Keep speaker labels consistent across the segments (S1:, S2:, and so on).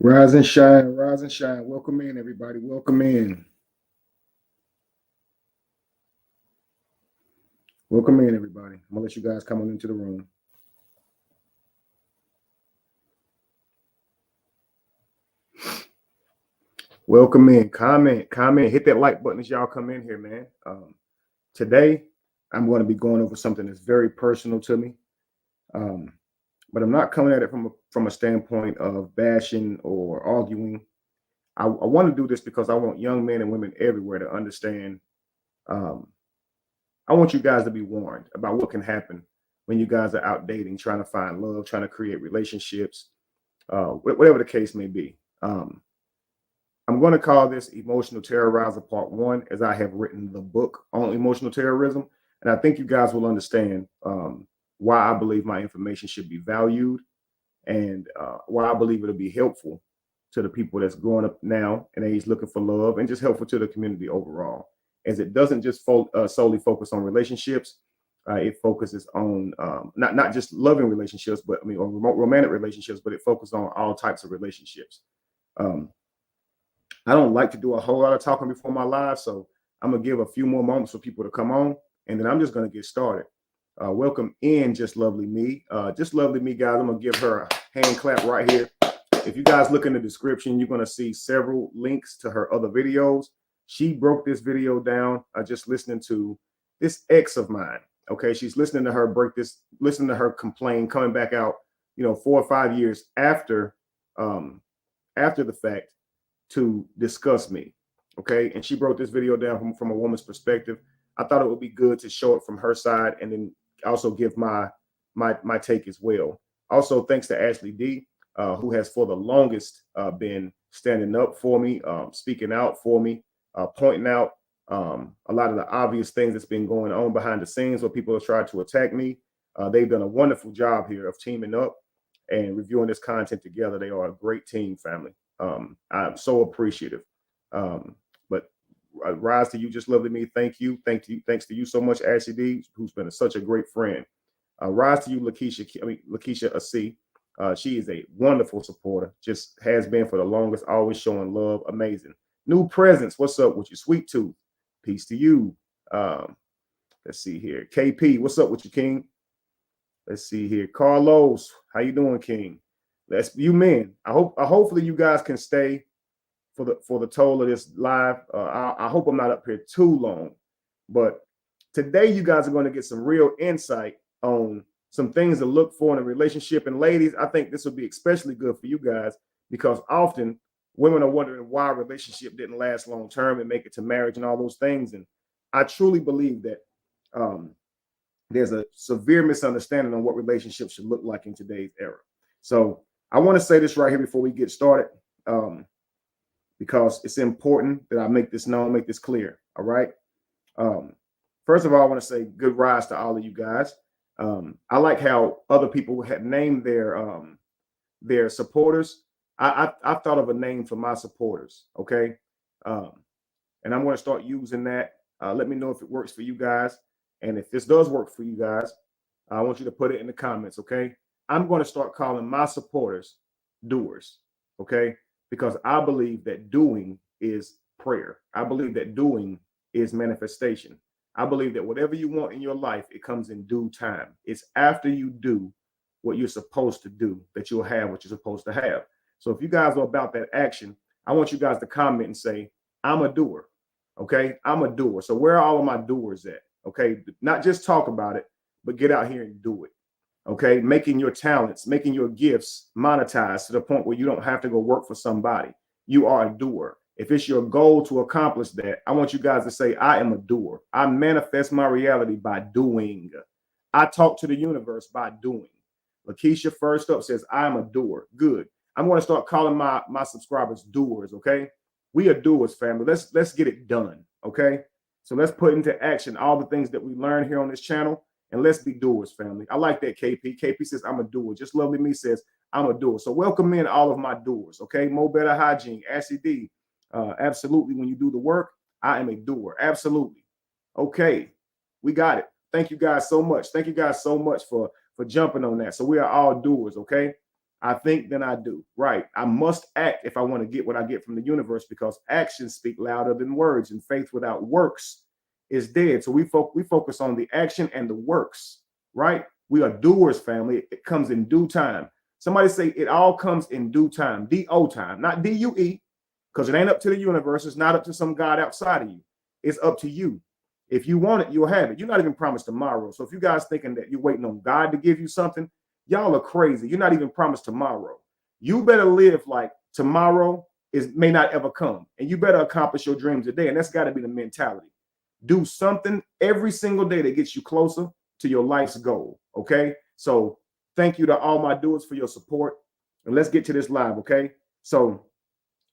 S1: Rise and shine, rise and shine. Welcome in, everybody. Welcome in. Welcome in, everybody. I'm gonna let you guys come on into the room. Welcome in. Comment. Hit that like button as y'all come in here, man. Today, I'm going to be going over something that's very personal to me. But I'm not coming at it from a standpoint of bashing or arguing. I want to do this because I want young men and women everywhere to understand. I want you guys to be warned about what can happen when you guys are out dating, trying to find love, trying to create relationships, whatever the case may be. I'm going to call this Emotional Terrorizer Part 1, as I have written the book on emotional terrorism. And I think you guys will understand why I believe my information should be valued and why I believe it'll be helpful to the people that's growing up now and age looking for love, and just helpful to the community overall, as it doesn't just solely focus on relationships. It focuses on not just loving relationships, but on romantic relationships, but it focuses on all types of relationships. I don't like to do a whole lot of talking before my live, so I'm gonna give a few more moments for people to come on, and then I'm just gonna get started. Welcome in, Just Lovely Me. Just Lovely Me, guys. I'm gonna give her a hand clap right here. If you guys look in the description, you're gonna see several links to her other videos. She broke this video down just listening to this ex of mine. Okay, she's listening to her listening to her complain, coming back out, 4 or 5 years after the fact, to discuss me. Okay, and she broke this video down from a woman's perspective. I thought it would be good to show it from her side, and then also give my take as well. Also, thanks to Ashley D, who has for the longest been standing up for me, speaking out for me, pointing out a lot of the obvious things that's been going on behind the scenes where people have tried to attack me. They've done a wonderful job here of teaming up and reviewing this content together. They are a great team, family. I'm so appreciative. But rise to you, Just Lovely Me. Thank you. Thanks to you so much, Ashley D, who's been such a great friend. Rise to you, Lakeisha AC. She is a wonderful supporter, just has been for the longest, always showing love. Amazing. New presence. What's up with you, Sweet Tooth? Peace to you. Let's see here. KP, what's up with you, King? Let's see here. Carlos, how you doing, King? That's you, men. Hopefully you guys can stay for the toll of this live. I hope I'm not up here too long, but today you guys are going to get some real insight on some things to look for in a relationship. And ladies, I think this will be especially good for you guys, because often women are wondering why a relationship didn't last long term and make it to marriage and all those things. And I truly believe that there's a severe misunderstanding on what relationships should look like in today's era. So I want to say this right here before we get started, because it's important that I make this known, make this clear. All right. First of all, I want to say good rise to all of you guys. I like how other people had named their supporters. I thought of a name for my supporters. Okay. And I'm going to start using that. Let me know if it works for you guys. And if this does work for you guys, I want you to put it in the comments. Okay. I'm going to start calling my supporters doers. Okay. Because I believe that doing is prayer. I believe that doing is manifestation. I believe that whatever you want in your life, it comes in due time. It's after you do what you're supposed to do that you'll have what you're supposed to have. So if you guys are about that action, I want you guys to comment and say, I'm a doer. Okay. I'm a doer. So where are all of my doers at? Okay. Not just talk about it, but get out here and do it. Okay. Making your talents, making your gifts monetized to the point where you don't have to go work for somebody. You are a doer. If it's your goal to accomplish that, I want you guys to say, I am a doer. I manifest my reality by doing. I talk to the universe by doing. Lakeisha first up says, I am a doer. Good. I'm going to start calling my subscribers doers. Okay. We are doers, family. Let's get it done. Okay. So let's put into action all the things that we learn here on this channel, and let's be doers, family. I like that, KP. KP says, I'm a doer. Just Lovely Me says, I'm a doer. So welcome in all of my doers. Okay. Mo Better Hygiene, Ashley D. Absolutely. When you do the work, I am a doer. Absolutely. Okay. We got it. Thank you guys so much. Thank you guys so much for jumping on that. So we are all doers. Okay. I think than I do. Right. I must act if I want to get what I get from the universe, because actions speak louder than words, and faith without works is dead. So we focus on the action and the works, right? We are doers, family. It comes in due time. Somebody say it all comes in due time, D-O time, not D-U-E, because it ain't up to the universe. It's not up to some God outside of you. It's up to you. If you want it, you'll have it. You're not even promised tomorrow. So if you guys thinking that you're waiting on God to give you something, y'all are crazy. You're not even promised tomorrow. You better live like tomorrow may not ever come, and you better accomplish your dreams today. And that's got to be the mentality. Do something every single day that gets you closer to your life's goal. Okay. So thank you to all my doers for your support. And let's get to this live. Okay. So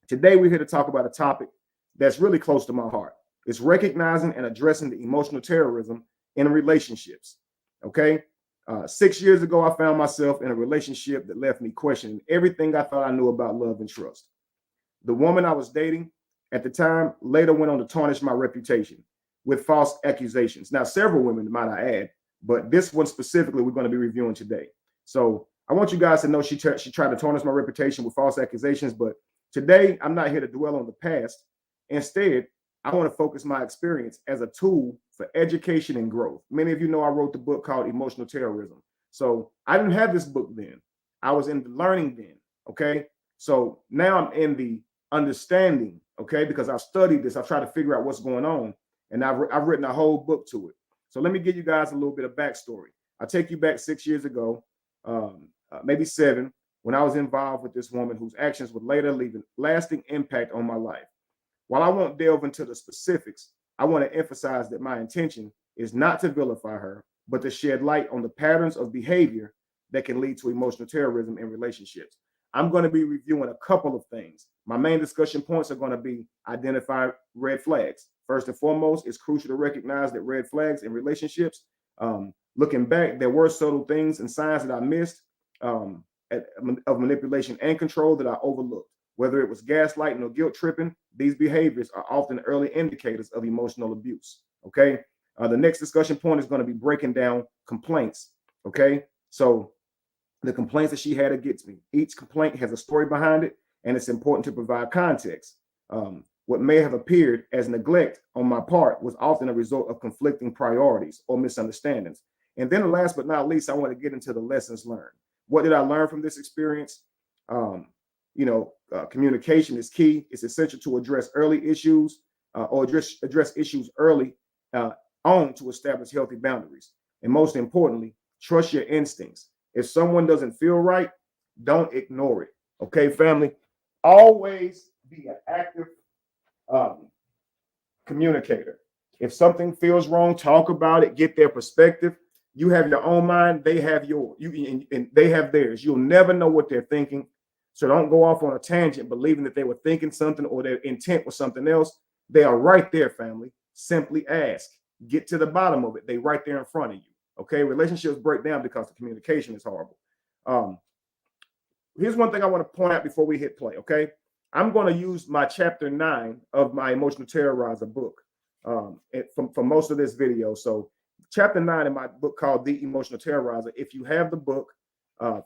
S1: today we're here to talk about a topic that's really close to my heart. It's recognizing and addressing the emotional terrorism in relationships. Okay. 6 years ago, I found myself in a relationship that left me questioning everything I thought I knew about love and trust. The woman I was dating at the time later went on to tarnish my reputation with false accusations. Now, several women, might I add, but this one specifically we're going to be reviewing today. So I want you guys to know she tried to tarnish my reputation with false accusations, but today I'm not here to dwell on the past. Instead, I want to focus my experience as a tool for education and growth. Many of you know I wrote the book called Emotional Terrorism. So I didn't have this book then. I was in the learning then. Okay. So now I'm in the understanding. Okay. Because I've studied this. I've tried to figure out what's going on. And I've written a whole book to it. So let me give you guys a little bit of backstory. I'll take you back 6 years ago, maybe 7, when I was involved with this woman whose actions would later leave a lasting impact on my life. While I won't delve into the specifics, I want to emphasize that my intention is not to vilify her, but to shed light on the patterns of behavior that can lead to emotional terrorism in relationships. I'm going to be reviewing a couple of things. My main discussion points are going to be identify red flags. First and foremost, it's crucial to recognize that red flags in relationships. Looking back, there were subtle things and signs that I missed of manipulation and control that I overlooked. Whether it was gaslighting or guilt tripping, these behaviors are often early indicators of emotional abuse. Okay. The next discussion point is going to be breaking down complaints. Okay. So the complaints that she had against me, each complaint has a story behind it, and it's important to provide context. What may have appeared as neglect on my part was often a result of conflicting priorities or misunderstandings. And then last but not least, I want to get into the lessons learned. What did I learn from this experience? Communication is key. It's essential to address early issues or address issues early on to establish healthy boundaries. And most importantly, trust your instincts. If someone doesn't feel right, don't ignore it. Okay, family? Always be an active communicator. If something feels wrong, talk about it, get their perspective. You have your own mind, they have yours. And they have theirs. You'll never know what they're thinking. So don't go off on a tangent believing that they were thinking something or their intent was something else. They are right there, family. Simply ask. Get to the bottom of it. They right there in front of you. Okay, relationships break down because the communication is horrible. Here's one thing I want to point out before we hit play. Okay, I'm going to use my chapter 9 of my Emotional Terrorizer book for most of this video. So chapter 9 in my book called The Emotional Terrorizer. If you have the book,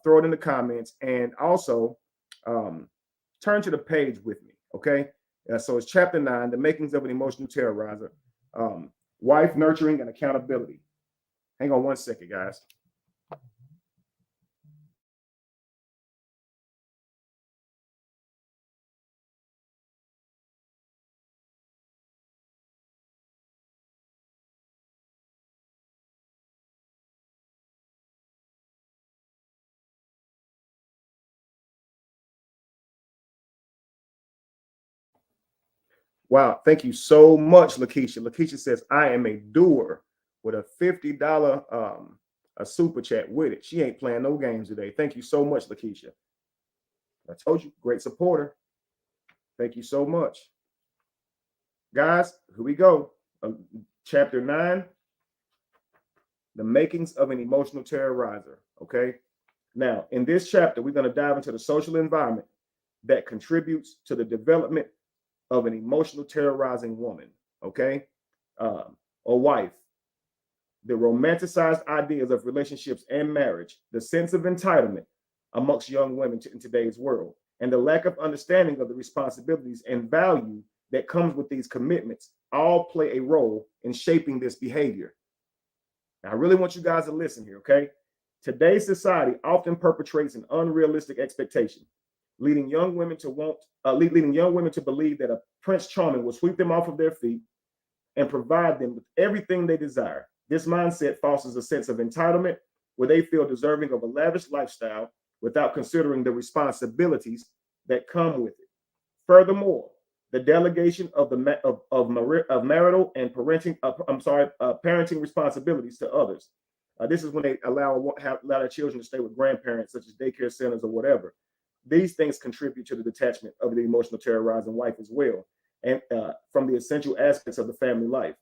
S1: throw it in the comments, and also turn to the page with me. Okay, so it's chapter 9, The Makings of an Emotional Terrorizer, Wife, Nurturing, and Accountability. Hang on one second, guys. Wow, thank you so much, Lakeisha. Lakeisha says, I am a doer with a $50 a super chat with it. She ain't playing no games today. Thank you so much, Lakeisha. I told you, great supporter. Thank you so much. Guys, here we go. Chapter 9, The Makings of an Emotional Terrorizer. Okay. Now, in this chapter, we're going to dive into the social environment that contributes to the development of an emotional terrorizing woman, okay, or wife. The romanticized ideas of relationships and marriage, the sense of entitlement, amongst young women in today's world. And the lack of understanding of the responsibilities and value that comes with these commitments all play a role in shaping this behavior. Now, I really want you guys to listen here, okay? Today's society often perpetrates an unrealistic expectation, leading young women to believe that a Prince Charming will sweep them off of their feet and provide them with everything they desire. This mindset fosters a sense of entitlement where they feel deserving of a lavish lifestyle without considering the responsibilities that come with it. Furthermore, the delegation of marital and parenting responsibilities to others. This is when they allow their children to stay with grandparents, such as daycare centers or whatever. These things contribute to the detachment of the emotional terrorizing wife as well, and from the essential aspects of the family life.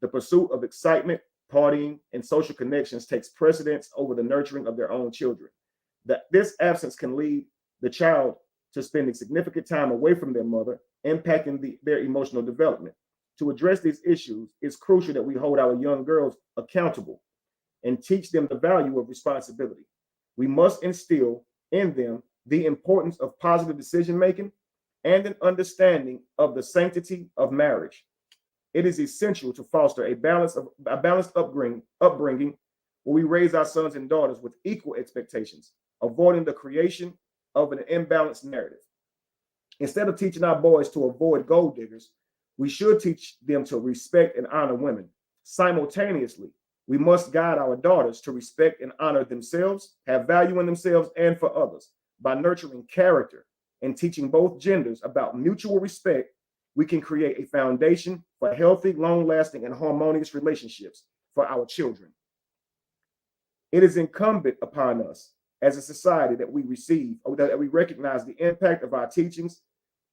S1: The pursuit of excitement, partying, and social connections takes precedence over the nurturing of their own children. This absence can lead the child to spending significant time away from their mother, impacting their emotional development. To address these issues, it's crucial that we hold our young girls accountable and teach them the value of responsibility. We must instill in them the importance of positive decision making and an understanding of the sanctity of marriage. It is essential to foster a balanced upbringing where we raise our sons and daughters with equal expectations, avoiding the creation of an imbalanced narrative. Instead of teaching our boys to avoid gold diggers, we should teach them to respect and honor women. Simultaneously, we must guide our daughters to respect and honor themselves, have value in themselves and for others. By nurturing character and teaching both genders about mutual respect, we can create a foundation for healthy, long-lasting, and harmonious relationships for our children. It is incumbent upon us as a society that we recognize the impact of our teachings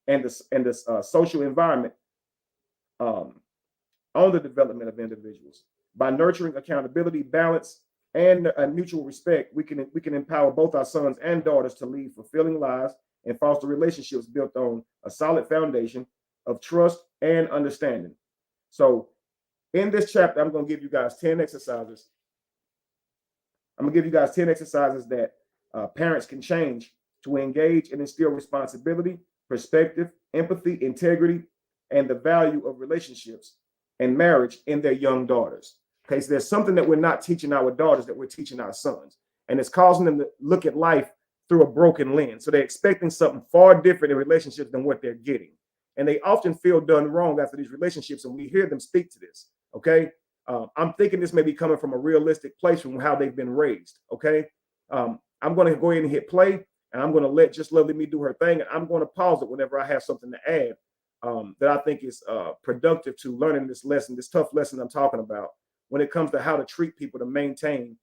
S1: and the social environment on the development of individuals. By nurturing accountability, balance, and mutual respect, we can empower both our sons and daughters to lead fulfilling lives and foster relationships built on a solid foundation of trust and understanding. So in this chapter, I'm going to give you guys 10 exercises. I'm going to give you guys 10 exercises that parents can change to engage and instill responsibility, perspective, empathy, integrity, and the value of relationships and marriage in their young daughters. Okay, so there's something that we're not teaching our daughters that we're teaching our sons, and it's causing them to look at life through a broken lens. So they're expecting something far different in relationships than what they're getting. And they often feel done wrong after these relationships, and we hear them speak to this, okay? I'm thinking this may be coming from a realistic place from how they've been raised, okay? I'm going to go ahead and hit play, and I'm going to let Just Lovely Me do her thing, and I'm going to pause it whenever I have something to add that I think is productive to learning this lesson, this tough lesson I'm talking about when it comes to how to treat people to maintain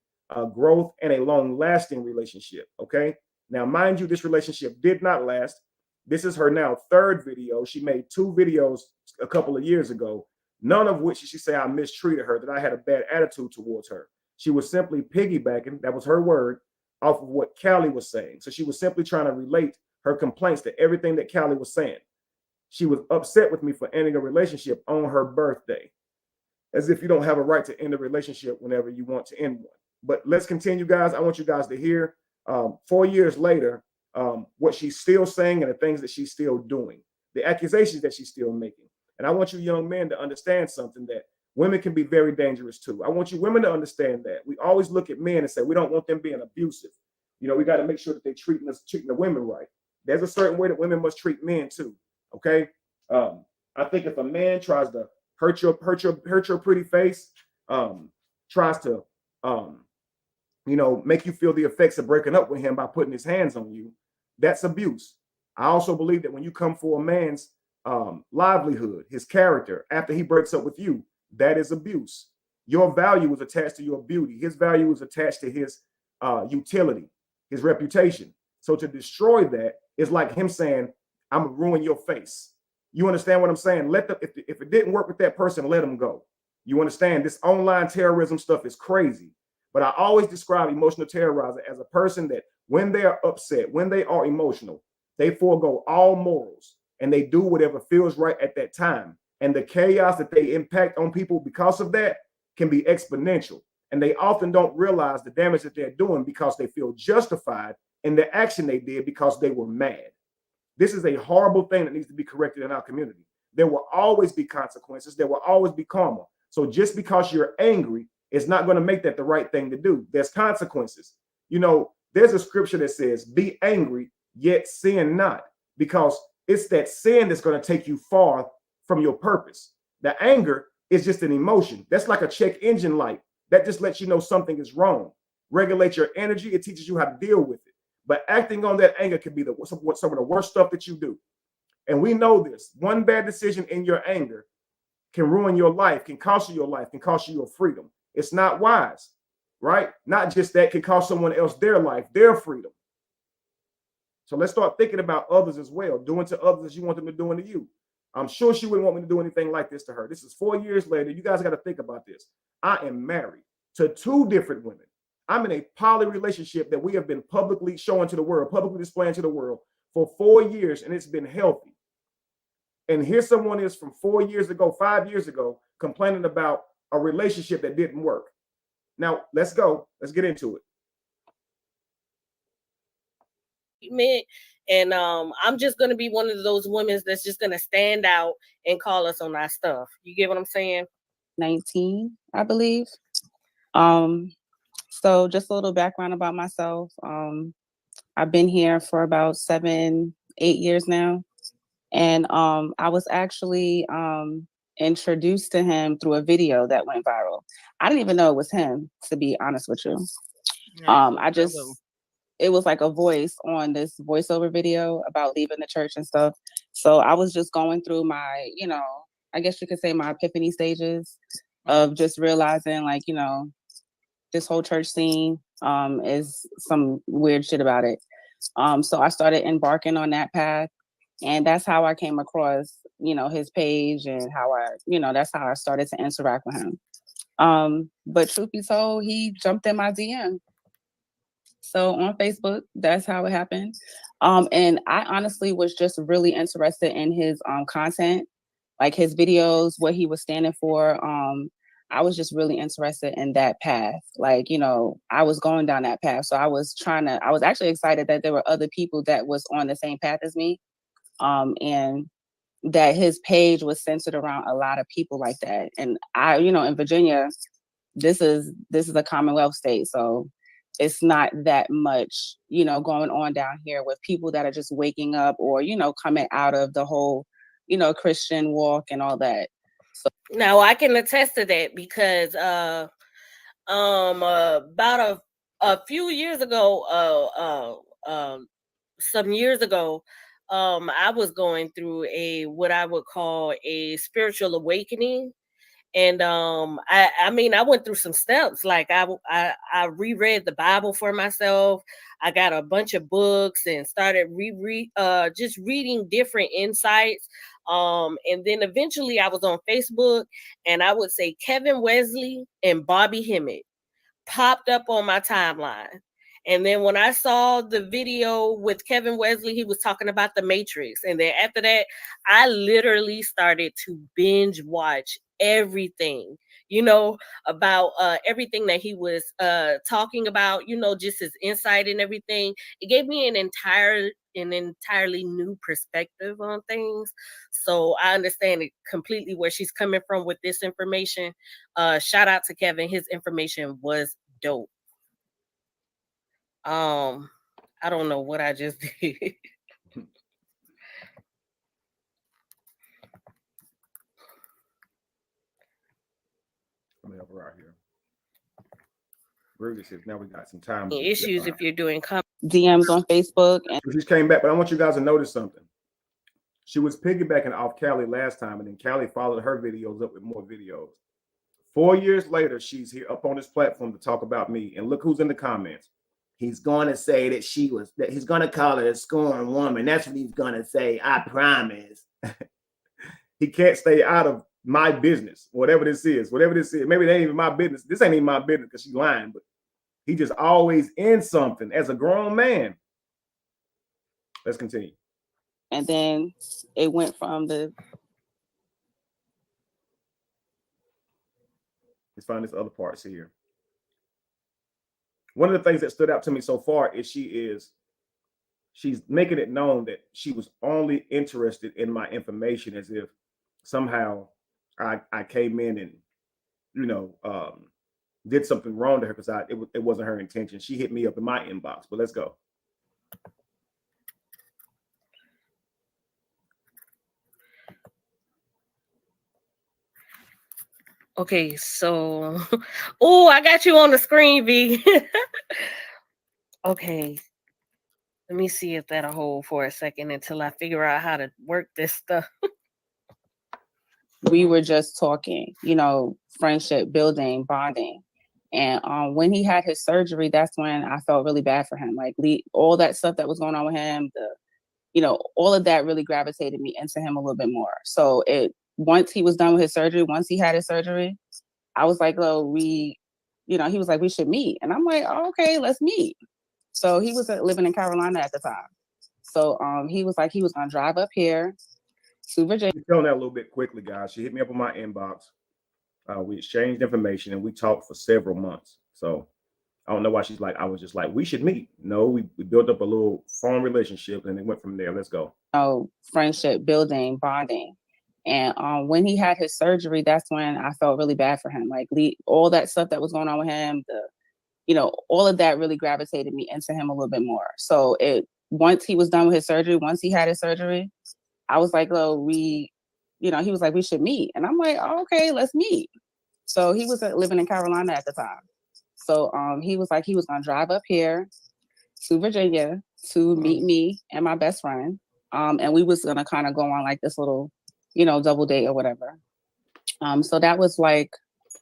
S1: growth and a long-lasting relationship, okay? Now, mind you, this relationship did not last. This is her now third video. She made 2 videos a couple of years ago, none of which she said I mistreated her, that I had a bad attitude towards her. She was simply piggybacking, that was her word, off of what Callie was saying. So she was simply trying to relate her complaints to everything that Callie was saying. She was upset with me for ending a relationship on her birthday, as if you don't have a right to end a relationship whenever you want to end one. But let's continue, guys. I want you guys to hear 4 years later, what she's still saying and the things that she's still doing, the accusations that she's still making. And I want you young men to understand something, that women can be very dangerous too. I want you women to understand that. We always look at men and say we don't want them being abusive. You know, we got to make sure that they're treating the women right. There's a certain way that women must treat men too. Okay. I think if a man tries to hurt your pretty face, tries to make you feel the effects of breaking up with him by putting his hands on you, that's abuse. I also believe that when you come for a man's livelihood, his character, after he breaks up with you, that is abuse. Your value is attached to your beauty. His value is attached to his utility, his reputation. So to destroy that is like him saying, I'm gonna ruin your face. You understand what I'm saying? If it didn't work with that person, let them go. You understand? This online terrorism stuff is crazy. But I always describe emotional terrorizer as a person that when they are upset, when they are emotional, they forego all morals and they do whatever feels right at that time. And the chaos that they impact on people because of that can be exponential. And they often don't realize the damage that they're doing because they feel justified in the action they did because they were mad. This is a horrible thing that needs to be corrected in our community. There will always be consequences. There will always be karma. So just because you're angry, it's not going to make that the right thing to do. There's consequences. You know, there's a scripture that says, be angry, yet sin not, because it's that sin that's going to take you far from your purpose. The anger is just an emotion. That's like a check engine light. That just lets you know something is wrong. Regulate your energy. It teaches you how to deal with it. But acting on that anger can be some of the worst stuff that you do. And we know this. One bad decision in your anger can ruin your life, can cost you your life, can cost you your freedom. It's not wise, right? Not just that, can cost someone else their life, their freedom. So let's start thinking about others as well, doing to others as you want them to do to you. I'm sure she wouldn't want me to do anything like this to her. This is 4 years later. You guys got to think about this. I am married to 2 different women. I'm in a poly relationship that we have been publicly showing to the world, publicly displaying to the world for 4 years, and it's been healthy. And here someone is from 4 years ago, 5 years ago, complaining about a relationship that didn't work. Now, let's go. Let's get into it.
S2: And I'm just going to be one of those women that's just going to stand out and call us on our stuff. You get what I'm saying?
S3: 19, I believe. So just a little background about myself. I've been here for about 7-8 years now. And I was actually introduced to him through a video that went viral. I didn't even know it was him, to be honest with you. It was like a voice on this voiceover video about leaving the church and stuff. So I was just going through my, I guess you could say my epiphany stages of just realizing, like, this whole church scene is some weird shit about it. So I started embarking on that path. And that's how I came across, his page, and how that's how I started to interact with him. But truth be told, he jumped in my DM. So on Facebook, that's how it happened. And I honestly was just really interested in his content, like his videos, what he was standing for. I was just really interested in that path. Like, I was going down that path. So I was actually excited that there were other people that was on the same path as me. And that his page was centered around a lot of people like that. And I, in Virginia, this is a Commonwealth state. So it's not that much, going on down here with people that are just waking up or, coming out of the whole, Christian walk and all that. So
S2: now I can attest to that because about a few years ago, some years ago, I was going through what I would call a spiritual awakening. And I mean, I went through some steps. Like I reread the Bible for myself. I got a bunch of books and started just reading different insights. And then eventually I was on Facebook, and I would say Kevin Wesley and Bobby Hemmett popped up on my timeline. And then when I saw the video with Kevin Wesley, he was talking about the Matrix. And then after that, I literally started to binge watch everything, about everything that he was talking about, just his insight and everything. It gave me an entirely new perspective on things. So I understand it completely where she's coming from with this information. Shout out to Kevin. His information was dope. I don't know what I just did.
S1: Let me help her out here. Really, now we got some time.
S2: Issues if you're doing
S3: DMs on Facebook.
S1: And she came back, but I want you guys to notice something. She was piggybacking off Callie last time, and then Callie followed her videos up with more videos. 4 years later, she's here up on this platform to talk about me. And look who's in the comments. He's going to say that he's going to call her a scorned woman. That's what he's going to say. I promise. He can't stay out of my business, whatever this is. Maybe it ain't even my business. This ain't even my business because she's lying, but he just always in something as a grown man. Let's continue.
S3: And then it went from the...
S1: Let's find this other part here. One of the things that stood out to me so far is she is she's making it known that she was only interested in my information, as if somehow I came in and, you know, did something wrong to her, because it wasn't her intention. She hit me up in my inbox. But let's go.
S2: Okay, so oh, I got you on the screen, V. Okay. Let me see if that'll hold for a second until I figure out how to work this stuff.
S3: We were just talking, you know, friendship building, bonding. And when he had his surgery, that's when I felt really bad for him. Like all that stuff that was going on with him, you know, all of that really gravitated me into him a little bit more. So once he was done with his surgery, once he had his surgery, I was like, oh, he was like, we should meet. And I'm like, oh, okay, let's meet. So he was living in Carolina at the time. So he was like, he was gonna drive up here to Virginia.
S1: Telling that a little bit quickly, guys. She hit me up on my inbox. We exchanged information and we talked for several months. So I don't know why she's like, I was just like, we should meet. No, we built up a little phone relationship and it went from there. Let's go.
S3: Oh, friendship building, bonding. And when he had his surgery, that's when I felt really bad for him. Like all that stuff that was going on with him, you know, all of that really gravitated me into him a little bit more. So once he was done with his surgery, once he had his surgery, I was like, oh, he was like, we should meet. And I'm like, oh, okay, let's meet. So he was living in Carolina at the time. So he was like, he was gonna drive up here to Virginia to meet me and my best friend. And we was gonna kind of go on like this little, you know, double date or whatever. So that was like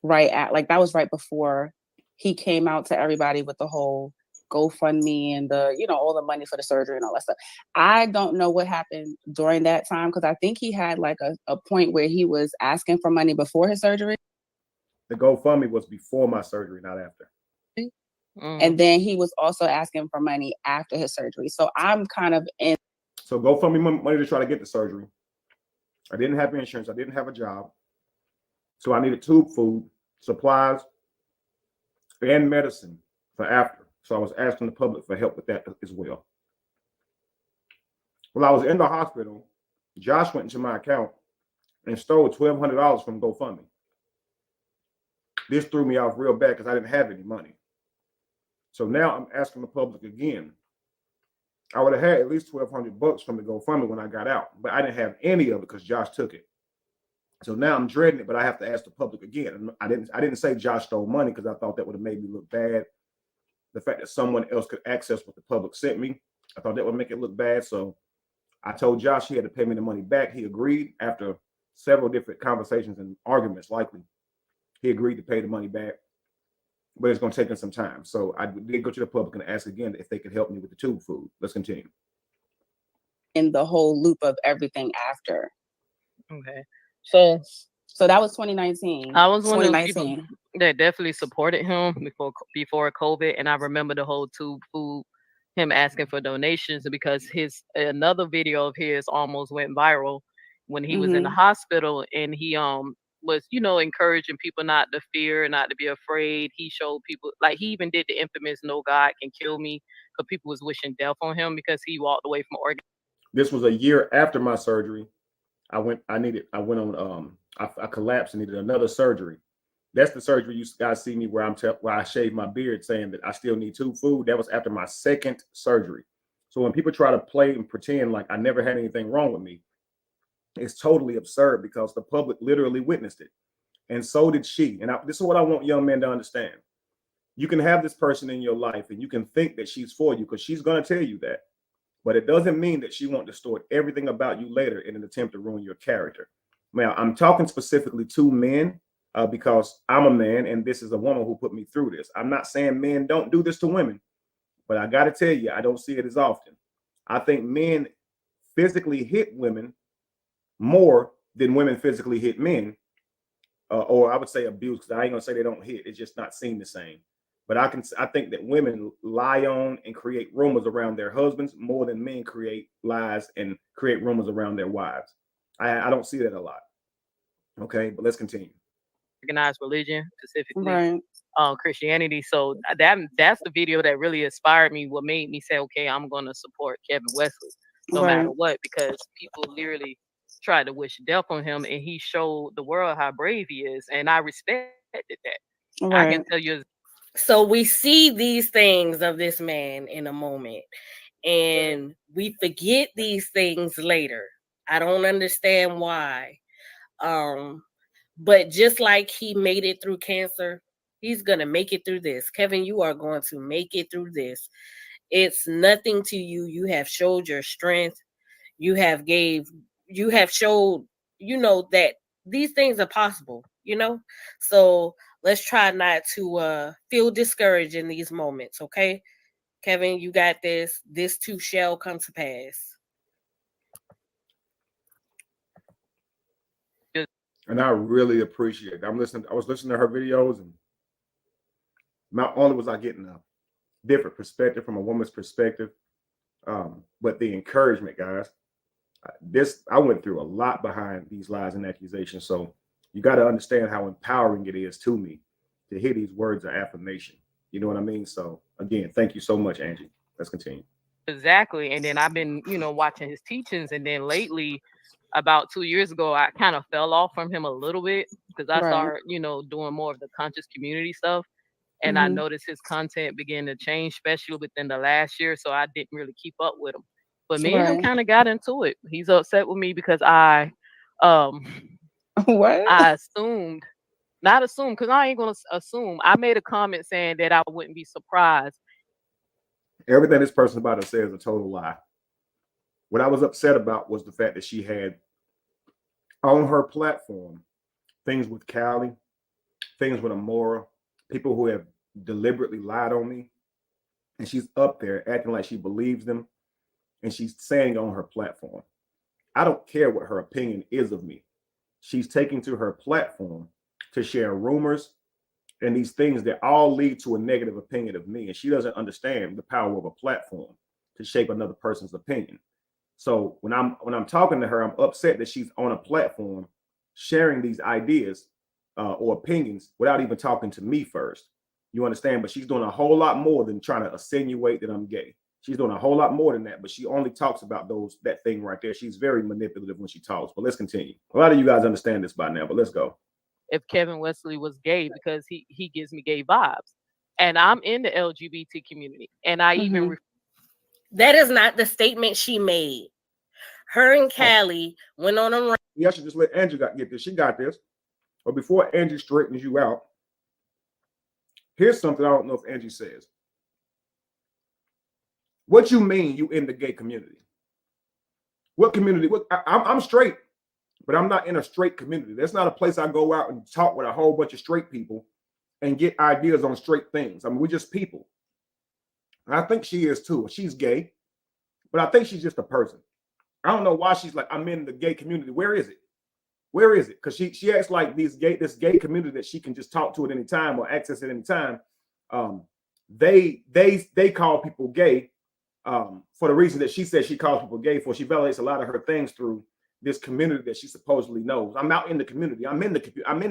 S3: that was right before he came out to everybody with the whole GoFundMe and all the money for the surgery and all that stuff. I don't know what happened during that time, because I think he had like a point where he was asking for money before his surgery.
S1: The GoFundMe was before my surgery, not after.
S3: And then he was also asking for money after his surgery. So I'm kind of in.
S1: So GoFundMe money to try to get the surgery. I didn't have insurance. I didn't have a job. So I needed tube food, supplies, and medicine for after. So I was asking the public for help with that as well. While I was in the hospital, Josh went into my account and stole $1,200 from GoFundMe. This threw me off real bad because I didn't have any money. So now I'm asking the public again. I would have had at least $1,200 from the GoFundMe when I got out, but I didn't have any of it because Josh took it. So now I'm dreading it, but I have to ask the public again. I didn't say Josh stole money because I thought that would have made me look bad. The fact that someone else could access what the public sent me, I thought that would make it look bad. So I told Josh he had to pay me the money back. He agreed after several different conversations and arguments, likely. He agreed to pay the money back, but it's going to take him some time. So I did go to the public and ask again if they could help me with the tube food. Let's continue.
S3: In the whole loop of everything after.
S2: Okay. So
S3: that was 2019.
S2: I was one of those people that definitely supported him before COVID. And I remember the whole tube food, him asking for donations, because another video of his almost went viral when he was in the hospital, and he was, encouraging people not to fear, not to be afraid. He showed people, like, he even did the infamous "No God can kill me," because people was wishing death on him because he walked away from organ.
S1: This was a year after my surgery. I collapsed and needed another surgery. That's the surgery you guys see me where I shaved my beard, saying that I still need tube food. That was after my second surgery. So when people try to play and pretend like I never had anything wrong with me, it's totally absurd because the public literally witnessed it. And so did she. And this is what I want young men to understand. You can have this person in your life and you can think that she's for you because she's going to tell you that. But it doesn't mean that she won't distort everything about you later in an attempt to ruin your character. Now, I'm talking specifically to men because I'm a man and this is a woman who put me through this. I'm not saying men don't do this to women, but I got to tell you, I don't see it as often. I think men physically hit women more than women physically hit men, or I would say abuse, because I ain't gonna say they don't hit. It's just not seen the same. But I think that women lie on and create rumors around their husbands more than men create lies and create rumors around their wives. I don't see that a lot. Okay, but let's continue.
S4: organized religion, specifically
S3: Right.
S4: Christianity. So that's the video that really inspired me. What made me say, okay, I'm going to support Kevin Wesley no matter
S3: Right.
S4: what, because people literally tried to wish death on him, and he showed the world how brave he is, and I respected that. I can
S3: Right.
S4: tell you,
S2: So we see these things of this man in a moment, and we forget these things later. I don't understand why. But just like he made it through cancer, he's gonna make it through this. Kevin, you are going to make it through this. It's nothing to you. You have showed your strength. You have showed, that these things are possible, So let's try not to feel discouraged in these moments, okay? Kevin, you got this. This too shall come to pass.
S1: And I really appreciate it. I was listening to her videos, and not only was I getting a different perspective from a woman's perspective, but the encouragement, guys. I went through a lot behind these lies and accusations. So you got to understand how empowering it is to me to hear these words of affirmation. You know what I mean? So again, thank you so much, Angie. Let's continue.
S4: exactly. And then I've been, watching his teachings, and then lately, about 2 years ago, I kind of fell off from him a little bit because I
S3: Right.
S4: started, doing more of the conscious community stuff. And I
S3: Mhm.
S4: noticed his content began to change, especially within the last year. So I didn't really keep up with him. But me and him
S3: Right.
S4: kind of got into it. He's upset with me because um,
S3: What?
S4: I assumed, not assume, because I ain't gonna assume. I made a comment saying that I wouldn't be surprised.
S1: Everything this person about to say is a total lie. What I was upset about was the fact that she had on her platform things with Callie, things with Amora, people who have deliberately lied on me. And she's up there acting like she believes them. And she's saying on her platform, I don't care what her opinion is of me. She's taking to her platform to share rumors and these things that all lead to a negative opinion of me. And she doesn't understand the power of a platform to shape another person's opinion. So when I'm talking to her, I'm upset that she's on a platform sharing these ideas or opinions without even talking to me first. You understand? But she's doing a whole lot more than trying to insinuate that I'm gay. She's doing a whole lot more than that, but she only talks about that thing right there. She's very manipulative when she talks. But let's continue. A lot of you guys understand this by now, but let's go.
S4: If Kevin Wesley was gay, because he gives me gay vibes, and I'm in the LGBT community, and I even
S3: Mhm.
S2: That is not the statement she made. Her and Callie went on a run.
S1: Yeah, I should just let Andrew get this. She got this. But before Andrew straightens you out, here's something I don't know if Angie says. What you mean you in the gay community? What community? I'm straight, but I'm not in a straight community. That's not a place I go out and talk with a whole bunch of straight people and get ideas on straight things. I mean, we're just people. And I think she is too. She's gay, but I think she's just a person. I don't know why she's like, I'm in the gay community. Where is it? Where is it? Because she acts like this gay community that she can just talk to at any time or access at any time. They call people gay for the reason that she says she calls people gay for. She validates a lot of her things through this community that she supposedly knows. I'm out in the community. I'm in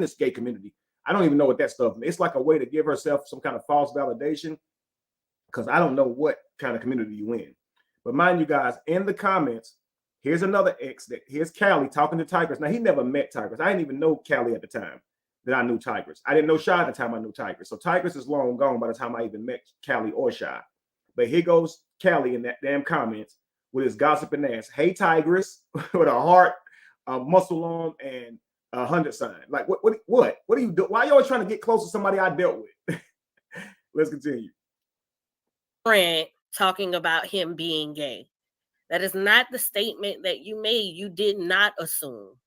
S1: this gay community. I don't even know what that stuff means. It's like a way to give herself some kind of false validation because I don't know what kind of community you in. But mind you guys, in the comments, here's another ex here's Callie talking to Tigers. Now he never met Tigers. I didn't even know Callie at the time that I knew Tigers. I didn't know Shy at the time I knew Tigers. So Tigers is long gone by the time I even met Callie or Shy. But here goes Callie in that damn comments with his gossiping ass. Hey Tigress with a heart, a muscle on, and a 100 sign. Like what are you doing? Why are you always trying to get close to somebody I dealt with? Let's continue.
S2: Friend talking about him being gay. That is not the statement that you made. You did not assume.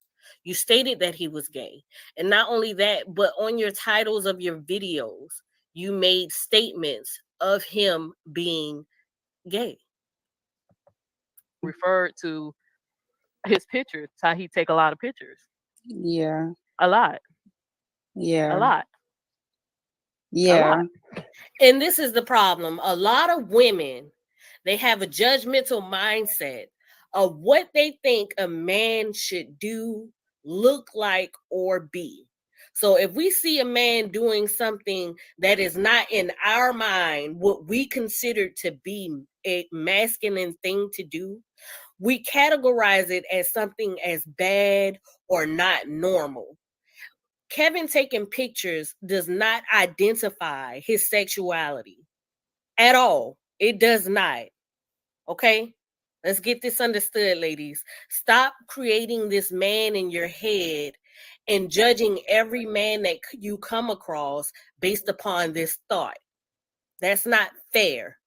S2: You stated that he was gay. And not only that, but on your titles of your videos, you made statements of him being gay.
S4: referred to his pictures, how he take a lot of pictures,
S3: Yeah.
S4: a lot, a
S3: Yeah.
S4: lot, a
S3: Yeah.
S4: lot.
S2: And this is the problem. A lot of women, they have a judgmental mindset of what they think a man should do, look like, or be. So if we see a man doing something that is not in our mind what we consider to be a masculine thing to do, we categorize it as something as bad or not normal. Kevin taking pictures does not identify his sexuality at all. It does not. Okay? Let's get this understood, ladies. Stop creating this man in your head and judging every man that you come across based upon this thought. That's not fair.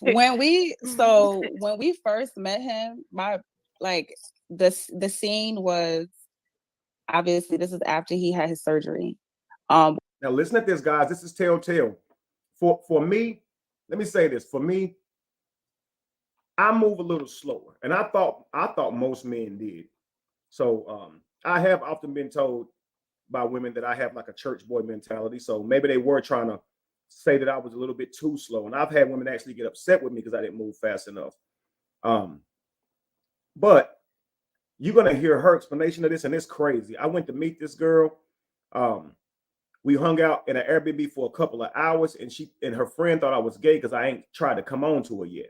S3: When we first met him, the scene was, obviously this is after he had his surgery.
S1: Now listen at this, guys. This is telltale. For me, let me say this. For me, I move a little slower, and I thought most men did. So I have often been told by women that I have like a church boy mentality. So maybe they were trying to say that I was a little bit too slow, and I've had women actually get upset with me because I didn't move fast enough. But you're gonna hear her explanation of this, and it's crazy. I went to meet this girl. We hung out in an Airbnb for a couple of hours, and she and her friend thought I was gay because I ain't tried to come on to her yet.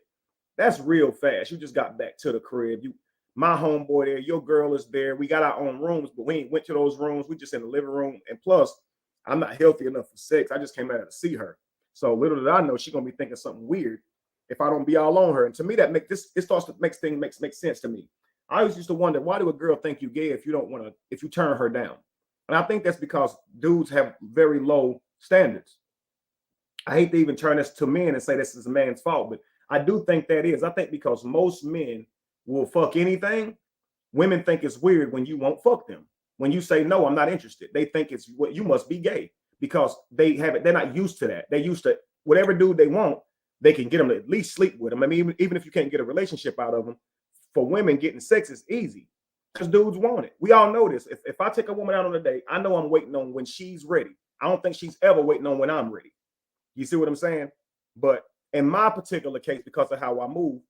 S1: That's real fast. You just got back to the crib. My homeboy there, your girl is there. We got our own rooms, but we ain't went to those rooms. We just in the living room. And plus, I'm not healthy enough for sex. I just came out to see her. So little did I know she's gonna be thinking something weird if I don't be all on her. And to me, that it starts to make things make sense to me. I always used to wonder, why do a girl think you gay if you turn her down? And I think that's because dudes have very low standards. I hate to even turn this to men and say this is a man's fault, but I do think that is. I think because most men will fuck anything, women think it's weird when you won't fuck them. When you say, no, I'm not interested, they think it's what you must be gay because they have it. They're not used to that. They're used to whatever dude they want, they can get them to at least sleep with them. I mean, even if you can't get a relationship out of them, for women, getting sex is easy because dudes want it. We all know this. If I take a woman out on a date, I know I'm waiting on when she's ready. I don't think she's ever waiting on when I'm ready. You see what I'm saying? But in my particular case, because of how I move,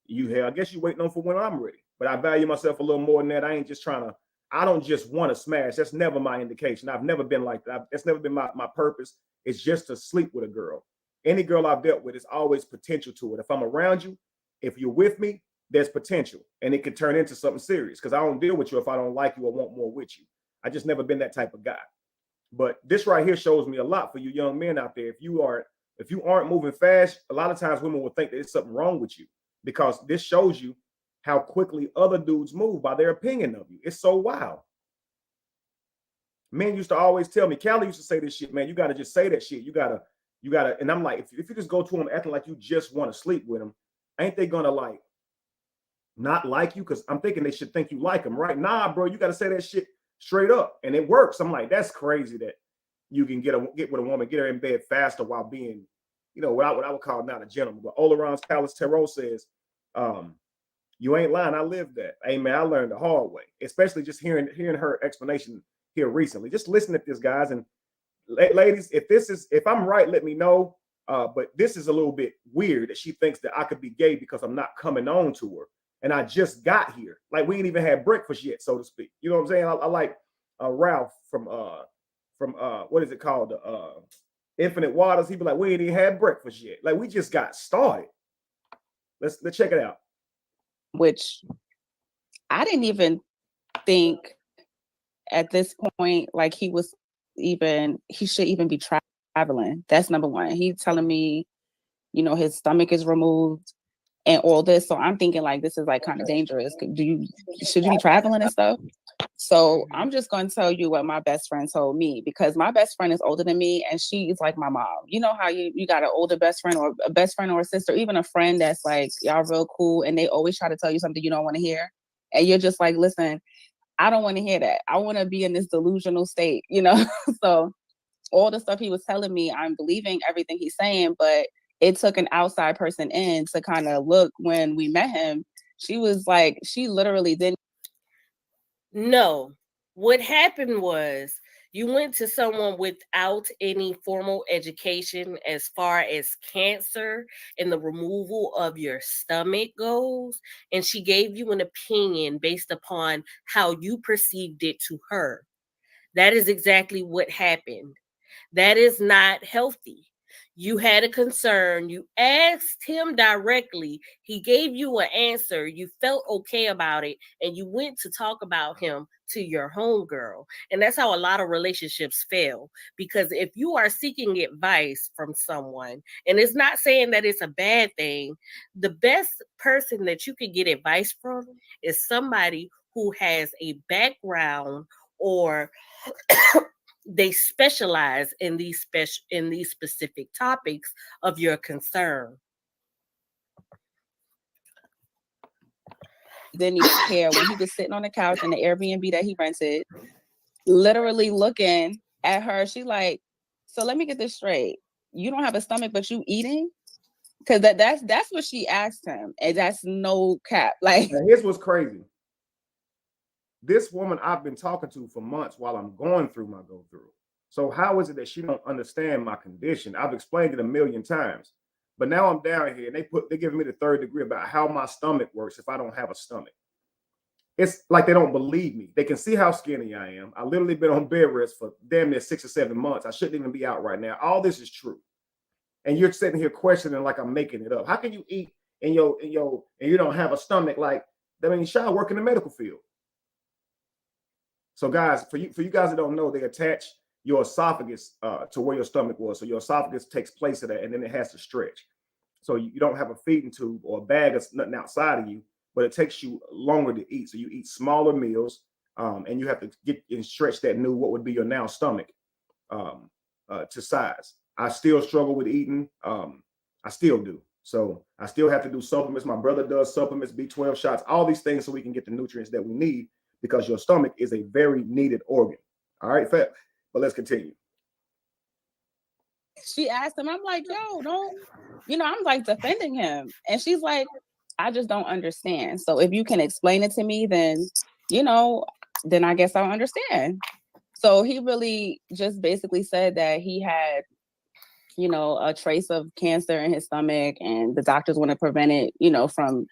S1: I guess you're waiting on for when I'm ready. But I value myself a little more than that. I ain't just trying to, I don't just want to smash. That's never my indication. I've never been like that. That's never been my purpose. It's just to sleep with a girl. Any girl I've dealt with, is always potential to it. If I'm around you, if you're with me, there's potential, and it could turn into something serious because I don't deal with you if I don't like you or want more with you. I just never been that type of guy. But this right here shows me a lot for you young men out there. If you aren't moving fast, a lot of times women will think that there's something wrong with you because this shows you how quickly other dudes move by their opinion of you. It's so wild. Men used to always tell me, Callie used to say this shit, man, you got to just say that shit. You gotta, and I'm like, if you just go to them acting like you just want to sleep with them, ain't they gonna like not like you? Because I'm thinking they should think you like them, right? Nah, bro, you got to say that shit straight up, and it works. I'm like, that's crazy that you can get with a woman, get her in bed faster while being, what I would call not a gentleman. But Olaron's Palace Tarot says, you ain't lying. I lived that. Hey man, I learned the hard way, especially just hearing her explanation here recently. Just listen to this, guys, and ladies, if I'm right, let me know. But this is a little bit weird that she thinks that I could be gay because I'm not coming on to her. And I just got here. Like we ain't even had breakfast yet, so to speak. You know what I'm saying? I like Ralph from what is it called? Infinite Waters. He'd be like, we ain't even had breakfast yet. Like we just got started. Let's check it out.
S3: Which I didn't even think at this point, like he should even be traveling. That's number one. He's telling me, his stomach is removed and all this. So I'm thinking like, this is like kind of dangerous. Should you be traveling and stuff? So I'm just going to tell you what my best friend told me, because my best friend is older than me and she's like my mom. You know how you got an older best friend or a sister, even a friend that's like, y'all real cool. And they always try to tell you something you don't want to hear. And you're just like, listen, I don't want to hear that. I want to be in this delusional state, So all the stuff he was telling me, I'm believing everything he's saying, but it took an outside person in to kind of look. When we met him, she was like, she literally didn't.
S2: No, what happened was You went to someone without any formal education as far as cancer and the removal of your stomach goes, and she gave you an opinion based upon how you perceived it to her. That is exactly what happened. That is not healthy. You had a concern. You asked him directly. He gave you an answer. You felt okay about it. And you went to talk about him to your homegirl. And that's how a lot of relationships fail. Because if you are seeking advice from someone, and it's not saying that it's a bad thing, the best person that you could get advice from is somebody who has a background or they specialize in these specific topics of your concern.
S3: Didn't even care when he was sitting on the couch in the Airbnb that he rented, literally looking at her. She like, so let me get this straight. You don't have a stomach, but you eating? Because that's what she asked him, and that's no cap. Like,
S1: now, here's what's crazy. This woman I've been talking to for months while I'm going through my go through. So how is it that she don't understand my condition? I've explained it a million times, but now I'm down here and they're giving me the third degree about how my stomach works if I don't have a stomach. It's like they don't believe me. They can see how skinny I am. I literally been on bed rest for damn near 6 or 7 months. I shouldn't even be out right now. All this is true. And you're sitting here questioning like I'm making it up. How can you eat and you don't have a stomach? Like, I mean, Sean work in the medical field. So guys, for you guys that don't know, they attach your esophagus to where your stomach was. So your esophagus takes place of that, and then it has to stretch. So you don't have a feeding tube or a bag of nothing outside of you, but it takes you longer to eat. So you eat smaller meals, and you have to get and stretch that new what would be your now stomach to size. I still struggle with eating. I still do. So I still have to do supplements. My brother does supplements, B12 shots, all these things so we can get the nutrients that we need, because your stomach is a very needed organ. All right, but let's continue.
S3: she asked him, I'm like, yo, don't, I'm like defending him. And she's like, I just don't understand. So if you can explain it to me, then, then I guess I'll understand. So he really just basically said that he had, a trace of cancer in his stomach, and the doctors want to prevent it, from,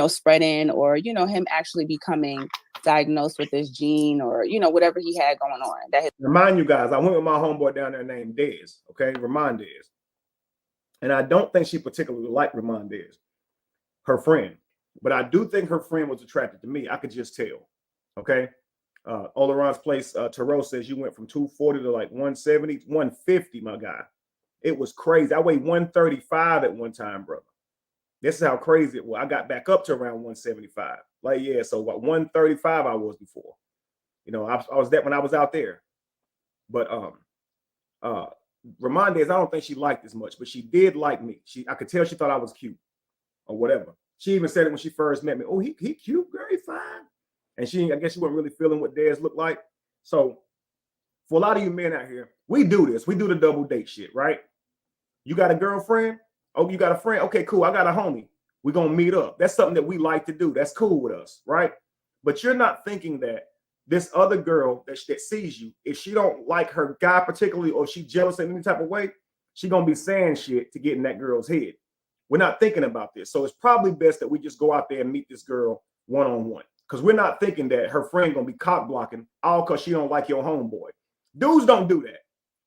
S3: spreading, or, him actually becoming diagnosed with this gene, or, whatever he had going on.
S1: Remind you guys, I went with my homeboy down there named Dez, okay? Ramon Dez. And I don't think she particularly liked Ramon Dez, her friend. But I do think her friend was attracted to me. I could just tell, okay? Olaron's place, Terrell says you went from 240 to like 170, 150, my guy. It was crazy. I weighed 135 at one time, brother. This is how crazy it was. I got back up to around 175. Like, yeah, so what 135 I was before. I was that when I was out there. But Ramondez, I don't think she liked as much, but she did like me. I could tell she thought I was cute or whatever. She even said it when she first met me. Oh, he cute, very fine. And I guess she wasn't really feeling what Dez looked like. So for a lot of you men out here, we do this. We do the double date shit, right? You got a girlfriend? Oh, you got a friend? Okay, cool. I got a homie. We're going to meet up. That's something that we like to do. That's cool with us, right? But you're not thinking that this other girl that sees you, if she don't like her guy particularly, or she jealous in any type of way, she going to be saying shit to get in that girl's head. We're not thinking about this. So it's probably best that we just go out there and meet this girl one-on-one, because we're not thinking that her friend going to be cock blocking all because she don't like your homeboy. Dudes don't do that.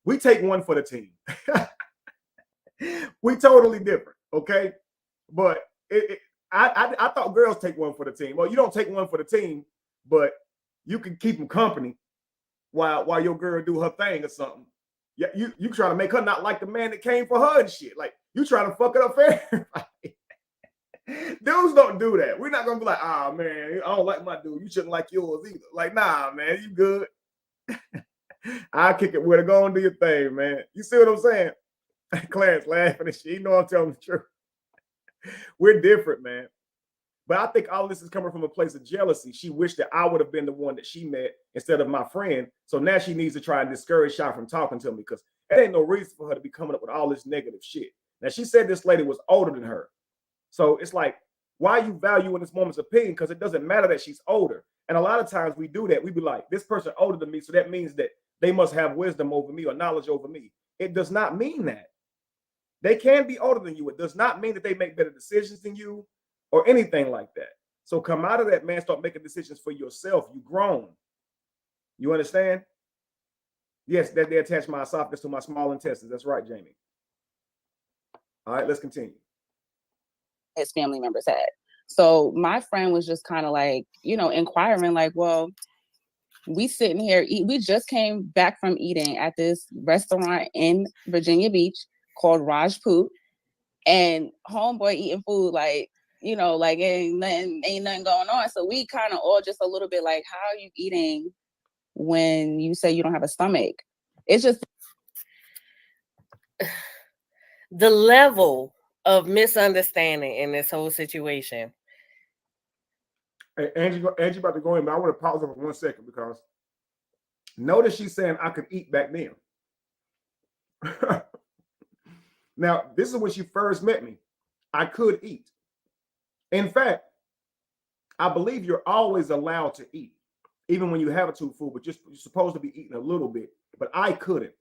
S1: We take one for the team. We totally different, okay? But I thought girls take one for the team. Well, you don't take one for the team, but you can keep them company while your girl do her thing or something. Yeah, you trying to make her not like the man that came for her and shit. Like, you trying to fuck it up for everybody. Dudes don't do that. We're not gonna be like, ah, man, I don't like my dude. You shouldn't like yours either. Like, nah, man, you good. I'll kick it with her. Go and do your thing, man. You see what I'm saying? Clarence laughing and shit. You know I'm telling the truth. We're different, man. But I think all this is coming from a place of jealousy. She wished that I would have been the one that she met instead of my friend. So now she needs to try and discourage Shy from talking to me, because there ain't no reason for her to be coming up with all this negative shit. Now, she said this lady was older than her. So it's like, why are you valuing this woman's opinion? Because it doesn't matter that she's older. And a lot of times we do that. We be like, this person older than me, so that means that they must have wisdom over me or knowledge over me. It does not mean that. They can be older than you. It does not mean that they make better decisions than you or anything like that. So come out of that, man. Start making decisions for yourself. You grown. You understand? Yes, that they attach my esophagus to my small intestines. That's right, Jamie. All right, let's continue.
S3: His family members had. So my friend was just kind of like, you know, inquiring, like, well, we sitting here, we just came back from eating at this restaurant in Virginia Beach called Rajput, and homeboy eating food like, you know, like ain't nothing going on. So we kind of all just a little bit like, how are you eating when you say you don't have a stomach? It's just
S2: the level of misunderstanding in this whole situation.
S1: Hey, Angie about to go in, but I want to pause her for 1 second because notice she's saying I could eat back then. Now, this is when she first met me. I could eat. In fact, I believe you're always allowed to eat, even when you have a tube food, but you're supposed to be eating a little bit. But I couldn't.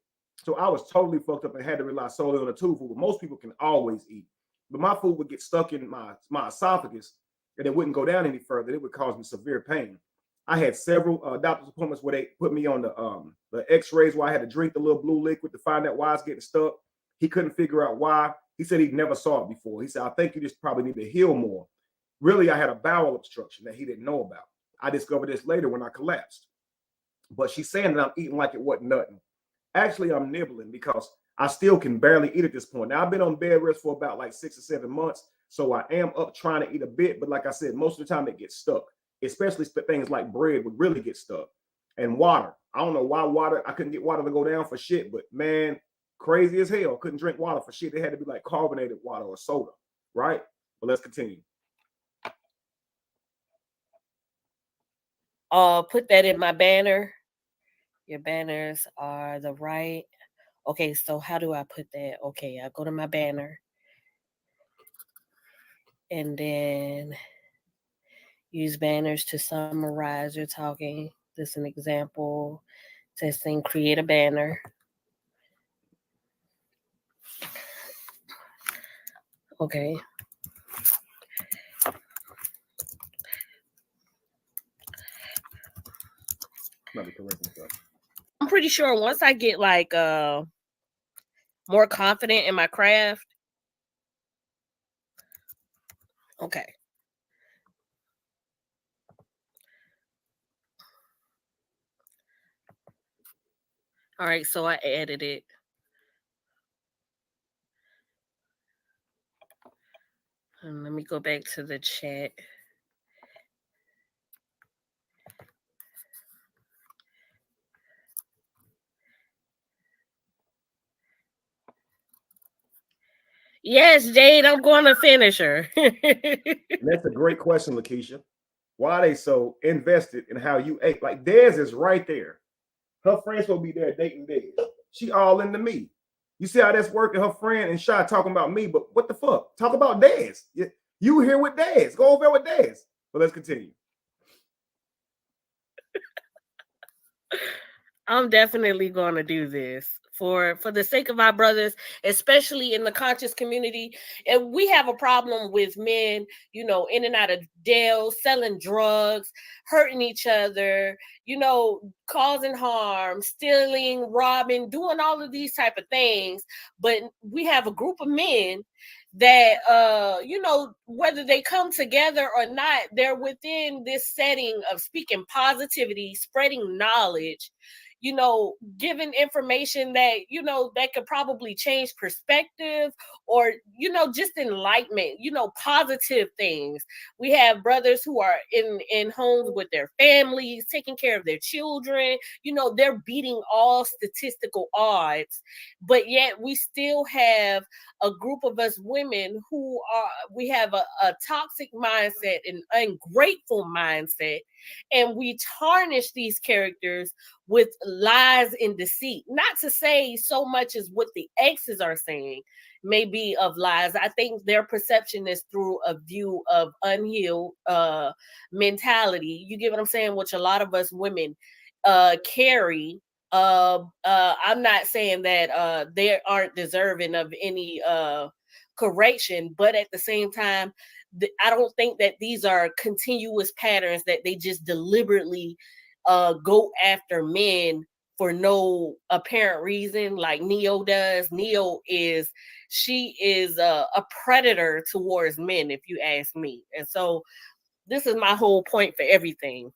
S1: So I was totally fucked up and had to rely solely on the tube food. But most people can always eat. But my food would get stuck in my esophagus and it wouldn't go down any further. It would cause me severe pain. I had several doctor's appointments where they put me on the x-rays where I had to drink the little blue liquid to find out why it's getting stuck. He couldn't figure out why. He said he never saw it before. He said, I think you just probably need to heal more. Really, I had a bowel obstruction that he didn't know about. I discovered this later when I collapsed. But she's saying that I'm eating like it wasn't nothing. Actually, I'm nibbling because I still can barely eat at this point. Now, I've been on bed rest for about like 6 or 7 months. So I am up trying to eat a bit. But like I said, most of the time it gets stuck, especially things like bread would really get stuck. And water. I don't know why I couldn't get water to go down for shit. But man, crazy as hell. Couldn't drink water for shit. It had to be like carbonated water or soda. Right? But let's continue.
S2: Put that in my banner. Your banners are the right. Okay, so how do I put that? Okay, I go to my banner. And then use banners to summarize your talking. This is an example. Testing, create a banner. Okay. I'm pretty sure once I get like more confident in my craft. Okay. All right, so I added it. And let me go back to the chat. Yes, Jade, I'm going to finish her.
S1: That's a great question, Lakeisha. Why are they so invested in how you ate? Like Dez is right there. Her friends will be there dating Dez. She all into me. You see how that's working? Her friend and Shy talking about me, but what the fuck? Talk about Dez. You here with Dez. Go over there with Dez. But let's continue.
S2: I'm definitely going to do this for the sake of my brothers, especially in the conscious community. And we have a problem with men, you know, in and out of jail, selling drugs, hurting each other, you know, causing harm, stealing, robbing, doing all of these type of things. But we have a group of men that you know, whether they come together or not, they're within this setting of speaking positivity, spreading knowledge, you know, giving information that, you know, that could probably change perspective or, you know, just enlightenment, you know, positive things. We have brothers who are in homes with their families, taking care of their children, you know, they're beating all statistical odds, but yet we still have a group of us women who are, we have a toxic mindset, an ungrateful mindset, and we tarnish these characters with lies and deceit. Not to say so much as what the exes are saying may be of lies. I think their perception is through a view of unhealed mentality. You get what I'm saying? Which a lot of us women carry I'm not saying that they aren't deserving of any correction, but at the same time, I don't think that these are continuous patterns that they just deliberately go after men for no apparent reason, like Neo does. She is a predator towards men, if you ask me. And so this is my whole point for everything.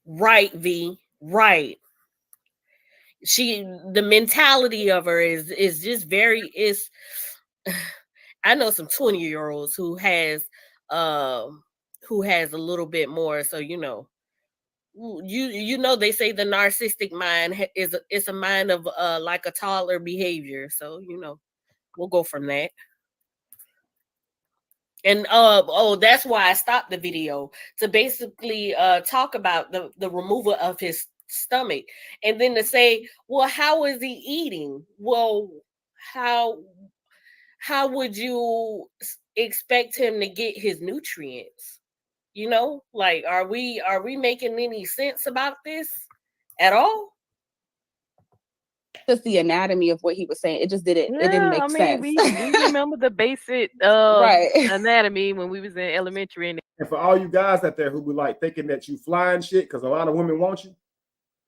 S2: Right, V. Right. The mentality of her is just very is I know some 20-year-olds who has a little bit more. So you know they say the narcissistic mind is a mind of like a toddler behavior. So we'll go from that. And that's why I stopped the video, to basically talk about the removal of his stomach, and then to say, well, how is he eating? Well, how would you expect him to get his nutrients? Like, are we making any sense about this at all?
S3: Just the anatomy of what he was saying, it just didn't make sense.
S4: We remember the basic
S3: right
S4: anatomy when we was in elementary.
S1: And for all you guys out there who be like thinking that you flying shit because a lot of women want you,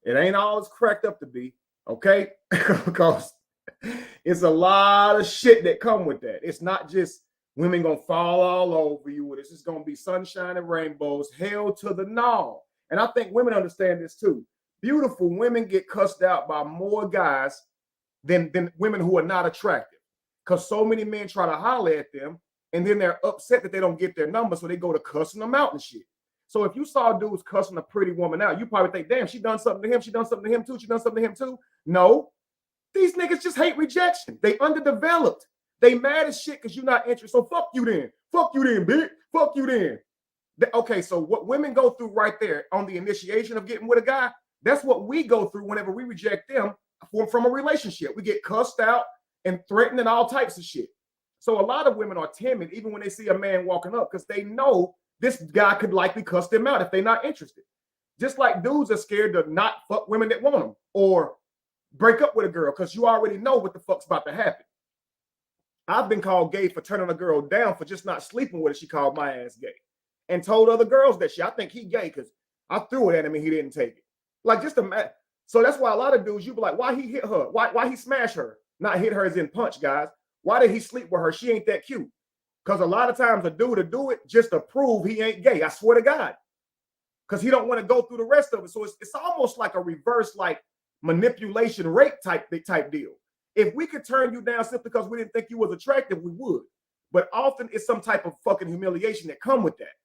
S1: it ain't all it's cracked up to be, okay? Because it's a lot of shit that come with that. It's not just women gonna fall all over you. It's just gonna be sunshine and rainbows, hell to the no. And I think women understand this too. Beautiful women get cussed out by more guys than women who are not attractive, because so many men try to holler at them, and then they're upset that they don't get their number, so they go to cussing them out and shit. So if you saw dudes cussing a pretty woman out, you probably think, damn, she done something to him, she done something to him too, she done something to him too. No, these niggas just hate rejection. They underdeveloped. They mad as shit because you're not interested. So fuck you then. Fuck you then, bitch. Fuck you then. Okay, so what women go through right there on the initiation of getting with a guy, that's what we go through whenever we reject them from a relationship. We get cussed out and threatened and all types of shit. So a lot of women are timid even when they see a man walking up, because they know this guy could likely cuss them out if they're not interested. Just like dudes are scared to not fuck women that want them or break up with a girl because you already know what the fuck's about to happen. I've been called gay for turning a girl down for just not sleeping with her. She called my ass gay and told other girls that shit. I think he gay because I threw it at him and he didn't take it. Like, just imagine. So that's why a lot of dudes, you be like, why he hit her? Why he smash her? Not hit her as in punch, guys. Why did he sleep with her? She ain't that cute. Because a lot of times a dude to do it just to prove he ain't gay. I swear to God. Because he don't want to go through the rest of it. So it's almost like a reverse, like, manipulation rape type deal. If we could turn you down simply because we didn't think you was attractive, we would. But often it's some type of fucking humiliation that come with that.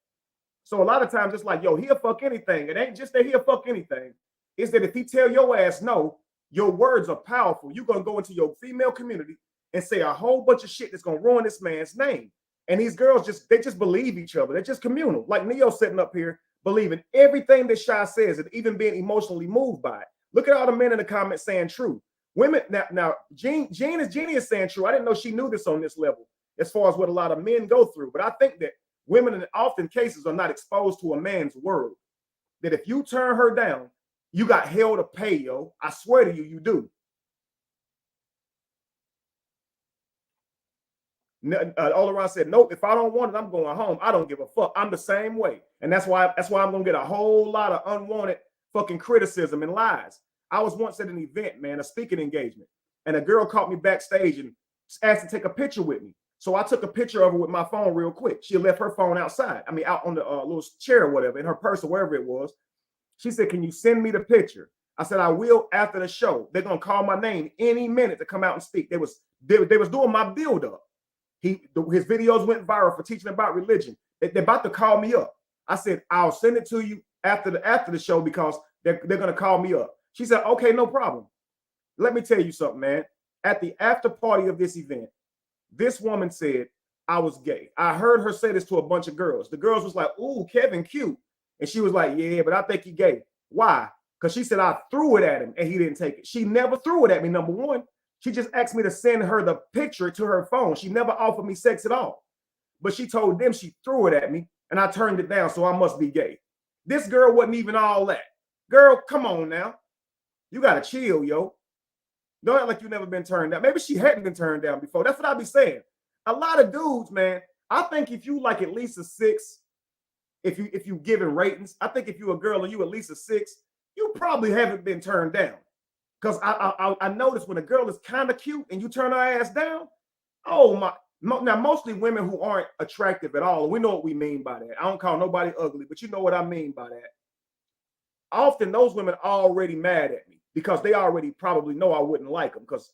S1: So a lot of times it's like, yo, he'll fuck anything. It ain't just that he'll fuck anything. It's that if he tell your ass no, your words are powerful. You're going to go into your female community and say a whole bunch of shit that's going to ruin this man's name. And these girls they just believe each other. They're just communal. Like Neo sitting up here believing everything that Shy says and even being emotionally moved by it. Look at all the men in the comments saying true. Women, now Jeannie is saying true. I didn't know she knew this on this level as far as what a lot of men go through. But I think that women in often cases are not exposed to a man's world. That if you turn her down, you got hell to pay, yo. I swear to you, you do. All around said, nope, if I don't want it, I'm going home. I don't give a fuck. I'm the same way. And that's why I'm going to get a whole lot of unwanted fucking criticism and lies. I was once at an event, man, a speaking engagement, and a girl caught me backstage and asked to take a picture with me. So I took a picture of her with my phone real quick. She left her phone outside. I mean, out on the little chair or whatever, in her purse or wherever it was. She said, can you send me the picture? I said, I will after the show. They're going to call my name any minute to come out and speak. They was doing my build up. His videos went viral for teaching about religion. They're about to call me up. I said, I'll send it to you after the show because they're going to call me up. She said, okay, no problem. Let me tell you something, man. At the after party of this event, this woman said I was gay. I heard her say this to a bunch of girls. The girls was like, ooh, Kevin, cute. And she was like, yeah, but I think he gay. Why? Because she said I threw it at him and he didn't take it. She never threw it at me, number one. She just asked me to send her the picture to her phone. She never offered me sex at all. But she told them she threw it at me and I turned it down, so I must be gay. This girl wasn't even all that. Girl, come on now. You got to chill, yo. Don't act like you never been turned down. Maybe she hadn't been turned down before. That's what I be saying. A lot of dudes, man, I think if you like at least a 6, if you giving ratings, I think if you a girl and you at least a 6, you probably haven't been turned down. Because I noticed when a girl is kind of cute and you turn her ass down, oh my. Now, mostly women who aren't attractive at all. And we know what we mean by that. I don't call nobody ugly, but you know what I mean by that. Often those women are already mad at me because they already probably know I wouldn't like them because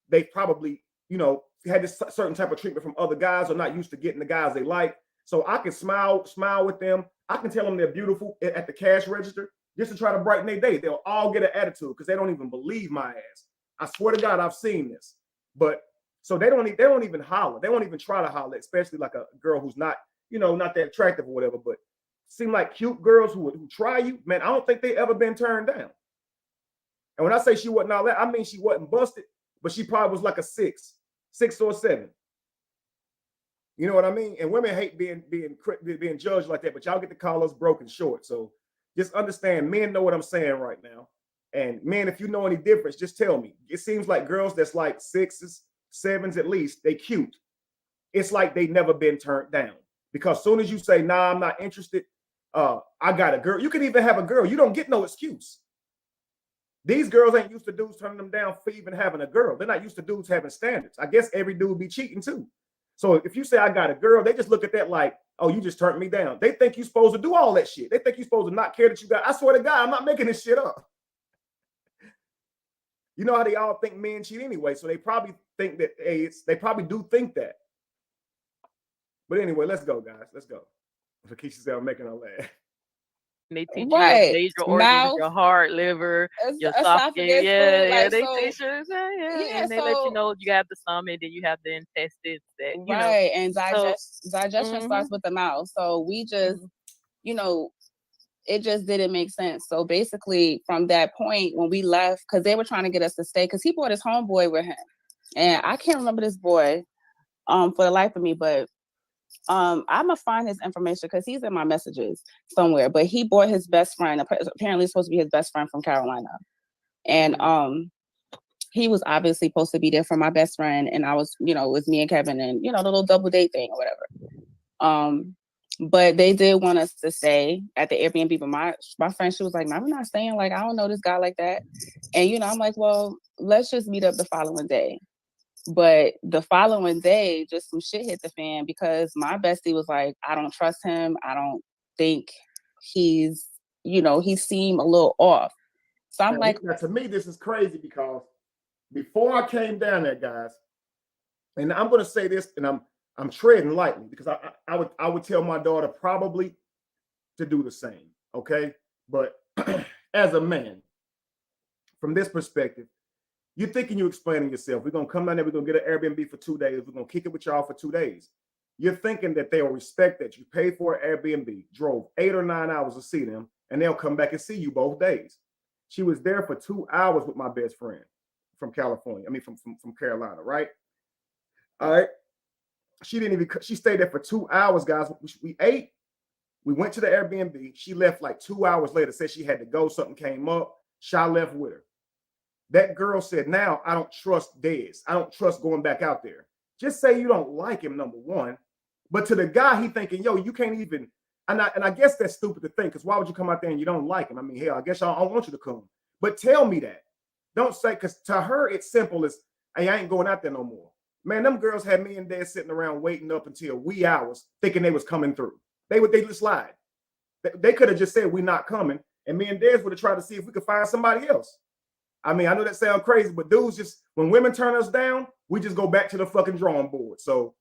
S1: they probably, you know, had this certain type of treatment from other guys or not used to getting the guys they like. So I can smile with them. I can tell them they're beautiful at the cash register just to try to brighten their day. They'll all get an attitude because they don't even believe my ass. I swear to God, I've seen this. But so they don't even holler. They won't even try to holler, especially like a girl who's not, you know, not that attractive or whatever. But seem like cute girls who try you, man, I don't think they ever been turned down. And when I say she wasn't all that, I mean she wasn't busted, but she probably was like a 6 or 7. You know what I mean? And women hate being judged like that, but y'all get to call us broken short. So just understand, men know what I'm saying right now. And men, if you know any difference, just tell me. It seems like girls that's like 6s, 7s at least, they cute. It's like they never been turned down. Because as soon as you say, nah, I'm not interested, I got a girl. You can even have a girl. You don't get no excuse. These girls ain't used to dudes turning them down for even having a girl. They're not used to dudes having standards. I guess every dude be cheating too. So if you say I got a girl, they just look at that like, oh, you just turned me down. They think you're supposed to do all that shit. They think you're supposed to not care that you got. I swear to God, I'm not making this shit up. You know how they all think men cheat anyway. So they probably think that, hey, they probably do think that. But anyway, let's go, guys. Let's go. Keisha said I'm making her laugh.
S4: They teach
S3: Right.
S4: you your major organs,
S3: Mouth,
S4: your heart, liver, your esophagus.
S3: esophagus,
S4: Yeah,
S3: food,
S4: yeah.
S3: like,
S4: They
S3: so-
S4: teach you,
S3: Yeah,
S4: and they let you
S3: so-
S4: know you have the stomach, then you have the intestines. That you know.
S3: Right. And
S4: So-
S3: digestion starts with the mouth. So we just, you know, it just didn't make sense. So basically, from that point when we left, because they were trying to get us to stay, because he brought his homeboy with him, and I can't remember this boy, for the life of me, but I'm gonna find his information because he's in my messages somewhere. But he brought his best friend. Apparently, it's supposed to be his best friend from Carolina, and he was obviously supposed to be there for my best friend, and I was, you know, it was me and Kevin, and you know, the little double date thing or whatever. But they did want us to stay at the Airbnb. But my friend, she was like, "No, we're not staying. Like, I don't know this guy like that." And you know, I'm like, "Well, let's just meet up the following day." But the following day, just some shit hit the fan because my bestie was like, "I don't trust him. I don't think he's, you know, he seemed a little off." So I'm like,
S1: now, to me, this is crazy because before I came down there, guys, and I'm going to say this, and I'm treading lightly because I would tell my daughter probably to do the same, okay? But as a man, from this perspective, you're thinking you're explaining yourself. We're going to come down there, we're going to get an Airbnb for 2 days, we're going to kick it with y'all for 2 days. You're thinking that they'll respect that you paid for an Airbnb, drove 8 or 9 hours to see them, and they'll come back and see you both days. She was there for 2 hours with my best friend from California. I mean, from Carolina, right? All right. She stayed there for 2 hours, guys. We ate. We went to the Airbnb. She left like 2 hours later, said she had to go. Something came up. Sha left with her. That girl said, now I don't trust Dez. I don't trust going back out there. Just say you don't like him, number one. But to the guy, he thinking, yo, you can't even, and I guess that's stupid to think, because why would you come out there and you don't like him? I mean, hell, I guess I don't want you to come. But tell me that. Don't say, because to her, it's simple as, hey, I ain't going out there no more. Man, them girls had me and Dad sitting around waiting up until wee hours, thinking they was coming through. They just lied. They could have just said, we're not coming. And me and Dez would have tried to see if we could find somebody else. I mean, I know that sounds crazy, but dudes just, when women turn us down, we just go back to the fucking drawing board. So,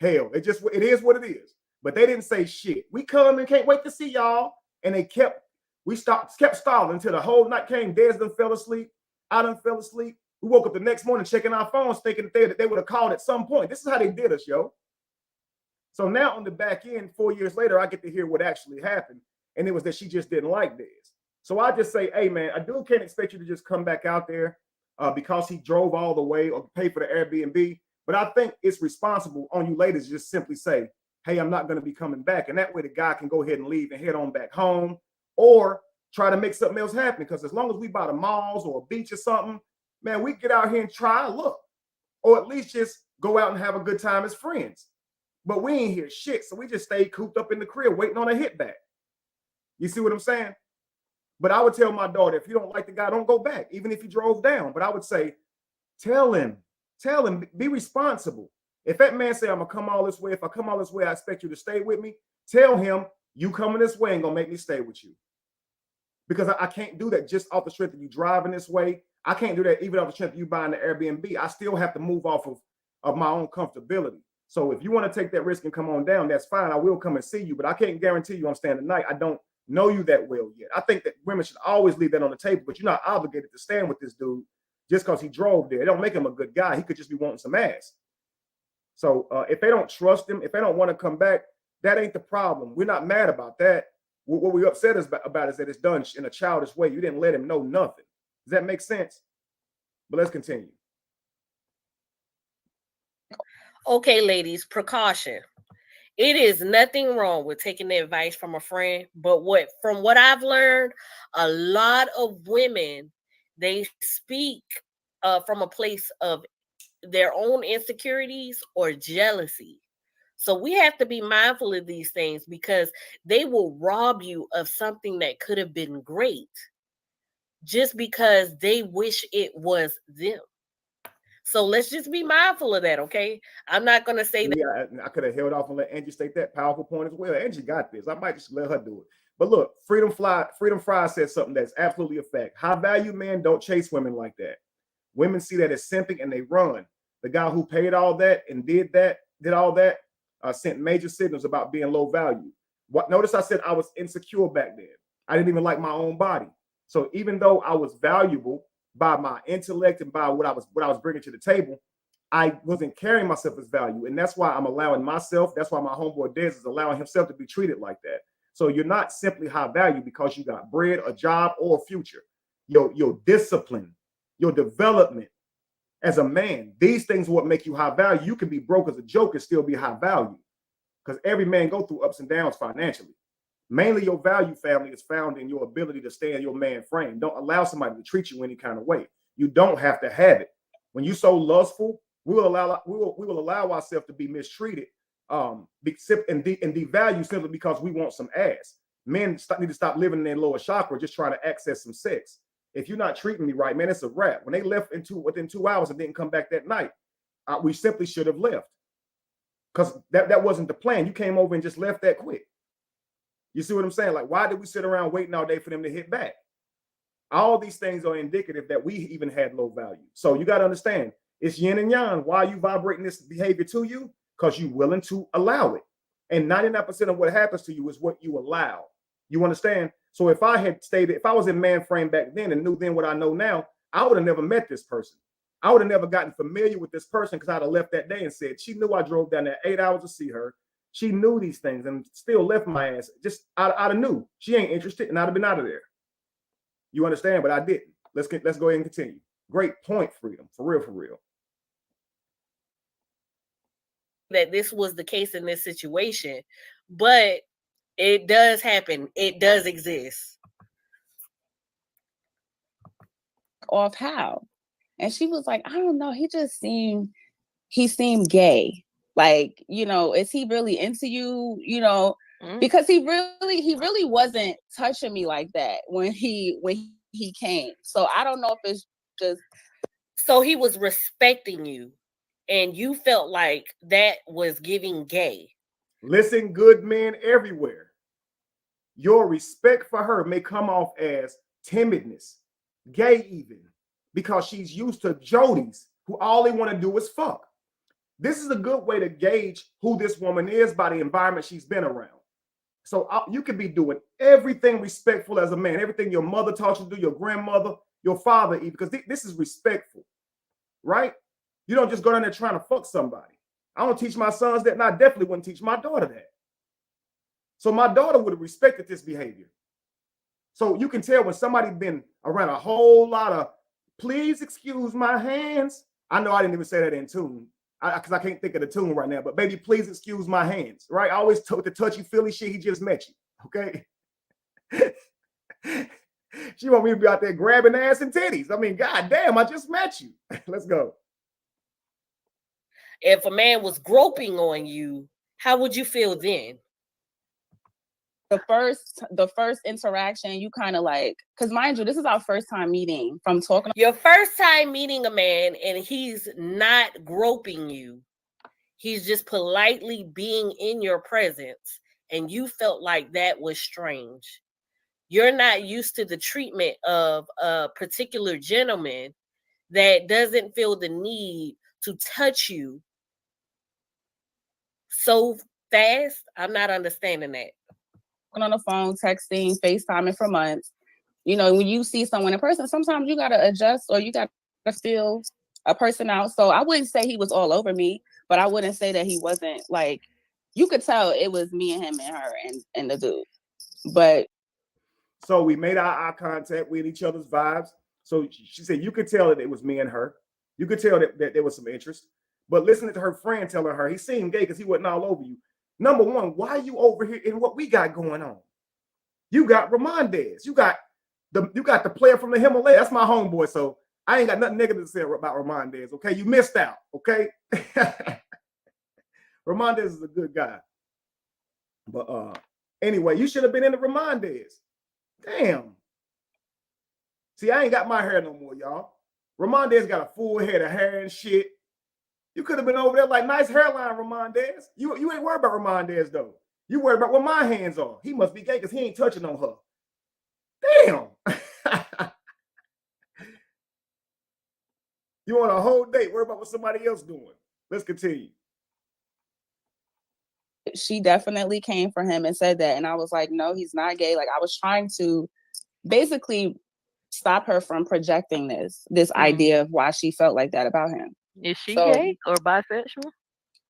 S1: hell, it is what it is. But they didn't say shit. We come and can't wait to see y'all. And they kept stalling until the whole night came. Dez done fell asleep. I done fell asleep. We woke up the next morning checking our phones, thinking that they would have called at some point. This is how they did us, yo. So now on the back end, 4 years later, I get to hear what actually happened. And it was that she just didn't like Dez. So I just say, hey, man, a dude can't expect you to just come back out there because he drove all the way or pay for the Airbnb. But I think it's responsible on you ladies to just simply say, hey, I'm not going to be coming back. And that way the guy can go ahead and leave and head on back home or try to make something else happen. Because as long as we by the malls or a beach or something, man, we get out here and try our luck, or at least just go out and have a good time as friends. But we ain't hear shit, so we just stayed cooped up in the crib waiting on a hit back. You see what I'm saying? But I would tell my daughter, if you don't like the guy, don't go back, even if he drove down. But I would say, tell him, be responsible. If that man say, I'm gonna come all this way, if I come all this way, I expect you to stay with me. Tell him, you coming this way ain't gonna make me stay with you. Because I can't do that just off the strength of you driving this way. I can't do that even off the strength of you buying the Airbnb. I still have to move off of my own comfortability. So if you want to take that risk and come on down, that's fine. I will come and see you, but I can't guarantee you I'm staying the night. I don't know you that well yet. I think that women should always leave that on the table, but you're not obligated to stand with this dude just because he drove there. It don't make him a good guy. He could just be wanting some ass. So if they don't trust him, if they don't want to come back, that ain't the problem. We're not mad about that. What we're upset about is that it's done in a childish way. You didn't let him know nothing. Does that make sense? But let's continue.
S2: Okay, ladies, precaution. It is nothing wrong with taking the advice from a friend, but from what I've learned, a lot of women, they speak from a place of their own insecurities or jealousy. So we have to be mindful of these things because they will rob you of something that could have been great just because they wish it was them. So let's just be mindful of that, okay? I'm not going to say that.
S1: Yeah, I could have held off and let Angie state that powerful point as well. Angie got this. I might just let her do it. But look, Freedom Fry said something that's absolutely a fact. High value men don't chase women like that. Women see that as simping and they run. The guy who paid all that and did all that, sent major signals about being low value. Notice I said I was insecure back then. I didn't even like my own body. So even though I was valuable by my intellect and by what I was bringing to the table, I wasn't carrying myself as value. And that's why I'm allowing myself, that's why my homeboy Dez is allowing himself to be treated like that. So you're not simply high value because you got bread, a job, or a future. Your discipline, your development as a man, these things are what make you high value. You can be broke as a joke and still be high value because every man go through ups and downs financially. Mainly your value, family, is found in your ability to stay in your man frame. Don't allow somebody to treat you any kind of way. You don't have to have it. When you're so lustful, we will allow ourselves to be mistreated and devalue simply because we want some ass. Men need to stop living in their lower chakra just trying to access some sex. If you're not treating me right, man, it's a wrap. When they left within 2 hours and didn't come back that night, we simply should have left because that wasn't the plan. You came over and just left that quick. You see what I'm saying? Like, why did we sit around waiting all day for them to hit back? All these things are indicative that we even had low value. So you got to understand, it's yin and yang. Why are you vibrating this behavior to you? Because you're willing to allow it. And 99% of what happens to you is what you allow. You understand? So if I was in man frame back then and knew then what I know now, I would have never met this person. I would have never gotten familiar with this person because I'd have left that day and said, she knew I drove down there 8 hours to see her. She knew these things and still left my ass. Just I'd have knew she ain't interested and I'd have been out of there. You understand? But I didn't. Let's go ahead and continue. Great point, Freedom. For real, for real.
S2: That this was the case in this situation, but it does happen. It does exist.
S3: Off how? And she was like, I don't know. He seemed gay. Like, is he really into you? Because he really wasn't touching me like that when he came. So I don't know if it's just.
S2: So he was respecting you and you felt like that was giving gay.
S1: Listen, good men everywhere. Your respect for her may come off as timidness, gay even, because she's used to Jodies who all they want to do is fuck. This is a good way to gauge who this woman is by the environment she's been around. So you could be doing everything respectful as a man, everything your mother taught you to do, your grandmother, your father, even, because this is respectful, right? You don't just go down there trying to fuck somebody. I don't teach my sons that, and I definitely wouldn't teach my daughter that. So my daughter would have respected this behavior. So you can tell when somebody's been around a whole lot of, please excuse my hands. I know I didn't even say that in tune, because I can't think of the tune right now, but baby, please excuse my hands, right? I always took the touchy-feely shit, he just met you, okay? She want me to be out there grabbing ass and titties. I mean, god damn, I just met you. Let's go.
S2: If a man was groping on you, how would you feel then?
S3: The first interaction, you kind of like, because mind you, this is our first time meeting. From talking,
S2: Your first time meeting a man and he's not groping you, he's just politely being in your presence, and you felt like that was strange. You're not used to the treatment of a particular gentleman that doesn't feel the need to touch you so fast. I'm not understanding that.
S3: on the phone, texting, FaceTiming for months. You know, when you see someone in person, sometimes you gotta adjust or you gotta feel a person out. So I wouldn't say he was all over me, but I wouldn't say that he wasn't. Like, you could tell it was me and him and her and the dude. But
S1: so we made our eye contact with each other's vibes. So she said you could tell that it was me and her. You could tell that there was some interest. But listening to her friend telling her he seemed gay because he wasn't all over you. Number one, why are you over here in what we got going on? You got Ramondez. You got the player from the Himalaya. That's my homeboy. So I ain't got nothing negative to say about Ramondez. Okay, you missed out. Okay, Ramondez is a good guy. But anyway, you should have been in the Ramondez. Damn. See, I ain't got my hair no more, y'all. Ramondez got a full head of hair and shit. You could have been over there like, nice hairline, Ramondez. You ain't worried about Ramondez, though. You worried about where my hands are. He must be gay because he ain't touching on her. Damn. You on a whole date, worry about what somebody else doing. Let's continue.
S3: she definitely came for him and said that. And I was like, no, he's not gay. Like, I was trying to basically stop her from projecting this idea of why she felt like that about him.
S4: Is she gay or bisexual?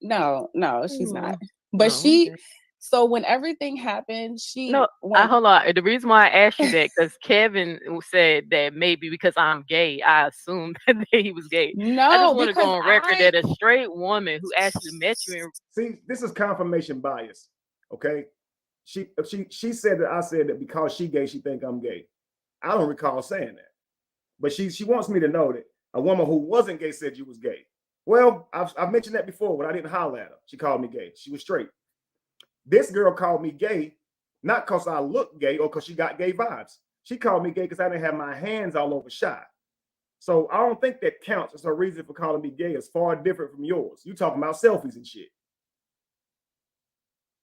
S3: No, she's not. But she, so when everything happened,
S4: hold on. The reason why I asked you that, because Kevin said that maybe because I'm gay, I assumed that he was gay.
S3: No,
S4: I just want to go on record that a straight woman who actually met you in...
S1: See, this is confirmation bias, okay? She said that I said that because she gay, she think I'm gay. I don't recall saying that. But she wants me to know that a woman who wasn't gay said you was gay. Well, I've mentioned that before, but I didn't holler at her. She called me gay. She was straight. This girl called me gay, not because I look gay or because she got gay vibes. She called me gay because I didn't have my hands all over shy. So I don't think that counts as a reason for calling me gay. It's far different from yours. You talking about selfies and shit.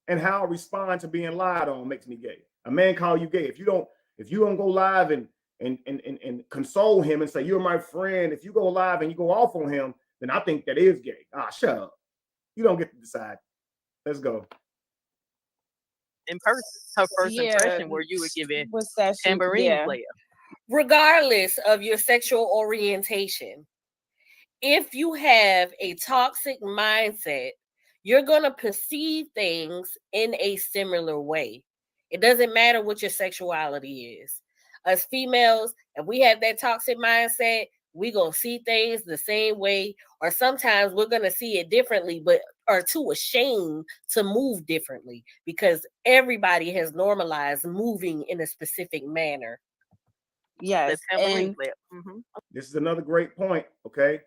S1: And how I respond to being lied on makes me gay. A man call you gay. If you don't go live and console him and say, you're my friend, if you go live and you go off on him, then I think that is gay. Shut up. You don't get to decide. Let's go.
S4: In person, her first impression where you were given tambourine player.
S2: Regardless of your sexual orientation, if you have a toxic mindset, you're going to perceive things in a similar way. It doesn't matter what your sexuality is. As females, if we have that toxic mindset, we're going to see things the same way, or sometimes we're going to see it differently, but are too ashamed to move differently because everybody has normalized moving in a specific manner.
S3: Yes. And
S1: this is another great point, okay?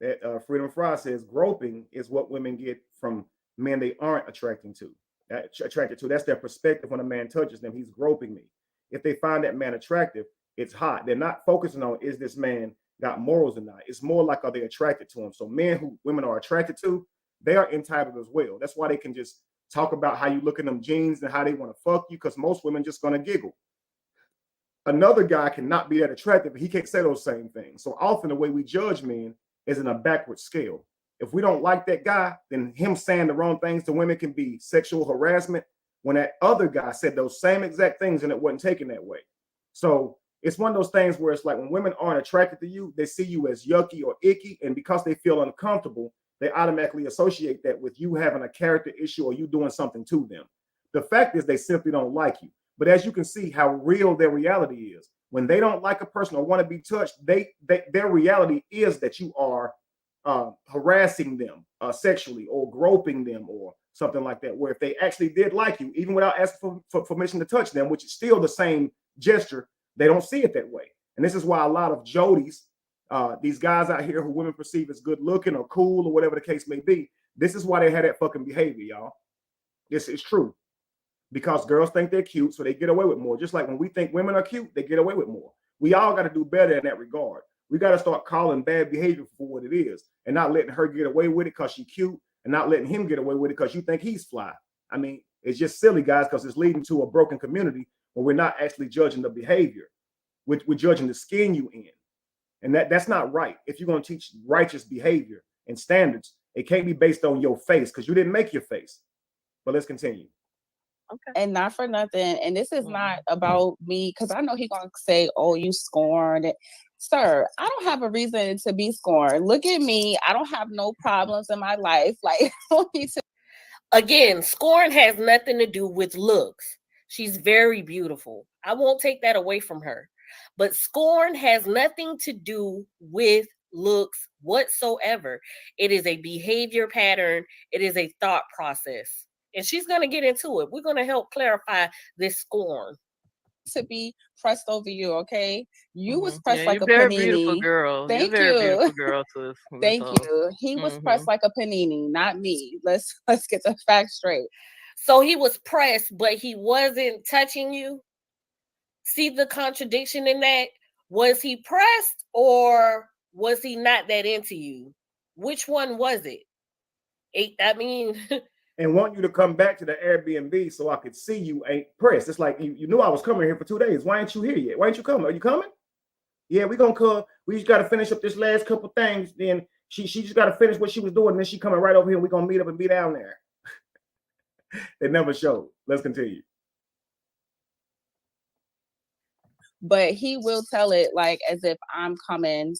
S1: That Freedom Fry says groping is what women get from men they aren't attracted to. That's their perspective when a man touches them. He's groping me. If they find that man attractive, it's hot. They're not focusing on, is this man got morals or not? It's more like, are they attracted to him? So men who women are attracted to, they are entitled as well. That's why they can just talk about how you look in them jeans and how they want to fuck you, because most women just going to giggle. Another guy cannot be that attractive, but he can't say those same things. So often the way we judge men is in a backward scale. If we don't like that guy, then him saying the wrong things to women can be sexual harassment, when that other guy said those same exact things and it wasn't taken that way. So it's one of those things where it's like when women aren't attracted to you, they see you as yucky or icky. And because they feel uncomfortable, they automatically associate that with you having a character issue or you doing something to them. The fact is they simply don't like you. But as you can see how real their reality is, when they don't like a person or want to be touched, their reality is that you are harassing them sexually or groping them or something like that. Where if they actually did like you, even without asking for permission to touch them, which is still the same gesture, They don't see it that way. And this is why a lot of Jodies, these guys out here who women perceive as good looking or cool or whatever the case may be, this is why they had that fucking behavior, y'all. This is true. Because girls think they're cute, so they get away with more. Just like when we think women are cute, they get away with more. We all got to do better in that regard. We got to start calling bad behavior for what it is and not letting her get away with it because she's cute and not letting him get away with it because you think he's fly. I mean, it's just silly, guys, because it's leading to a broken community where we're not actually judging the behavior. We're judging the skin you in. And that's not right. If you're going to teach righteous behavior and standards, it can't be based on your face because you didn't make your face. But let's continue.
S3: Okay. And not for nothing. And this is not about me because I know he's going to say, oh, you scorned. Sir, I don't have a reason to be scorned. Look at me. I don't have no problems in my life. Like, I don't need to.
S2: Again, scorn has nothing to do with looks. She's very beautiful. I won't take that away from her. But scorn has nothing to do with looks whatsoever. It is a behavior pattern. It is a thought process. And she's going to get into it. We're going to help clarify this scorn.
S3: To be pressed over you, okay? You was pressed like a
S4: very
S3: panini.
S4: Beautiful girl.
S3: Thank
S4: you're very
S3: you.
S4: Beautiful girl too.
S3: Thank you. He was pressed like a panini, not me. Let's get the facts straight.
S2: So he was pressed, but he wasn't touching you. See the contradiction in that? Was he pressed or was he not that into you? Which one was it? I mean...
S1: and want you to come back to the Airbnb so I could see you ain't pressed. It's like you knew I was coming here for 2 days. Why ain't you here yet? Why ain't you coming? Are you coming? Yeah, we gonna come. We just gotta finish up this last couple things. Then she just gotta finish what she was doing. And then she coming right over here. We're gonna meet up and be down there. It never showed. Let's continue.
S3: But he will tell it like as if I'm coming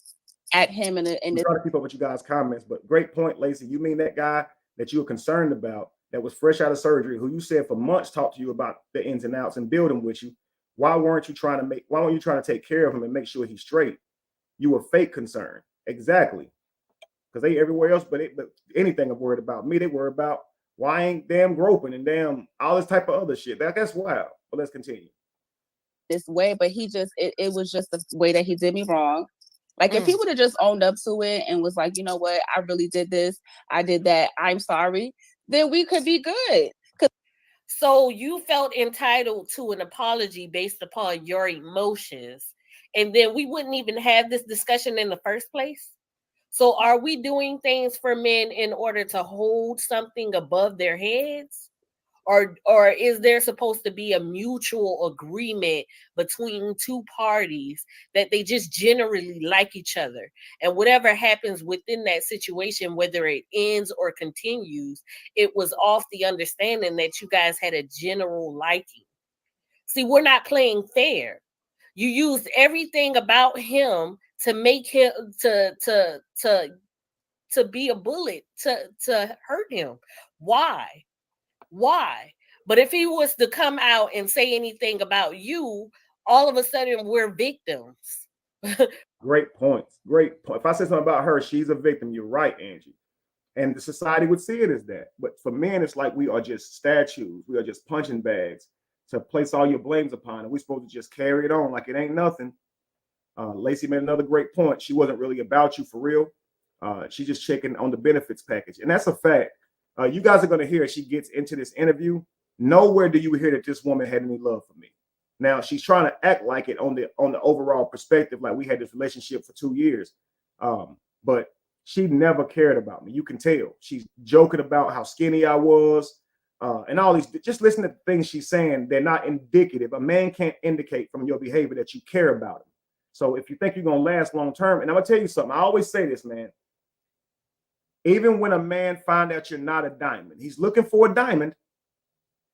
S3: at him in
S1: I'm trying to keep up with you guys' comments, but great point, Lacey. You mean that guy that you were concerned about that was fresh out of surgery, who you said for months talked to you about the ins and outs and building with you. Why weren't you trying to take care of him and make sure he's straight? You were fake concerned. Exactly. Because they everywhere else, but anything I'm worried about. Me, they worry about why ain't damn groping and damn all this type of other shit. That's wild. But let's continue.
S3: This way, but he just, it was just the way that he did me wrong. Like if he would have just owned up to it and was like, you know what, I really did this, I did that, I'm sorry, then we could be good.
S2: So you felt entitled to an apology based upon your emotions, and then we wouldn't even have this discussion in the first place. So are we doing things for men in order to hold something above their heads? Or is there supposed to be a mutual agreement between two parties that they just generally like each other? And whatever happens within that situation, whether it ends or continues, it was off the understanding that you guys had a general liking. See, we're not playing fair. You used everything about him to make him to be a bullet, to hurt him. Why? But if he was to come out and say anything about you, all of a sudden we're victims.
S1: Great points. Great point. If I said something about her, she's a victim. You're right, Angie. And the society would see it as that. But for men, it's like we are just statues. We are just punching bags to place all your blames upon. And we're supposed to just carry it on like it ain't nothing. Lacey made another great point. She wasn't really about you for real. She's just checking on the benefits package. And that's a fact. You guys are going to hear as she gets into this interview. Nowhere do you hear that this woman had any love for me. Now she's trying to act like it on the overall perspective, like we had this relationship for 2 years, but she never cared about me. You can tell she's joking about how skinny I was, and all these. Just listen to the things she's saying; they're not indicative. A man can't indicate from your behavior that you care about him. So if you think you're gonna last long term, and I'm gonna tell you something, I always say this, man. Even when a man finds out you're not a diamond, he's looking for a diamond.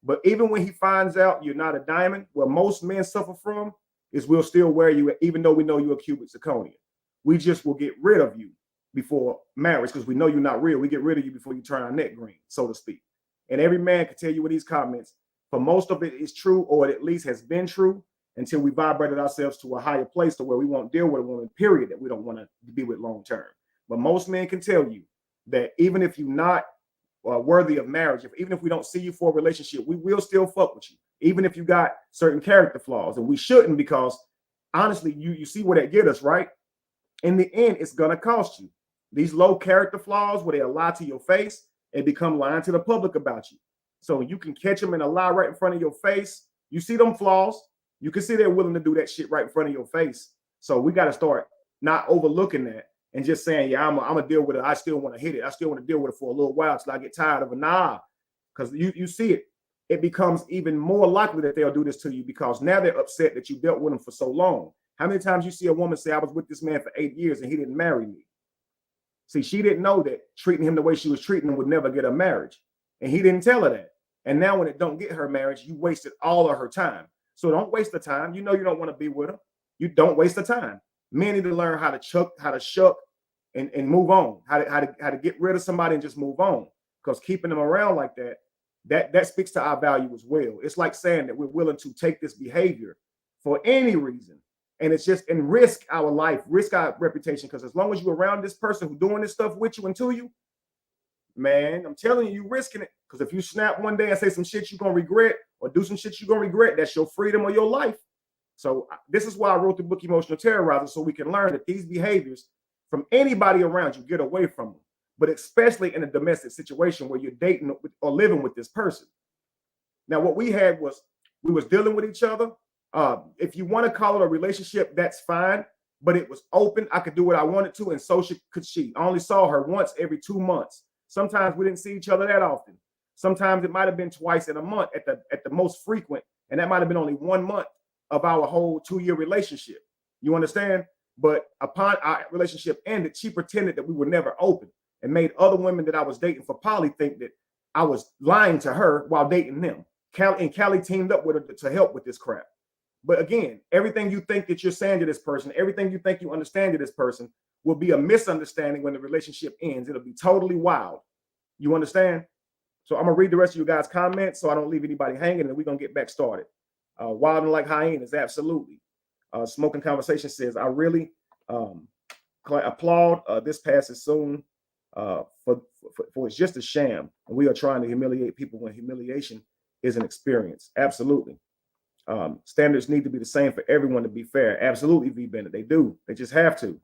S1: But even when he finds out you're not a diamond, what most men suffer from is we'll still wear you, even though we know you're a cubic zirconia. We just will get rid of you before marriage because we know you're not real. We get rid of you before you turn our neck green, so to speak. And every man can tell you with these comments, for most of it is true, or it at least has been true, until we vibrated ourselves to a higher place to where we won't deal with a woman, period, that we don't want to be with long term. But most men can tell you that even if you're not worthy of marriage, even if we don't see you for a relationship, we will still fuck with you, even if you got certain character flaws. And we shouldn't, because honestly, you see where that get us, right? In the end, it's gonna cost you. These low character flaws where they lie to your face and become lying to the public about you. So you can catch them in a lie right in front of your face. You see them flaws, you can see they're willing to do that shit right in front of your face. So we got to start not overlooking that and just saying, yeah, I'm gonna deal with it. I still want to hit it. I still want to deal with it for a little while till I get tired of it. Nah, because you see it. It becomes even more likely that they'll do this to you because now they're upset that you dealt with them for so long. How many times you see a woman say, I was with this man for 8 years and he didn't marry me? See, she didn't know that treating him the way she was treating him would never get a marriage. And he didn't tell her that. And now when it don't get her marriage, you wasted all of her time. So don't waste the time. You know you don't want to be with her. You don't waste the time. Men need to learn how to shuck and move on, how to get rid of somebody and just move on. Because keeping them around like that speaks to our value as well. It's like saying that we're willing to take this behavior for any reason. And it's just and risk our life, risk our reputation. Because as long as you're around this person who's doing this stuff with you and to you, man, I'm telling you, you're risking it. Because if you snap one day and say some shit you're gonna regret, or do some shit you're gonna regret, that's your freedom or your life. So this is why I wrote the book Emotional Terrorizer, so we can learn that these behaviors from anybody around you, get away from them. But especially in a domestic situation where you're dating or living with this person. Now, what we had was we was dealing with each other. If you want to call it a relationship, that's fine. But it was open. I could do what I wanted to, and so could she. I only saw her once every 2 months. Sometimes we didn't see each other that often. Sometimes it might have been twice in a month at the most frequent, and that might have been only 1 month of our whole 2-year relationship. You understand? But upon our relationship ended, she pretended that we were never open and made other women that I was dating for poly think that I was lying to her while dating them. Callie teamed up with her to help with this crap. But again, everything you think that you're saying to this person, everything you think you understand to this person will be a misunderstanding when the relationship ends. It'll be totally wild. You understand? So I'm going to read the rest of you guys' comments so I don't leave anybody hanging, and we're going to get back started. Wilding like hyenas, absolutely. Smoking Conversation says, I really applaud this passes soon for it's just a sham. And we are trying to humiliate people when humiliation is an experience. Absolutely. Standards need to be the same for everyone to be fair. Absolutely, V. Bennett. They do. They just have to.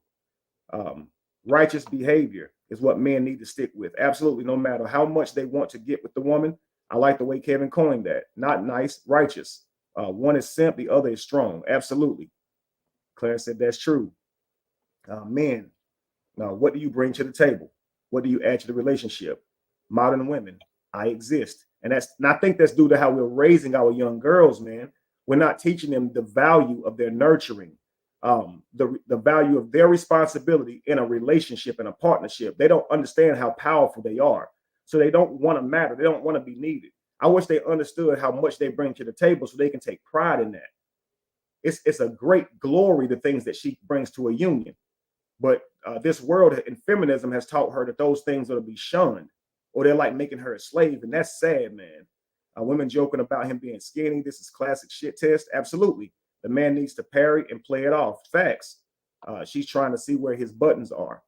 S1: Righteous behavior is what men need to stick with. Absolutely, no matter how much they want to get with the woman. I like the way Kevin coined that. Not nice, righteous. One is simp, the other is strong. Absolutely. Claire said that's true. Men, now what do you bring to the table? What do you add to the relationship? Modern women, I exist. And I think that's due to how we're raising our young girls, man. We're not teaching them the value of their nurturing, the value of their responsibility in a relationship, in a partnership. They don't understand how powerful they are. So they don't want to matter. They don't want to be needed. I wish they understood how much they bring to the table so they can take pride in that. It's a great glory, the things that she brings to a union. But this world and feminism has taught her that those things are to be shunned, or they're like making her a slave. And that's sad, man. Women joking about him being skinny. This is classic shit test. Absolutely. The man needs to parry and play it off. Facts. She's trying to see where his buttons are.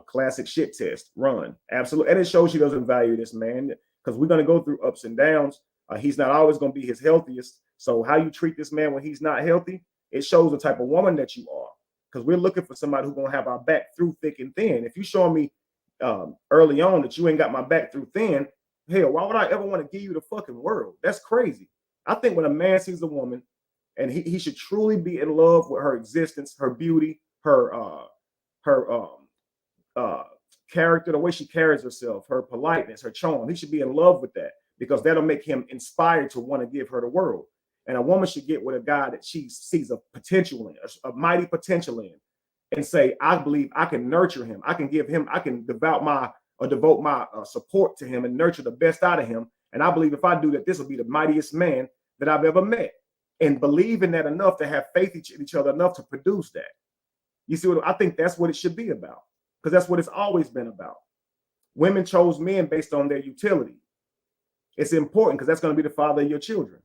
S1: Classic shit test. Run. Absolutely. And it shows she doesn't value this man, because we're going to go through ups and downs. He's not always going to be his healthiest. So how you treat this man when he's not healthy, it shows the type of woman that you are. Because we're looking for somebody who's going to have our back through thick and thin. If you show me early on that you ain't got my back through thin, hell, why would I ever want to give you the fucking world? That's crazy. I think when a man sees a woman, and he should truly be in love with her existence, her beauty, her character, the way she carries herself, her politeness, her charm. He should be in love with that, because that'll make him inspired to want to give her the world. And a woman should get with a guy that she sees a potential in, a mighty potential in, and say, I believe I can nurture him. I can give him, I can devote my support to him and nurture the best out of him. And I believe if I do that, this will be the mightiest man that I've ever met. And believe in that enough to have faith in each other enough to produce that. You see what I think? That's what it should be about, because that's what it's always been about. Women chose men based on their utility. It's important because that's going to be the father of your children.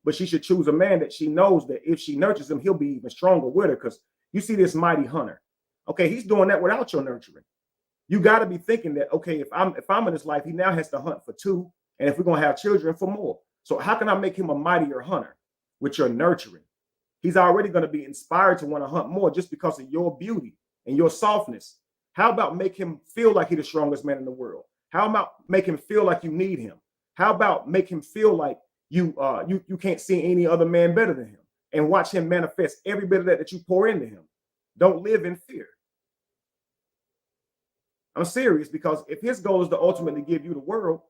S1: But she should choose a man that she knows that if she nurtures him, he'll be even stronger with her. Because you see this mighty hunter. Okay, he's doing that without your nurturing. You got to be thinking that, okay, if I'm in his life, he now has to hunt for 2. And if we're going to have children, for more. So how can I make him a mightier hunter? With your nurturing. He's already going to be inspired to want to hunt more just because of your beauty and your softness. How about make him feel like he's the strongest man in the world? How about make him feel like you need him? How about make him feel like you can't see any other man better than him, and watch him manifest every bit of that you pour into him? Don't live in fear. I'm serious, because if his goal is to ultimately give you the world,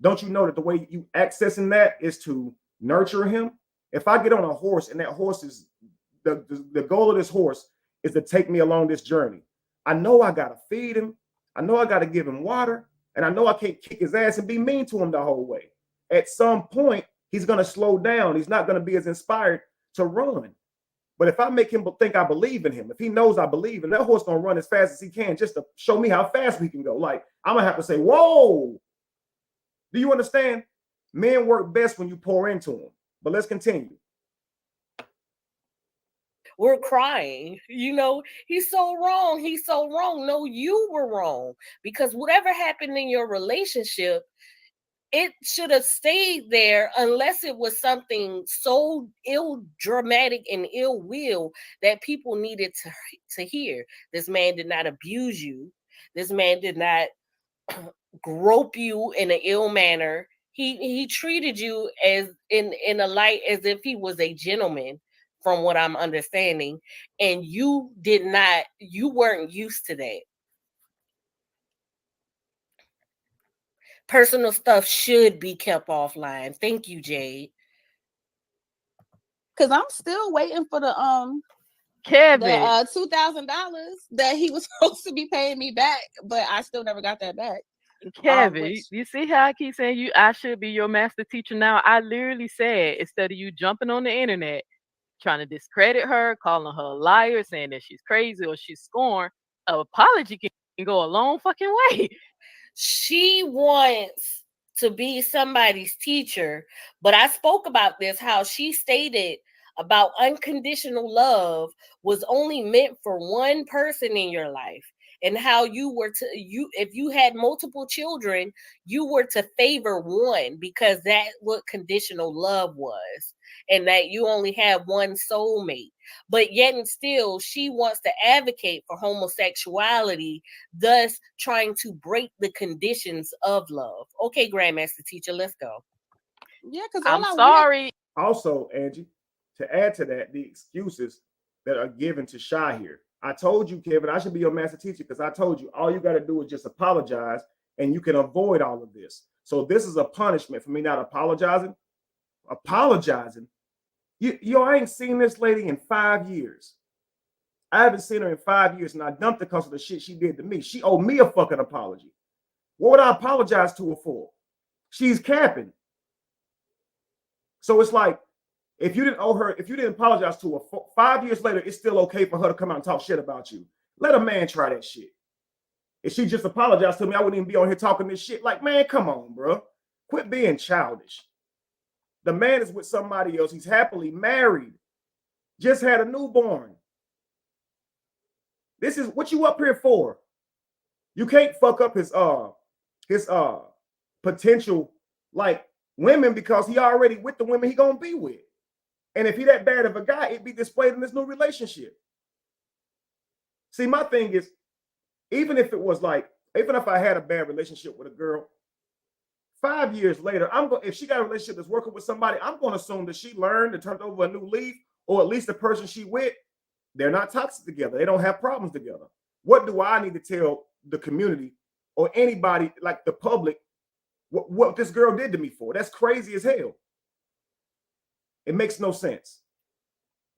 S1: don't you know that the way you accessing that is to nurture him? If I get on a horse and that horse is the goal of this horse is to take me along this journey, I know I got to feed him. I know I got to give him water, and I know I can't kick his ass and be mean to him the whole way. At some point, he's going to slow down. He's not going to be as inspired to run. But if I make him think I believe in him, if he knows I believe, and that horse going to run as fast as he can just to show me how fast we can go. Like, I'm going to have to say, whoa. Do you understand? Men work best when you pour into them. But let's continue.
S2: We're crying, he's so wrong. He's so wrong. No, you were wrong, because whatever happened in your relationship, it should have stayed there unless it was something so dramatic and ill will that people needed to hear. This man did not abuse you. This man did not grope you in an ill manner. He treated you as in a light as if he was a gentleman, from what I'm understanding, and you weren't used to that. Personal stuff should be kept offline. Thank you, Jade.
S3: Because I'm still waiting for the
S4: Kevin,
S3: $2,000 that he was supposed to be paying me back, but I still never got that back.
S4: Kevin, you see how I keep saying I should be your master teacher now? I literally said, instead of you jumping on the internet trying to discredit her, calling her a liar, saying that she's crazy or she's scorned, an apology can go a long fucking way.
S2: She wants to be somebody's teacher, but I spoke about this, how she stated about unconditional love was only meant for one person in your life, and how if you had multiple children, you were to favor one, because that's what conditional love was, and that you only have one soulmate. But yet and still, she wants to advocate for homosexuality, thus trying to break the conditions of love. Okay, Grandmaster Teacher, let's go.
S3: Yeah, because
S4: I'm sorry.
S1: Also, Angie, to add to that, the excuses that are given to Shy here. I told you, Kevin, I should be your master teacher, because I told you all you got to do is just apologize, and you can avoid all of this. So this is a punishment for me not apologizing. Apologizing? I ain't seen this lady in 5 years. I haven't seen her in 5 years, and I dumped her because of the shit she did to me. She owed me a fucking apology. What would I apologize to her for? She's capping. So it's like, if you didn't apologize to her 5 years later, it's still okay for her to come out and talk shit about you. Let a man try that shit. If she just apologized to me, I wouldn't even be on here talking this shit. Like, man, come on, bro. Quit being childish. The man is with somebody else. He's happily married. Just had a newborn. This is what you up here for. You can't fuck up his potential like women, because he already with the women he gonna be with. And if he that bad of a guy, it'd be displayed in this new relationship. See, my thing is, even if I had a bad relationship with a girl, 5 years later, if she got a relationship that's working with somebody, I'm going to assume that she learned and turned over a new leaf, or at least the person she with, they're not toxic together. They don't have problems together. What do I need to tell the community or anybody, like the public, what this girl did to me for? That's crazy as hell. It makes no sense.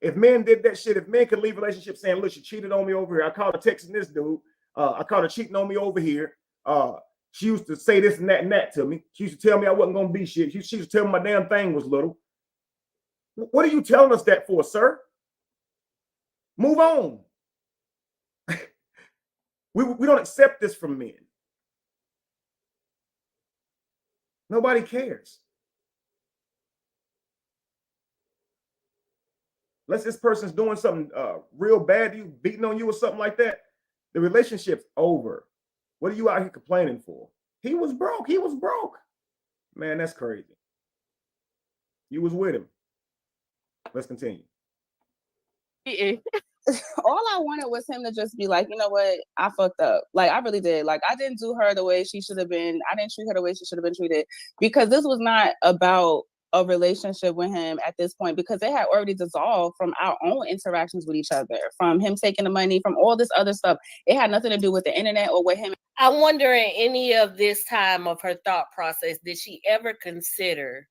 S1: If men did that shit, if men could leave relationships saying, look, she cheated on me over here. I caught her texting this dude. I caught her cheating on me over here. She used to say this and that to me. She used to tell me I wasn't going to be shit. She used to tell me my damn thing was little. What are you telling us that for, sir? Move on. We don't accept this from men. Nobody cares. Unless this person's doing something real bad to you, beating on you or something like that, the relationship's over. What are you out here complaining for? He was broke. He was broke. Man, that's crazy. You was with him. Let's continue.
S3: All I wanted was him to just be like, you know what, I fucked up. Like, I really did. Like, I didn't do her the way she should have been. I didn't treat her the way she should have been treated, because this was not about a relationship with him at this point, because they had already dissolved from our own interactions with each other, from him taking the money, from all this other stuff. It had nothing to do with the internet or with him.
S2: I wonder, in any of this time of her thought process, did she ever consider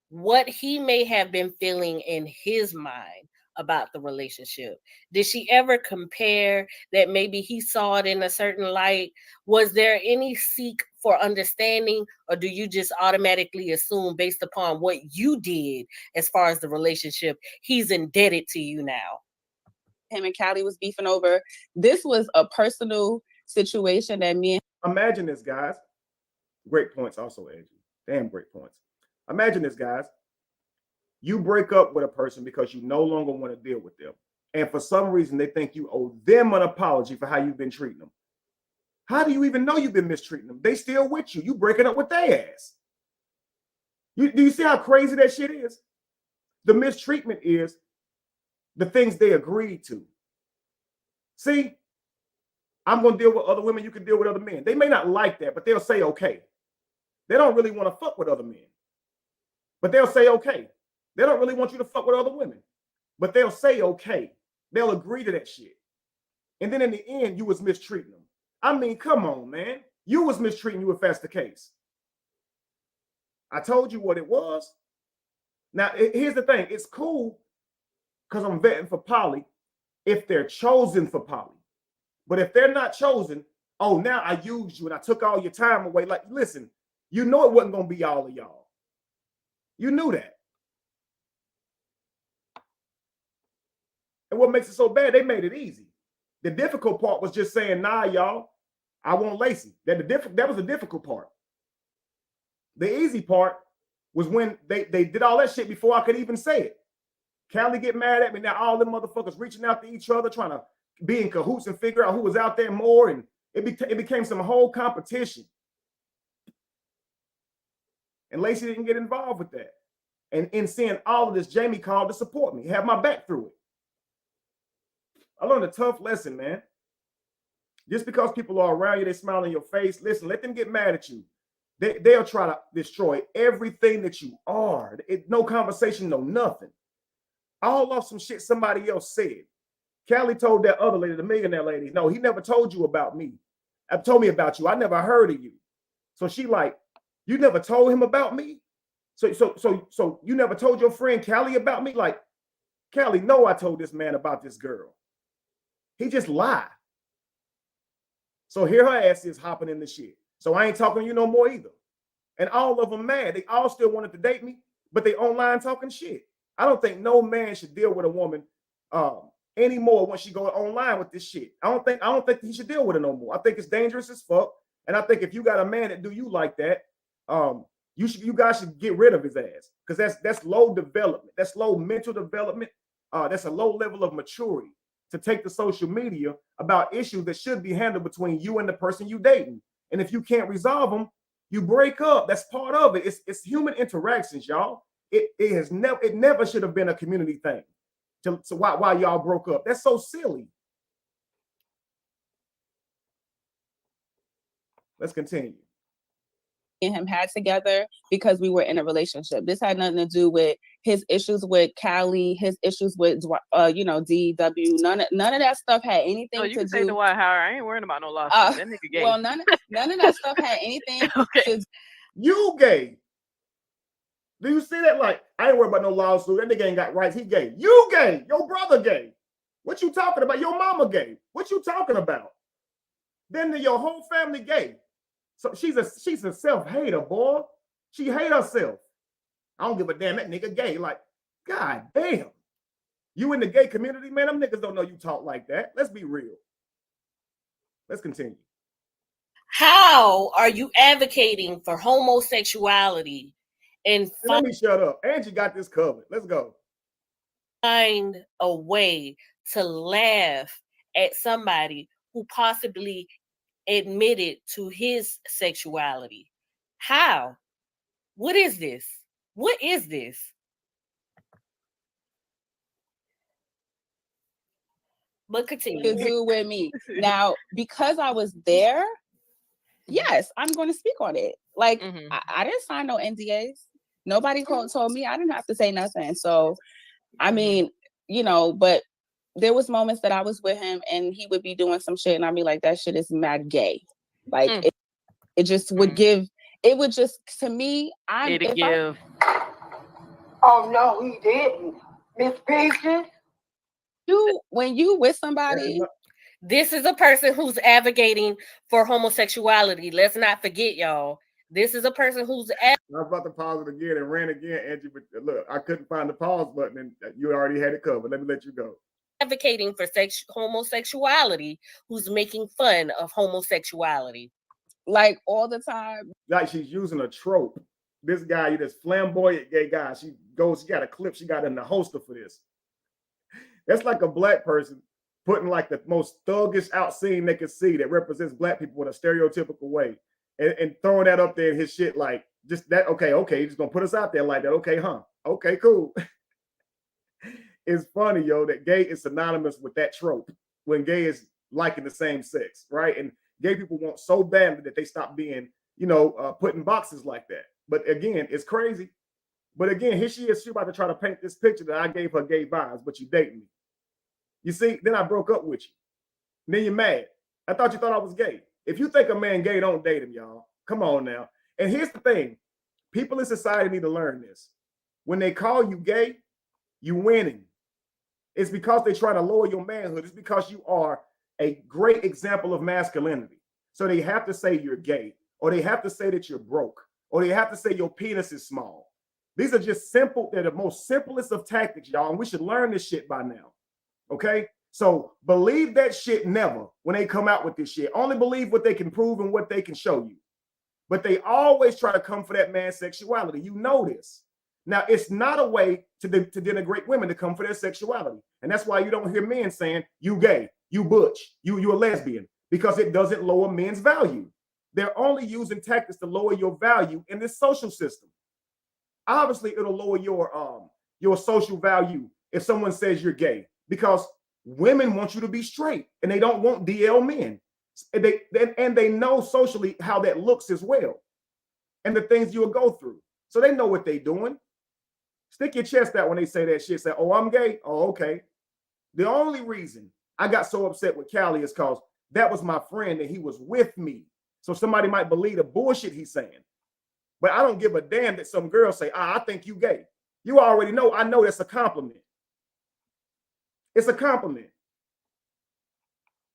S2: what he may have been feeling in his mind about the relationship? Did she ever compare that maybe he saw it in a certain light? Was there any seek for understanding, or do you just automatically assume, based upon what you did as far as the relationship, he's indebted to you now?
S3: Him and Callie was beefing over. This was a personal situation that me and
S1: Imagine this, guys. Great points also, Angie. Damn great points. Imagine this, guys. You break up with a person because you no longer want to deal with them. And for some reason, they think you owe them an apology for how you've been treating them. How do you even know you've been mistreating them? They still with you. You breaking up with their ass. Do you see how crazy that shit is? The mistreatment is the things they agreed to. See, I'm going to deal with other women. You can deal with other men. They may not like that, but they'll say, okay. They don't really want to fuck with other men, but they'll say, okay. They don't really want you to fuck with other women, but they'll say, okay. They'll agree to that shit. And then in the end, you was mistreating them. I mean, come on, man. You was mistreating you if that's the case. I told you what it was. Now, here's the thing. It's cool because I'm vetting for poly if they're chosen for poly. But if they're not chosen, oh, now I used you and I took all your time away. Like, listen, you know it wasn't going to be all of y'all. You knew that. And what makes it so bad, they made it easy. The difficult part was just saying, nah, y'all, I want Lacey. That was the difficult part. The easy part was when they did all that shit before I could even say it. Callie get mad at me. Now all them motherfuckers reaching out to each other, trying to be in cahoots and figure out who was out there more. And it became some whole competition. And Lacey didn't get involved with that. And in seeing all of this, Jamie called to support me, have my back through it. I learned a tough lesson, man. Just because people are around you, they smile in your face. Listen, let them get mad at you. They'll try to destroy everything that you are. No conversation, no nothing. All off some shit somebody else said. Callie told that other lady, the millionaire lady, no, he never told you about me. Told me about you. I never heard of you. So she like, you never told him about me? So you never told your friend Callie about me? Like, Callie, no, I told this man about this girl. He just lied. So here her ass is hopping in the shit. So I ain't talking to you no more either. And all of them mad. They all still wanted to date me, but they online talking shit. I don't think no man should deal with a woman anymore when she go online with this shit. I don't think he should deal with it no more. I think it's dangerous as fuck. And I think if you got a man that do you like that, you guys should get rid of his ass, because that's low development. That's low mental development. That's a low level of maturity to take to social media about issues that should be handled between you and the person you dating. And if you can't resolve them, you break up. That's part of it. It's human interactions, y'all. It never should have been a community thing. So why y'all broke up? That's so silly. Let's continue.
S3: and him had together because we were in a relationship. This had nothing to do with his issues with Callie, his issues with DW. None of that stuff had anything
S4: so you
S3: to
S4: can
S3: do.
S4: Say the White Howard. I ain't worrying about no lawsuit. That nigga gay.
S3: Well, none of that stuff had anything
S4: okay.
S3: to.
S1: You gay? Do you see that? Like, I ain't worried about no lawsuit. That nigga ain't got rights. He gay. You gay? Your brother gay? What you talking about? Your mama gay? What you talking about? Then your whole family gay. So she's a self-hater, boy. She hate herself. I don't give a damn, that nigga gay. Like, god damn. You in the gay community, man, them niggas don't know you talk like that. Let's be real. Let's continue.
S2: How are you advocating for homosexuality and
S1: Let me shut up. Angie got this covered. Let's go.
S2: Find a way to laugh at somebody who possibly admitted to his sexuality? How? What is this? What is this? But
S3: to
S2: continue.
S3: do with me. Now, because I was there, yes, I'm going to speak on it. Like, I didn't sign no NDAs. Nobody told me I didn't have to say nothing. So, I mean, you know, but there was moments that I was with him and he would be doing some shit and I'd be like, that shit is mad gay. Like, it just would give, it would just, to me,
S5: oh, no, he didn't. Miss Peaches.
S3: When you with somebody,
S2: this is a person who's advocating for homosexuality. Let's not forget, y'all. This is a person who's.
S1: I was about to pause it again and ran again, Angie. But look, I couldn't find the pause button, and you already had it covered. Let me let you go.
S2: Advocating for homosexuality, who's making fun of homosexuality,
S3: like all the time.
S1: Like she's using a trope. This guy, this flamboyant gay guy, she got a clip she got in the holster for this. That's like a black person putting like the most thuggish out scene they can see that represents black people in a stereotypical way, and throwing that up there in his shit like just that. Okay, you're just gonna put us out there like that. Okay, huh? Okay, cool. It's funny, yo, that gay is synonymous with that trope when gay is liking the same sex, right? And gay people want so badly that they stop being, put in boxes like that. But again, it's crazy. But again, here she is. She's about to try to paint this picture that I gave her gay vibes, but you dating me. You see, then I broke up with you. Then you're mad. I thought you thought I was gay. If you think a man gay, don't date him, y'all. Come on now. And here's the thing. People in society need to learn this. When they call you gay, you winning. It's because they try to lower your manhood. It's because you are a great example of masculinity. So they have to say you're gay, or they have to say that you're broke, or they have to say your penis is small. These are just simple, they're the most simplest of tactics, y'all. And we should learn this shit by now. Okay? So believe that shit never when they come out with this shit. Only believe what they can prove and what they can show you. But they always try to come for that man's sexuality. You know this. Now, it's not a way to denigrate women to come for their sexuality. And that's why you don't hear men saying, you gay, you butch, you're a lesbian, because it doesn't lower men's value. They're only using tactics to lower your value in this social system. Obviously, it'll lower your social value if someone says you're gay, because women want you to be straight and they don't want DL men. And they know socially how that looks as well and the things you'll go through. So they know what they're doing. Stick your chest out when they say that shit. Say, oh, I'm gay. Oh, okay. The only reason I got so upset with Callie is because that was my friend and he was with me. So somebody might believe the bullshit he's saying. But I don't give a damn that some girls say, I think you gay. You already know. I know that's a compliment. It's a compliment.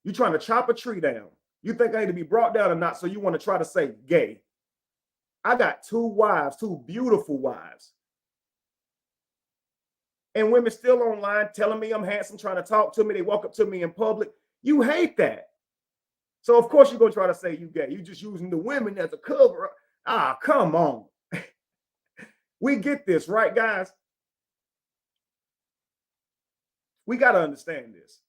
S1: You're trying to chop a tree down. You think I need to be brought down or not, so you want to try to say gay. I got 2 wives, 2 beautiful wives. And women still online telling me I'm handsome, trying to talk to me. They walk up to me in public. You hate that. So of course you're going to try to say you gay. You're just using the women as a cover. Ah, come on. We get this, right, guys? We got to understand this.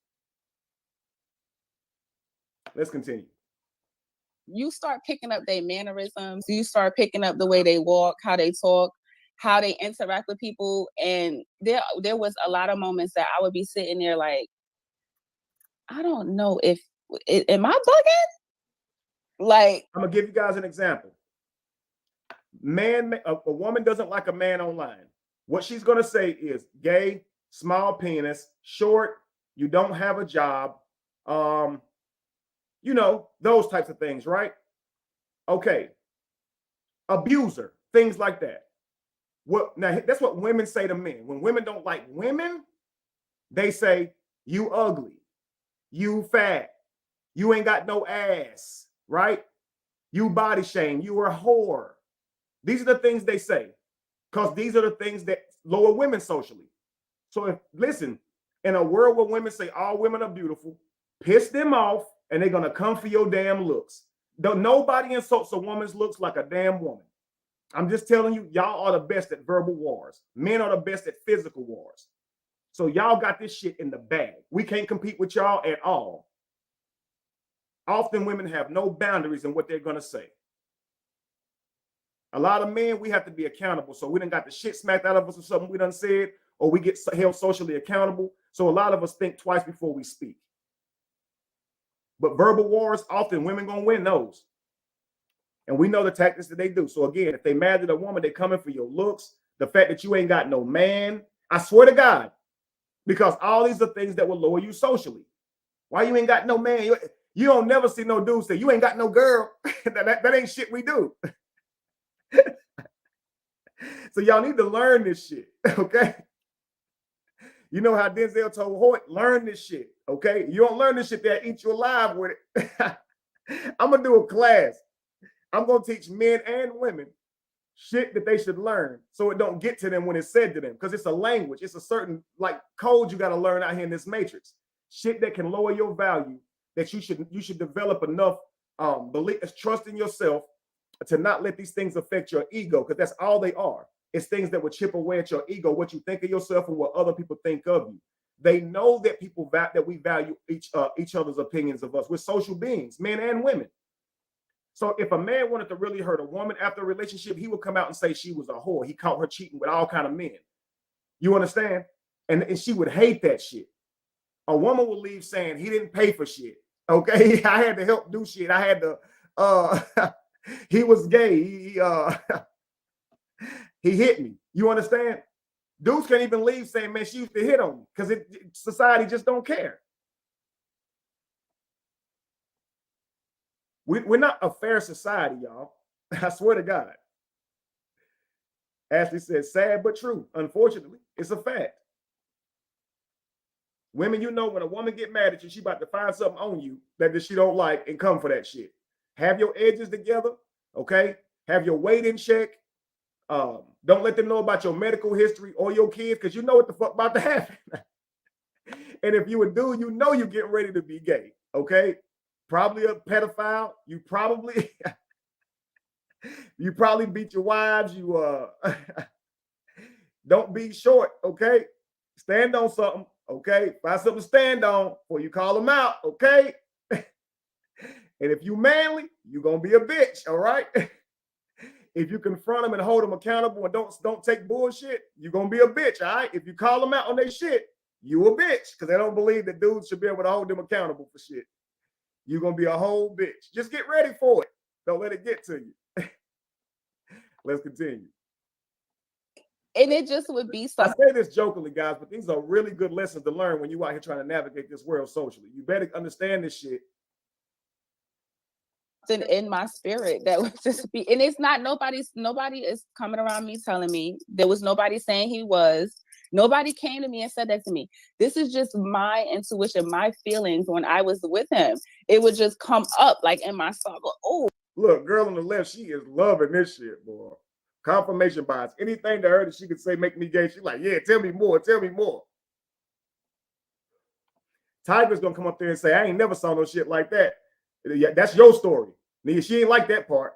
S1: Let's continue.
S3: You start picking up their mannerisms. You start picking up the way they walk, how they talk, how they interact with people. And there was a lot of moments that I would be sitting there like, I don't know if, am I bugging? Like,
S1: I'm going to give you guys an example. A woman doesn't like a man online. What she's going to say is gay, small penis, short, you don't have a job, those types of things, right? Okay. Abuser, things like that. Now that's what women say to men. When women don't like women, they say, you ugly, you fat, you ain't got no ass, right? You body shame, you are a whore. These are the things they say, because these are the things that lower women socially. So listen, in a world where women say all women are beautiful, piss them off, and they're gonna come for your damn looks. Nobody insults a woman's looks like a damn woman. I'm just telling you, y'all are the best at verbal wars. Men are the best at physical wars. So y'all got this shit in the bag. We can't compete with y'all at all. Often women have no boundaries in what they're gonna say. A lot of men, we have to be accountable. So we done got the shit smacked out of us or something we done said, or we get held socially accountable. So a lot of us think twice before we speak. But verbal wars, often women gonna win those. And we know the tactics that they do. So again, if they mad at a woman, they coming for your looks, the fact that you ain't got no man. I swear to God, because all these are things that will lower you socially. Why you ain't got no man? You don't never see no dude say, you ain't got no girl. that ain't shit we do. So y'all need to learn this shit, okay? You know how Denzel told Hoyt, learn this shit, okay? You don't learn this shit, they'll eat you alive with it. I'm going to do a class. I'm going to teach men and women shit that they should learn so it don't get to them when it's said to them, because it's a language. It's a certain like code you got to learn out here in this matrix. Shit that can lower your value, that you should develop enough belief, trust in yourself to not let these things affect your ego, because that's all they are. It's things that would chip away at your ego, what you think of yourself and what other people think of you. They know that that we value each other's opinions of us. We're social beings, men and women. So if a man wanted to really hurt a woman after a relationship, he would come out and say she was a whore. He caught her cheating with all kind of men. You understand? And she would hate that shit. A woman will leave saying he didn't pay for shit. Okay, I had to help do shit. I had to. He was gay. He hit me. You understand? Dudes can't even leave saying, man, she used to hit on me, because society just don't care. We're not a fair society, y'all. I swear to God. Ashley says, sad but true. Unfortunately, it's a fact. Women, you know, when a woman get mad at you, she about to find something on you that she don't like and come for that shit. Have your edges together, okay? Have your weight in check. Don't let them know about your medical history or your kids, because you know what the fuck about to happen. And if you a dude, you know you're getting ready to be gay, okay? Probably a pedophile. You probably beat your wives. You don't be short, okay? Stand on something, okay? Find something to stand on before you call them out, okay? And if you manly, you're gonna be a bitch, all right? If you confront them and hold them accountable and don't take bullshit, you're gonna be a bitch, all right? If you call them out on their shit, you a bitch, because they don't believe that dudes should be able to hold them accountable for shit. You're gonna be a whole bitch. Just get ready for it. Don't let it get to you. Let's continue.
S3: And it just would be
S1: I
S3: something.
S1: say this jokingly, guys, but these are really good lessons to learn when you out here trying to navigate this world socially. You better understand this shit.
S3: In my spirit that would just be, and it's not nobody is coming around me telling me. There was nobody saying he was. Nobody came to me and said that to me. This is just my intuition, my feelings when I was with him. It would just come up like in my soul. Oh,
S1: look, girl on the left, she is loving this shit, boy. Confirmation bias. Anything to her that she could say make me gay, she's like, yeah, tell me more, tell me more. Tiger's gonna come up there and say, I ain't never saw no shit like that. Yeah, that's your story. Nigga, she ain't like that part.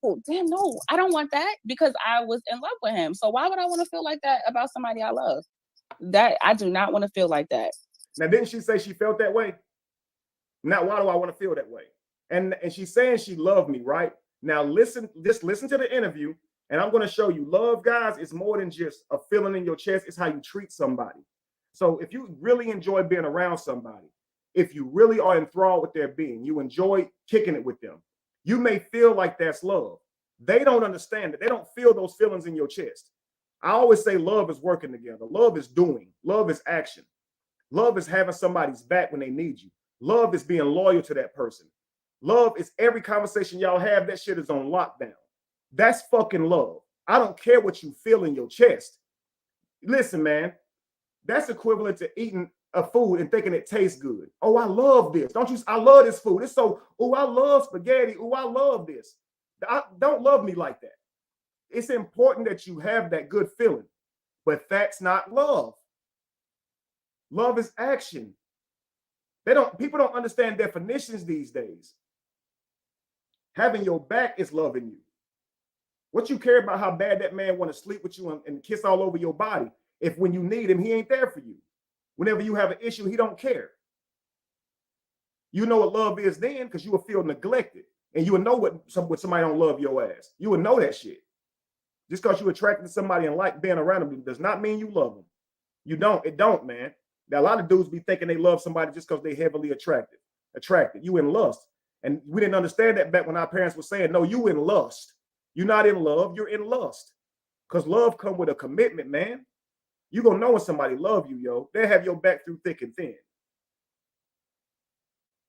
S3: oh, damn, no, I don't want that, because I was in love with him. So why would I want to feel like that about somebody I love? That I do not want to feel like that.
S1: Now, didn't she say she felt that way? Now, why do I want to feel that way? And she's saying she loved me, right? Now, listen to the interview, and I'm going to show you love, guys, is more than just a feeling in your chest. It's how you treat somebody. So if you really enjoy being around somebody, if you really are enthralled with their being, you enjoy kicking it with them, you may feel like that's love. They don't understand it. They don't feel those feelings in your chest. I always say love is working together. Love is doing. Love is action. Love is having somebody's back when they need you. Love is being loyal to that person. Love is every conversation y'all have, that shit is on lockdown. That's fucking love. I don't care what you feel in your chest. Listen, man, that's equivalent to eating a food and thinking it tastes good. Oh, I love this. Don't you? I love this food. It's so, oh, I love spaghetti. Oh, I love this. Don't love me like that. It's important that you have that good feeling, but that's not love. Love is action. People don't understand definitions these days. Having your back is loving you. What you care about how bad that man want to sleep with you and kiss all over your body, if when you need him, he ain't there for you. Whenever you have an issue, he don't care. You know what love is then, because you will feel neglected, and you will know what somebody don't love your ass. You will know that shit. Just because you're attracted to somebody and like being around them does not mean you love them. You don't. It don't, man. Now, a lot of dudes be thinking they love somebody just because they heavily attracted. You in lust. And we didn't understand that back when our parents were saying, no, you in lust. You're not in love, you're in lust. Because love come with a commitment, man. You gonna know when somebody love you, yo. They have your back through thick and thin.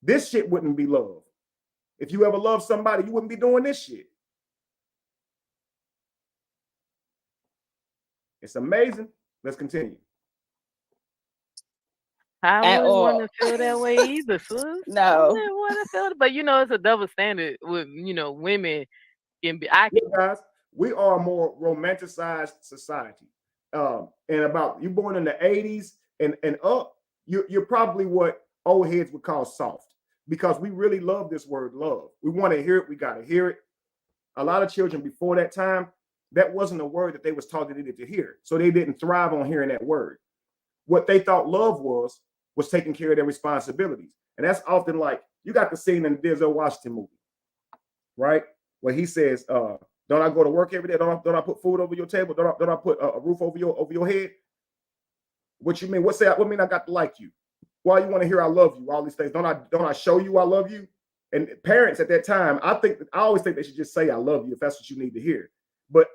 S1: This shit wouldn't be love. If you ever loved somebody, you wouldn't be doing this shit. It's amazing. Let's continue.
S4: I
S3: At
S4: wouldn't want
S3: all.
S4: to feel that way either, sis. I
S3: No.
S4: wouldn't want to feel it. But you know, it's a double standard with women can be.
S1: Look, guys, we are a more romanticized society. And about you born in the 80s and up, you're probably what old heads would call soft, because we really love this word love. We want to hear it, we got to hear it. A lot of children before that time, that wasn't a word that they was taught they needed to hear. So they didn't thrive on hearing that word. What they thought love was taking care of their responsibilities. And that's often like, you got the scene in the Denzel Washington movie, right? Where he says, don't I go to work every day? Don't I put food over your table? Don't I put a roof over your head? What you mean? What mean I got to like you? Why you want to hear I love you? All these things. Don't I show you I love you? And parents at that time, I always think they should just say I love you if that's what you need to hear. But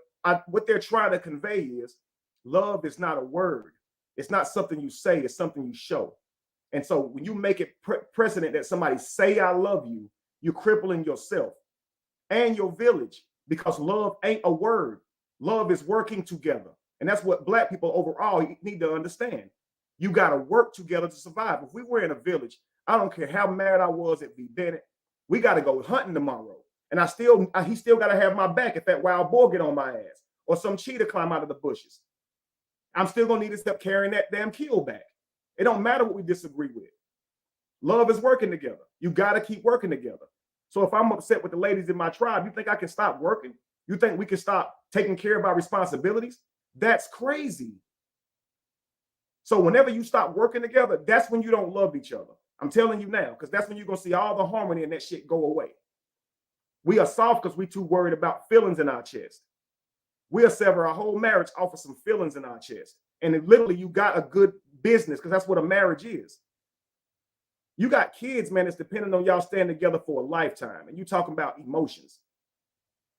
S1: what they're trying to convey is love is not a word. It's not something you say, it's something you show. And so when you make it precedent that somebody say I love you, you're crippling yourself and your village, because love ain't a word. Love is working together. And that's what Black people overall need to understand. You got to work together to survive. If we were in a village, I don't care how mad I was at V. Bennett, we got to go hunting tomorrow. And he still got to have my back if that wild boar get on my ass or some cheetah climb out of the bushes. I'm still going to need his help carrying that damn kill back. It don't matter what we disagree with. Love is working together. You got to keep working together. So if I'm upset with the ladies in my tribe, you think I can stop working? You think we can stop taking care of our responsibilities? That's crazy. So whenever you stop working together, that's when you don't love each other. I'm telling you now, because that's when you're going to see all the harmony and that shit go away. We are soft because we too worried about feelings in our chest. We'll sever our whole marriage off of some feelings in our chest. And literally you got a good business, because that's what a marriage is. You got kids, man, it's dependent on y'all staying together for a lifetime. And you talking about emotions.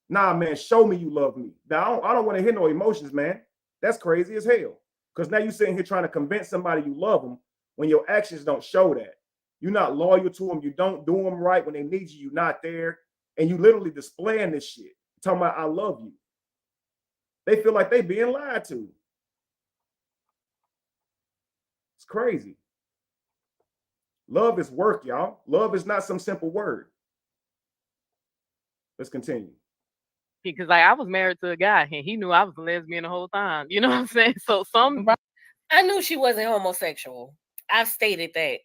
S1: Nah, man, show me you love me. Now, I don't want to hear no emotions, man. That's crazy as hell. Because now you're sitting here trying to convince somebody you love them when your actions don't show that. You're not loyal to them. You don't do them right. When they need you, you're not there. And you literally displaying this shit. Talking about, I love you. They feel like they being lied to. It's crazy. Love is work, y'all. Love is not some simple word. Let's continue.
S4: Because like I was married to a guy and he knew I was a lesbian the whole time. You know what I'm saying? So
S2: I knew she wasn't homosexual. I've stated that.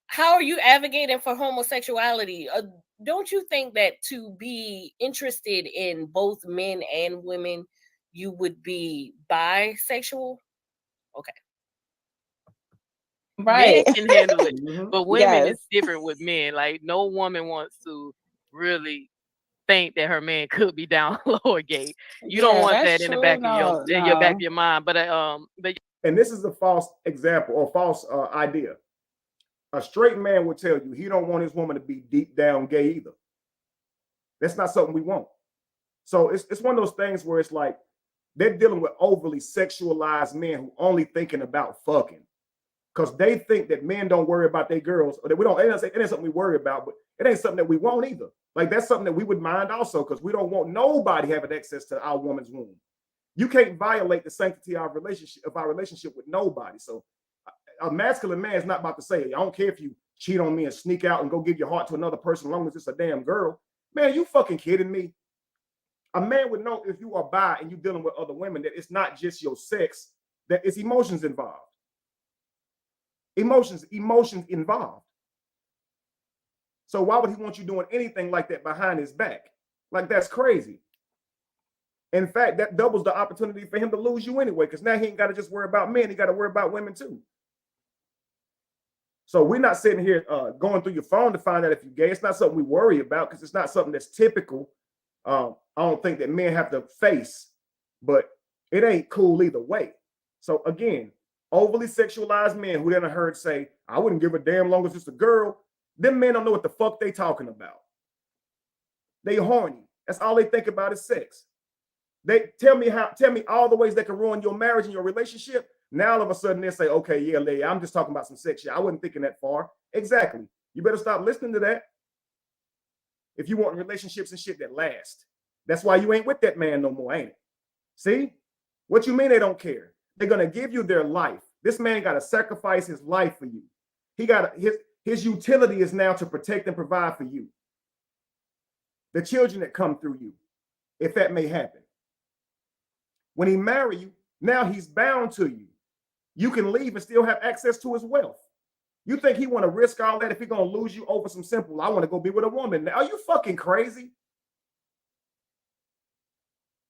S2: How are you advocating for homosexuality? Don't you think that to be interested in both men and women, you would be bisexual? Okay.
S3: Right.
S4: Men can handle it, but women
S3: Yes.
S4: is different with men. Like no woman wants to really think that her man could be down low or gay. You don't want that in the back of your back of your mind. But
S1: and this is a false example or false idea. A straight man would tell you he don't want his woman to be deep down gay either. That's not something we want. So it's one of those things where it's like they're dealing with overly sexualized men who only thinking about fucking, because they think that men don't worry about their girls, or that we don't. It ain't something we worry about, but it ain't something that we want either. Like that's something that we would mind also, because we don't want nobody having access to our woman's womb. You can't violate the sanctity of our relationship with nobody. So a masculine man is not about to say, I don't care if you cheat on me and sneak out and go give your heart to another person, as long as it's a damn girl. Man, you fucking kidding me? A man would know if you are bi and you're dealing with other women that it's not just your sex, that it's emotions involved. Emotions involved. So why would he want you doing anything like that behind his back? Like, that's crazy. In fact, that doubles the opportunity for him to lose you anyway, because now he ain't got to just worry about men. He got to worry about women too. So we're not sitting here going through your phone to find out if you're gay. It's not something we worry about, because it's not something that's typical. I don't think that men have to face, but it ain't cool either way. So again, Overly sexualized men who then I heard say, I wouldn't give a damn long as it's a girl. Them men don't know what the fuck they talking about. They horny. That's all they think about is sex. They tell me all the ways that can ruin your marriage and your relationship. Now all of a sudden they say, okay, yeah, lady, I'm just talking about some sex shit. I wasn't thinking that far. Exactly. You better stop listening to that. If you want relationships and shit that last. That's why you ain't with that man no more, ain't it? See? What you mean they don't care? They're gonna give you their life. This man got to sacrifice his life for you. He got his utility is now to protect and provide for you. The children that come through you, if that may happen. When he marry you, now he's bound to you. You can leave and still have access to his wealth. You think he want to risk all that if he's gonna lose you over some simple, I want to go be with a woman. Now, are you fucking crazy?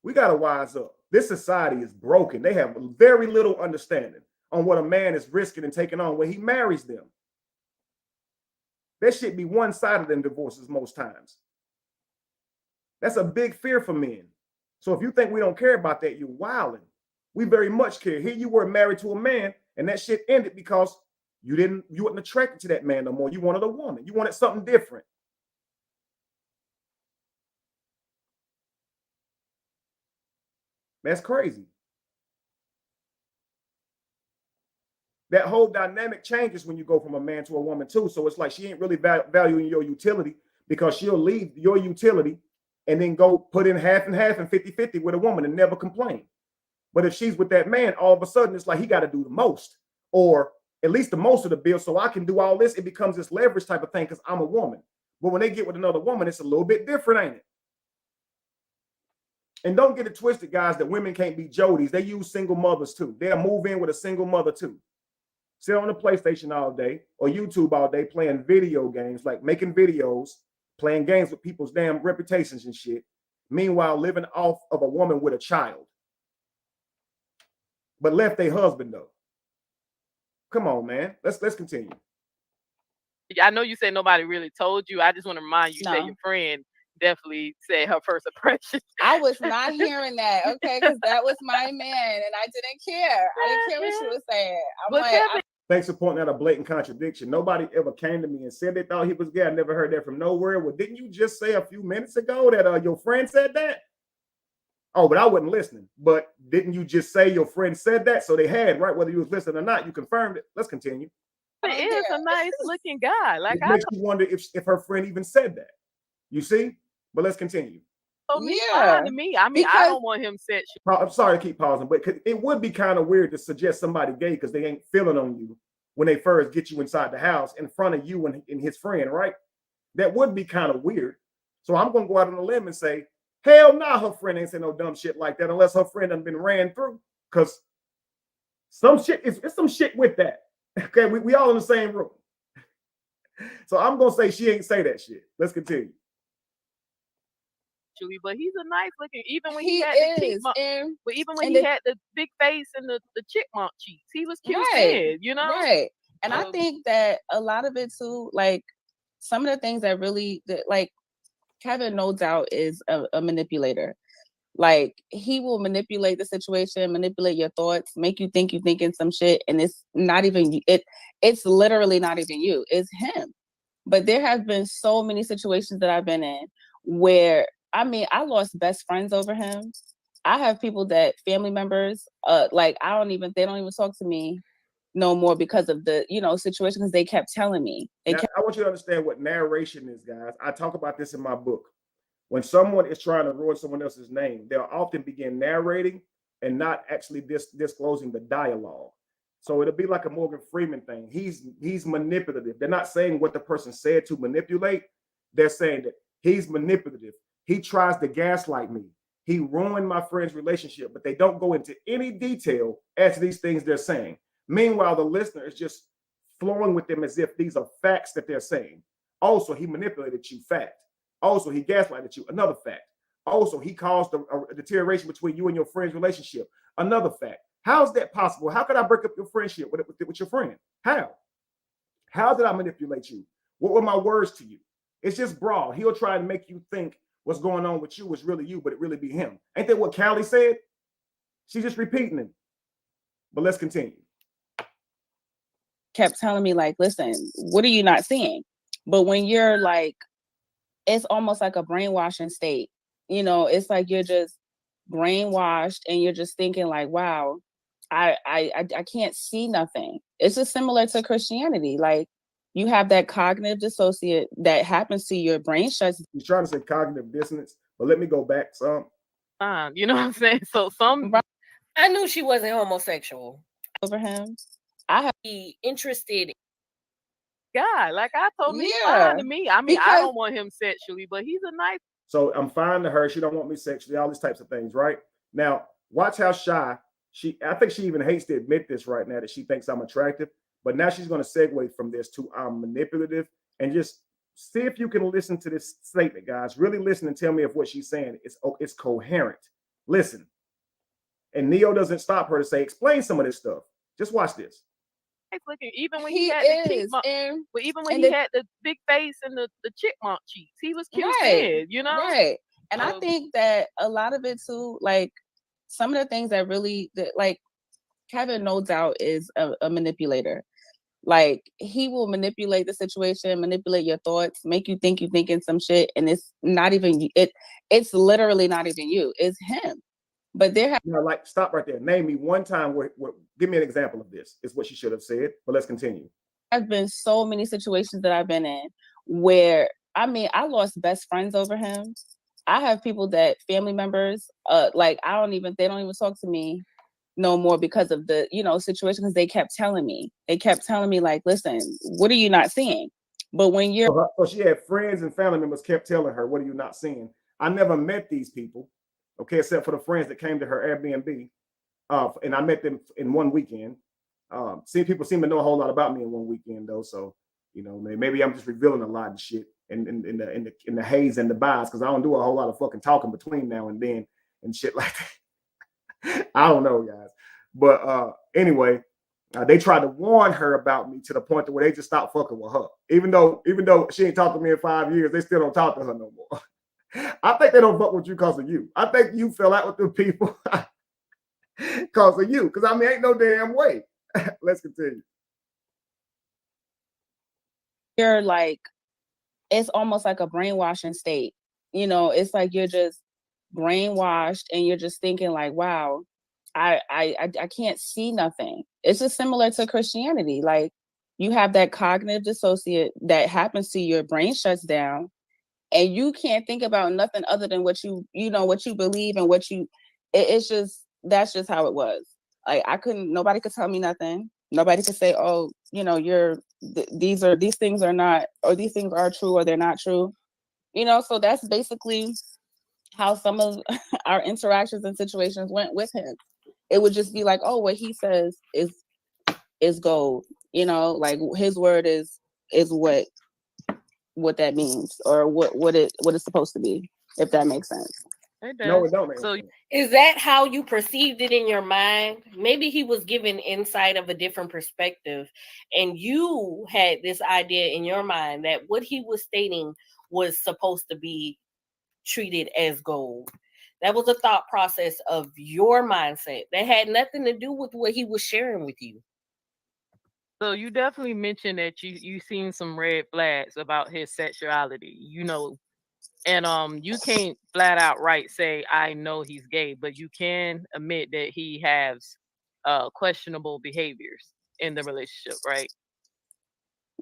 S1: We gotta wise up. This society is broken. They have very little understanding on what a man is risking and taking on when he marries them. That shit be one-sided in divorces most times. That's a big fear for men. So if you think we don't care about that, you're wilding. We very much care. Here you were married to a man and that shit ended because you weren't attracted to that man no more. You wanted a woman. You wanted something different. That's crazy. That whole dynamic changes when you go from a man to a woman too. So it's like she ain't really valuing your utility because she'll leave your utility and then go put in half and half and 50-50 with a woman and never complain. But if she's with that man, all of a sudden it's like he got to do the most or at least the most of the bill so I can do all this. It becomes this leverage type of thing because I'm a woman. But when they get with another woman, it's a little bit different, ain't it? And don't get it twisted, guys, that women can't be Jodies. They use single mothers too. They'll move in with a single mother too. Sit on the PlayStation all day or YouTube all day playing video games, like making videos, playing games with people's damn reputations and shit. Meanwhile, living off of a woman with a child. But left their husband though. Come on, man. Let's continue.
S4: I know you said nobody really told you. I just want to remind you that your friend definitely said her first impression.
S3: I was not hearing that, okay, because that was my man, and I didn't care. I didn't care what she was saying.
S1: Thanks for pointing out a blatant contradiction. Nobody ever came to me and said they thought he was gay. I never heard that from nowhere. Well, didn't you just say a few minutes ago that your friend said that? Oh, but I wasn't listening. But didn't you just say your friend said that? So they had, right? Whether you was listening or not, you confirmed it. Let's continue.
S4: He is a nice looking guy. Like,
S1: it makes you wonder if her friend even said that. You see? But let's continue.
S4: So fine to me. I mean, I don't want him said shit.
S1: I'm sorry to keep pausing, but it would be kind of weird to suggest somebody gay because they ain't feeling on you when they first get you inside the house in front of you and his friend, right? That would be kind of weird. So I'm going to go out on a limb and say, hell nah, her friend ain't saying no dumb shit like that unless her friend done been ran through. Because some shit it's some shit with that. Okay, we all in the same room. So I'm going to say she ain't say that shit. Let's continue.
S4: But he's a nice looking, even when he had the chipmunk, but even when he had the big face and the chipmunk cheeks, he was cute, you know?
S3: Right. And I think that a lot of it too, like some of the things that really, like Kevin, no doubt is a manipulator. Like he will manipulate the situation, manipulate your thoughts, make you think you're thinking some shit, and it's not even it's literally not even you, it's him. But there have been so many situations that I've been in where I mean, I lost best friends over him. I have people that family members, like they don't even talk to me no more because of the, situation, because they kept telling me. I
S1: want you to understand what narration is, guys. I talk about this in my book. When someone is trying to ruin someone else's name, they'll often begin narrating and not actually disclosing the dialogue. So it'll be like a Morgan Freeman thing. He's manipulative. They're not saying what the person said to manipulate. They're saying that he's manipulative. He tries to gaslight me. He ruined my friend's relationship, but they don't go into any detail as to these things they're saying. Meanwhile, the listener is just flowing with them as if these are facts that they're saying. Also, he manipulated you, fact. Also, he gaslighted you, another fact. Also, he caused a deterioration between you and your friend's relationship, another fact. How is that possible? How could I break up your friendship with your friend? How? How did I manipulate you? What were my words to you? It's just broad. He'll try and make you think what's going on with you was really you, but it really be him. Ain't that what Callie said? She's just repeating it. But let's continue.
S3: kept telling me like, listen, what are you not seeing? But when you're like, it's almost like a brainwashing state. You know, it's like you're just brainwashed and you're just thinking like, wow, I can't see nothing. It's just similar to Christianity. Like you have that cognitive dissociate that happens to your brain shuts.
S1: He's trying to say cognitive dissonance, but let me go back some.
S4: You know what I'm saying? So
S2: I knew she wasn't homosexual.
S3: Over him. I have
S2: be interested.
S4: God, like I told me, he's
S3: Yeah,
S4: fine to me. I mean, I
S3: because-
S4: don't want him sexually, but he's a nice.
S1: So I'm fine to her. She don't want me sexually, all these types of things, right? Now, watch how shy I think she even hates to admit this right now that she thinks I'm attractive, but now she's going to segue from this to I'm manipulative, and just see if you can listen to this statement, guys. Really listen and tell me if what she's saying it's coherent. Listen. And Neo doesn't stop her to say, explain some of this stuff. Just watch this.
S4: Looking, even when
S3: he
S4: had the chipmunk, but even when he had the big face and the chipmunk cheeks, he was cute,
S3: right,
S4: you know?
S3: Right. And I think that a lot of it too, like some of the things that really, like Kevin, no doubt, is a manipulator. Like he will manipulate the situation, manipulate your thoughts, make you think you're thinking some shit, and it's not even it's literally not even you, it's him. But there have
S1: like stop right there. Name me one time where give me an example of this, is what she should have said. But let's continue.
S3: There's been so many situations that I've been in where I mean I lost best friends over him. I have people that family members, like they don't even talk to me no more because of the, situation, because they kept telling me like, listen, what are you not seeing? But when you're
S1: so she had friends and family members kept telling her, what are you not seeing? I never met these people, okay, except for the friends that came to her Airbnb. And I met them in one weekend. People seem to know a whole lot about me in one weekend though. So, maybe I'm just revealing a lot of shit in the haze and the bias, because I don't do a whole lot of fucking talking between now and then and shit like that. I don't know, guys. But anyway, they tried to warn her about me to the point where they just stopped fucking with her. Even though she ain't talked to me in 5 years, they still don't talk to her no more. I think they don't fuck with you because of you. I think you fell out with them people because of you. Because I mean, ain't no damn way. Let's continue.
S3: You're like, it's almost like a brainwashing state. It's like you're just brainwashed and you're just thinking like, wow, I can't see nothing. It's just similar to Christianity. Like you have that cognitive dissociate that happens to your brain shuts down and you can't think about nothing other than what you believe and it's just, that's just how it was. Like nobody could tell me nothing. Nobody could say, oh, these things are not, or these things are true or they're not true. So that's basically how some of our interactions and situations went with him. It would just be like, oh, what he says is gold. Like his word is what that means, or what it's supposed to be, if that makes sense.
S1: No, it don't make
S2: So
S1: sense.
S2: is that how you perceived it in your mind? Maybe he was giving insight of a different perspective, and you had this idea in your mind that what he was stating was supposed to be treated as gold. That was a thought process of your mindset that had nothing to do with what he was sharing with you.
S4: So you definitely mentioned that you seen some red flags about his sexuality, and you can't flat out say I know he's gay, but you can admit that he has questionable behaviors in the relationship, right?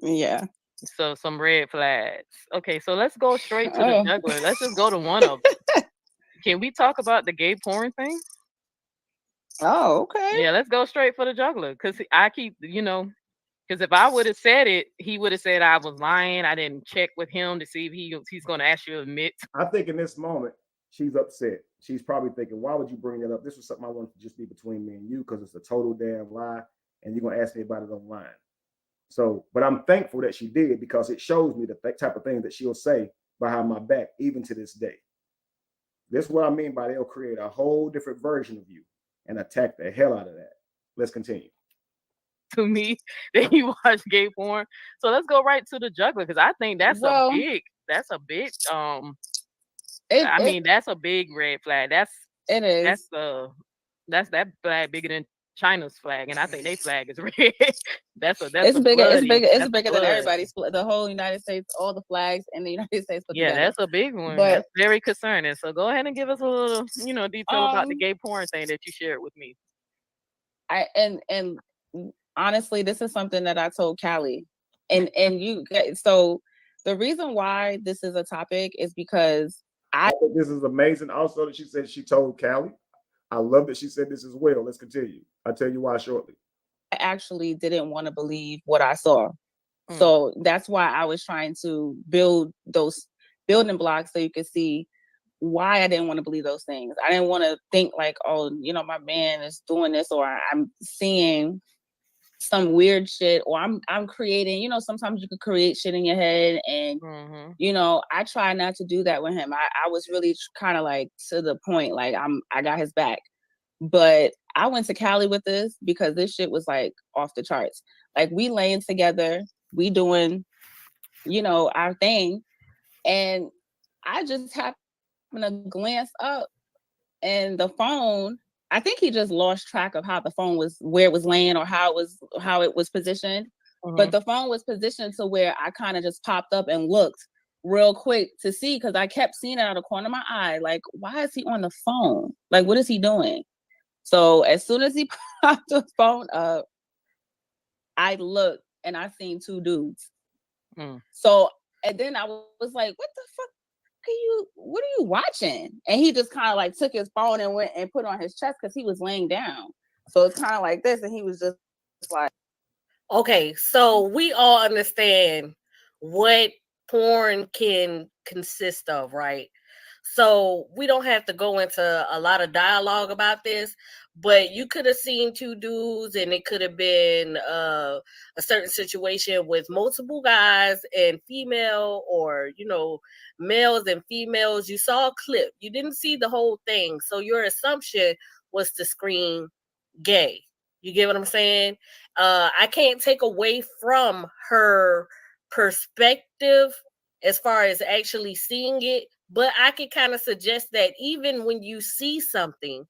S3: Yeah.
S4: So some red flags. Okay, so let's go straight to the juggler. Let's just go to one of them. Can we talk about the gay porn thing?
S3: Oh, okay.
S4: Yeah, let's go straight for the juggler, because I keep, because if I would have said it, he would have said I was lying. I didn't check with him to see if he's going to actually admit.
S1: I think in this moment, she's upset. She's probably thinking, why would you bring it up? This was something I wanted to just be between me and you, because it's a total damn lie, and you're going to ask me about it online. So, but I'm thankful that she did, because it shows me the type of thing that she'll say behind my back, even to this day. This is what I mean by they'll create a whole different version of you and attack the hell out of that. Let's continue.
S4: To me, that he watched gay porn. So let's go right to the juggler, because I think that's a big that's a big red flag.
S3: It is.
S4: That's that flag bigger than China's flag, and I think their flag is red. that's
S3: It's bigger. It's bigger. It's
S4: that's
S3: bigger than
S4: blood.
S3: everybody's. The whole United States, all the flags in the United States put
S4: Yeah,
S3: together.
S4: that's a big one.
S3: But
S4: That's very concerning. So go ahead and give us a little, detail about the
S3: um,
S4: gay porn thing that you shared with me.
S3: and honestly, this is something that I told Callie, and you. So the reason why this is a topic is because
S1: This is amazing. Also, that she said she told Callie. I love that she said this as well. Let's continue. I'll tell you why shortly.
S3: I actually didn't want to believe what I saw.
S4: Mm.
S3: So that's why I was trying to build those building blocks so you could see why I didn't want to believe those things. I didn't want to think like, oh, my man is doing this, or I'm seeing some weird shit, or I'm creating, sometimes you could create shit in your head, and I try not to do that with him. I was really kind of like to the point, like I got his back. But I went to Cali with this because this shit was like off the charts. Like we laying together, we doing, our thing. And I just happened to glance up, and the phone, I think he just lost track of how the phone was, where it was laying, or how it was positioned. But the phone was positioned to where I kind of just popped up and looked real quick to see, because I kept seeing it out of the corner of my eye. Like, why is he on the phone? Like, what is he doing? So as soon as he popped the phone up, I looked and I seen two dudes. So, and then I was like, what the fuck what are you watching? And he just kind of like took his phone and went and put it on his chest because he was laying down. So it's kind of like this, and he was just like.
S2: Okay, so we all understand what porn can consist of, right? So we don't have to go into a lot of dialogue about this, but you could have seen two dudes, and it could have been a certain situation with multiple guys and female, or males and females. You saw a clip, you didn't see the whole thing, so your assumption was to scream gay. You get what I'm saying? I can't take away from her perspective as far as actually seeing it, but I can kind of suggest that even when you see something,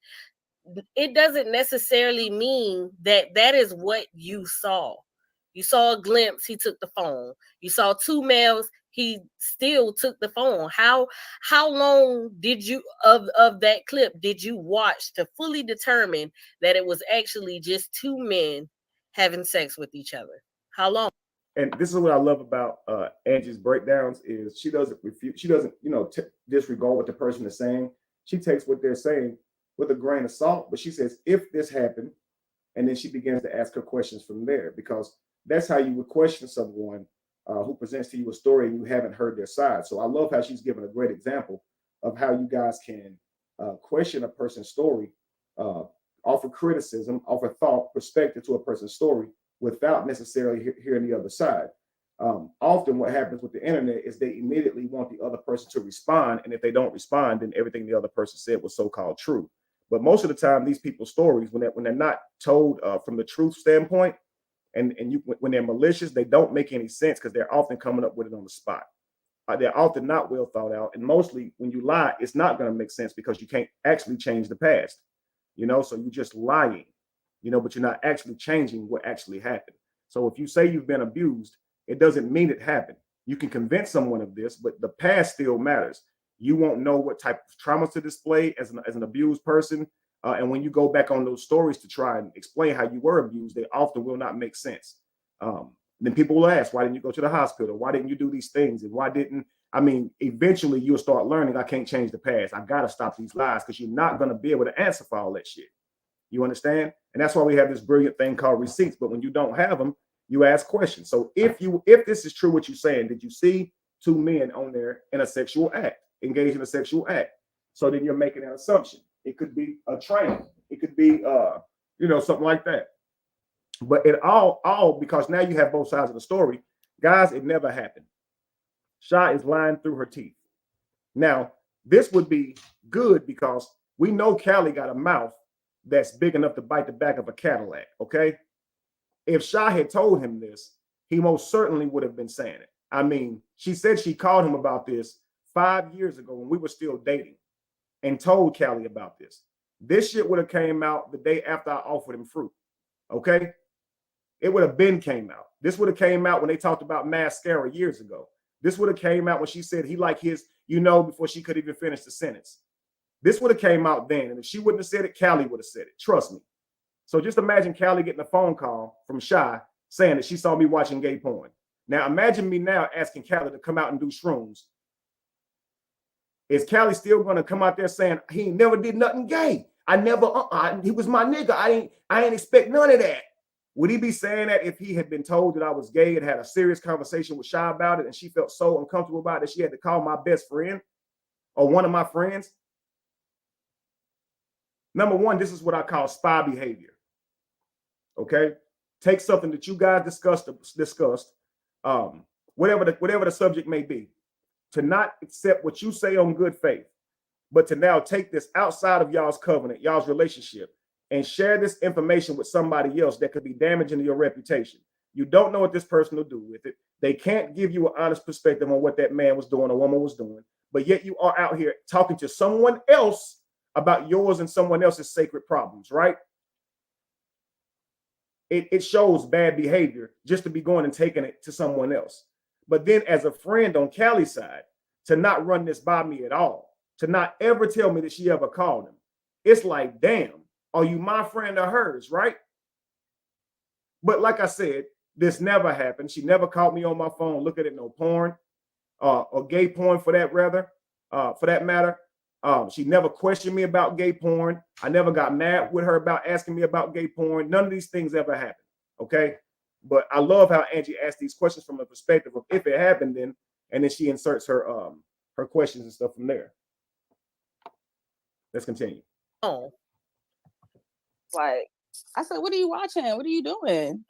S2: it doesn't necessarily mean that that is what you saw. You saw a glimpse, he took the phone. You saw two males, he still took the phone. How long did you of that clip did you watch to fully determine that it was actually just two men having sex with each other? How long?
S1: And this is what I love about Angie's breakdowns is she doesn't refute, she doesn't disregard what the person is saying. She takes what they're saying with a grain of salt, but she says, if this happened, and then she begins to ask her questions from there, because that's how you would question someone who presents to you a story and you haven't heard their side. So I love how she's given a great example of how you guys can question a person's story, offer criticism, offer thought, perspective to a person's story without necessarily hearing the other side. Often what happens with the internet is they immediately want the other person to respond. And if they don't respond, then everything the other person said was so-called true. But most of the time, these people's stories, when they're not told from the truth standpoint, and when they're malicious, they don't make any sense because they're often coming up with it on the spot. They're often not well thought out, and mostly when you lie, it's not going to make sense because you can't actually change the past. So you're just lying, but you're not actually changing what actually happened. So if you say you've been abused, it doesn't mean it happened. You can convince someone of this, but the past still matters. You won't know what type of traumas to display as an abused person. And when you go back on those stories to try and explain how you were abused, they often will not make sense. Then people will ask, why didn't you go to the hospital? Why didn't you do these things? And eventually you'll start learning, I can't change the past. I got to stop these lies, because you're not going to be able to answer for all that shit. You understand? And that's why we have this brilliant thing called receipts. But when you don't have them, you ask questions. So if this is true, what you're saying, did you see two men on there in a sexual act, engaged in a sexual act? So then you're making an assumption. It could be a train. It could be, something like that. But it all because now you have both sides of the story. Guys, it never happened. Sha is lying through her teeth. Now, this would be good because we know Callie got a mouth that's big enough to bite the back of a Cadillac, okay? If Sha had told him this, he most certainly would have been saying it. She said she called him about this 5 years ago when we were still dating and told Callie about this. This shit would have came out the day after I offered him fruit. Okay, it would have been came out. This would have came out when they talked about mascara years ago. This would have came out when she said he liked his, before she could even finish the sentence. This would have came out then, and if she wouldn't have said it, Callie would have said it. Trust me. So just imagine Callie getting a phone call from Shy saying that she saw me watching gay porn. Now imagine me now asking Callie to come out and do shrooms. Is Callie still going to come out there saying he ain't never did nothing gay? He was my nigga. I ain't expect none of that. Would he be saying that if he had been told that I was gay and had a serious conversation with Shy about it, and she felt so uncomfortable about it that she had to call my best friend or one of my friends? Number one, this is what I call spy behavior. Okay, take something that you guys discussed, whatever the subject may be, to not accept what you say on good faith, but to now take this outside of y'all's covenant, y'all's relationship, and share this information with somebody else that could be damaging to your reputation. You don't know what this person will do with it. They can't give you an honest perspective on what that man was doing or woman was doing, but yet you are out here talking to someone else about yours and someone else's sacred problems, right? It shows bad behavior just to be going and taking it to someone else. But then as a friend on Callie's side, to not run this by me at all, to not ever tell me that she ever called him. It's like, damn, are you my friend or hers, right? But like I said, this never happened. She never caught me on my phone looking at no porn, or gay porn for that matter. She never questioned me about gay porn. I never got mad with her about asking me about gay porn. None of these things ever happened. Okay. But I love how Angie asked these questions from a perspective of if it happened, then, and then she inserts her questions and stuff from there. Let's continue.
S2: Oh,
S3: Like, I said, what are you watching? What are you doing?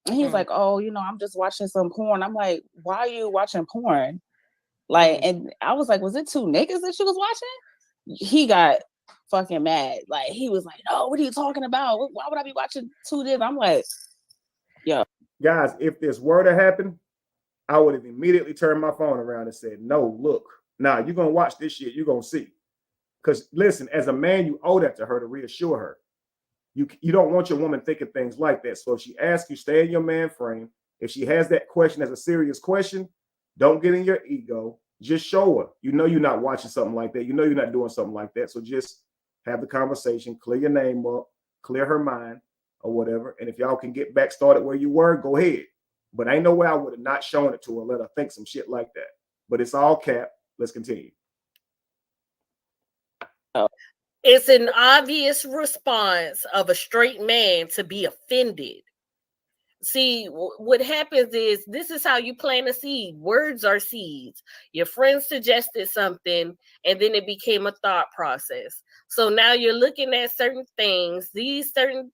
S3: And he was like, oh, I'm just watching some porn. I'm like, why are you watching porn? Like, and I was like, was it two niggas that she was watching? He got fucking mad. Like, he was like, no, what are you talking about? Why would I be watching two niggas? I'm like, yo.
S1: Guys, if this were to happen, I would have immediately turned my phone around and said, no, look, nah, you're going to watch this shit. You're going to see. Because listen, as a man, you owe that to her to reassure her. You don't want your woman thinking things like that. So if she asks you, stay in your man frame. If she has that question as a serious question, don't get in your ego. Just show her. You know you're not watching something like that. You know you're not doing something like that. So just have the conversation, clear your name up, clear her mind or whatever. And if y'all can get back started where you were, go ahead. But ain't no way I would have not shown it to her, let her think some shit like that. But it's all cap. Let's continue.
S2: it's an obvious response of a straight man to be offended. See, what happens is this is how you plant a seed. Words are seeds. Your friend suggested something, and then it became a thought process. So now you're looking at certain things. These certain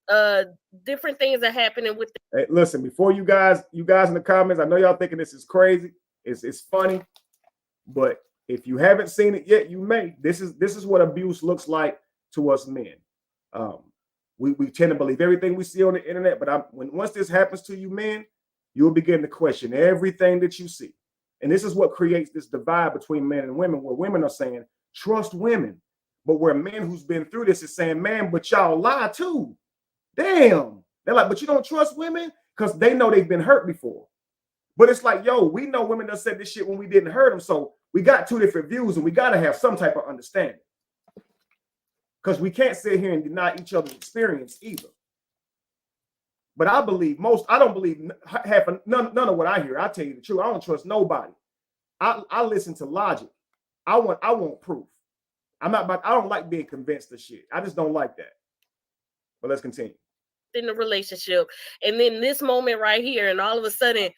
S2: different things are happening with.
S1: Hey, listen, before you guys in the comments, I know y'all thinking this is crazy. It's funny, but if you haven't seen it yet, you may. This is what abuse looks like to us men. We tend to believe everything we see on the internet, but once this happens to you men, you'll begin to question everything that you see. And this is what creates this divide between men and women, where women are saying, trust women. But where men who's been through this is saying, man, but y'all lie too. Damn. They're like, but you don't trust women? Because they know they've been hurt before. But it's like, yo, we know women that said this shit when we didn't hurt them. So we got two different views, and we got to have some type of understanding. Because we can't sit here and deny each other's experience either. But I don't believe none of what I hear. I tell you the truth. I don't trust nobody. I listen to logic. I want proof. I don't like being convinced of shit. I just don't like that. But let's continue.
S2: In the relationship, and then this moment right here, and all of a sudden,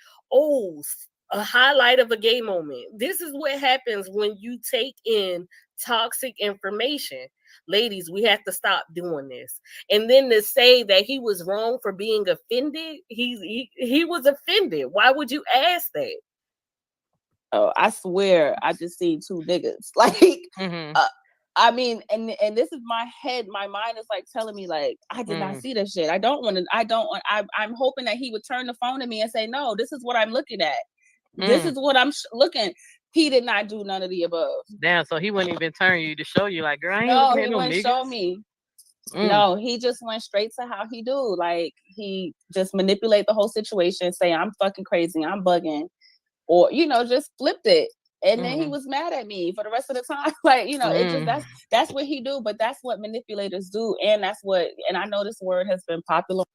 S2: a highlight of a gay moment. This is what happens when you take in toxic information. Ladies, we have to stop doing this. And then to say that he was wrong for being offended, he was offended. Why would you ask that?
S3: Oh, I swear, I just see two niggas. Like, I mean, and this is my head. My mind is like telling me, like, I did not see this shit. I'm hoping that he would turn the phone to me and say, no, this is what I'm looking at. This is what I'm looking. He did not do none of the above.
S4: Damn, so he wouldn't even turn you to show you, like, girl, I ain't
S3: no,
S4: looking
S3: he
S4: at no
S3: wouldn't
S4: niggas.
S3: show me. No, he just went straight to how he do. Like, he just manipulate the whole situation, say I'm fucking crazy, I'm bugging, or just flipped it. And then he was mad at me for the rest of the time. Like, it just that's what he do, but that's what manipulators do. And I know this word has been popular.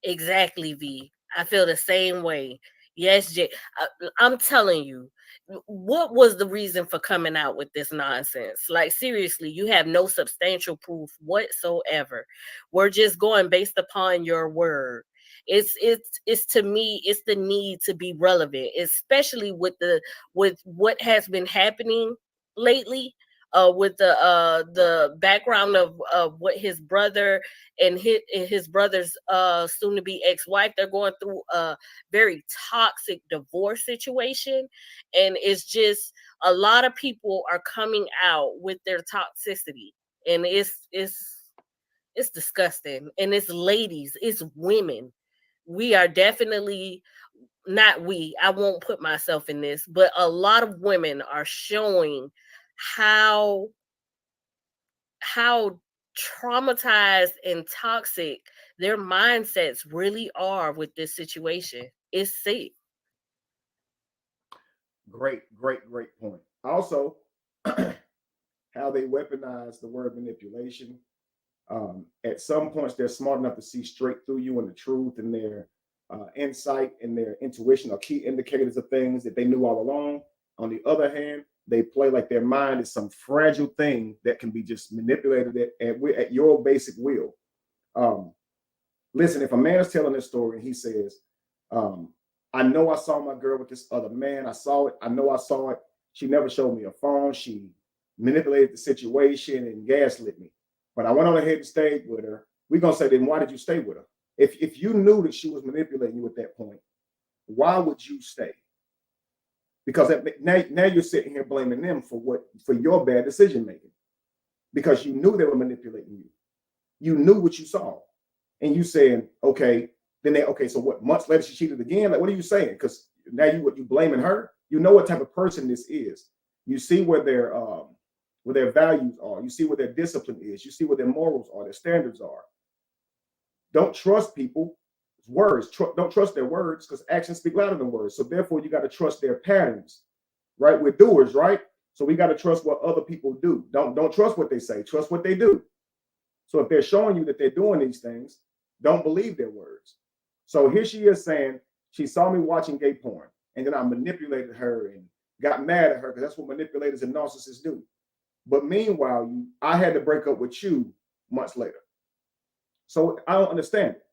S2: Exactly, V. I feel the same way. Yes, Jay. I'm telling you, what was the reason for coming out with this nonsense? Like, seriously, you have no substantial proof whatsoever. We're just going based upon your word. It's to me, it's the need to be relevant, especially with what has been happening lately. With the background of what his brother and his brother's soon to be ex-wife, they're going through a very toxic divorce situation, and it's just a lot of people are coming out with their toxicity, and it's disgusting. And it's ladies, it's women. We are definitely not we. I won't put myself in this, but a lot of women are showing how traumatized and toxic their mindsets really are with this situation. It's sick.
S1: Great point. Also, how they weaponize the word manipulation. At some points, they're smart enough to see straight through you and the truth, and their insight and their intuition are key indicators of things that they knew all along. On the other hand, they play like their mind is some fragile thing that can be just manipulated at your basic will. Listen, if a man is telling this story and he says, I know I saw my girl with this other man, I saw it, I know I saw it, she never showed me a phone, she manipulated the situation and gaslit me, but I went on ahead and stayed with her, we're going to say, then why did you stay with her? If you knew that she was manipulating you at that point, why would you stay? Because now you're sitting here blaming them for your bad decision making, because you knew they were manipulating you. You knew what you saw, and you saying, okay, so what? Months later she cheated again. Like, what are you saying? Because now you blaming her. You know what type of person this is. You see where their values are. You see where their discipline is. You see what their morals are, their standards are. Don't trust people's words. Don't trust their words, because actions speak louder than words. So therefore, you got to trust their patterns, right? We're doers, right? So we got to trust what other people do. Don't trust what they say. Trust what they do. So if they're showing you that they're doing these things, don't believe their words. So here she is saying she saw me watching gay porn, and then I manipulated her and got mad at her, because that's what manipulators and narcissists do. But meanwhile, I had to break up with you months later. So I don't understand it.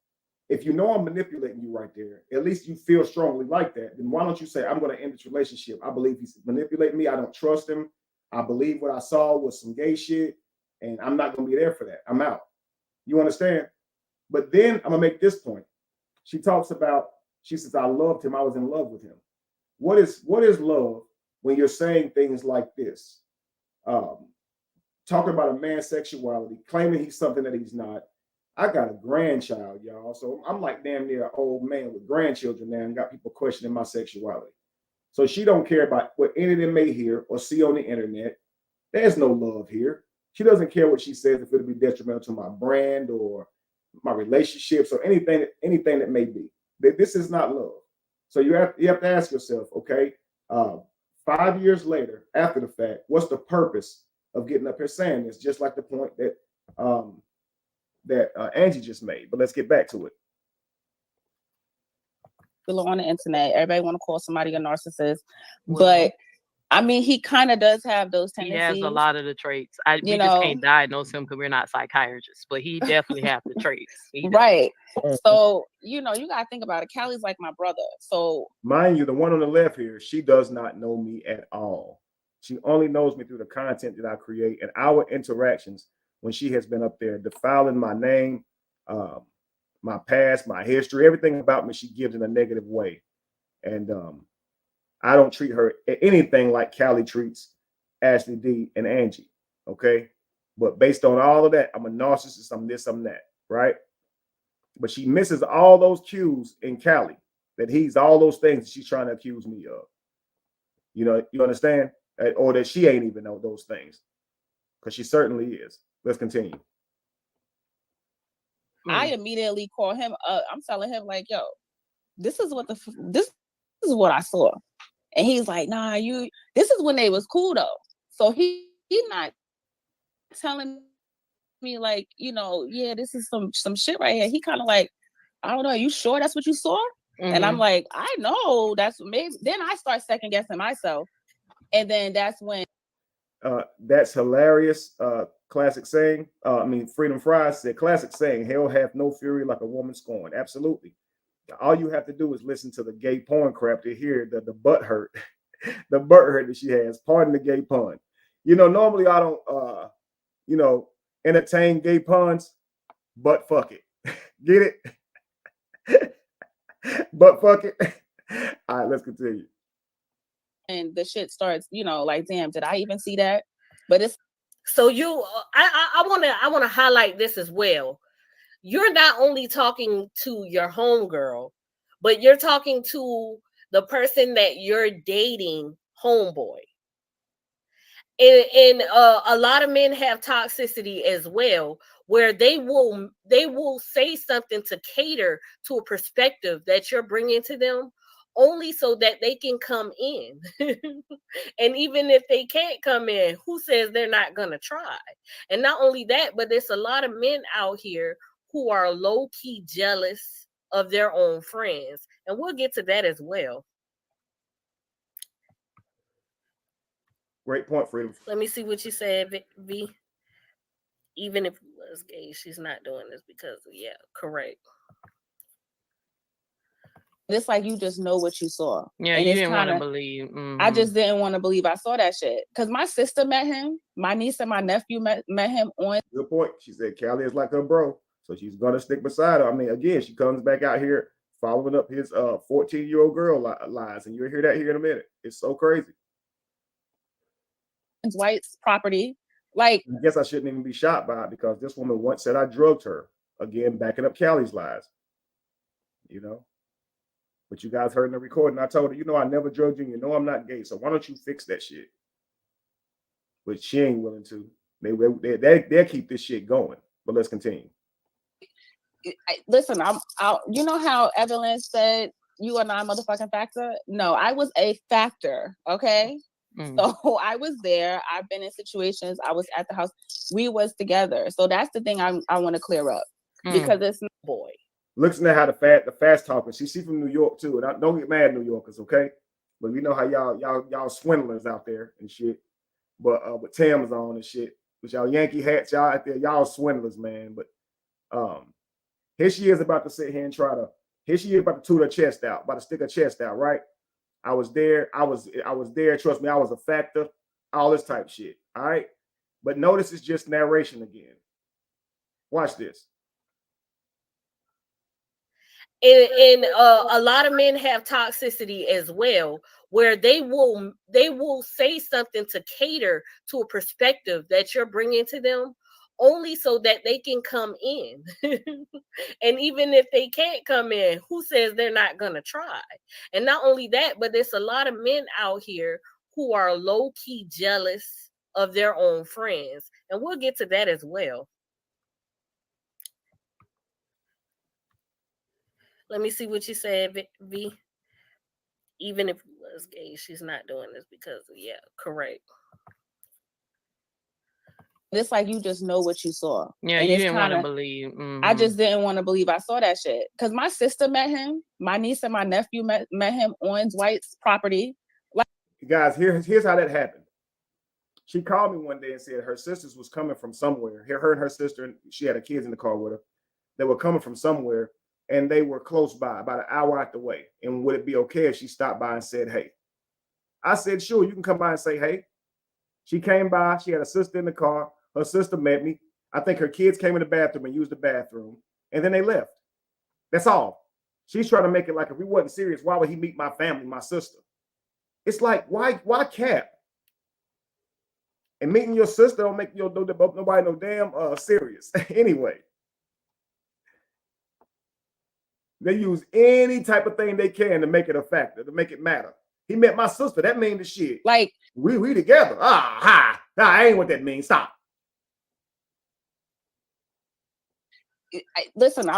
S1: If you know I'm manipulating you right there, at least you feel strongly like that, then why don't you say, I'm going to end this relationship? I believe he's manipulating me. I don't trust him. I believe what I saw was some gay shit, and I'm not going to be there for that. I'm out. You understand? But then I'm going to make this point. She says, I loved him. I was in love with him. What is love when you're saying things like this? Talking about a man's sexuality, claiming he's something that he's not. I got a grandchild, y'all. So I'm like damn near an old man with grandchildren now, and got people questioning my sexuality. So she don't care about what any of them may hear or see on the internet. There's no love here. She doesn't care what she says, if it'll be detrimental to my brand or my relationships or anything that may be. This is not love. So you have to ask yourself, okay, 5 years later, after the fact, what's the purpose of getting up here saying this? Just like the point that Angie just made. But let's get back to it.
S3: On the internet, everybody want to call somebody a narcissist, but I mean, he kind of does have those tendencies.
S4: He has a lot of the traits. We just can't diagnose him because we're not psychiatrists, but he definitely has the traits.
S3: Right. So, you got to think about it. Callie's like my brother. So,
S1: mind you, the one on the left here, she does not know me at all. She only knows me through the content that I create and our interactions when she has been up there defiling my name, my past, my history, everything about me she gives in a negative way. And I don't treat her anything like Callie treats Ashley D and Angie. Okay. But based on all of that, I'm a narcissist, I'm this, I'm that, right? But she misses all those cues in Callie, that he's all those things that she's trying to accuse me of. You understand? Or that she ain't even know those things. Because she certainly is. Let's continue.
S3: I immediately call him up. I'm telling him like, yo, this is what I saw. And he's like, nah, this is when they was cool though. So he not telling me like, yeah, this is some shit right here. He kind of like, I don't know, you sure that's what you saw? And I'm like, I know that's maybe. Then I start second guessing myself. And then that's when
S1: that's hilarious. Classic saying. Freedom Fries said, classic saying, hell hath no fury like a woman scorned. Absolutely. All you have to do is listen to the gay porn crap to hear the butt hurt, the butt hurt that she has. Pardon the gay pun. Normally I don't, entertain gay puns, but fuck it. Get it? But fuck it. All right, let's continue.
S3: And the shit starts, like, damn, did I even see that? But it's
S2: so I want to highlight this as well. You're not only talking to your homegirl, but you're talking to the person that you're dating, homeboy. And a lot of men have toxicity as well, where they will say something to cater to a perspective that you're bringing to them, only so that they can come in. And even if they can't come in, who says they're not gonna try? And not only that, but there's a lot of men out here who are low-key jealous of their own friends. And we'll get to that as well.
S1: Great point, Freedom.
S2: Let me see what you said, V. Even if it was gay, she's not doing this because, yeah, correct.
S3: It's like you just know what you saw.
S4: Yeah,
S3: and
S4: you didn't want to believe.
S3: I just didn't want to believe I saw that shit. Because my sister met him. My niece and my nephew met him on.
S1: Good point. She said Callie is like her bro. So she's going to stick beside her. Again, she comes back out here following up his 14-year-old girl lies. And you'll hear that here in a minute. It's so crazy.
S3: White's property. Like,
S1: I guess I shouldn't even be shocked by it because this woman once said I drugged her. Again, backing up Callie's lies. But you guys heard in the recording, I told her, I never drugged you. I'm not gay. So why don't you fix that shit? But she ain't willing to. They'll keep this shit going. But let's continue.
S3: Listen, you know how Evelyn said you are not a motherfucking factor? No, I was a factor. Okay. So I was there. I've been in situations. I was at the house. We was together. So that's the thing I want to clear up because it's not boy.
S1: Listen at how the fast talker. She from New York too, and don't get mad, New Yorkers, okay? But we know how y'all swindlers out there and shit. But with Tim's on and shit, with y'all Yankee hats, y'all out there, y'all swindlers, man. But here she is about to sit here and here she is about to toot her chest out, about to stick her chest out, right? I was there. I was there. Trust me, I was a factor. All this type of shit. All right. But notice it's just narration again. Watch this.
S2: And a lot of men have toxicity as well, where they will say something to cater to a perspective that you're bringing to them, only so that they can come in. And even if they can't come in, who says they're not gonna try? And not only that, but there's a lot of men out here who are low-key jealous of their own friends. And we'll get to that as well. Let me see what you said, V. Even if it was gay, she's not doing this because, yeah, correct.
S3: It's like you just know what you saw.
S4: Yeah,
S3: and
S4: you didn't want to believe.
S3: I just didn't want to believe I saw that shit. Because my sister met him. My niece and my nephew met him on Dwight's property.
S1: Guys, here's how that happened. She called me one day and said her sisters was coming from somewhere. Her and her sister, and she had her kids in the car with her. They were coming from somewhere. And they were close by, about an hour out the way. And would it be okay if she stopped by and said, hey? I said, sure, you can come by and say, hey. She came by. She had a sister in the car. Her sister met me. I think her kids came in the bathroom and used the bathroom. And then they left. That's all. She's trying to make it like if we wasn't serious, why would he meet my family, my sister? It's like, why cap? And meeting your sister don't make nobody no damn serious. Anyway. They use any type of thing they can to make it a factor, to make it matter. He met my sister. That means the shit.
S3: Like,
S1: we together. Nah, ain't what that means. Stop.
S3: listen,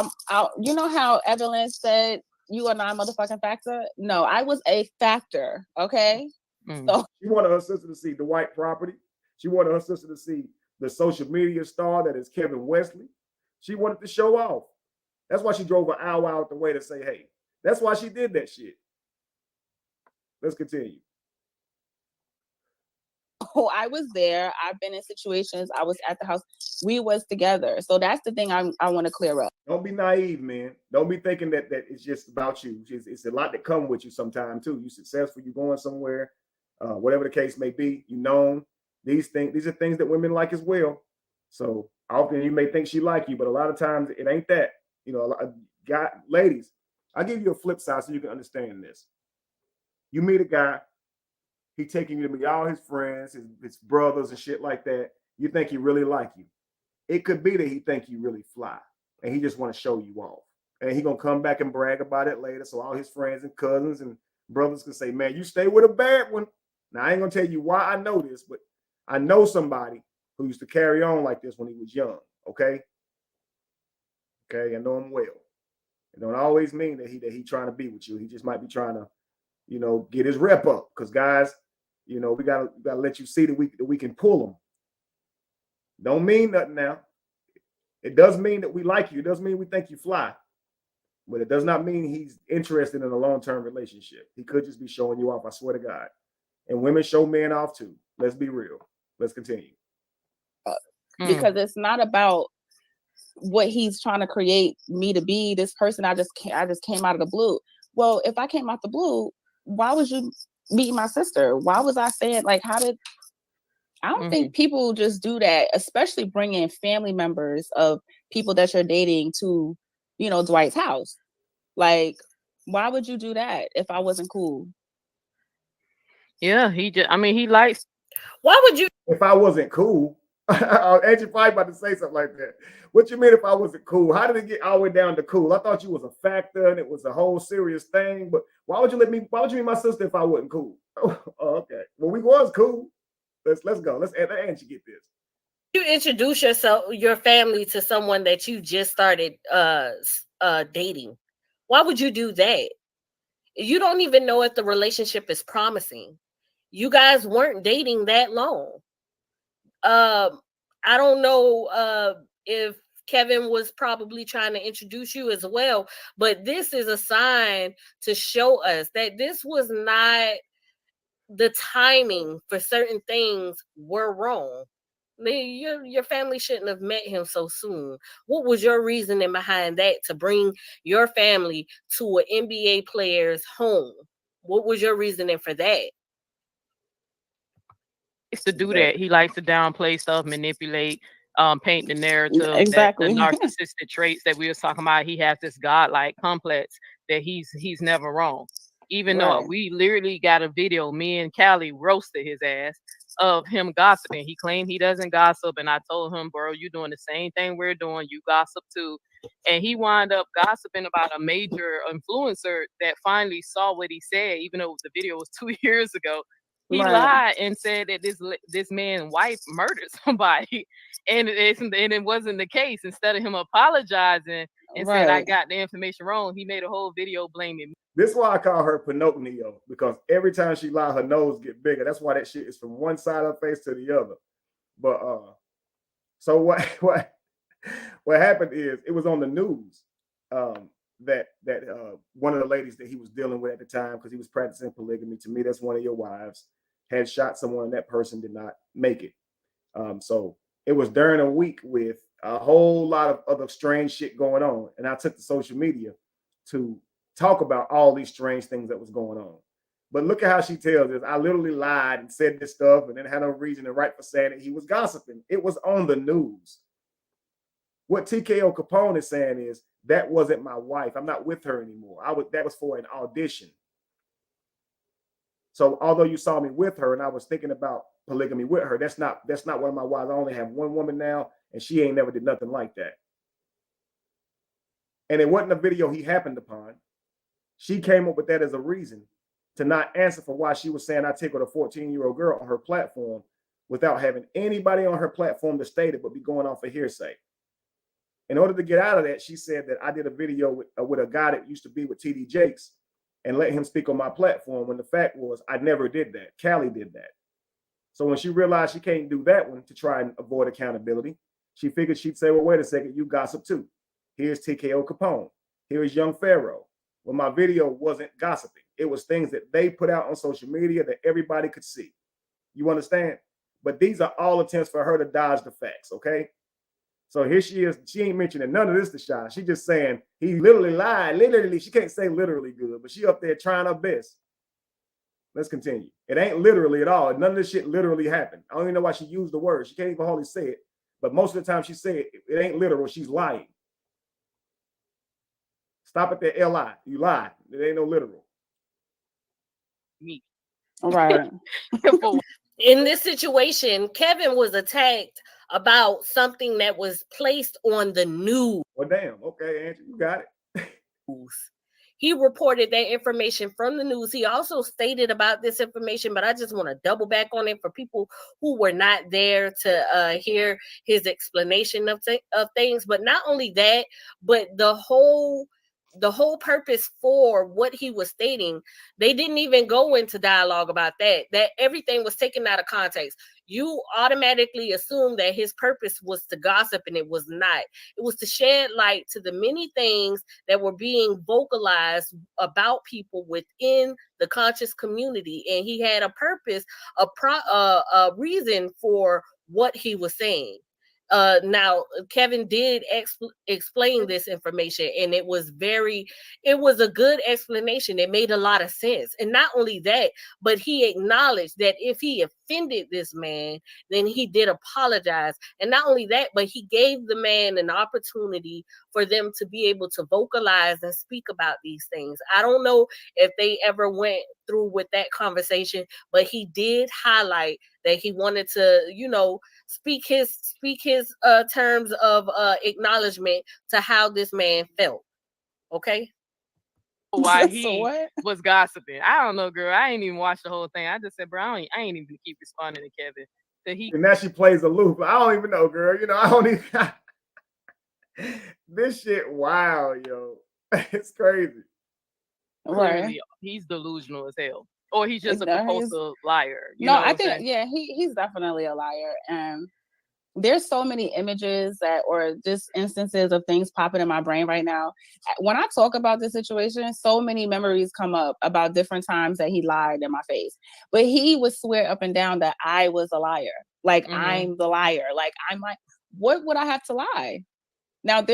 S3: you know how Evelyn said you are not a motherfucking factor? No, I was a factor. Okay. So
S1: she wanted her sister to see the white property. She wanted her sister to see the social media star that is Kevin Wesley. She wanted to show off. That's why she drove an hour out the way to say, hey. That's why she did that shit. Let's continue.
S3: Oh, I was there. I've been in situations. I was at the house. We was together. So that's the thing I want to clear up.
S1: Don't be naive, man. Don't be thinking that it's just about you. It's a lot that come with you sometime too. You successful, you going somewhere, whatever the case may be. You known. These are things that women like as well. So often you may think she like you, but a lot of times it ain't that. You know, ladies, I'll give you a flip side so you can understand this. You meet a guy, he taking you to meet all his friends, his brothers and shit like that. You think he really like you. It could be that he think you really fly and he just want to show you off. And he gonna come back and brag about it later. So all his friends and cousins and brothers can say, man, you stay with a bad one. Now I ain't gonna tell you why I know this, but I know somebody who used to carry on like this when he was young. Okay. Okay, I know him well. It don't always mean that he trying to be with you. He just might be trying to, you know, get his rep up. Because guys, you know, we gotta let you see that we can pull them. Don't mean nothing now. It does mean that we like you. It does mean we think you fly. But it does not mean he's interested in a long-term relationship. He could just be showing you off, I swear to God. And women show men off too. Let's be real. Let's continue.
S3: Because it's not about what he's trying to create me to be, this person I just came out of the blue. Well, if I came out the blue, why was you meeting my sister? Why was I saying, like, I don't think people just do that, especially bringing family members of people that you're dating to, you know, Dwight's house. Like, why would you do that if I wasn't cool?
S4: Yeah, he likes.
S2: Why would you?
S1: If I wasn't cool, Angie probably about to say something like that. What you mean if I wasn't cool? How did it get all the way down to cool? I thought you was a factor and it was a whole serious thing. But why would you meet my sister if I wasn't cool? Oh, okay. Well, we was cool. Let's go. Let's Angie get this.
S2: You introduce your family to someone that you just started dating. Why would you do that? You don't even know if the relationship is promising. You guys weren't dating that long. I don't know if Kevin was probably trying to introduce you as well, but this is a sign to show us that this was not the timing for certain things were wrong. Your family shouldn't have met him so soon. What was your reasoning behind that to bring your family to an NBA player's home? What was your reasoning for that?
S4: To do that, he likes to downplay stuff, manipulate, paint the narrative,
S3: exactly.
S4: that the narcissistic traits that we were talking about. He has this godlike complex that he's never wrong. Even though we literally got a video, me and Callie roasted his ass of him gossiping. He claimed he doesn't gossip, and I told him, bro, you're doing the same thing we're doing. You gossip too. And he wound up gossiping about a major influencer that finally saw what he said, even though the video was 2 years ago. He lied and said that this man's wife murdered somebody, and it wasn't the case. Instead of him apologizing and saying I got the information wrong, he made a whole video blaming me.
S1: This is why I call her Pinocchio, because every time she lies, her nose get bigger. That's why that shit is from one side of her face to the other. But so what happened is it was on the news that one of the ladies that he was dealing with at the time, because he was practicing polygamy. To me, that's one of your wives. Had shot someone, and that person did not make it. So it was during a week with a whole lot of other strange shit going on, and I took to social media to talk about all these strange things that was going on. But look at how she tells this. I literally lied and said this stuff and then had no reason to write for saying that he was gossiping. It was on the news. What TKO Capone is saying is that wasn't my wife. I'm not with her anymore. That was for an audition. So although you saw me with her and I was thinking about polygamy with her, that's not one of my wives. I only have one woman now, and she ain't never did nothing like that. And it wasn't a video he happened upon. She came up with that as a reason to not answer for why she was saying I tickled a 14-year-old girl on her platform without having anybody on her platform to state it, but be going off of hearsay. In order to get out of that, she said that I did a video with a guy that used to be with TD Jakes and let him speak on my platform, when the fact was I never did that. Callie did that. So when she realized she can't do that one to try and avoid accountability, she figured she'd say, well, wait a second, you gossip too. Here's TKO Capone. Here's Young Pharaoh. Well, my video wasn't gossiping. It was things that they put out on social media that everybody could see. You understand? But these are all attempts for her to dodge the facts, okay? So here she is. She ain't mentioning none of this to Shy. She just saying he literally lied. Literally, she can't say literally good, but she up there trying her best. Let's continue. It ain't literally at all. None of this shit literally happened. I don't even know why she used the word. She can't even hardly say it. But most of the time she said it ain't literal. She's lying. Stop at the L-I. You lie. It ain't no literal.
S4: Me.
S3: Right.
S2: In this situation, Kevin was attacked about something that was placed on the news.
S1: Well, damn. Okay, Andrew, you got it.
S2: He reported that information from the news. He also stated about this information, but I just want to double back on it for people who were not there to hear his explanation of things. But not only that, but the whole purpose for what he was stating, they didn't even go into dialogue about that. That everything was taken out of context. You automatically assume that his purpose was to gossip, and it was not. It was to shed light to the many things that were being vocalized about people within the conscious community. And he had a purpose, a reason for what he was saying. Now Kevin did explain this information, and it was a good explanation. It made a lot of sense. And not only that, but he acknowledged that if he offended this man, then he did apologize. And not only that, but he gave the man an opportunity for them to be able to vocalize and speak about these things. I don't know if they ever went through with that conversation, but he did highlight that he wanted to, speak his terms of acknowledgement to how this man felt. Okay.
S4: Why
S3: So
S4: he
S3: what?
S4: was gossiping. I don't know, girl. I ain't even watched the whole thing. I just said, bro, I ain't even keep responding to Kevin. So
S1: And now she plays aloof. I don't even know, girl. I don't even. This shit, wow, yo. It's crazy.
S3: Right.
S4: clearly he's delusional as hell. Or he's just a
S3: No,
S4: compulsive liar. You
S3: No,
S4: know what
S3: I
S4: I'm
S3: think,
S4: saying?
S3: yeah, he's definitely a liar. And there's so many images or just instances of things popping in my brain right now. When I talk about this situation, so many memories come up about different times that he lied in my face. But he would swear up and down that I was a liar. Like, I'm the liar. Like, I'm like, what would I have to lie? Now,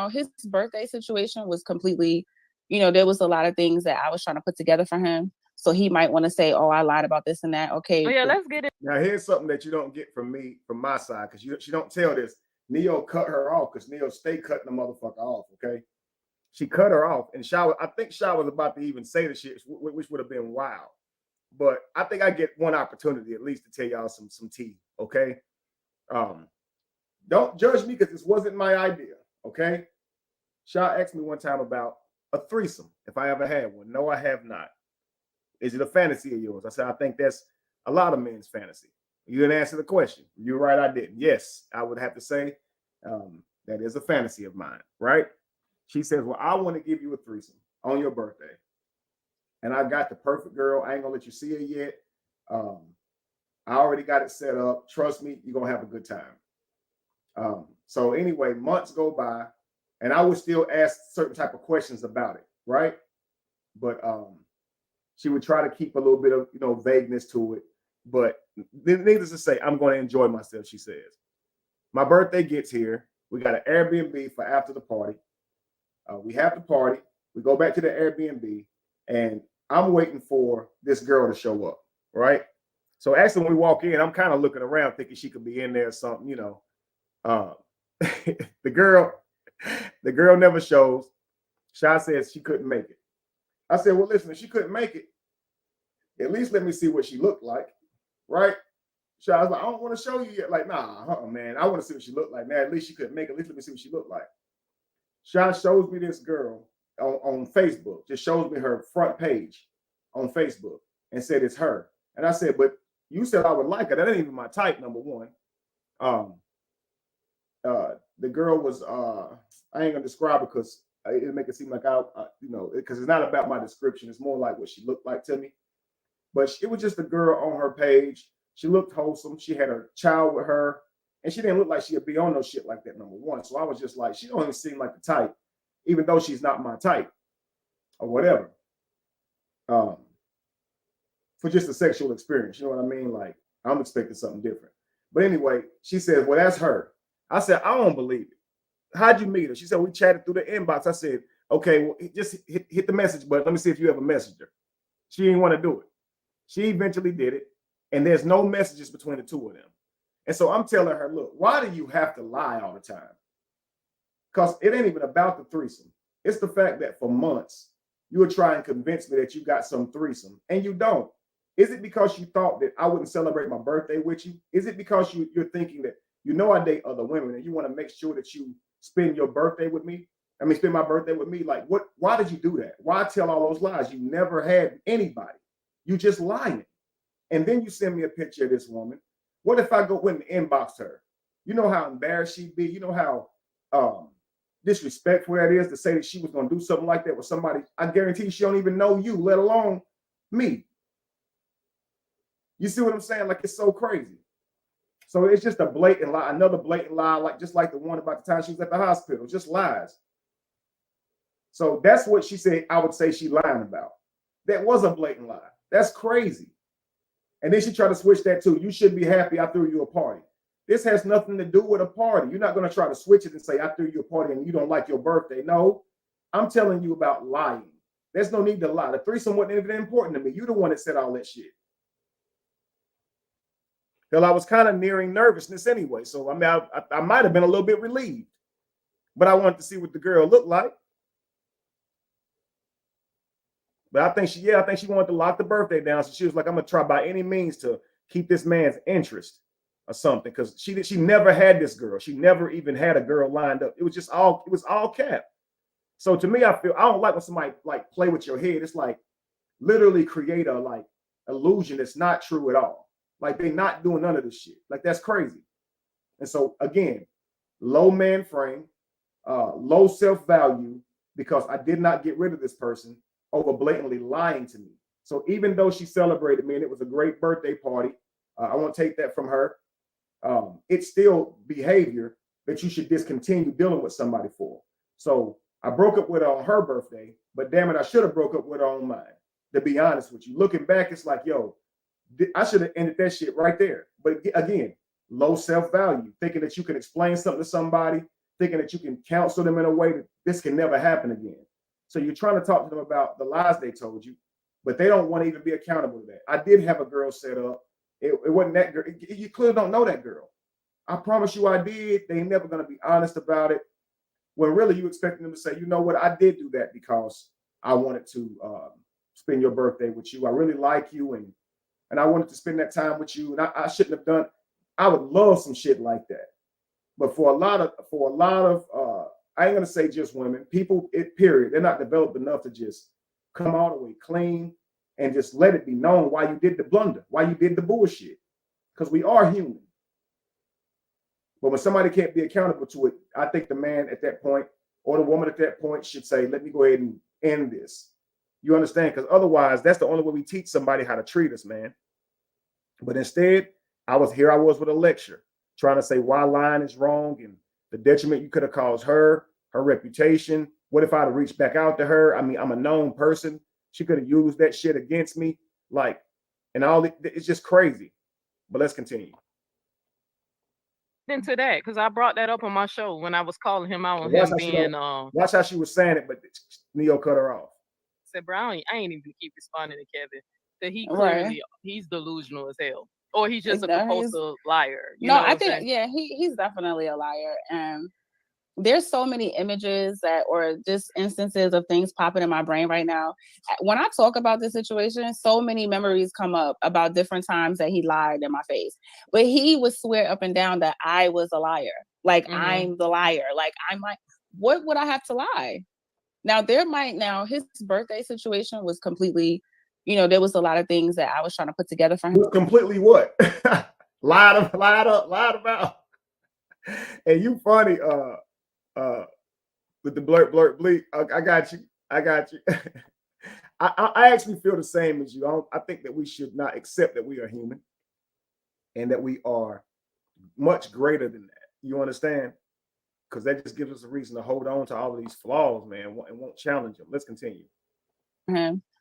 S3: his birthday situation was completely, there was a lot of things that I was trying to put together for him. So he might want to say, oh, I lied about this and that. Okay.
S4: Oh, yeah, let's get it.
S1: Now, here's something that you don't get from me, from my side, because she don't tell this. Neo cut her off because Neo stay cutting the motherfucker off, okay? She cut her off, and I think Sha was about to even say the shit, which would have been wild. But I think I get one opportunity at least to tell y'all some tea, okay? Don't judge me because this wasn't my idea, okay? Sha asked me one time about a threesome, if I ever had one. No, I have not. Is it a fantasy of yours? I said, I think that's a lot of men's fantasy. You didn't answer the question. You're right, I didn't. Yes, I would have to say that is a fantasy of mine, right? She says, well, I want to give you a threesome on your birthday. And I got the perfect girl. I ain't going to let you see her yet. I already got it set up. Trust me, you're going to have a good time. So anyway, months go by, and I would still ask certain type of questions about it, right? But she would try to keep a little bit of vagueness to it. But needless to say, I'm going to enjoy myself, she says. My birthday gets here. We got an Airbnb for after the party. We have the party. We go back to the Airbnb, and I'm waiting for this girl to show up, right? So actually, when we walk in, I'm kind of looking around thinking she could be in there or something, the girl never shows. Sha says she couldn't make it. I said, well, listen, if she couldn't make it, at least let me see what she looked like, right? Sha was like, I don't want to show you yet. Like, nah, man, I want to see what she looked like. Man, at least she couldn't make it. At least let me see what she looked like. Sha shows me this girl on Facebook, just shows me her front page on Facebook and said it's her. And I said, but you said I would like her. That ain't even my type, number one. the girl was I ain't gonna describe it because it'll make it seem like you know, because it's not about my description. It's more like what she looked like to me. But it was just a girl on her page. She looked wholesome. She had a child with her, and she didn't look like she'd be on no shit like that. Number one, so I was just like, she don't even seem like the type, even though she's not my type or whatever. For just a sexual experience, you know what I mean? Like, I'm expecting something different. But anyway, she said, well, that's her. I said, I don't believe it. How'd you meet her? She said, we chatted through the inbox. I said, okay, well, just hit the message button. Let me see if you have a messenger. She didn't want to do it. She eventually did it. And there's no messages between the two of them. And so I'm telling her, look, why do you have to lie all the time? Because it ain't even about the threesome. It's the fact that for months, you were trying to convince me that you got some threesome, and you don't. Is it because you thought that I wouldn't celebrate my birthday with you? Is it because you're thinking that, you know, I date other women and you want to make sure that you spend your birthday with me? I mean, spend my birthday with me? Like, what? Why did you do that? Why tell all those lies? You never had anybody. You just lying. And then you send me a picture of this woman. What if I go in and inbox her? You know how embarrassed she'd be? You know how disrespectful that is to say that she was going to do something like that with somebody? I guarantee she don't even know you, let alone me. You see what I'm saying? Like, it's so crazy. So it's just a blatant lie, another blatant lie, like just like the one about the time she was at the hospital, just lies. So that's what she said I would say she lying about. That was a blatant lie. That's crazy. And then she tried to switch that to, you shouldn't be happy I threw you a party. This has nothing to do with a party. You're not going to try to switch it and say I threw you a party and you don't like your birthday. No, I'm telling you about lying. There's no need to lie. The threesome wasn't even important to me. You're the one that said all that shit. Because I was kind of nearing nervousness anyway. So, I mean, I might have been a little bit relieved. But I wanted to see what the girl looked like. But I think she wanted to lock the birthday down. So she was like, I'm going to try by any means to keep this man's interest or something. Because she never had this girl. She never even had a girl lined up. It was all cap. So to me, I don't like when somebody like play with your head. It's like literally create a like illusion that's not true at all. Like they're not doing none of this shit. Like that's crazy. And so again, low man frame, low self-value, because I did not get rid of this person over blatantly lying to me. So even though she celebrated me and it was a great birthday party, I won't take that from her. It's still behavior that you should discontinue dealing with somebody for. So I broke up with her on her birthday, but damn it, I should have broke up with her on mine. To be honest with you, looking back, it's like, yo, I should have ended that shit right there. But again, low self-value, thinking that you can explain something to somebody, thinking that you can counsel them in a way that this can never happen again. So you're trying to talk to them about the lies they told you, but they don't want to even be accountable to that. I did have a girl set up. It wasn't that girl. You clearly don't know that girl. I promise you I did. They ain't never going to be honest about it. When really you expecting them to say, you know what, I did do that because I wanted to spend your birthday with you. I really like you and I wanted to spend that time with you. And I shouldn't have done. I would love some shit like that. But for a lot of I ain't gonna say just women, people, period, they're not developed enough to just come all the way clean and just let it be known why you did the blunder, why you did the bullshit. Because we are human. But when somebody can't be accountable to it, I think the man at that point or the woman at that point should say, let me go ahead and end this. You understand? Because otherwise, that's the only way we teach somebody how to treat us, man. But instead, I was with a lecture trying to say why lying is wrong and the detriment you could have caused her reputation. What if I'd have reached back out to her? I mean, I'm a known person. She could have used that shit against me. Like, and all it's just crazy. But let's continue.
S4: Into that, because I brought that up on my show when I was calling him out on him being
S1: watch how she was saying it, but Neo cut her off.
S4: Said, bro, I ain't even keep responding to Kevin. That he clearly he's delusional as hell. Or he's just a compulsive liar. You know I think
S3: he's definitely a liar. And there's so many images or just instances of things popping in my brain right now. When I talk about this situation, so many memories come up about different times that he lied in my face. But he would swear up and down that I was a liar. Like, I'm the liar. Like, I'm like, what would I have to lie? Now, his birthday situation was completely, there was a lot of things that I was trying to put together for him.
S1: Completely what? lied about? And you funny, with the blurt bleep. I got you. I got you. I actually feel the same as you. I think that we should not accept that we are human and that we are much greater than that. You understand? Because that just gives us a reason to hold on to all of these flaws, man, and won't challenge them. Let's continue.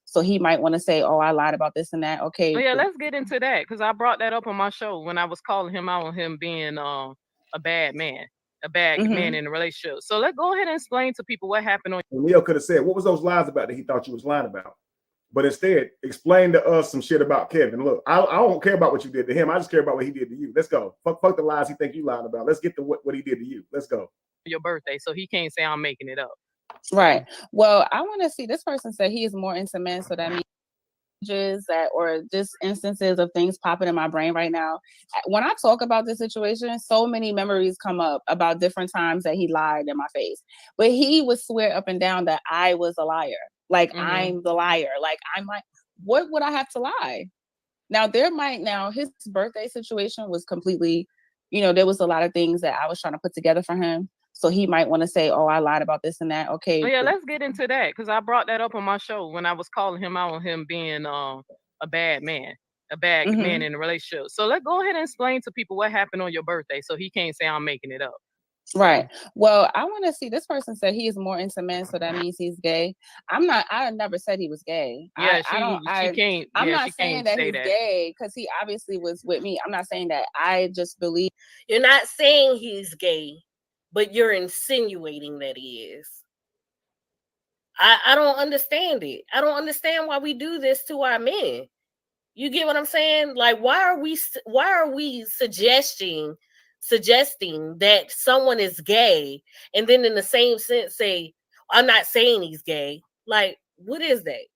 S3: So he might want to say, "Oh, I lied about this and that." Okay.
S4: Oh, yeah, let's get into that because I brought that up on my show when I was calling him out on him being a bad man, man in a relationship. So let's go ahead and explain to people what happened on.
S1: Leo could have said, "What was those lies about that he thought you was lying about?" But instead, explain to us some shit about Kevin. Look, I don't care about what you did to him. I just care about what he did to you. Let's go. Fuck the lies he think you lied about. Let's get to what he did to you. Let's go.
S4: Your birthday, so he can't say I'm making it up.
S3: Right. Well, I want to see. This person said he is more into men, so that means that or just instances of things popping in my brain right now. When I talk about this situation, so many memories come up about different times that he lied in my face. But he would swear up and down that I was a liar. Like I'm the liar. Like I'm like, what would I have to lie? Now his birthday situation was completely, there was a lot of things that I was trying to put together for him. So he might want to say, "Oh, I lied about this and that." Okay.
S4: Oh, yeah, let's get into that because I brought that up on my show when I was calling him out on him being a bad man, man in a relationship. So let's go ahead and explain to people what happened on your birthday so he can't say I'm making it up.
S3: Right. Well, I want to see. This person said he is more into men, so that means he's gay. I never said he was gay.
S4: Yeah, she can't.
S3: I'm
S4: yeah,
S3: not
S4: she
S3: saying
S4: can't
S3: that
S4: say
S3: he's
S4: that.
S3: gay because he obviously was with me. I'm not saying that. I just believe.
S2: You're not saying he's gay, but you're insinuating that he is. I don't understand it. I don't understand why we do this to our men. You get what I'm saying? Like, why are we suggesting that someone is gay and then in the same sense say, "I'm not saying he's gay"? Like, what is that?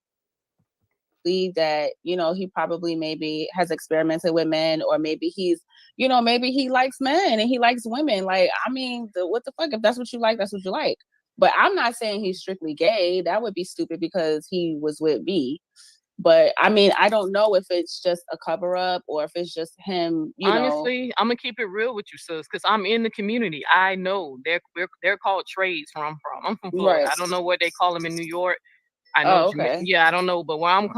S3: Believe that he probably maybe has experimented with men, or maybe he's maybe he likes men and he likes women. Like, I mean, what the fuck? If that's what you like, that's what you like. But I'm not saying he's strictly gay. That would be stupid because he was with me. But I mean, I don't know if it's just a cover up or if it's just him.
S4: Honestly, I'm gonna keep it real with you, sis, because I'm in the community. I know they're called trades where I'm from. I'm from Florida.
S3: Right.
S4: I don't know what they call them in New York. I know.
S3: Oh, okay.
S4: Yeah, I don't know, but where I'm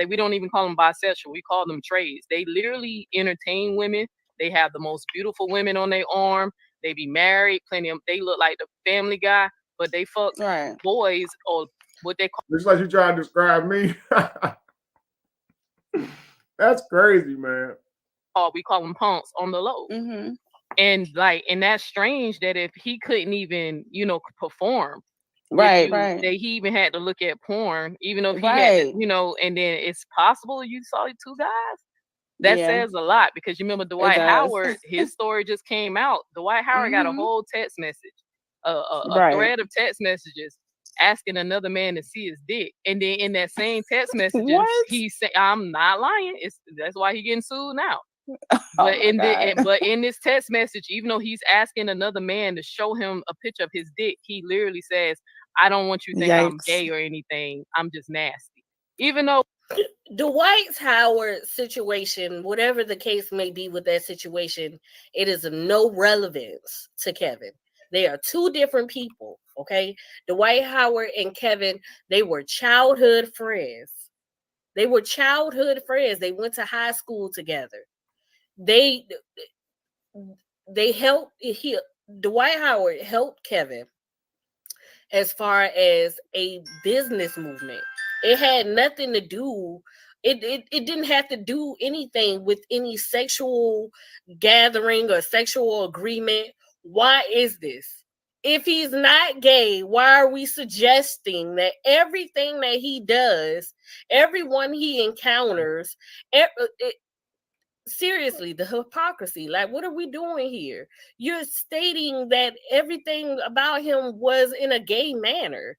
S4: we don't even call them bisexual. We call them trades. They literally entertain women. They have the most beautiful women on their arm. They be married. Plenty of. They look like the Family Guy, but they fuck boys or what they call.
S1: Looks like you trying to describe me. That's crazy, man.
S4: We call them punks on the low. And that's strange that if he couldn't even perform.
S3: Right.
S4: That he even had to look at porn, even though he had, and then it's possible you saw two guys. That says a lot because you remember Dwight Howard, his story just came out. Dwight Howard got a whole text message, a thread of text messages asking another man to see his dick, and then in that same text messages, he said, "I'm not lying." That's why he's getting sued now. But in this text message, even though he's asking another man to show him a picture of his dick, he literally says, "I don't want you to think I'm gay or anything. I'm just nasty." Even though
S2: Dwight Howard situation, whatever the case may be with that situation, it is of no relevance to Kevin. They are two different people, okay? Dwight Howard and Kevin, they were childhood friends. They went to high school together. Dwight Howard helped Kevin as far as a business movement. It had nothing to do. It didn't have to do anything with any sexual gathering or sexual agreement. Why is this? If he's not gay, why are we suggesting that everything that he does, everyone he encounters, seriously, the hypocrisy, like, what are we doing here? You're stating that everything about him was in a gay manner.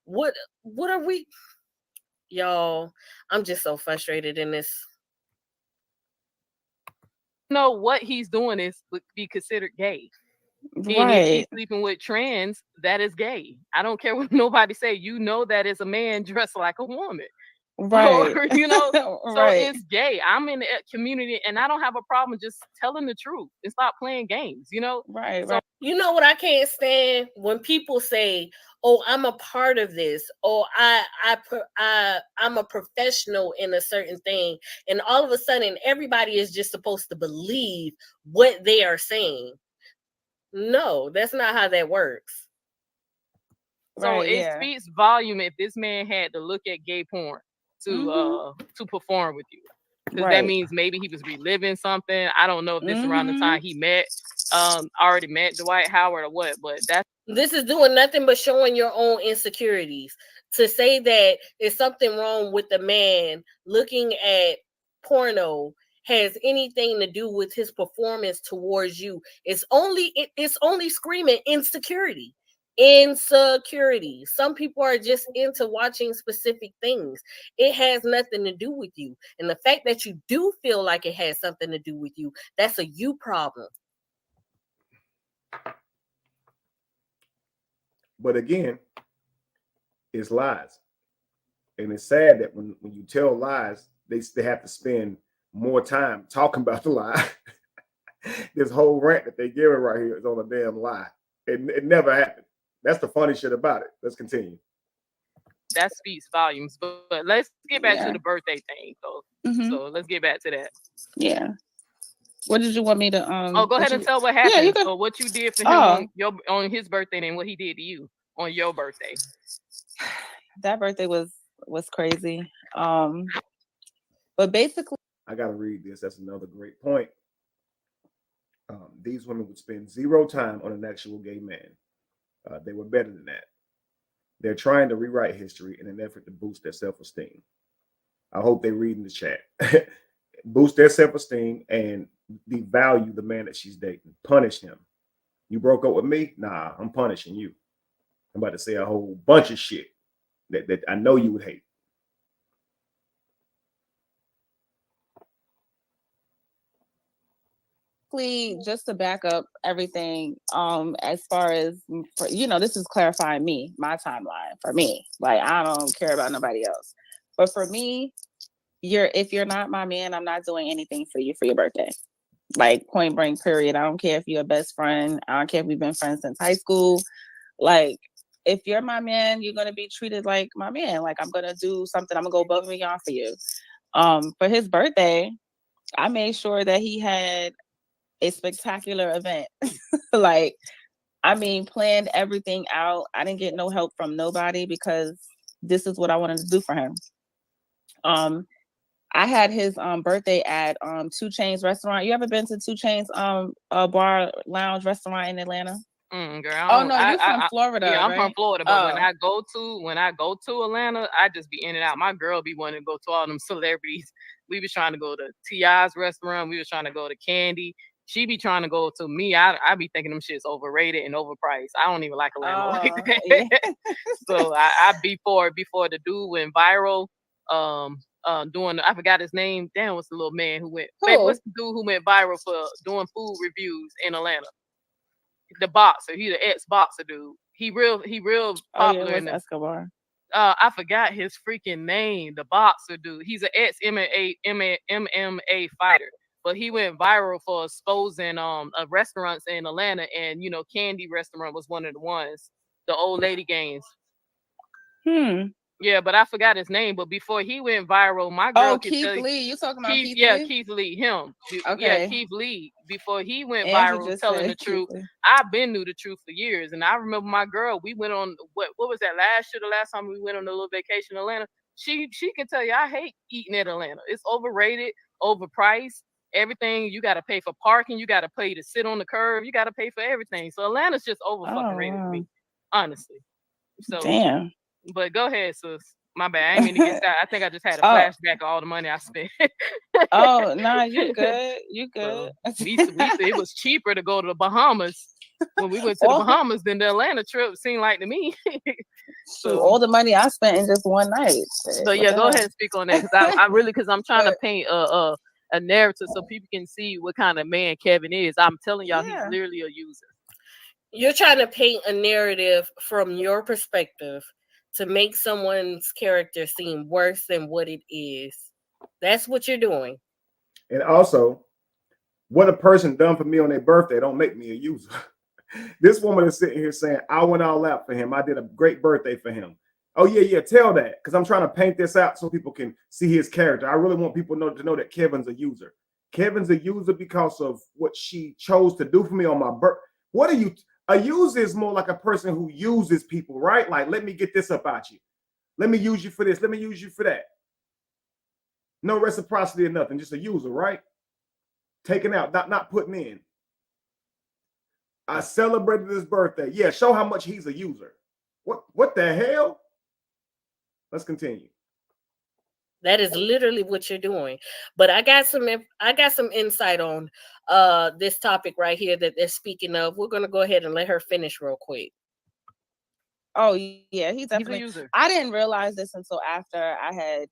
S2: What are we, y'all? I'm just so frustrated in this.
S4: No, what he's doing would be considered gay.
S3: Right.
S4: And if he's sleeping with trans, that is gay. I don't care what nobody say. That is a man dressed like a woman.
S3: Right.
S4: Or, So
S3: Right.
S4: it's gay. I'm in the community and I don't have a problem just telling the truth and stop playing games, you know?
S3: Right,
S4: So-
S3: right.
S2: You know what I can't stand? When people say, "Oh, I'm a part of this," or I'm a professional in a certain thing," and all of a sudden everybody is just supposed to believe what they are saying. No, that's not how that works.
S4: So
S3: Right,
S4: it
S3: yeah.
S4: speaks volume if this man had to look at gay porn to perform with you. Because that
S3: Right.
S4: means maybe he was reliving something. I don't know if this around the
S3: Mhm.
S4: time he already met Dwight Howard or what, but that's
S2: This is doing nothing but showing your own insecurities. To say that there's something wrong with the man looking at porno has anything to do with his performance towards you. It's only screaming insecurity. Insecurity. Some people are just into watching specific things. It has nothing to do with you. And the fact that you do feel like it has something to do with you, that's a you problem.
S1: But again, it's lies. And it's sad that when you tell lies, they have to spend more time talking about the lie. This whole rant that they give it right here is on a damn lie. It never happened. That's the funny shit about it. Let's continue.
S4: that speaks volumes. But let's get back
S3: Yeah.
S4: to the birthday thing.
S3: Mhm.
S4: So let's get back to that.
S3: Yeah. What did you want me to
S4: Oh, go ahead and tell what happened.
S3: Yeah, you can.
S4: Or what you did for him
S3: Oh.
S4: on his birthday and what he did to you on your birthday.
S3: That birthday was crazy. But basically,
S1: I got to read this. That's another great point. These women would spend zero time on an actual gay man. They were better than that. They're trying to rewrite history in an effort to boost their self-esteem. I hope they read in the chat. Boost their self-esteem and devalue the man that she's dating. Punish him. You broke up with me? Nah, I'm punishing you. I'm about to say a whole bunch of shit that I know you would hate.
S3: just to back up everything, as far as this is clarifying my timeline for me. Like, I don't care about nobody else. But for me, if you're not my man, I'm not doing anything for you for your birthday. Like, point blank, period. I don't care if you're a best friend. I don't care if we've been friends since high school. Like, if you're my man, you're gonna be treated like my man. Like, I'm gonna do something. I'm gonna go above and beyond for you. For his birthday, I made sure that he had a spectacular event. Like, I mean, planned everything out. I didn't get no help from nobody because this is what I wanted to do for him. I had his birthday at 2 Chainz restaurant. You ever been to 2 Chainz bar lounge restaurant in Atlanta?
S4: Girl,
S3: Oh no, you're from Florida.
S4: Yeah, I'm
S3: right?
S4: from Florida, but when I go to Atlanta, I just be in and out. My girl be wanting to go to all them celebrities. We was trying to go to T.I.'s restaurant. We was trying to go to Candy. She be trying to go to me. I be thinking them shit's overrated and overpriced. I don't even like Atlanta like that.
S3: Yeah.
S4: So I before the dude went viral. Doing, I forgot his name. Damn, what's the little man who went?
S3: Who?
S4: What's the dude who went viral for doing food reviews in Atlanta? The boxer. He the ex-boxer dude. He real popular in the
S3: Escobar.
S4: I forgot his freaking name. The boxer dude. He's an ex MMA fighter, but he went viral for exposing restaurants in Atlanta, and Candy restaurant was one of the ones. The old lady games. Yeah, but I forgot his name. But before he went viral, my girl
S3: Keith Lee. You talking about Keith
S4: Lee?
S3: Lee?
S4: Keith Lee. Him.
S3: Okay.
S4: Yeah, Keith Lee. Before he went
S3: Andrew
S4: viral
S3: just
S4: telling
S3: said
S4: the
S3: Keith
S4: truth,
S3: Lee.
S4: I've been knew the truth for years. And I remember my girl. We went on what was that last year? The last time we went on a little vacation in Atlanta. She can tell you I hate eating at Atlanta. It's overrated, overpriced. Everything you got to pay for parking. You got to pay to sit on the curb. You got to pay for everything. So Atlanta's just over fucking rated to me, honestly. So
S3: damn.
S4: But go ahead, sis. My bad. I ain't mean to get started. I think I just had a flashback of all the money I spent.
S3: Oh, nah, you good. You good.
S4: So, it was cheaper to go to the Bahamas when we went to the Bahamas than the Atlanta trip seemed like to me.
S3: So all the money I spent in just one night.
S4: So yeah, go ahead and speak on that because I'm trying to paint a narrative so people can see what kind of man Kevin is. I'm telling y'all, he's literally a user.
S2: You're trying to paint a narrative from your perspective to make someone's character seem worse than what it is. That's what you're doing.
S1: And also, what a person done for me on their birthday don't make me a user. This woman is sitting here saying, I went all out for him. I did a great birthday for him. Oh, yeah, tell that. Because I'm trying to paint this out so people can see his character. I really want people to know that Kevin's a user. Kevin's a user because of what she chose to do for me on my birthday. What are you? A user is more like a person who uses people, right? Like, let me get this up out you. Let me use you for this. Let me use you for that. No reciprocity or nothing. Just a user, right? Taking out, not putting in. I celebrated his birthday. Yeah, show how much he's a user. What the hell? Let's continue.
S2: That is literally what you're doing. But I got some insight on this topic right here that they're speaking of. We're gonna go ahead and let her finish real quick.
S3: Oh yeah, he's definitely
S4: a user.
S3: I didn't realize this until after I had,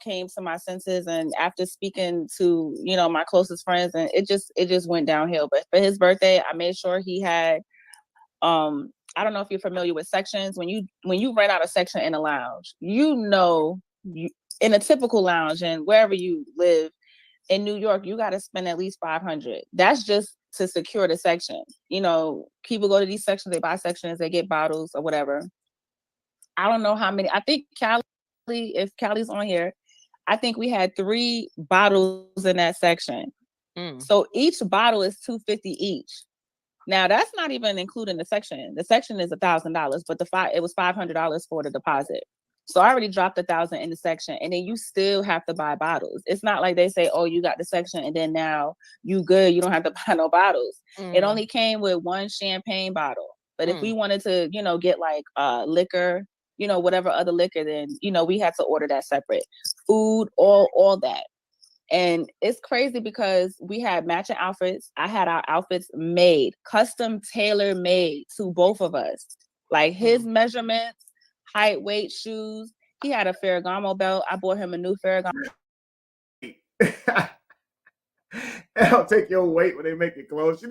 S3: came to my senses, and after speaking to, my closest friends, and it just went downhill. But for his birthday, I made sure he had I don't know if you're familiar with sections. When you rent out a section in a lounge, in a typical lounge and wherever you live in New York, you got to spend at least $500. That's just to secure the section. People go to these sections, they buy sections, they get bottles or whatever. I don't know how many. I think if Callie's on here, I think we had 3 bottles in that section. So each bottle is $250 each. Now that's not even including the section. The section is $1,000, but it was $500 for the deposit. So I already dropped $1,000 in the section, and then you still have to buy bottles. It's not like they say, "Oh, you got the section, and then now you good. You don't have to buy no bottles." It only came with 1 champagne bottle. But if we wanted to, get like liquor, whatever other liquor, then we had to order that separate. Food, all that. And it's crazy because we had matching outfits. I had our outfits made, custom tailor made to both of us. Like his measurements, height, weight, shoes. He had a Ferragamo belt. I bought him a new Ferragamo.
S1: I'll take your weight when they make it close. She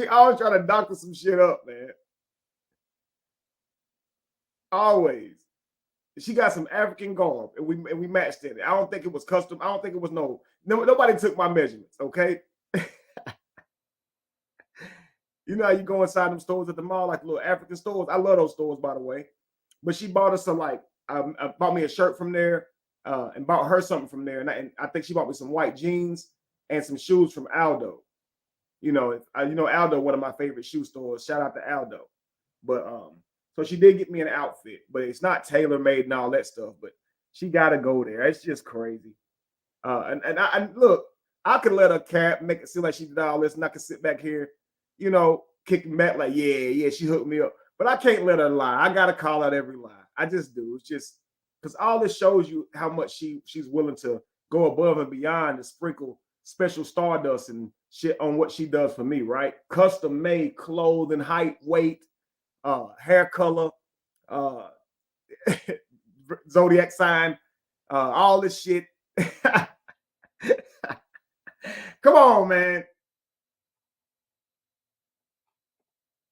S1: always try to doctor some shit up, man. Always. She got some African garb, and we matched it. I don't think it was custom. I don't think it was nobody took my measurements. Okay. You know how you go inside them stores at the mall, like little African stores. I love those stores, by the way. But she bought us some I bought me a shirt from there, and bought her something from there, and I think she bought me some white jeans and some shoes from Aldo. Aldo, one of my favorite shoe stores. Shout out to Aldo. But so she did get me an outfit, but it's not tailor made and all that stuff. But she got to go there. It's just crazy. And I look, I could let her make it seem like she did all this, and I could sit back here, kicking back like, yeah, she hooked me up. But I can't let her lie. I gotta call out every lie. I just do. It's just because all this shows you how much she's willing to go above and beyond to sprinkle special stardust and shit on what she does for me, right? Custom made clothing, height, weight, hair color, zodiac sign, all this shit. Come on, man.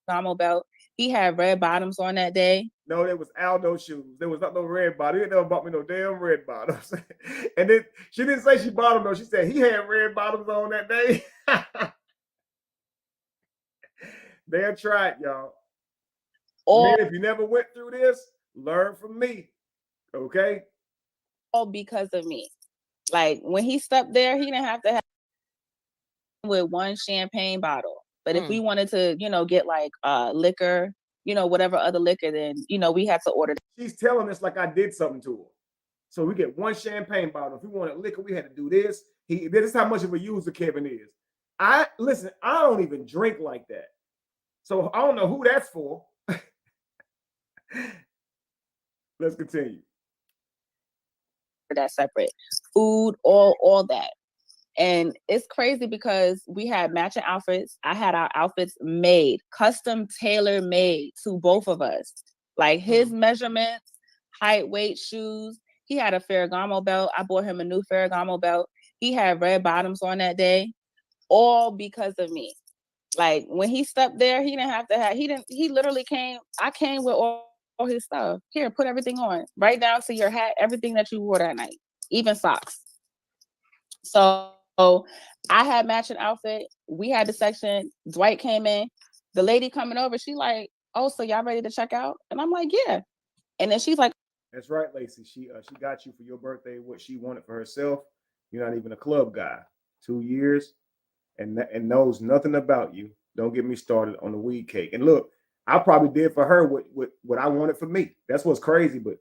S3: Ferragamo belt. He had red bottoms on that day.
S1: No, there was Aldo shoes. There was not no red bottom. He never bought me no damn red bottoms. And then she didn't say she bought them though. She said he had red bottoms on that day. They'll try it, y'all. Man, if you never went through this, learn from me. Okay?
S3: All because of me. Like when he stepped there, he didn't have to have with 1 champagne bottle. But if we wanted to, get like liquor, whatever other liquor, then, we had to order.
S1: She's telling us like I did something to her. So we get 1 champagne bottle. If we wanted liquor, we had to do this. This is how much of a user Kevin is. I don't even drink like that. So I don't know who that's for. Let's continue.
S3: That separate. Food, all that. And it's crazy because we had matching outfits. I had our outfits made, custom tailor made to both of us. Like his measurements, height, weight, shoes. He had a Ferragamo belt. I bought him a new Ferragamo belt. He had red bottoms on that day, all because of me. Like when he stepped there, he didn't have to have, he literally came, I came with all his stuff. Here, put everything on, right down to your hat, everything that you wore that night. even socks. So I had matching outfit. We had the section. Dwight came in. The lady coming over, she like, oh, so y'all ready to check out? And I'm like, yeah. And then she's like,
S1: That's right, Lacey. She got you for your birthday what she wanted for herself. You're not even a club guy. 2 years and knows nothing about you. Don't get me started on the weed cake. And look, I probably did for her what I wanted for me. That's what's crazy. But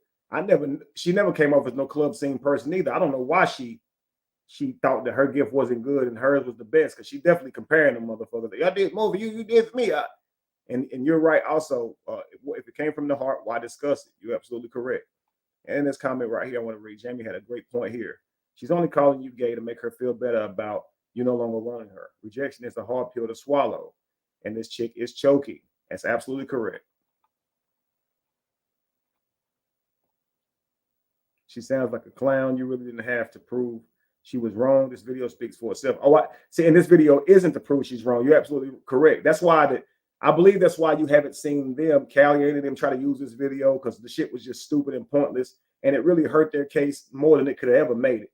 S1: she never came off as no club scene person either. I don't know why she thought that her gift wasn't good and hers was the best, because she definitely comparing them motherfuckers. I did more for you, you did for me. And you're right. Also, if it came from the heart, why discuss it? You're absolutely correct. And this comment right here, I want to read. Jamie had a great point here. She's only calling you gay to make her feel better about you no longer wanting her. Rejection is a hard pill to swallow, and this chick is choking. That's absolutely correct. She sounds like a clown. You really didn't have to prove she was wrong. This video speaks for itself. Oh, I see. And this video isn't to prove she's wrong. You're absolutely correct. That's why I believe that's why you haven't seen them, Callie and them, try to use this video, because the shit was just stupid and pointless, and it really hurt their case more than it could have ever made it.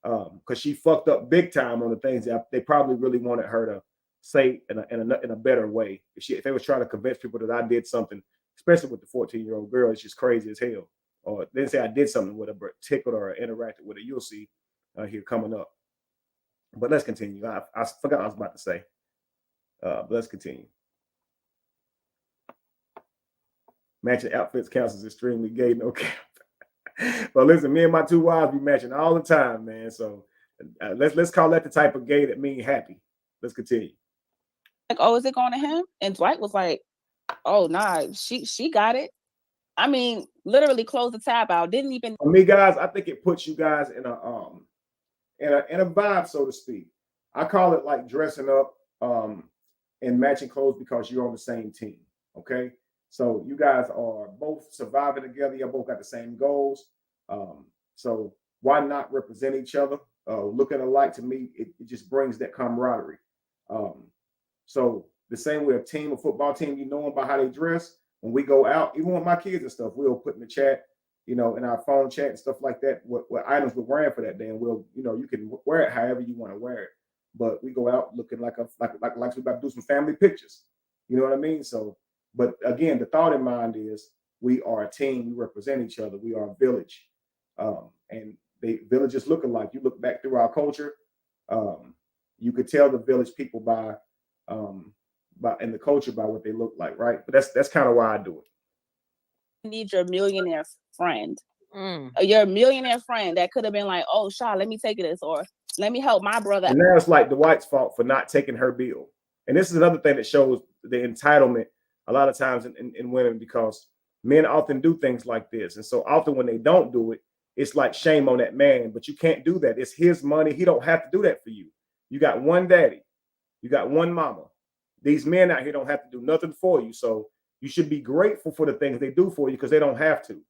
S1: Because she fucked up big time on the things that they probably really wanted her to say in a better way. If they was trying to convince people that I did something, especially with the 14-year-old girl, it's just crazy as hell. Or they didn't say I did something with her, but tickled her or interacted with her. You'll see here coming up. But let's continue. I forgot what I was about to say. But let's continue. Matching outfits counts as extremely gay, no cap. But listen, me and my two wives be matching all the time, man. So let's call that the type of gay that mean happy. Let's continue.
S3: like, oh, is it going to him? And Dwight was like, oh, nah, she got it. I mean, literally closed the tab out. Didn't even.
S1: For me, guys, I think it puts you guys in a vibe, so to speak. I call it like dressing up and matching clothes because you're on the same team. Okay. So you guys are both surviving together. You both got the same goals. So why not represent each other? Looking alike, to me, it just brings that camaraderie. So the same way a football team, you know about how they dress. When we go out, even with my kids and stuff, we'll put in the chat, in our phone chat and stuff like that, what items we're wearing for that day. And we'll, you can wear it however you want to wear it. But we go out looking like we're about to do some family pictures. You know what I mean? So, but again, the thought in mind is we are a team. We represent each other. We are a village. And villages look alike. You look back through our culture, you could tell the village people by in the culture by what they look like, right? But that's kind of why I do it.
S3: Need your millionaire friend. Your millionaire friend that could have been like, oh, Shaw, let me take this, or let me help my brother.
S1: And now it's like Dwight's fault for not taking her bill. And this is another thing that shows the entitlement a lot of times in women, because men often do things like this. And so often when they don't do it, it's like shame on that man. But you can't do that. It's his money. He don't have to do that for you. You got one daddy. You got one mama. These men out here don't have to do nothing for you. So you should be grateful for the things they do for you, because they don't have to.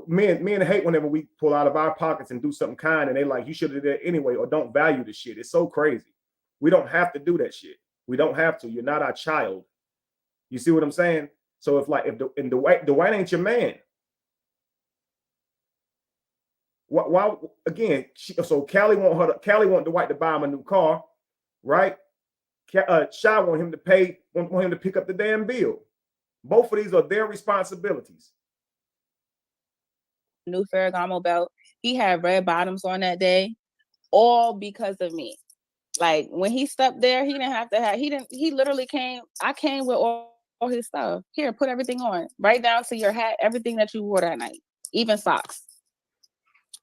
S1: Men hate whenever we pull out of our pockets and do something kind, and they like, you should have did it anyway, or don't value the shit. It's so crazy. We don't have to do that shit. We don't have to. You're not our child. You see what I'm saying? So if Dwight ain't your man, why again? So Callie want Dwight to buy him a new car, right? Shy want him to pick up the damn bill. Both of these are their responsibilities.
S3: New Ferragamo belt. He had red bottoms on that day, all because of me. Like when he stepped there, he didn't have to have. He literally came. I came with all his stuff. Here, put everything on, right down to your hat, everything that you wore that night, even socks.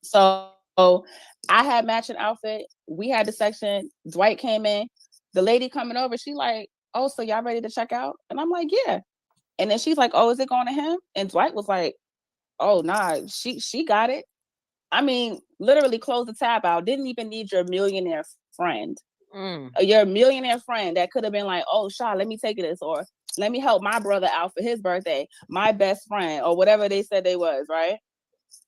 S3: So I had matching outfit. We had the section. Dwight came in. The lady coming over, she like, oh, so y'all ready to check out? And I'm like, yeah. And then she's like, oh, is it going to him? And Dwight was like, oh, nah, she got it. I mean, literally closed the tab out. Didn't even need your millionaire friend. Your millionaire friend that could have been like, oh, Shaw, let me take this, or let me help my brother out for his birthday, my best friend, or whatever they said they was, right?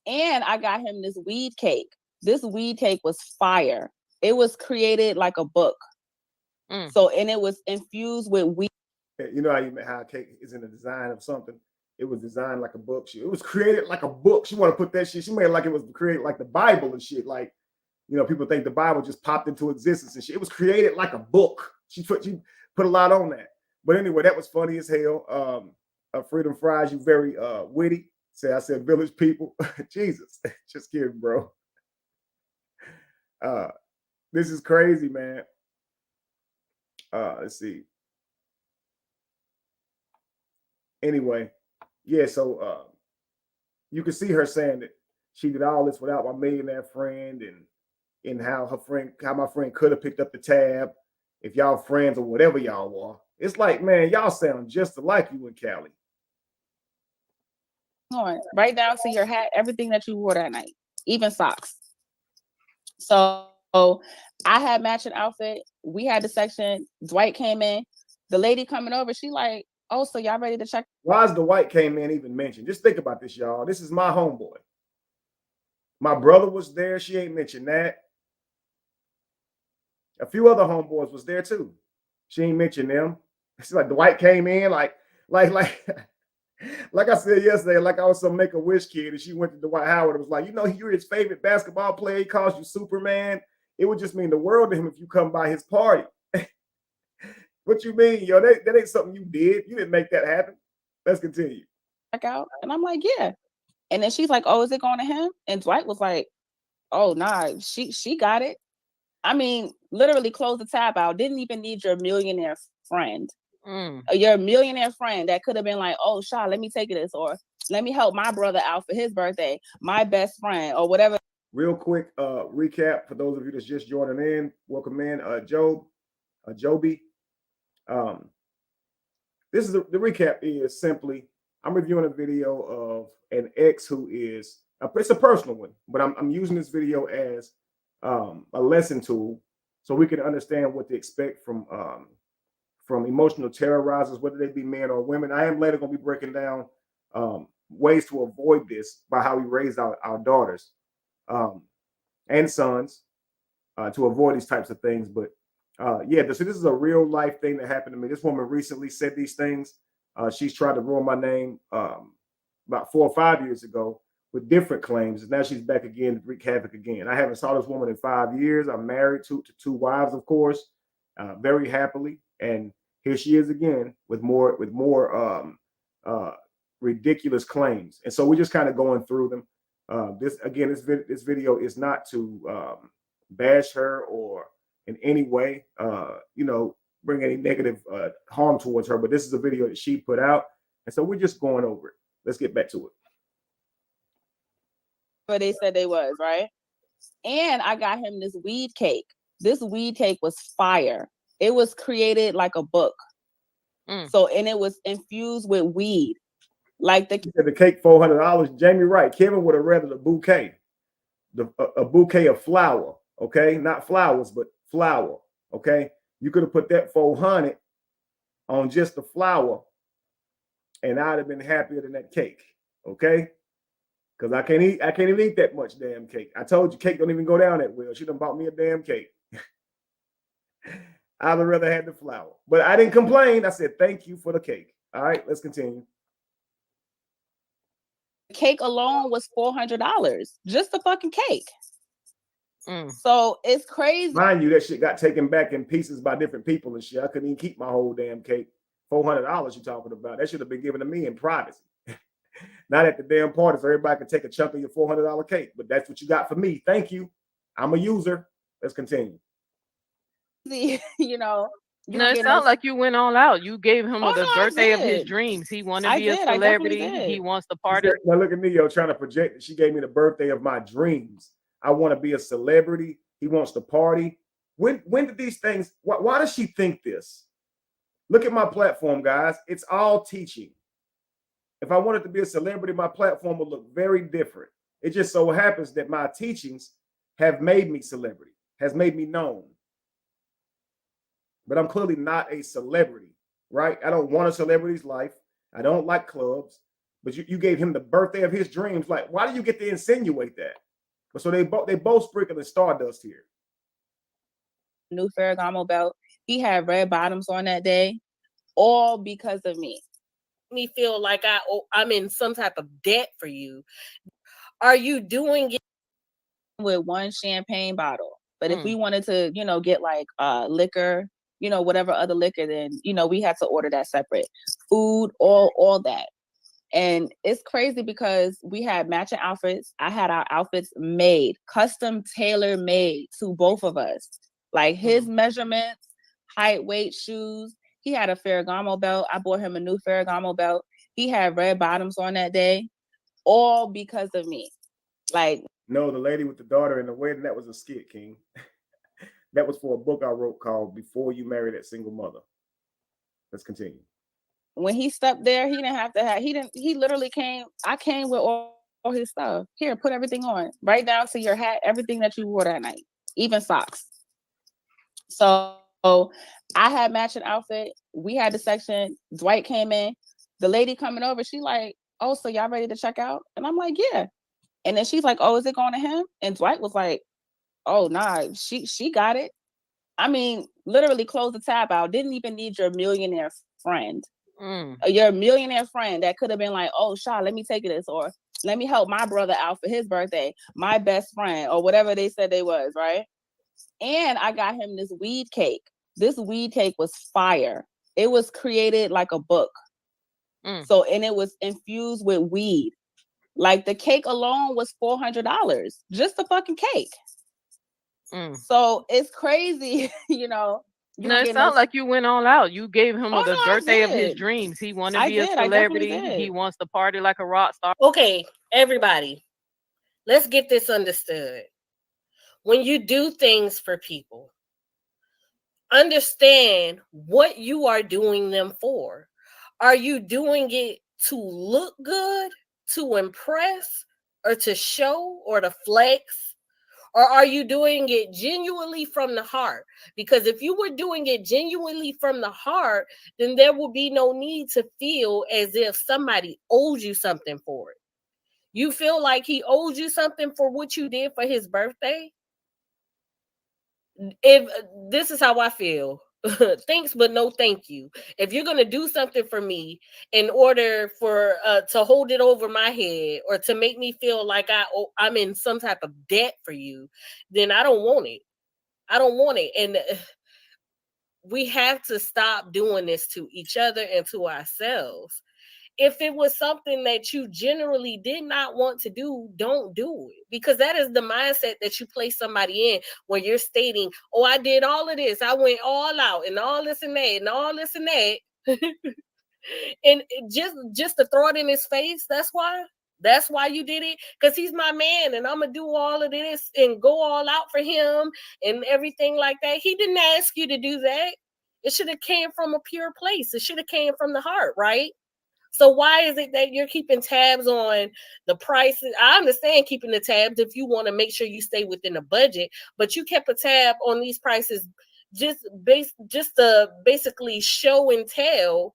S3: And I got him this weed cake. This weed cake was fire. It was created like a book. So, and it was infused with weed.
S1: You know how a cake is in the design of something. It was designed like a book. It was created like a book. She want to put that shit. She made it like it was created like the Bible and shit. Like, you know, people think the Bible just popped into existence and shit. It was created like a book. She put a lot on that. But anyway, that was funny as hell. Freedom Fries, you very witty. I said village people. Jesus, just kidding, bro. This is crazy, man. Let's see. Anyway, yeah, so you can see her saying that she did all this without my millionaire friend, and how my friend could have picked up the tab if y'all friends or whatever y'all are. It's like, man, y'all sound just alike, you and Callie.
S3: Right down to your hat, everything that you wore that night, even socks. So I had matching outfit. We had the section. Dwight came in. The lady coming over, she like, oh, so y'all ready to check?
S1: Why is Dwight came in even mentioned? Just think about this, y'all. This is my homeboy. My brother was there. She ain't mentioned that. A few other homeboys was there too. She ain't mentioned them. It's like Dwight came in like like I said yesterday, like I was some Make-A-Wish kid, and she went to Dwight Howard and was like, you know, you're his favorite basketball player. He calls you Superman. It would just mean the world to him if you come by his party. What you mean, yo? That ain't something you did. You didn't make that happen. Let's continue.
S3: Check out. And I'm like, yeah. And then she's like, oh, is it going to him? And Dwight was like, oh, nah, she got it. I mean, literally close the tab out. Didn't even need your millionaire friend. Your millionaire friend that could have been like, oh, Shaw, let me take this, or let me help my brother out for his birthday, my best friend, or whatever.
S1: Real quick recap for those of you that's just joining in. Welcome in, Joby. This is the recap is simply I'm reviewing a video of an ex who is it's a personal one, but I'm using this video as a lesson tool so we can understand what to expect from emotional terrorizers, whether they be men or women. I am later going to be breaking down ways to avoid this by how we raise our daughters and sons to avoid these types of things. But yeah, so this is a real life thing that happened to me. This woman recently said these things. She's tried to ruin my name about 4 or 5 years ago with different claims. And now she's back again to wreak havoc again. I haven't saw this woman in 5 years. I'm married to 2 wives, of course, very happily. And here she is again with more ridiculous claims. And so we're just kind of going through them. This video is not to bash her or in any way, bring any negative harm towards her. But this is a video that she put out. And so we're just going over it. Let's get back to it.
S3: But they said they was, right? And I got him this weed cake. This weed cake was fire. It was created like a book. So, and it was infused with weed. Like the
S1: cake, $400. Jamie Wright, Kevin would have rather the bouquet. A bouquet of flower, okay? Not flowers, but flower, okay? You could have put that $400 on just the flower, and I'd have been happier than that cake, okay? Because I can't even eat that much damn cake. I told you, cake don't even go down that well. She done bought me a damn cake. I'd have rather had the flower, but I didn't complain. I said thank you for the cake. All right, let's continue.
S3: The cake alone was $400, just the fucking cake. So it's crazy.
S1: Mind you, that shit got taken back in pieces by different people and shit. I couldn't even keep my whole damn cake. $400 you talking about? That should have been given to me in privacy. Not at the damn party, so everybody could take a chunk of your $400 cake. But that's what you got for me. Thank you. I'm a user. Let's continue.
S3: It
S4: sounds like you went all out. You gave him the birthday of his dreams. He wanted to be a celebrity. He wants to party.
S1: Now look at me, yo, trying to project. She gave me the birthday of my dreams. I want to be a celebrity. He wants to party. When did these things? Why does she think this? Look at my platform, guys. It's all teaching. If I wanted to be a celebrity, my platform would look very different. It just so happens that my teachings have made me celebrity, has made me known. But I'm clearly not a celebrity, right? I don't want a celebrity's life. I don't like clubs. But you gave him the birthday of his dreams. Like, why do you get to insinuate that? But so they both sprinkling stardust here.
S3: New Ferragamo belt. He had red bottoms on that day, all because of me.
S2: me feel like I'm in some type of debt for you. Are you doing it
S3: with one champagne bottle? But if we wanted to, get like liquor, whatever other liquor, then we had to order that separate. Food, all that. And it's crazy because we had matching outfits. I had our outfits made, custom tailor made to both of us. Like his measurements, height, weight, shoes. He had a Ferragamo belt. I bought him a new Ferragamo belt. He had red bottoms on that day, all because of me. Like,
S1: no, the lady with the daughter in the wedding, that was a skit, King. That was for a book I wrote called Before You Marry That Single Mother. Let's continue.
S3: When he stepped there, he didn't have to have, he literally came, I came with all his stuff. Here, put everything on, right down to your hat, everything that you wore that night, even socks. So I had matching outfit. We had the section. Dwight came in. The lady coming over, she like, oh, so y'all ready to check out? And I'm like, yeah. And then she's like, oh, is it going to him? And Dwight was like, oh, nah, she got it. I mean, literally closed the tab out. Didn't even need your millionaire friend. Your millionaire friend that could have been like, oh, Shaw, let me take this, or let me help my brother out for his birthday, my best friend, or whatever they said they was, right? And I got him this weed cake. This weed cake was fire. It was created like a book. So, and it was infused with weed. Like the cake alone was $400, just the fucking cake. So it's crazy,
S4: No, it sounds like you went all out. You gave him the birthday of his dreams. He wanted to be a celebrity. He wants to party like a rock star.
S2: Okay, everybody, let's get this understood. When you do things for people, understand what you are doing them for. Are you doing it to look good, to impress, or to show, or to flex? Or are you doing it genuinely from the heart? Because if you were doing it genuinely from the heart, then there will be no need to feel as if somebody owes you something for it. You feel like he owes you something for what you did for his birthday? If this is how I feel. Thanks, but no thank you. If you're going to do something for me in order for to hold it over my head or to make me feel like I'm in some type of debt for you, then I don't want it. I don't want it. And we have to stop doing this to each other and to ourselves. If it was something that you generally did not want to do, don't do it. Because that is the mindset that you place somebody in when you're stating, oh, I did all of this. I went all out and all this and that and all this and that. And just to throw it in his face, that's why you did it. Because he's my man and I'm going to do all of this and go all out for him and everything like that. He didn't ask you to do that. It should have came from a pure place. It should have came from the heart, right? So why is it that you're keeping tabs on the prices? I understand keeping the tabs if you want to make sure you stay within the budget, but you kept a tab on these prices just to basically show and tell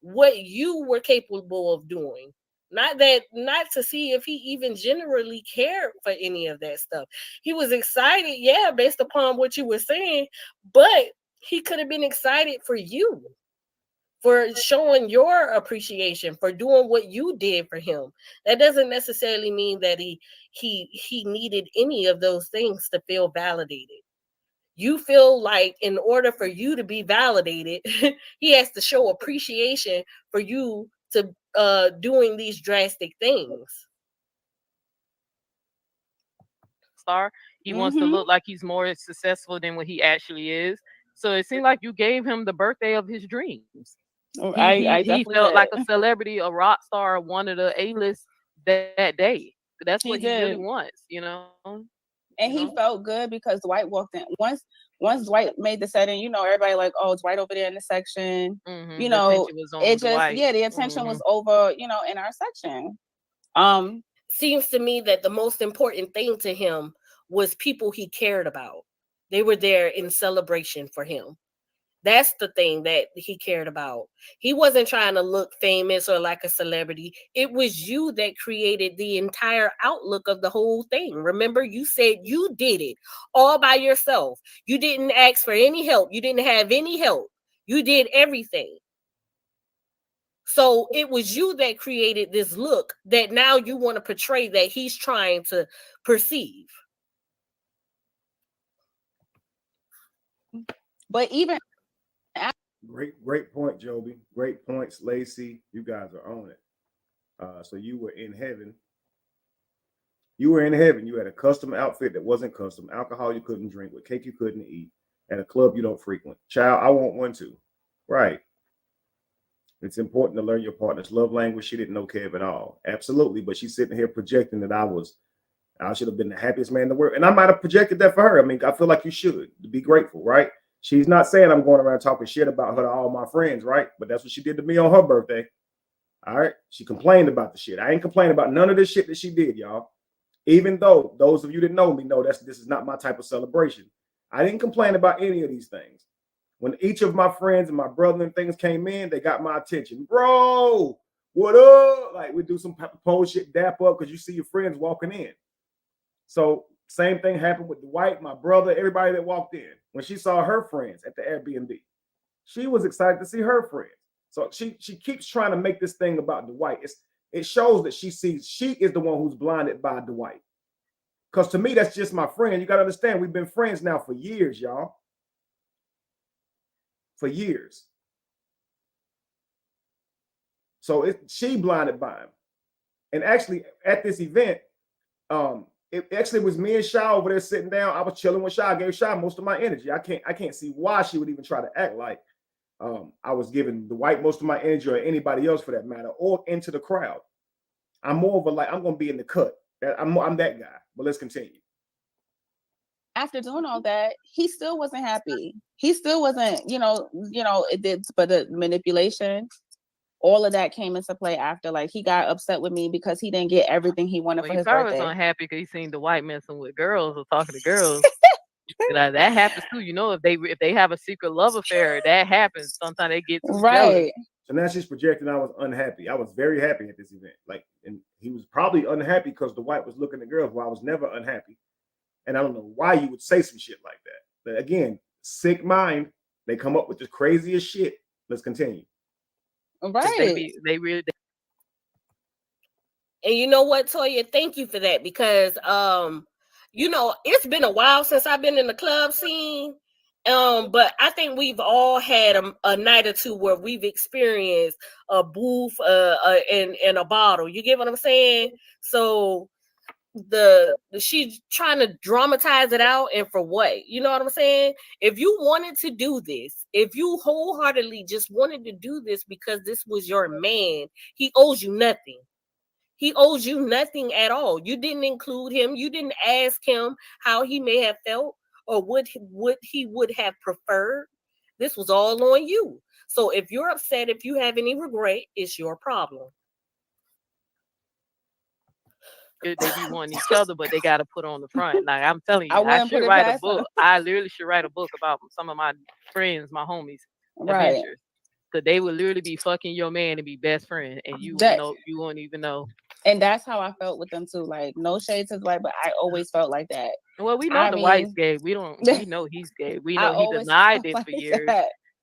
S2: what you were capable of doing. Not to see if he even generally cared for any of that stuff. He was excited, yeah, based upon what you were saying, but he could have been excited for you, for showing your appreciation, for doing what you did for him. That doesn't necessarily mean that he needed any of those things to feel validated. You feel like in order for you to be validated, he has to show appreciation for you to doing these drastic things.
S4: He wants to look like he's more successful than what he actually is. So it seemed like you gave him the birthday of his dreams. He felt like a celebrity, a rock star, one of the A-list that day. That's what he really wants,
S3: And he felt good because Dwight walked in. Once Dwight made the setting, everybody like, oh, Dwight over there in the section. The attention was over, in our section.
S2: Seems to me that the most important thing to him was people he cared about. They were there in celebration for him. That's the thing that he cared about. He wasn't trying to look famous or like a celebrity. It was you that created the entire outlook of the whole thing. Remember, you said you did it all by yourself. You didn't ask for any help. You didn't have any help. You did everything. So it was you that created this look that now you want to portray that he's trying to perceive.
S3: But even
S1: Great point, Joby. Great points, Lacey. You guys are on it. So you were in heaven. You were in heaven. You had a custom outfit that wasn't custom, alcohol you couldn't drink, with cake you couldn't eat, at a club you don't frequent. Child, I want one too. Right. It's important to learn your partner's love language. She didn't know Kev at all. Absolutely. But she's sitting here projecting that I should have been the happiest man in the world. And I might have projected that for her. I mean, I feel like you should be grateful, right? She's not saying I'm going around talking shit about her to all my friends, right? But that's what she did to me on her birthday. All right. She complained about the shit. I ain't complaining about none of this shit that she did, y'all. Even though those of you that know me know this is not my type of celebration. I didn't complain about any of these things. When each of my friends and my brother and things came in, they got my attention. Bro, what up? Like, we do some pose shit, dap up, because you see your friends walking in. So same thing happened with Dwight, my brother, everybody that walked in. When she saw her friends at the Airbnb, she was excited to see her friends. So she keeps trying to make this thing about Dwight. It shows that she sees she is the one who's blinded by Dwight. Because to me, that's just my friend. You got to understand, we've been friends now for years, y'all. For years. So she blinded by him. And actually, at this event, it actually was me and Sha over there sitting down. I was chilling with Sha. I gave Sha most of my energy. I can't see why she would even try to act like I was giving Dwight most of my energy, or anybody else for that matter, or into the crowd. I'm more of a I'm going to be in the cut. I'm that guy. But let's continue.
S3: After doing all that, he still wasn't happy. He still wasn't, it did, but the manipulation, all of that came into play after. Like, he got upset with me because he didn't get everything he wanted for his birthday.
S4: He was unhappy because he seen the white messing with girls or talking to girls. That happens too. If they have a secret love affair, that happens. Sometimes they get too jealous.
S1: So now she's projecting I was unhappy. I was very happy at this event. And he was probably unhappy because the white was looking at girls, while I was never unhappy. And I don't know why you would say some shit like that. But again, sick mind. They come up with the craziest shit. Let's continue.
S3: Right.
S4: They really.
S2: And you know what, Toya? Thank you for that, because it's been a while since I've been in the club scene. But I think we've all had a night or two where we've experienced a booth and a bottle. You get what I'm saying? So she's trying to dramatize it out, and for what? You know what I'm saying? If you wanted to do this, if you wholeheartedly just wanted to do this because this was your man, he owes you nothing. He owes you nothing at all. You didn't include him. You didn't ask him how he may have felt or what he would have preferred. This was all on you. So if you're upset, if you have any regret, it's your problem.
S4: They be wanting each other, but they got to put on the front. Like, I'm telling you, I should write a book. I literally should write a book about some of my friends, my homies, adventures. Because they would literally be fucking your man and be best friends, and you won't even know.
S3: And that's how I felt with them too. Like, no shade to Dwight, but I always felt like that.
S4: Well, we know Dwight's gay. We know he's gay. We know he denied it for years.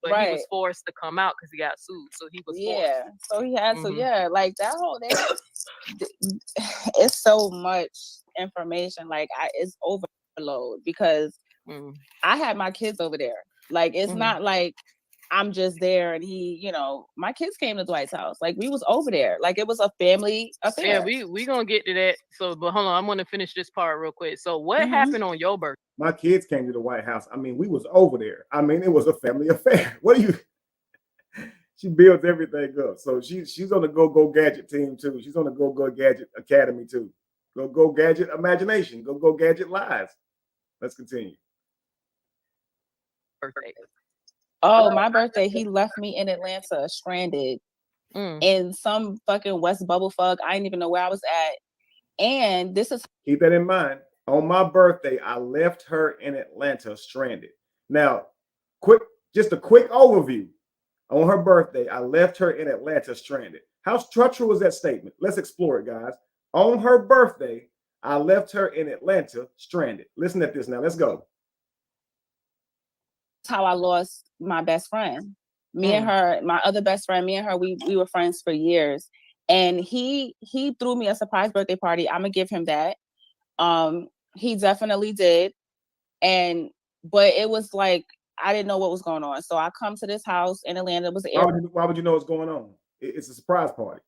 S4: But he was forced to come out because he got sued. So he was forced.
S3: So he had to, like that whole day. It's so much information. Like, it's overload because I had my kids over there. Like, it's not like I'm just there and he, my kids came to Dwight's house. Like, we was over there. Like, it was a family affair.
S4: Yeah, we gonna get to that. So, but hold on, I'm gonna finish this part real quick. So, what happened on your birthday?
S1: My kids came to the White House. I mean, we was over there. I mean, it was a family affair. What do you? She builds everything up. So she's on the Go Gadget team too. She's on the Go Gadget Academy too. Go Gadget Imagination. Go Gadget Lives. Let's continue.
S4: Birthday.
S3: Oh, my birthday, he left me in Atlanta stranded in some fucking West Bubblefuck. I didn't even know where I was at. And this is...
S1: Keep that in mind. On my birthday, I left her in Atlanta stranded. Now, just a quick overview. On her birthday, I left her in Atlanta stranded. How true is that statement? Let's explore it, guys. On her birthday, I left her in Atlanta stranded. Listen at this now. Let's go.
S3: How I lost my best friend. Me and her, my other best friend, me and her, we were friends for years. And he threw me a surprise birthday party. I'm gonna give him that. He definitely did. But it was like I didn't know what was going on. So I come to this house in Atlanta. It was an
S1: Why would you know what's going on? It's a surprise party.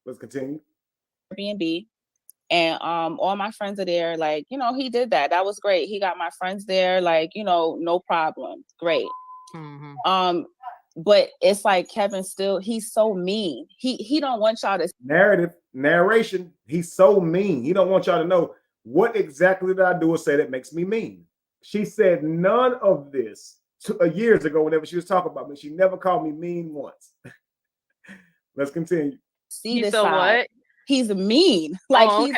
S1: Let's continue.
S3: Airbnb. And all my friends are there. Like, you know, he did that. That was great. He got my friends there, like, you know, no problem. Great. But it's like Kevin still, he's so mean. He don't want y'all to
S1: narration. He's so mean. He don't want y'all to know what exactly did I do or say that makes me mean. She said none of this years ago whenever she was talking about me. She never called me mean once. Let's continue.
S3: See this side. What? He's mean. Like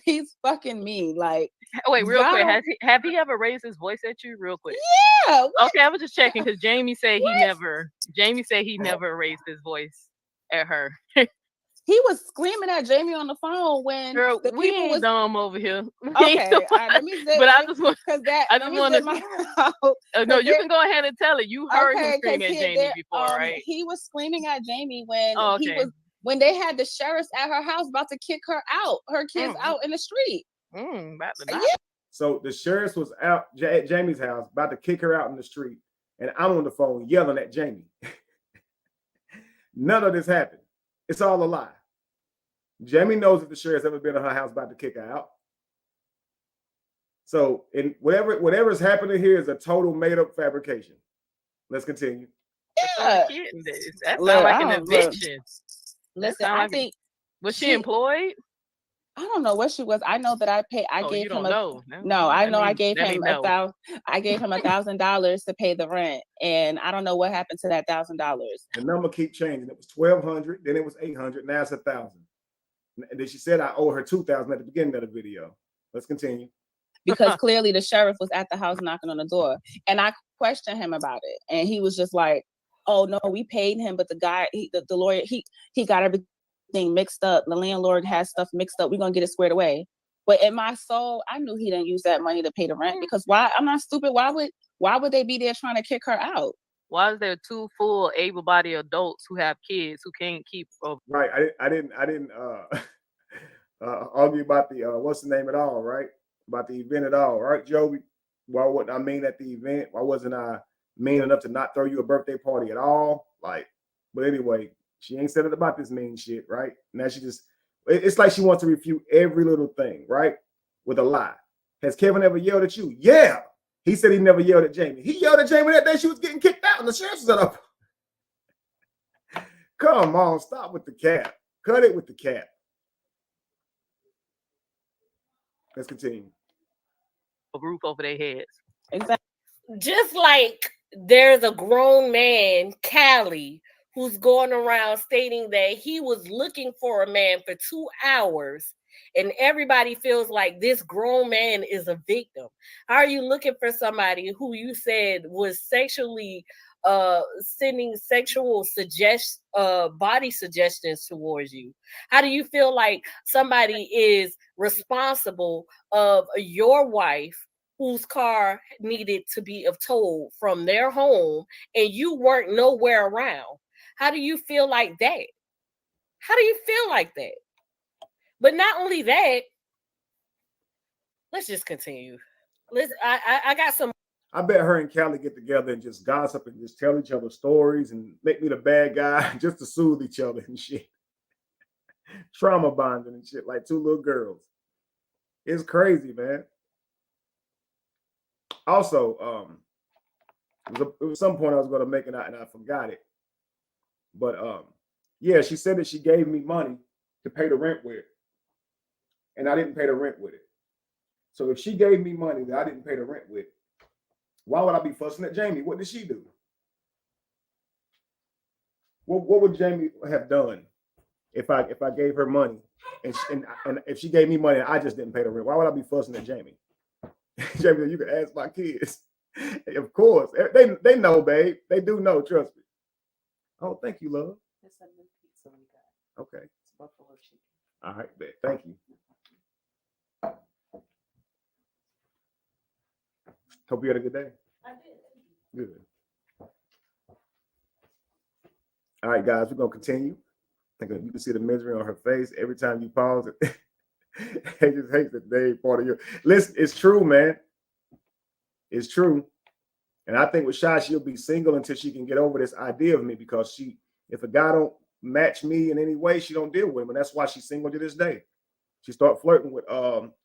S3: he's fucking mean. Like
S4: wait, real quick. Have he ever raised his voice at you? Real quick.
S3: Yeah. What?
S4: Okay, I was just checking because Jamie said he never. Jamie said he never raised his voice at her.
S3: He was screaming at Jamie on the phone when
S4: Girl,
S3: the
S4: we
S3: people
S4: ain't
S3: was
S4: dumb over here.
S3: Okay, let me say,
S4: but I just want
S3: because that
S4: I just want to. No, you can go ahead and tell it. You heard him scream at Jamie before, right?
S3: He was screaming at Jamie when they had the sheriffs at her house about to kick her out, her kids out in the street.
S4: About to die.
S3: Yeah.
S1: So the sheriffs was out at Jamie's house about to kick her out in the street, and I'm on the phone yelling at Jamie. None of this happened. It's all a lie. Jamie knows that the sheriff's ever been at her house about to kick her out. So, in whatever's happening here is a total made-up fabrication. Let's continue.
S3: Yeah.
S4: That sounds like an eviction.
S3: Listen, I think
S4: was she employed?
S3: I don't know what she was. I know that I gave him I gave him $1,000 to pay the rent, and I don't know what happened to that $1,000.
S1: The number keep changing. It was $1,200, then it was $800, now it's $1,000. And then she said I owe her $2,000 at the beginning of the video. Let's continue.
S3: Because clearly the sheriff was at the house knocking on the door, and I questioned him about it, and he was just like, "Oh no, we paid him, but the guy, the lawyer, he got everything mixed up. The landlord has stuff mixed up. We're gonna get it squared away." But in my soul, I knew he didn't use that money to pay the rent, because why? I'm not stupid. Why would they be there trying to kick her out?
S4: Why is there two full able-bodied adults who have kids who can't keep up?
S1: Right. I didn't argue about the what's the name at all, right? About the event at all, right, Joey? Why wasn't I mean at the event? Why wasn't I mean enough to not throw you a birthday party at all? Like, but anyway, she ain't said it about this mean shit, right? Now she just, it's like she wants to refute every little thing, right? With a lie. Has Kevin ever yelled at you? Yeah. He said he never yelled at Jamie. He yelled at Jamie that day she was getting kicked out and the sheriff was up. Come on, stop with the cap. Cut it with the cap. Let's continue.
S4: A roof over their heads.
S3: Exactly.
S2: Just like there's a grown man, Callie, who's going around stating that he was looking for a man for 2 hours, and everybody feels like this grown man is a victim. How are you looking for somebody who you said was sexually sending sexual body suggestions towards you? How do you feel like somebody is responsible of your wife whose car needed to be towed from their home and you weren't nowhere around? How do you feel like that? How do you feel like that? But not only that, let's just continue. I got some.
S1: I bet her and Callie get together and just gossip and just tell each other stories and make me the bad guy just to soothe each other and shit. Trauma bonding and shit like two little girls. It's crazy, man. Also, it was some point I was going to make it and I forgot it. But yeah, she said that she gave me money to pay the rent with, and I didn't pay the rent with it. So if she gave me money that I didn't pay the rent with, why would I be fussing at Jamie? What did she do? What would Jamie have done if I gave her money and if she gave me money and I just didn't pay the rent? Why would I be fussing at Jamie? Jamie, you can ask my kids. Of course, they know, babe. They do know. Trust me. Oh, thank you, love. Okay. All right, babe. Thank you. Hope you had a good day.
S2: I did.
S1: Good. All right, guys, we're gonna continue. I think you can see the misery on her face every time you pause it. He just hates the day part of you. Listen, it's true, man. It's true. And I think with Shy, she'll be single until she can get over this idea of me, because if a guy don't match me in any way, she don't deal with him. And that's why she's single to this day. She started flirting with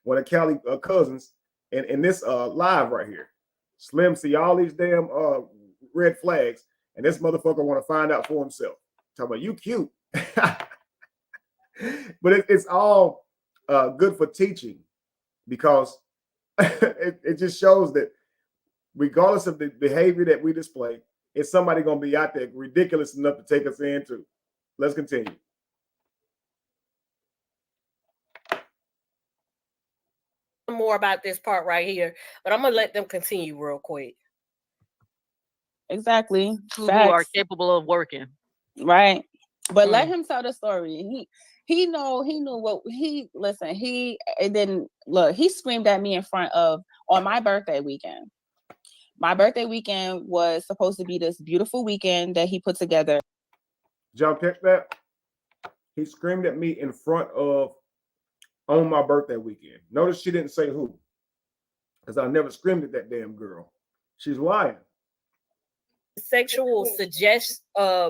S1: one of Callie cousins in this live right here. Slim see all these damn red flags, and this motherfucker want to find out for himself. Talking about you cute. But it's all good for teaching, because it just shows that regardless of the behavior that we display, it's somebody going to be out there ridiculous enough to take us in too. Let's continue.
S2: More about this part right here, but I'm gonna let them continue real quick.
S3: Exactly.
S4: Who are capable of working.
S3: Right. But let him tell the story. He knew what he screamed at me in front of on my birthday weekend. My birthday weekend was supposed to be this beautiful weekend that he put together.
S1: Did y'all catch that? He screamed at me in front of on my birthday weekend. Notice she didn't say who, because I never screamed at that damn girl. She's lying.
S2: Sexual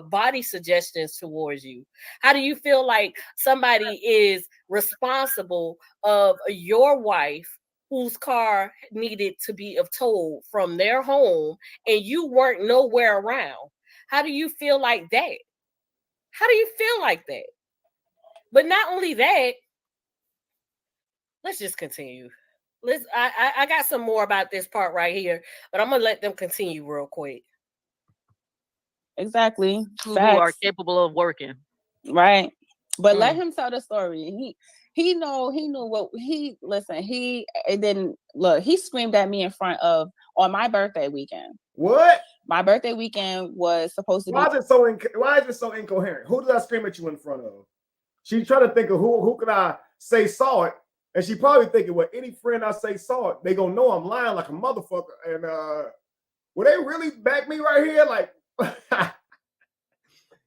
S2: body suggestions towards you. How do you feel like somebody is responsible of your wife whose car needed to be towed from their home and you weren't nowhere around? How do you feel like that? How do you feel like that? But not only that, let's just continue. I got some more about this part right here, but I'm gonna let them continue real quick.
S3: Exactly.
S4: Who are capable of working.
S3: Right. But let him tell the story. He knew what he screamed at me in front of on my birthday weekend.
S1: What?
S3: My birthday weekend was supposed to be.
S1: Why is it so incoherent? Who did I scream at you in front of? She's trying to think of who could I say saw it, and she probably thinking, well, any friend I say saw it, they gonna know I'm lying like a motherfucker. And will they really back me right here? Like,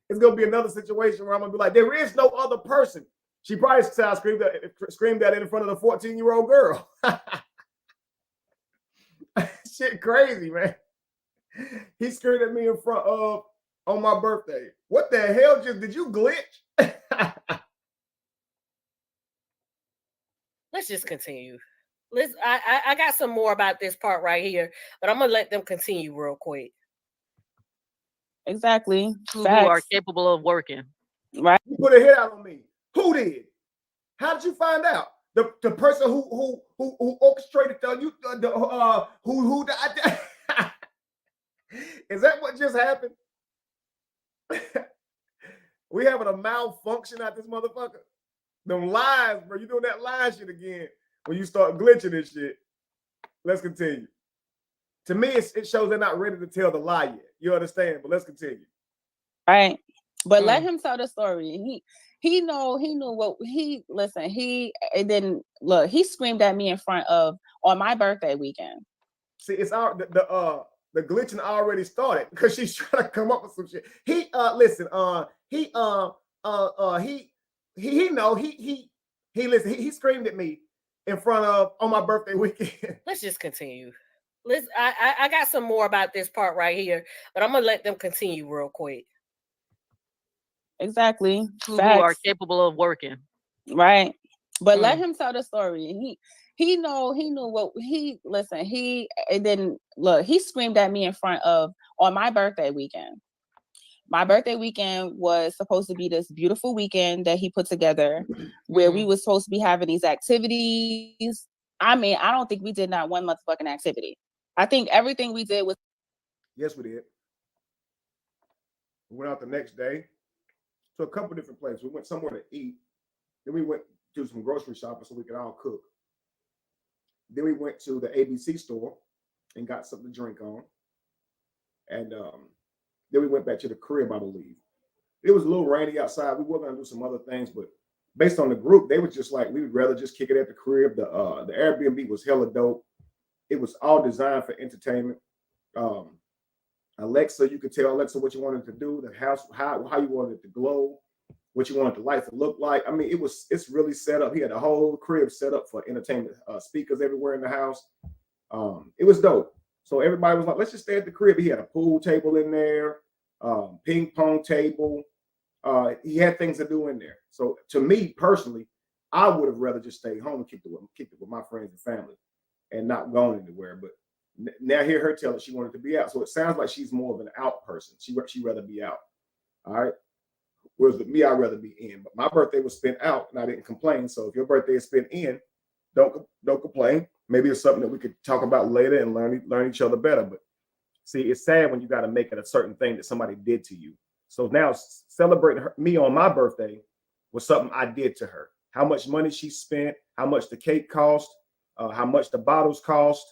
S1: it's gonna be another situation where I'm gonna be like, there is no other person. She probably said I screamed that in front of the 14-year-old girl. Shit crazy, man. He screamed at me in front of on my birthday. What the hell? Did you glitch?
S2: Let's just continue. I got some more about this part right here, but I'm gonna let them continue real quick.
S3: Exactly.
S4: Who are capable of working.
S3: Right.
S1: You put a hit out on me. Who did? How did you find out? The person who orchestrated is that what just happened? We having a malfunction at this motherfucker. Them lies, bro. You doing that lie shit again when you start glitching this shit. Let's continue. To me, it shows they're not ready to tell the lie yet. You understand? But let's continue.
S3: Right. But let him tell the story. He knew what he screamed at me in front of on my birthday weekend.
S1: See, it's the glitching already started because she's trying to come up with some shit. He screamed at me in front of on my birthday weekend.
S2: Let's just continue. I got some more about this part right here, but I'm gonna let them continue real quick.
S3: Exactly.
S4: Who are capable of working.
S3: Right. But let him tell the story. He knew what he screamed at me in front of on my birthday weekend. My birthday weekend was supposed to be this beautiful weekend that he put together where we was supposed to be having these activities. I mean, I don't think we did not one motherfucking activity. I think everything we did was.
S1: Yes, we did. We went out the next day to a couple different places. We went somewhere to eat. Then we went to some grocery shopping so we could all cook. Then we went to the ABC store and got something to drink on. And then we went back to the crib, I believe. It was a little rainy outside. We were going to do some other things, but based on the group, they were just like, we would rather just kick it at the crib. The Airbnb was hella dope. It was all designed for entertainment. Alexa, you could tell Alexa what you wanted to do, the house, how you wanted it to glow, what you wanted the lights to look like. I mean, it's really set up. He had a whole crib set up for entertainment, speakers everywhere in the house. It was dope. So everybody was like, let's just stay at the crib. He had a pool table in there, ping pong table. He had things to do in there. So to me personally, I would have rather just stayed home and kicked it with my friends and family and not gone anywhere. But now hear her tell us she wanted to be out. So it sounds like she's more of an out person. She'd rather be out. All right. Whereas with me, I'd rather be in. But my birthday was spent out and I didn't complain. So if your birthday is spent in, don't complain. Maybe it's something that we could talk about later and learn each other better. But see, it's sad when you got to make it a certain thing that somebody did to you. So now celebrating me on my birthday was something I did to her. How much money she spent, how much the cake cost, how much the bottles cost,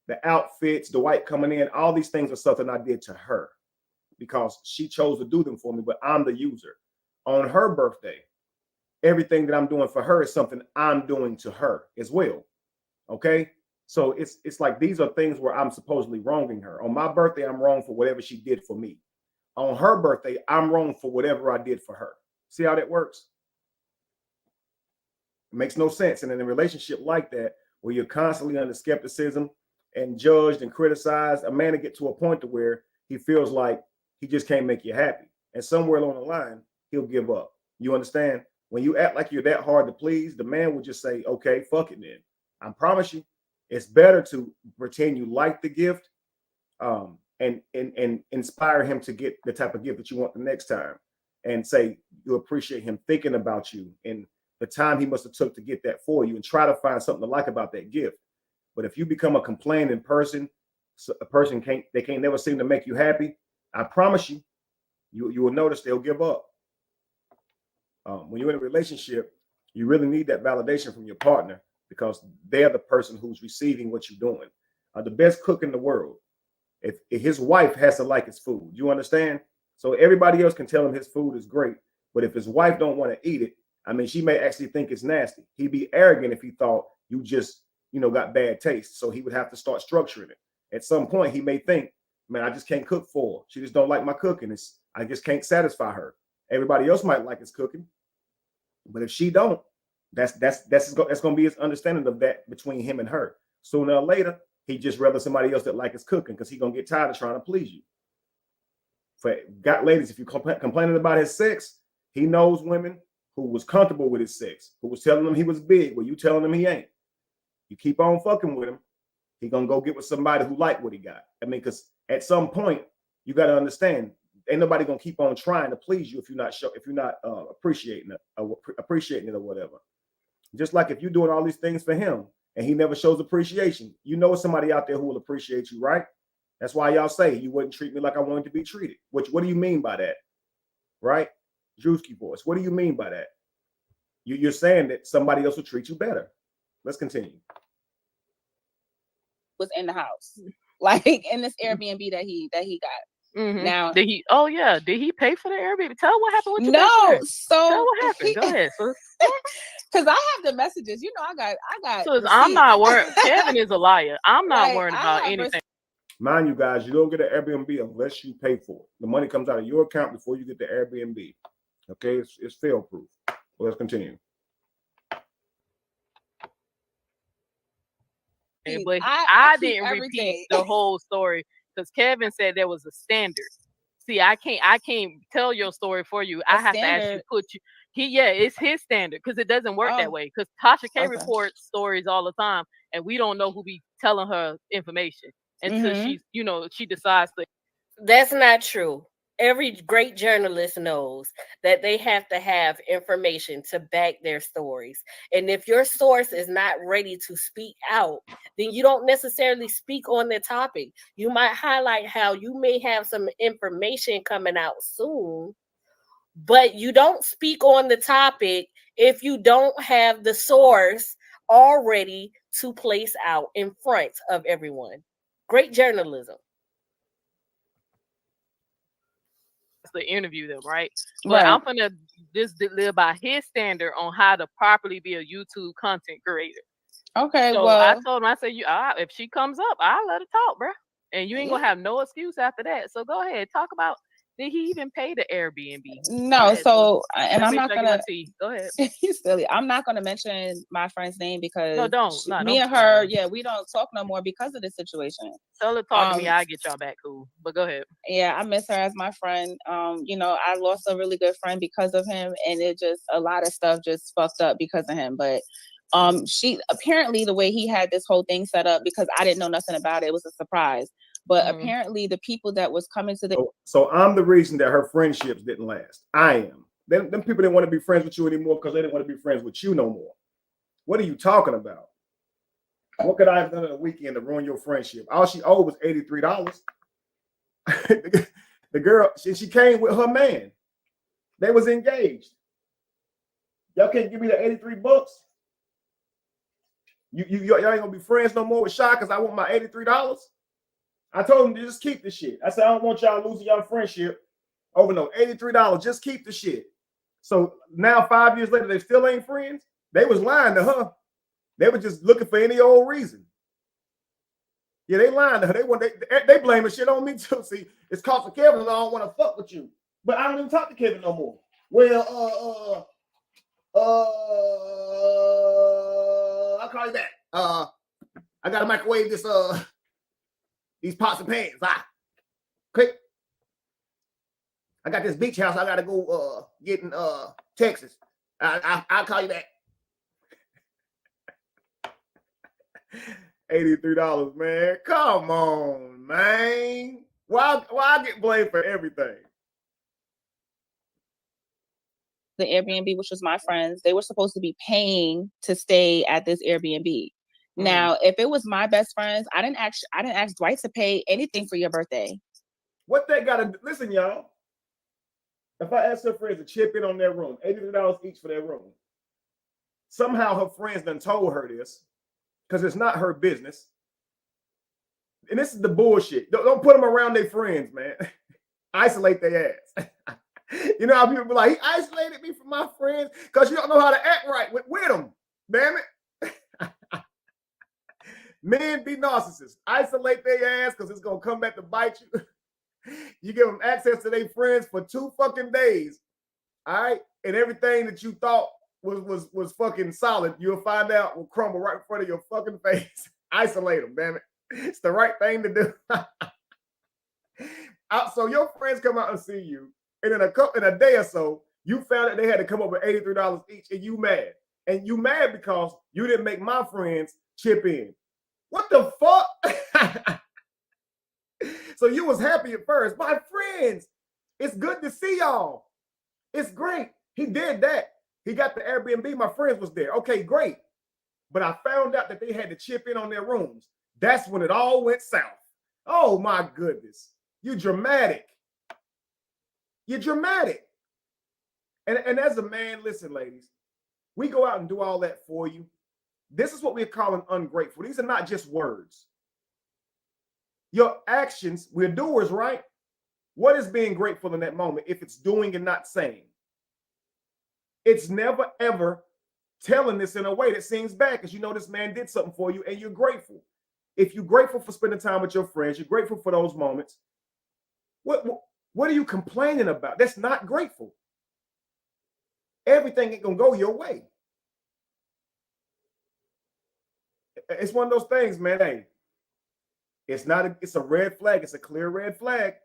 S1: the outfits, the white coming in, all these things are something I did to her because she chose to do them for me, but I'm the user. On her birthday, everything that I'm doing for her is something I'm doing to her as well. Okay? So it's like these are things where I'm supposedly wronging her. On my birthday, I'm wrong for whatever she did for me. On her birthday, I'm wrong for whatever I did for her. See how that works? It makes no sense. And in a relationship like that, where you're constantly under skepticism and judged and criticized, a man to get to a point to where he feels like he just can't make you happy. And somewhere along the line, he'll give up. You understand? When you act like you're that hard to please, the man will just say, okay, fuck it then. I promise you, it's better to pretend you like the gift and inspire him to get the type of gift that you want the next time and say you appreciate him thinking about you and the time he must have took to get that for you and try to find something to like about that gift. But if you become a complaining person, a person can't never seem to make you happy, I promise you, you will notice they'll give up. When you're in a relationship, you really need that validation from your partner because they're the person who's receiving what you're doing. The best cook in the world, if his wife has to like his food, you understand? So everybody else can tell him his food is great, but if his wife don't want to eat it, I mean, she may actually think it's nasty. He'd be arrogant if he thought you just, got bad taste. So he would have to start structuring it. At some point, he may think, man, I just can't cook for her. She just don't like my cooking. I just can't satisfy her. Everybody else might like his cooking, but if she don't, that's going to be his understanding of that between him and her. Sooner or later, he just rather somebody else that like his cooking because he's going to get tired of trying to please you. Ladies, if you're complaining about his sex, he knows women who was comfortable with his sex, who was telling him he was big, well, you telling him he ain't. You keep on fucking with him, he gonna go get with somebody who like what he got. I mean, because at some point you got to understand, ain't nobody gonna keep on trying to please you if you're not appreciating it or whatever. Just like if you're doing all these things for him and he never shows appreciation, somebody out there who will appreciate you, right? That's why y'all say you wouldn't treat me like I wanted to be treated. What do you mean by that, right? Drewski voice. What do you mean by that? You're saying that somebody else will treat you better. Let's continue.
S3: Was in the house, like in this Airbnb that he got.
S4: Mm-hmm.
S3: Now,
S4: did he pay for the Airbnb? Tell what happened with your
S3: no. So
S4: tell what happened. Go ahead, sis.
S3: Because I have the messages. I got.
S4: So I'm not worried. Kevin is a liar. I'm not worried about anything.
S1: Mind you, guys, you don't get an Airbnb unless you pay for it. The money comes out of your account before you get the Airbnb. Okay, it's fail proof. Well, let's continue.
S4: But I didn't repeat the whole story because Kevin said there was a standard. See, I can't tell your story for you. I have to actually put you. It's his standard because it doesn't work that way. Because Tasha K reports stories all the time, and we don't know who be telling her information until she decides to.
S2: That's not true. Every great journalist knows that they have to have information to back their stories. And if your source is not ready to speak out, then you don't necessarily speak on the topic. You might highlight how you may have some information coming out soon, but you don't speak on the topic if you don't have the source already to place out in front of everyone. Great journalism.
S4: To interview them, right? But I'm gonna just live by his standard on how to properly be a YouTube content creator.
S3: Okay,
S4: so
S3: well,
S4: I told him, I said, if she comes up, I'll let her talk, bro. and you ain't gonna have no excuse after that. So go ahead, talk about, did he even pay the Airbnb?
S3: No,
S4: ahead,
S3: so and
S4: Let
S3: I'm
S4: me
S3: not
S4: drink
S3: gonna.
S4: my tea. Go ahead.
S3: He's silly. I'm not gonna mention my friend's name because
S4: No, don't. No,
S3: me
S4: don't
S3: and her, yeah, we don't talk no more because of this situation.
S4: Tell her to talk to me. I get y'all back cool. But go ahead.
S3: Yeah, I miss her as my friend. You know, I lost a really good friend because of him, and it just a lot of stuff just fucked up because of him. But she apparently the way he had this whole thing set up, because I didn't know nothing about it, it was a surprise. But apparently the people that was coming to the
S1: so I'm the reason that her friendships didn't last. I am. Them people didn't want to be friends with you anymore because they didn't want to be friends with you no more. What are you talking about? What could I have done in a weekend to ruin your friendship? All she owed was $83. The girl, she came with her man. They was engaged. Y'all can't give me the 83 bucks. Y'all ain't gonna be friends no more with Shy because I want my $83. I told him to just keep the shit. I said, I don't want y'all losing y'all friendship over no $83. Just keep the shit. So now 5 years later, they still ain't friends. They was lying to her. They were just looking for any old reason. Yeah, they lying to her. They blaming shit on me too. See, it's cause of Kevin and I don't want to fuck with you. But I don't even talk to Kevin no more. Well, I'll call you back. I gotta microwave this these pots and pans. Quick. I got this beach house I gotta go get in Texas. I'll call you back. $83, man. Come on, man. Why I get blamed for everything?
S3: the Airbnb, which was my friends, they were supposed to be paying to stay at this Airbnb. Now, if it was my best friends, I didn't ask Dwight to pay anything for your birthday.
S1: What they gotta listen, y'all. If I ask her friends to chip in on their room, $83 each for their room, somehow her friends done told her this because it's not her business. And this is the bullshit. Don't put them around their friends, man. Isolate their ass. You know how people be like, he isolated me from my friends because you don't know how to act right with them. Damn it. Men be narcissists. Isolate their ass because it's going to come back to bite you. You give them access to their friends for 2 fucking days. All right. And everything that you thought was fucking solid, you'll find out will crumble right in front of your fucking face. Isolate them, damn it. It's the right thing to do. So your friends come out and see you, and in a day or so, you found that they had to come up with $83 each, and you mad. And you mad because you didn't make my friends chip in. What the fuck? So you was happy at first. My friends, it's good to see y'all. It's great. He did that. He got the Airbnb. My friends was there. Okay, great. But I found out that they had to chip in on their rooms. That's when it all went south. Oh my goodness. You dramatic. You're dramatic. And as a man, listen, ladies, we go out and do all that for you. This is what we're calling ungrateful. These are not just words. Your actions, we're doers, right? What is being grateful in that moment if it's doing and not saying? It's never, ever telling this in a way that seems bad because you know this man did something for you and you're grateful. If you're grateful for spending time with your friends, you're grateful for those moments, what are you complaining about? That's not grateful. Everything ain't gonna go your way. It's one of those things, man. Hey, it's a red flag. It's a clear red flag.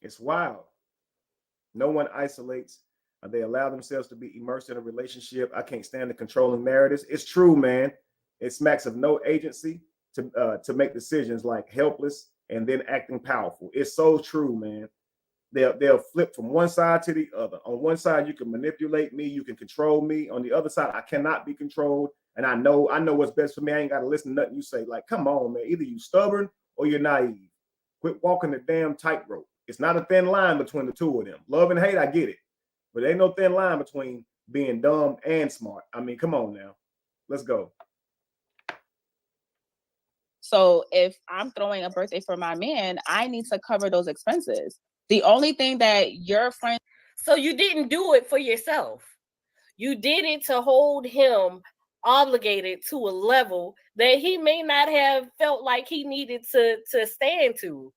S1: It's wild. No one isolates. They allow themselves to be immersed in a relationship. I can't stand the controlling narratives. It's true, man. It smacks of no agency to make decisions, like helpless and then acting powerful. It's so true, man. They'll flip from one side to the other. On one side, you can manipulate me, you can control me. On the other side, I cannot be controlled. And I know what's best for me. I ain't got to listen to nothing you say. Like, come on, man. Either you stubborn or you're naive. Quit walking the damn tightrope. It's not a thin line between the two of them. Love and hate, I get it. But there ain't no thin line between being dumb and smart. I mean, come on now. Let's go.
S3: So if I'm throwing a birthday for my man, I need to cover those expenses. The only thing that your friend...
S2: So you didn't do it for yourself. You did it to hold him obligated to a level that he may not have felt like he needed to stand to.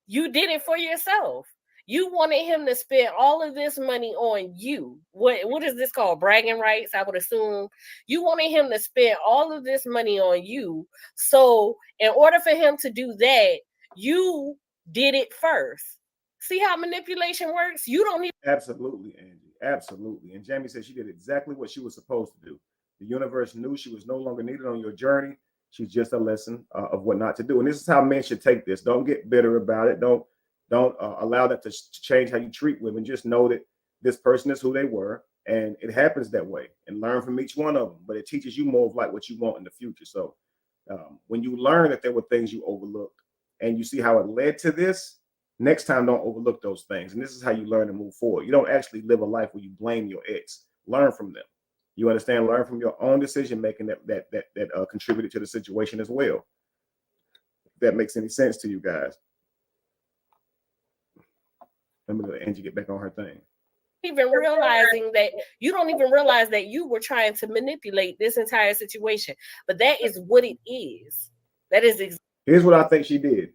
S2: You did it for yourself. You wanted him to spend all of this money on you. What is this called? Bragging rights, I would assume. You wanted him to spend all of this money on you. So in order for him to do that, you did it first. See how manipulation works? You don't need.
S1: Absolutely, Angie. Absolutely. And Jamie said she did exactly what she was supposed to do. The universe knew she was no longer needed on your journey. She's just a lesson of what not to do. And this is how men should take this. Don't get bitter about it. Don't allow that to change how you treat women. Just know that this person is who they were, and it happens that way. And learn from each one of them. But it teaches you more of like what you want in the future. So when you learn that there were things you overlooked, and you see how it led to this, next time don't overlook those things. And this is how you learn to move forward. You don't actually live a life where you blame your ex. Learn from them. You understand? Learn from your own decision making that contributed to the situation as well. If that makes any sense to you guys. Let me let Angie get back on her thing.
S2: Even realizing that you don't even realize that you were trying to manipulate this entire situation, but that is what it is. That is.
S1: Here's what I think she did.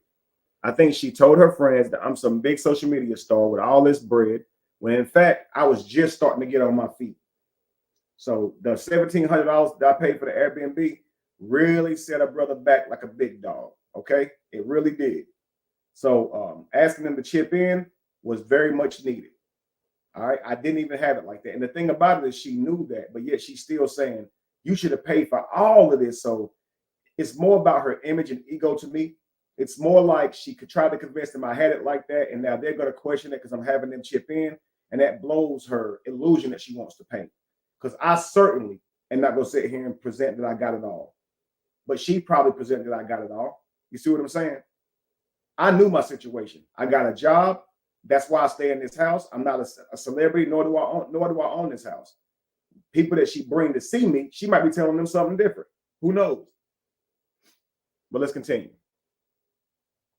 S1: I think she told her friends that I'm some big social media star with all this bread, when in fact I was just starting to get on my feet. So the $1,700 that I paid for the Airbnb really set a brother back like a big dog. Okay, it really did. So asking them to chip in was very much needed. All right, I didn't even have it like that. And the thing about it is she knew that, but yet she's still saying you should have paid for all of this. So it's more about her image and ego to me. It's more like she could try to convince them I had it like that, and now they're going to question it because I'm having them chip in, and that blows her illusion that she wants to paint. Because I certainly am not going to sit here and present that I got it all. But she probably presented that I got it all. You see what I'm saying? I knew my situation. I got a job. That's why I stay in this house. I'm not a celebrity, nor do I own this house. People that she bring to see me, she might be telling them something different. Who knows? But let's continue.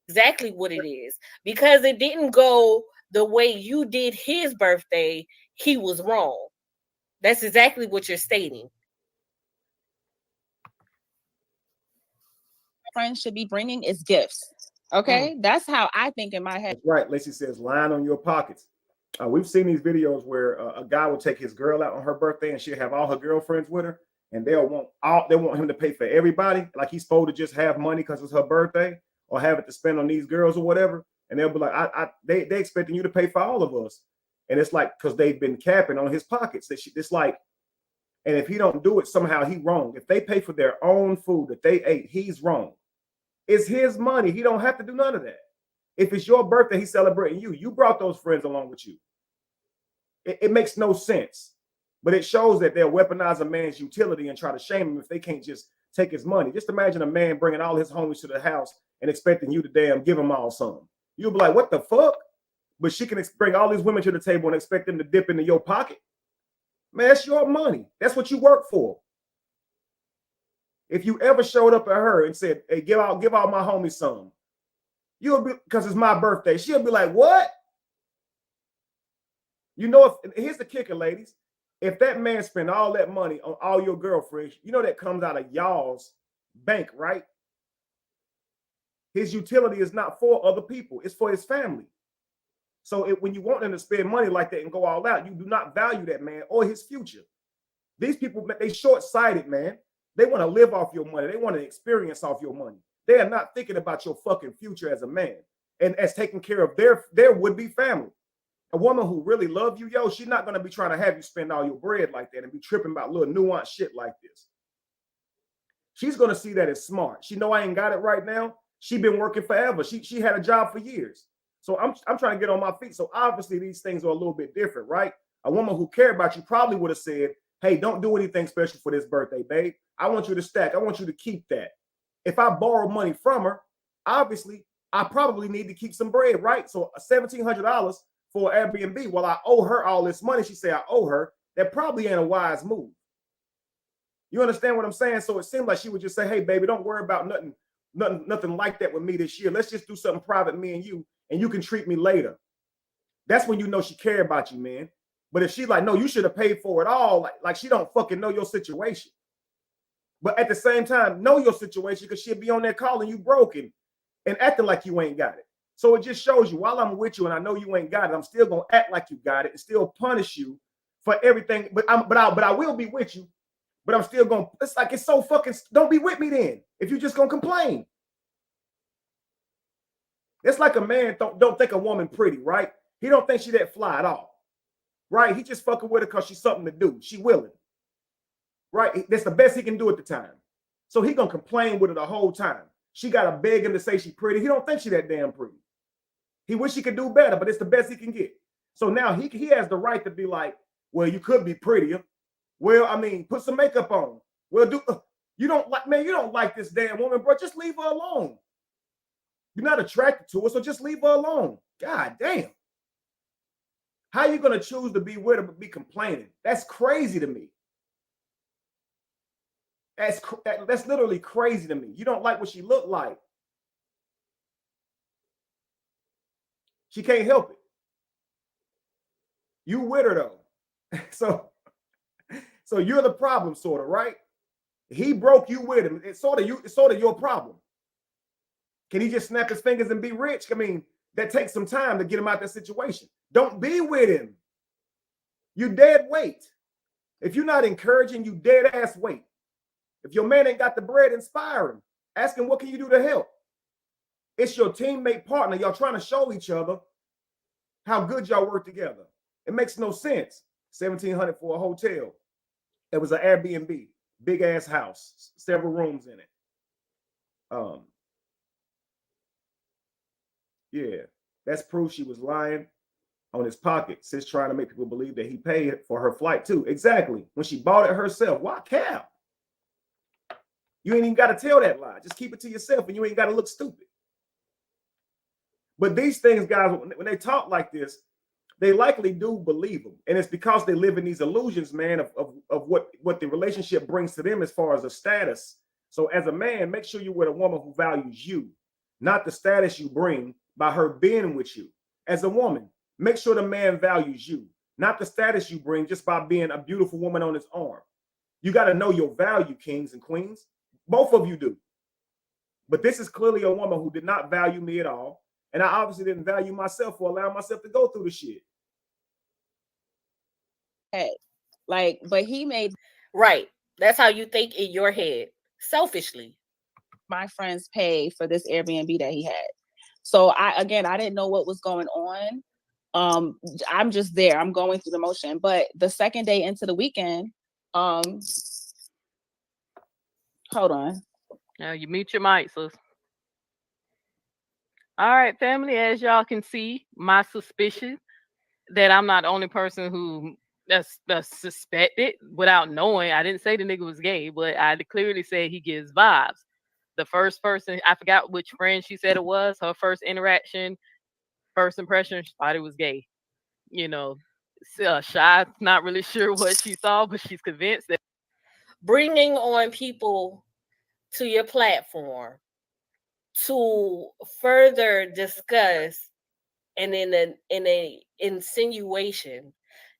S2: Exactly what it is. Because it didn't go the way you did his birthday, he was wrong. That's exactly what you're stating.
S3: Friends should be bringing is gifts. Okay, that's how I think in my head.
S1: That's right. Lacey says, line on your pockets. We've seen these videos where a guy will take his girl out on her birthday and she'll have all her girlfriends with her, and they want him to pay for everybody, like he's supposed to just have money because it's her birthday or have it to spend on these girls or whatever. And they'll be like, they expecting you to pay for all of us. And it's like, because they've been capping on his pockets. It's like, and if he don't do it, somehow he wrong. If they pay for their own food that they ate, he's wrong. It's his money. He don't have to do none of that. If it's your birthday, he's celebrating you. You brought those friends along with you. It makes no sense. But it shows that they'll weaponize a man's utility and try to shame him if they can't just take his money. Just imagine a man bringing all his homies to the house and expecting you to damn give them all some. You'll be like, what the fuck? But she can bring all these women to the table and expect them to dip into your pocket. Man, that's your money. That's what you work for. If you ever showed up at her and said, hey, give all my homies some, you'll be, because it's my birthday, she'll be like, what? You know, here's the kicker, ladies. If that man spent all that money on all your girlfriends, you know that comes out of y'all's bank, right? His utility is not for other people. It's for his family. So when you want them to spend money like that and go all out, you do not value that man or his future. These people, they short-sighted, man. They want to live off your money. They want to experience off your money. They are not thinking about your fucking future as a man and as taking care of their would-be family. A woman who really loves you, yo, she's not going to be trying to have you spend all your bread like that and be tripping about little nuanced shit like this. She's going to see that as smart. She know I ain't got it right now. She been working forever. She had a job for years. So I'm trying to get on my feet. So obviously these things are a little bit different, right? A woman who cared about you probably would have said, hey, don't do anything special for this birthday, babe. I want you to stack. I want you to keep that. If I borrow money from her, obviously I probably need to keep some bread, right? So $1,700 for Airbnb, while I owe her all this money, she say I owe her, that probably ain't a wise move. You understand what I'm saying? So it seemed like she would just say, hey, baby, don't worry about nothing like that with me this year. Let's just do something private, me and you can treat me later. That's when you know she care about you, man. But if she's like, no, you should have paid for it all, like she don't fucking know your situation. But at the same time, know your situation, because she'll be on there calling you broken and acting like you ain't got it. So it just shows you, while I'm with you and I know you ain't got it, I'm still gonna act like you got it and still punish you for everything. But I will be with you, but I'm still gonna, it's like, it's so fucking, don't be with me then if you're just gonna complain. It's like a man don't think a woman pretty, right? He don't think she that fly at all, right? He just fucking with her because she's something to do. She willing, right? That's the best he can do at the time. So he gonna complain with her the whole time. She gotta beg him to say she pretty. He don't think she that damn pretty. He wish he could do better, but it's the best he can get. So now he has the right to be like, well, you could be prettier. Well, I mean, put some makeup on. Well, you don't like this damn woman, bro. Just leave her alone. You're not attracted to her, so just leave her alone. God damn. How you gonna choose to be with her but be complaining? That's crazy to me. That's literally crazy to me. You don't like what she looked like. She can't help it. You with her though. So you're the problem, sort of, right? He broke you with him. It's sort of your problem. Can he just snap his fingers and be rich? I mean, that takes some time to get him out of that situation. Don't be with him. You dead weight. If you're not encouraging, you dead ass weight. If your man ain't got the bread, inspire him. Ask him, what can you do to help? It's your teammate partner. Y'all trying to show each other how good y'all work together. It makes no sense. $1,700 for a hotel. It was an Airbnb, big ass house, several rooms in it. Yeah, that's proof she was lying on his pocket. Sis trying to make people believe that he paid for her flight too. Exactly. When she bought it herself. Why cap? You ain't even got to tell that lie. Just keep it to yourself and you ain't got to look stupid. But these things, guys, when they talk like this, they likely do believe them. And it's because they live in these illusions, man, of what the relationship brings to them as far as a status. So as a man, make sure you're with a woman who values you, not the status you bring by her being with you. As a woman, make sure the man values you, not the status you bring just by being a beautiful woman on his arm. You got to know your value, kings and queens. Both of you do. But this is clearly a woman who did not value me at all. And I obviously didn't value myself for allowing myself to go through the shit.
S3: Hey, like, but he made
S2: Right. That's how you think in your head, selfishly.
S3: my friends pay for this Airbnb that he had. So I didn't know what was going on. I'm just there. I'm going through the motion. But the second day into the weekend, hold on.
S4: Now you mute your mic, sis. All right, family, as y'all can see, my suspicion that I'm not the only person who that's suspected without knowing. I didn't say the nigga was gay, but I clearly said he gives vibes. The first person, I forgot which friend she said it was, her first interaction, first impression, she thought it was gay. You know, Shy's not really sure what she saw, but she's convinced that
S2: Bringing on people to your platform to further discuss and in a insinuation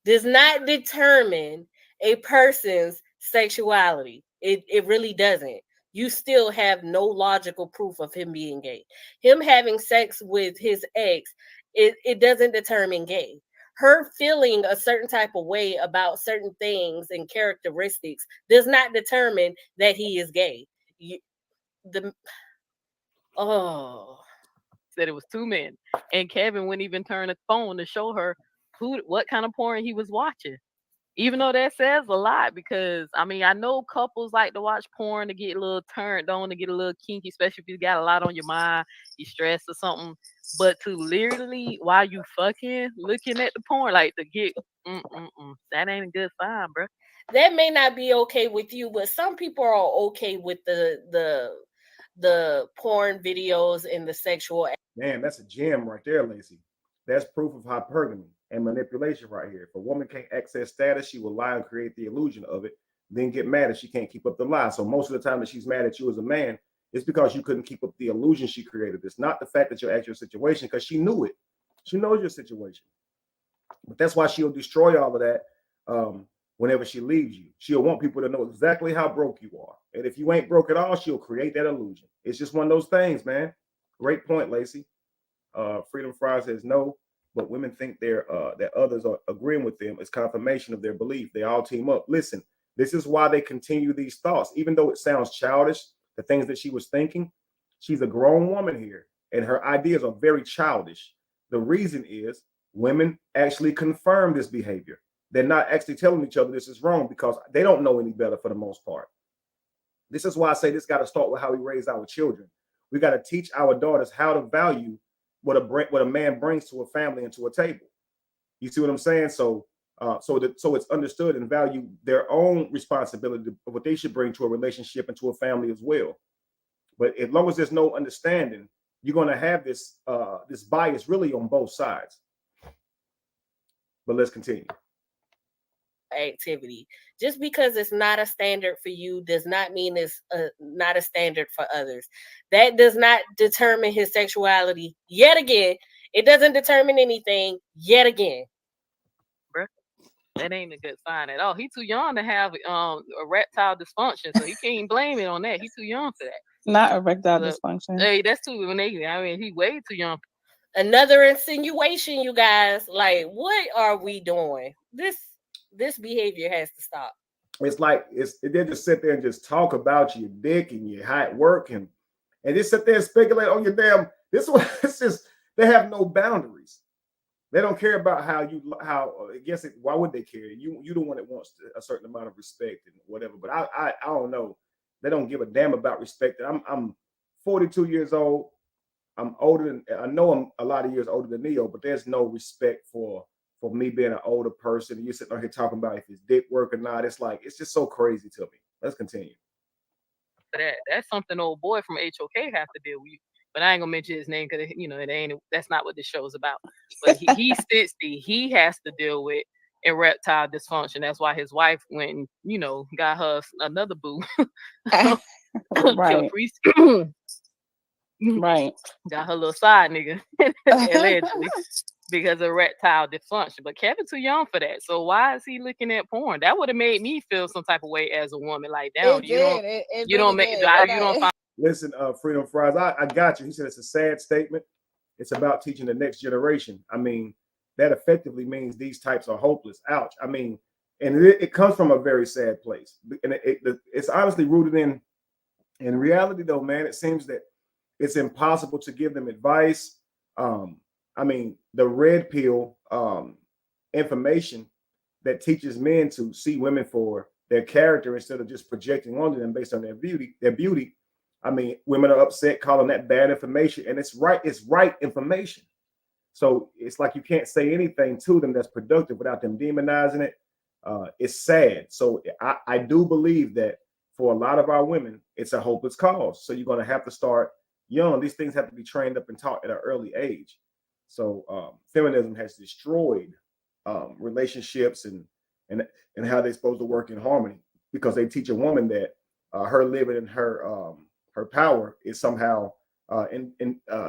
S2: does not determine a person's sexuality. It really doesn't. You still have no logical proof of him being gay. Him having sex with his ex, it doesn't determine gay. Her feeling a certain type of way about certain things and characteristics does not determine that he is gay.
S4: Said it was two men, and Kevin wouldn't even turn the phone to show her what kind of porn he was watching. Even though that says a lot, because I mean, I know couples like to watch porn to get a little turned on, to get a little kinky, especially if you got a lot on your mind, you stressed or something. But to literally, while you fucking looking at the porn, like to get, that ain't a good sign, bro.
S2: That may not be okay with you, but some people are okay with the porn videos and the sexual.
S1: Man, that's a gem right there, Lacey. That's proof of hypergamy and manipulation right here. If a woman can't access status, she will lie and create the illusion of it, then get mad if she can't keep up the lie. So most of the time that she's mad at you as a man, it's because you couldn't keep up the illusion she created. It's not the fact that you're at your situation, because she knew it. She knows your situation. But that's why she'll destroy all of that whenever she leaves you. She'll want people to know exactly how broke you are. And if you ain't broke at all, she'll create that illusion. It's just one of those things, man. Great point, Lacey. Freedom Fry says no, but women think that others are agreeing with them. It's confirmation of their belief. They all team up. Listen, this is why they continue these thoughts. Even though it sounds childish, the things that she was thinking, she's a grown woman here, and her ideas are very childish. The reason is women actually confirm this behavior. They're not actually telling each other this is wrong because they don't know any better for the most part. This is why I say this got to start with how we raise our children. We got to teach our daughters how to value what a man brings to a family and to a table. You see what I'm saying? So it's understood and value their own responsibility of what they should bring to a relationship and to a family as well. But as long as there's no understanding, you're going to have this bias really on both sides. But let's continue.
S2: Activity. Just because it's not a standard for you does not mean it's not a standard for others. That does not determine his sexuality yet again. It doesn't determine anything yet again.
S4: Bruh, that ain't a good sign at all. He too young to have erectile dysfunction, so he can't blame it on that. He's too young for that.
S3: Not erectile dysfunction.
S4: Hey, that's too he way too young.
S2: Another insinuation, you guys. Like, what are we doing? This behavior has to stop.
S1: It's like they just sit there and just talk about your dick and your hot work and just sit there and speculate on your damn. This one, it's just they have no boundaries. They don't care about why would they care? You the one that wants a certain amount of respect and whatever. But I don't know. They don't give a damn about respect. I'm 42 years old. I'm older than I know I'm a lot of years older than Neo, but there's no respect for me being an older person. And you're sitting here talking about if his dick work or not. It's like it's just so crazy to me. Let's continue.
S4: That's something old boy from HOK have to deal with. But I ain't gonna mention his name because it ain't. That's not what this show's about. But he's 60. He has to deal with erectile dysfunction. That's why his wife went and got her another boo.
S3: Right. Right.
S4: Got her little side nigga allegedly because of erectile dysfunction. But Kevin too young for that. So why is he looking at porn? That would have made me feel some type of way as a woman. Like, damn, you don't find.
S1: Listen, Freedom Fries, I got you. He said it's a sad statement. It's about teaching the next generation. I mean, that effectively means these types are hopeless. Ouch. I mean, and it comes from a very sad place. And it's honestly rooted in reality, though, man. It seems that it's impossible to give them advice. I mean, the red pill information that teaches men to see women for their character instead of just projecting onto them based on their beauty. I mean, women are upset calling that bad information, and it's right information. So it's like you can't say anything to them that's productive without them demonizing it. It's sad. So I do believe that for a lot of our women, it's a hopeless cause. So you're going to have to start young. These things have to be trained up and taught at an early age. So feminism has destroyed relationships and how they're supposed to work in harmony because they teach a woman that her living in her power is somehow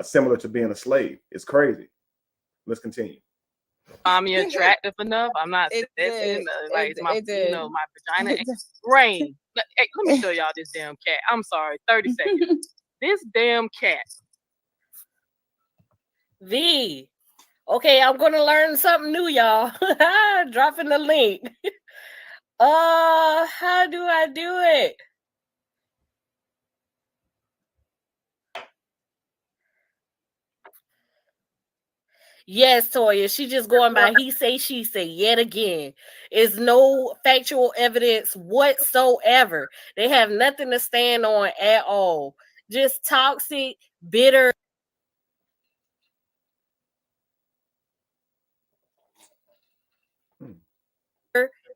S1: similar to being a slave. It's crazy. Let's continue.
S4: I'm attractive enough. I'm not. My vagina. Rain. Hey, let me show y'all this damn cat. I'm sorry. 30 seconds. This damn cat.
S2: Okay, I'm gonna learn something new, y'all. Dropping the link. How do I do it? Yes, Toya. She just going by he say, she say yet again. Is no factual evidence whatsoever. They have nothing to stand on at all. Just toxic, bitter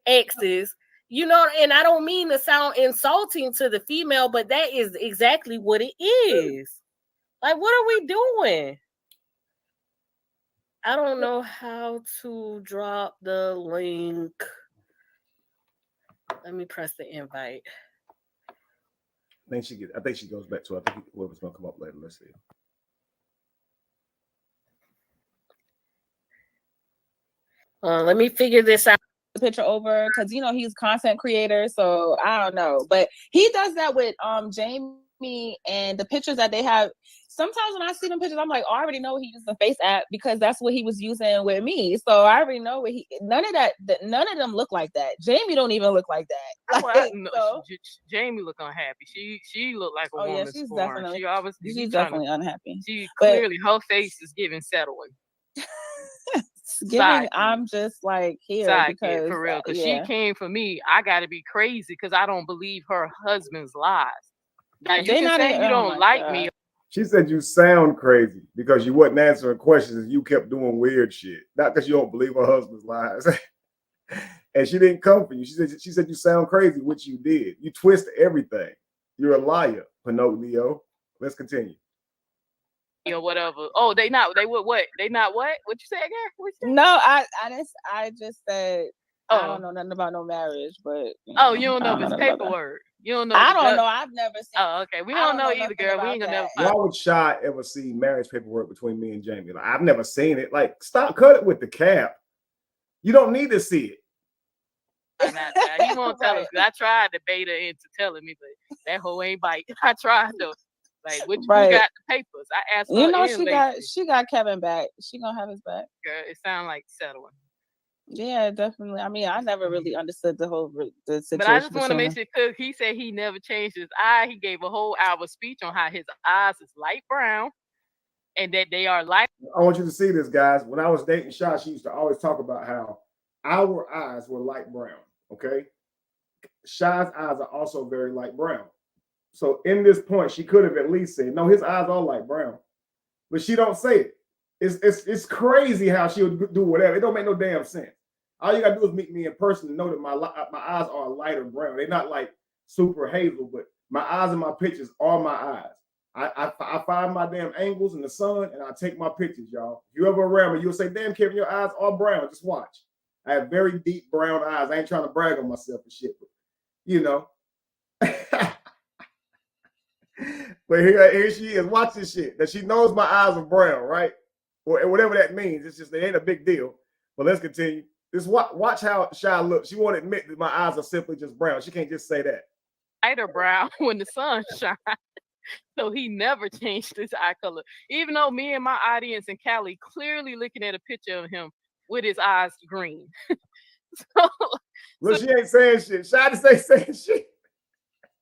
S2: exes. And I don't mean to sound insulting to the female, but that is exactly what it is. Like, what are we doing? I don't know how to drop the link. Let me press the invite.
S1: I think she goes back to, I think whoever's going to come up later. Let's see.
S2: Let me figure this out.
S3: the picture over because he's content creator, so I don't know. But he does that with Jamie and the pictures that they have. Sometimes when I see them pictures, I'm like, oh, I already know he used the face app because that's what he was using with me. So I already know what none of them look like that. Jamie don't even look like that.
S4: Well, no, Jamie look unhappy. She looked like a woman.
S3: Yeah, she's
S4: scorned.
S3: definitely she's definitely unhappy.
S4: She clearly her face is giving settling.
S3: I'm just like here
S4: Side
S3: because
S4: for real. Because she came for me. I gotta be crazy because I don't believe her husband's lies. Now you can say you don't like me.
S1: She said you sound crazy because you wasn't answering questions and you kept doing weird shit. Not because you don't believe her husband's lies. And she didn't come for you. She said you sound crazy, which you did. You twist everything. You're a liar, Pinocchio. Let's continue.
S4: Or whatever. Oh, they would what? They not what? What you say again? What you say?
S3: No, I just said I don't know nothing about no marriage, but
S4: you don't know his paperwork. You don't know.
S3: I don't know. I've never seen.
S4: Oh, okay. We don't know either, girl. We ain't gonna never find.
S1: Why would Shy ever see marriage paperwork between me and Jamie? Like, I've never seen it. Like, stop, cut it with the cap. You don't need to see it.
S4: He won't tell us. I tried to bait her into telling me, but that hoe ain't bite. I tried though. Like, what you got the papers? I asked her.
S3: She got Kevin back. She gonna have his back.
S4: Girl, it sounds like settling.
S3: Yeah, definitely. I mean, I never really understood the situation.
S4: But I just want to make sure because he said he never changed his eye. He gave a whole hour speech on how his eyes is light brown and that they are light.
S1: I want you to see this, guys. When I was dating Shy, she used to always talk about how our eyes were light brown. Okay, Shy's eyes are also very light brown. So in this point, she could have at least said, "No, his eyes are light brown," but she don't say it. It's crazy how she would do whatever. It don't make no damn sense. All you gotta do is meet me in person and know that my eyes are lighter brown. They're not like super hazel, but my eyes and my pictures are my eyes. I find my damn angles in the sun and I take my pictures, y'all. If you ever around me, you'll say, "Damn, Kevin, your eyes are brown." Just watch. I have very deep brown eyes. I ain't trying to brag on myself and shit, but you know. But here she is. Watch this shit. That she knows my eyes are brown, right? Or whatever that means. It's just, it ain't a big deal. But let's continue. Just watch how Shy looks. She won't admit that my eyes are simply just brown. She can't just say that.
S4: Lighter brown when the sun shines. So he never changed his eye color. Even though me and my audience in Cali clearly looking at a picture of him with his eyes green.
S1: Look, she ain't saying shit. Shy just ain't saying shit.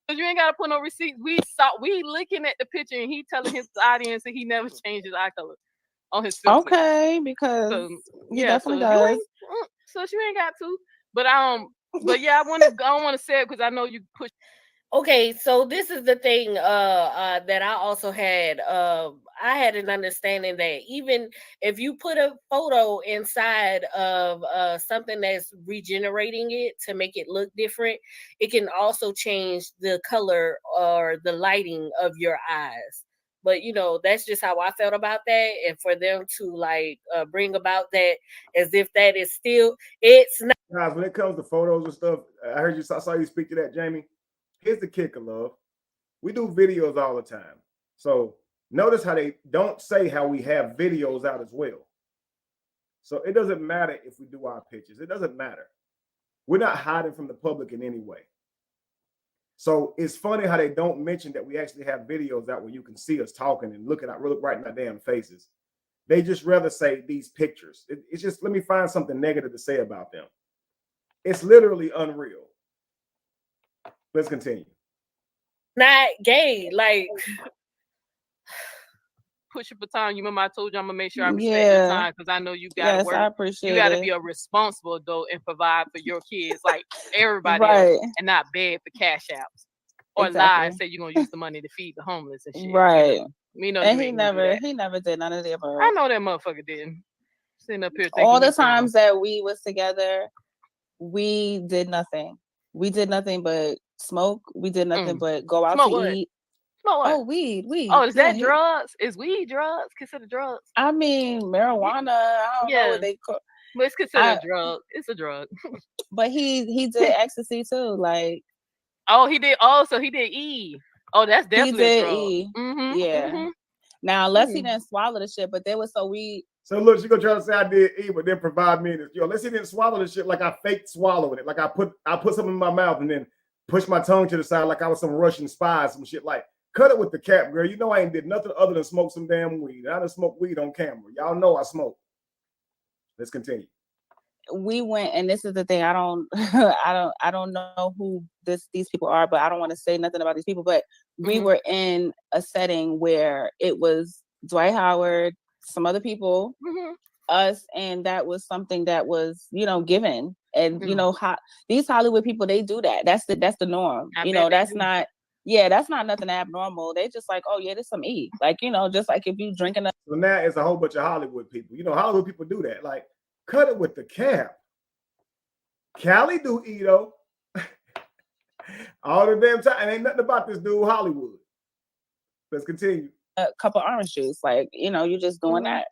S4: You ain't gotta put no receipts. We looking at the picture and he telling his audience that he never changed his eye color on his film.
S3: Okay, because he definitely does.
S4: So she ain't got to. But yeah, I don't want to say it because I know you push.
S2: Okay, so this is the thing that I also had. I had an understanding that even if you put a photo inside of something that's regenerating it to make it look different, it can also change the color or the lighting of your eyes. But that's just how I felt about that, and for them to like bring about that as if that is still, it's not.
S1: Guys, when it comes to photos and stuff, I saw you speak to that, Jamie. Here's the kicker, love. We do videos all the time. So notice how they don't say how we have videos out as well. So it doesn't matter if we do our pictures. It doesn't matter. We're not hiding from the public in any way. So it's funny how they don't mention that we actually have videos out where you can see us talking and look right in our damn faces. They just rather say these pictures. It's just, let me find something negative to say about them. It's literally unreal. Let's continue.
S2: Not gay, like
S4: push a baton. You remember I told you I'm gonna make sure I respect your time because I know you gotta work.
S3: I appreciate
S4: you gotta
S3: it.
S4: be a responsible adult and provide for your kids like everybody else, and not beg for cash apps or lie and say you're gonna use the money to feed the homeless and shit.
S3: Right.
S4: And
S3: he never did none of the above.
S4: I know that motherfucker didn't. Sitting up here
S3: all the times that we was together, we did nothing. We did nothing but smoke. We did nothing but go out to eat.
S4: Smoke what?
S3: Oh, weed.
S4: Oh, is that drugs? Is weed drugs? Considered drugs?
S3: I mean, marijuana. I don't know what they call.
S4: But it's considered a drug. It's a drug.
S3: But he did ecstasy too. Like,
S4: oh, he did. Oh, so he did E. Oh, that's definitely
S3: he did
S4: a drug.
S3: E.
S4: Mm-hmm,
S3: yeah.
S4: Mm-hmm.
S3: Now, unless he didn't swallow the shit, but they was
S1: So look, she gonna try to say I did eat, but then provide me this. Yo, let's say he didn't swallow this shit like I faked swallowing it. Like I put something in my mouth and then push my tongue to the side like I was some Russian spy, some shit. Like, cut it with the cap, girl. You know I ain't did nothing other than smoke some damn weed. I done smoked weed on camera. Y'all know I smoke. Let's continue.
S3: We went, and this is the thing. I don't I don't know who these people are, but I don't want to say nothing about these people. But we were in a setting where it was Dwight Howard, some other people, us, and that was something that was, you know, given. And you know, these Hollywood people, they do that. That's the norm. You know, that's not nothing abnormal. They just like, oh yeah, there's some E. Like, you know, just like if you drinking a.
S1: So now it's a whole bunch of Hollywood people. You know, Hollywood people do that. Like, cut it with the cap. Cali do E though. All the damn time. And ain't nothing about this dude Hollywood. Let's continue.
S3: A cup of orange juice, like, you know, you're just doing that.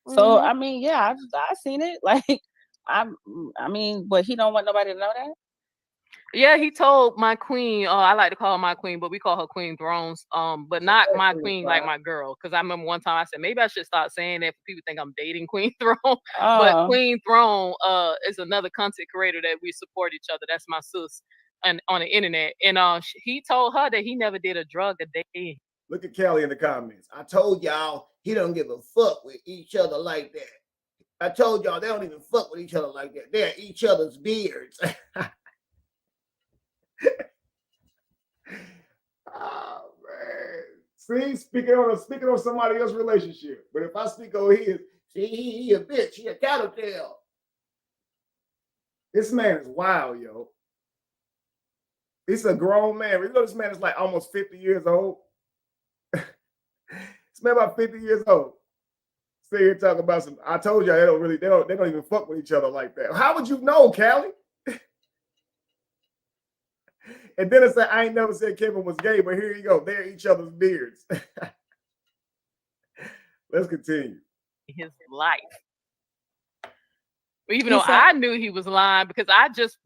S3: So I mean, yeah, I seen it. Like, I mean, but he don't want nobody to know that.
S4: Yeah, he told my queen. I like to call her my queen, but we call her Queen Thrones. But not my queen like my girl. Because I remember one time I said maybe I should start saying that. People think I'm dating Queen Throne. But Queen Throne is another content creator that we support each other. That's my sis, and on the internet. And he told her that he never did a drug a day.
S1: Look at Callie in the comments. I told y'all he don't give a fuck with each other like that. I told y'all they don't even fuck with each other like that. They're each other's beards. Oh man. See, speaking on somebody else's relationship. But if I speak on his, see, he a bitch, he a tattletale. This man is wild, yo. He's a grown man. You know this man is like almost 50 years old. This man about 50 years old. Sit here talking about some. I told y'all they don't even fuck with each other like that. How would you know, Callie? And then it said, I ain't never said Kevin was gay, but here you go. They're each other's beards. Let's continue.
S4: His life. Even though I knew he was lying, because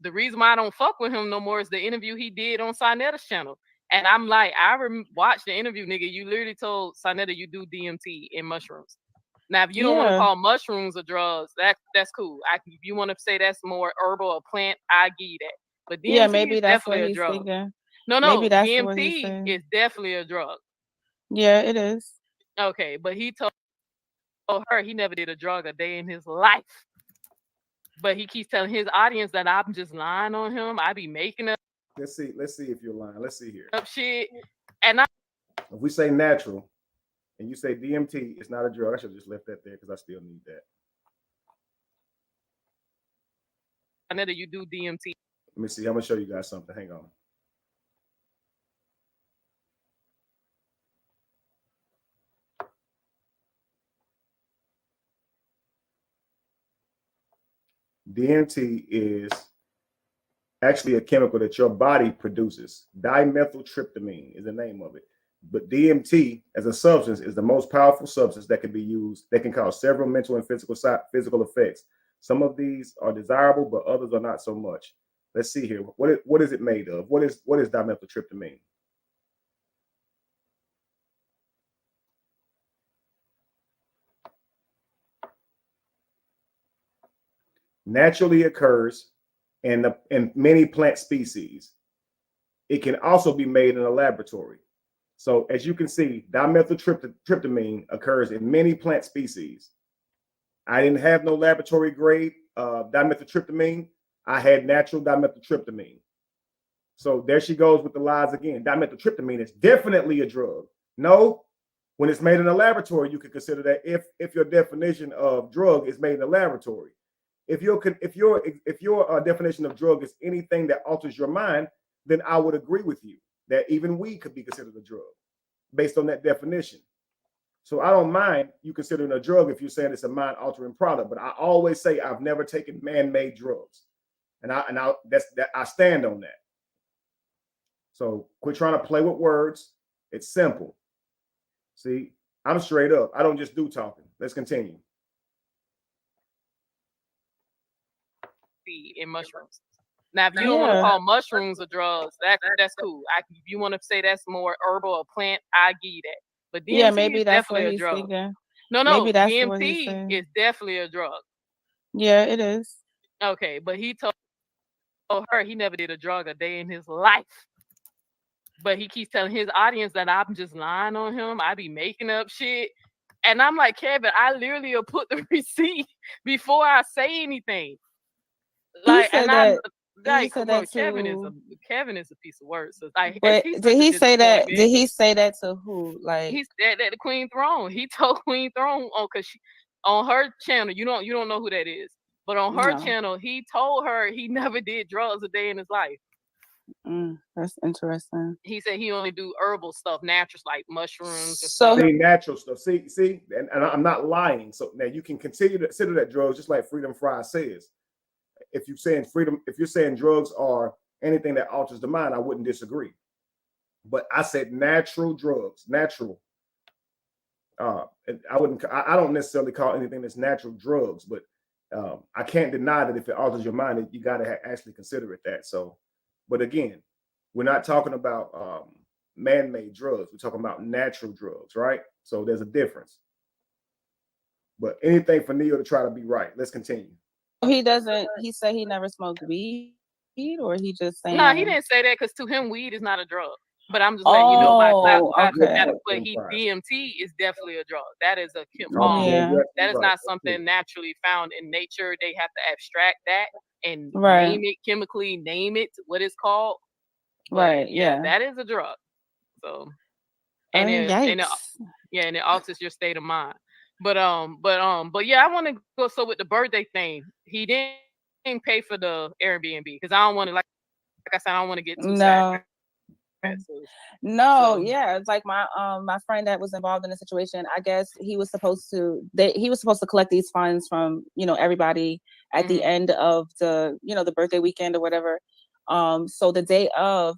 S4: the reason why I don't fuck with him no more is the interview he did on Sinetta's channel. And I'm like, watched the interview, nigga. You literally told Sinetta you do DMT and mushrooms. Now, if you don't want to call mushrooms or drugs, that's cool. If you want to say that's more herbal or plant, I give you that. But DMT
S3: maybe
S4: is
S3: that's
S4: definitely
S3: what
S4: a
S3: he's
S4: drug.
S3: thinking.
S4: No,
S3: maybe that's
S4: DMT is definitely a drug.
S3: Yeah, it is.
S4: Okay, but he told her he never did a drug a day in his life. But he keeps telling his audience that I'm just lying on him. I be making up.
S1: Let's see if you're lying. Let's see here.
S4: Up shit. And
S1: if we say natural and you say DMT, it's not a drug. I should have just left that there because I still need that.
S4: I know that you do DMT.
S1: Let me see. I'm gonna show you guys something. Hang on. DMT is actually a chemical that your body produces. Dimethyltryptamine is the name of it. But DMT as a substance is the most powerful substance that can be used, that can cause several mental and physical effects. Some of these are desirable, but others are not so much. Let's see here. What is it made of? What is dimethyltryptamine? Naturally occurs in many plant species. It can also be made in a laboratory. So as you can see, dimethyltryptamine occurs in many plant species. I didn't have no laboratory grade dimethyltryptamine. I had natural dimethyltryptamine. So there she goes with the lies again. Dimethyltryptamine is definitely a drug. No, when it's made in a laboratory, you could consider that if your definition of drug is made in a laboratory. If your definition of drug is anything that alters your mind, then I would agree with you that even weed could be considered a drug based on that definition. So I don't mind you considering a drug if you're saying it's a mind-altering product, but I always say I've never taken man-made drugs, and I stand on that. So quit trying to play with words. It's simple. See, I'm straight up. I don't just do talking. Let's continue.
S4: In mushrooms. Now, if you don't want to call mushrooms or drugs, that's cool. If you want to say that's more herbal or plant, I give you that. But DMT
S3: maybe
S4: is
S3: that's
S4: definitely
S3: what
S4: a
S3: he's
S4: drug.
S3: thinking.
S4: No,
S3: Maybe that's what he's
S4: DMT
S3: saying.
S4: is definitely a drug.
S3: Yeah, it is.
S4: Okay, but he told her he never did a drug a day in his life. But he keeps telling his audience that I'm just lying on him. I be making up shit. And I'm like, Kevin, I literally will put the receipt before I say anything. Like,
S3: said
S4: and I'm
S3: that-
S4: like,
S3: said
S4: come on,
S3: that
S4: Kevin is a piece of work. So like,
S3: But
S4: he's
S3: did
S4: such a
S3: he say that?
S4: disappointment.
S3: Did he say that to who? Like,
S4: He's at the Queen Throne. He told Queen Throne because she on her channel. You don't know who that is, but on her
S3: No.
S4: channel, he told her he never did drugs a day in his life.
S3: That's interesting.
S4: He said he only do herbal stuff, natural like mushrooms and
S3: So
S4: stuff.
S1: See, natural stuff. See, and I'm not lying. So now you can continue to consider that drugs, just like Freedom Fry says. If you're saying drugs are anything that alters the mind, I wouldn't disagree. But I said natural drugs, natural. I don't necessarily call anything that's natural drugs, but I can't deny that if it alters your mind, you got to actually consider it that. So, but again, we're not talking about man-made drugs. We're talking about natural drugs, right? So there's a difference. But anything for Neil to try to be right. Let's continue.
S3: he doesn't. He said he never smoked weed, or he just saying.
S4: No, he didn't say that because to him, weed is not a drug. But I'm just letting you know, but DMT is definitely a drug. That is that is not something naturally found in nature. They have to abstract that and name it chemically, name it what it's called. But, yeah, that is a drug. So, and it alters your state of mind. But yeah, I want to go. So with the birthday thing, he didn't pay for the Airbnb because I don't want to like I said, I don't want to get too sad.
S3: It's like my friend that was involved in the situation. I guess he was supposed to collect these funds from everybody at the end of the the birthday weekend or whatever. So the day of,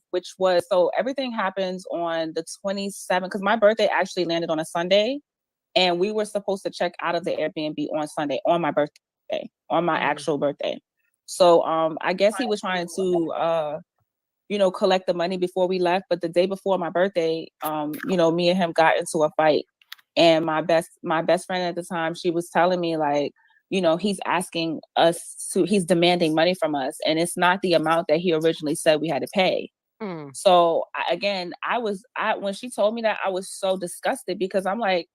S3: so everything happens on the 27th because my birthday actually landed on a Sunday, and we were supposed to check out of the Airbnb on Sunday on my birthday, on my actual birthday. So I guess he was trying to collect the money before we left. But the day before my birthday, me and him got into a fight. And my best friend at the time, she was telling me like, he's asking us he's demanding money from us. And it's not the amount that he originally said we had to pay. So when she told me that, I was so disgusted because I'm like,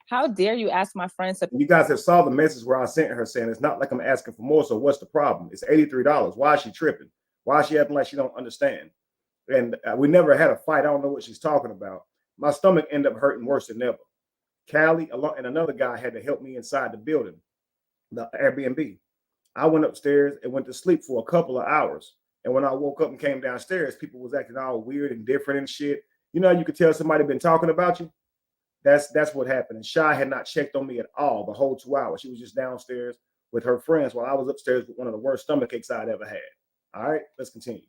S3: how dare you ask my friends to...
S1: You guys have saw the message where I sent her saying it's not like I'm asking for more. So what's the problem? It's $83. Why is she tripping? Why is she acting like she don't understand? And we never had a fight. I don't know what she's talking about. My stomach ended up hurting worse than ever. Callie and another guy had to help me inside the building, the Airbnb. I went upstairs and went to sleep for a couple of hours. And when I woke up and came downstairs, people was acting all weird and different and shit. You know, you could tell somebody been talking about you. That's what happened. And Shy had not checked on me at all the whole 2 hours. She was just downstairs with her friends while I was upstairs with one of the worst stomach aches I'd ever had. All right, let's continue.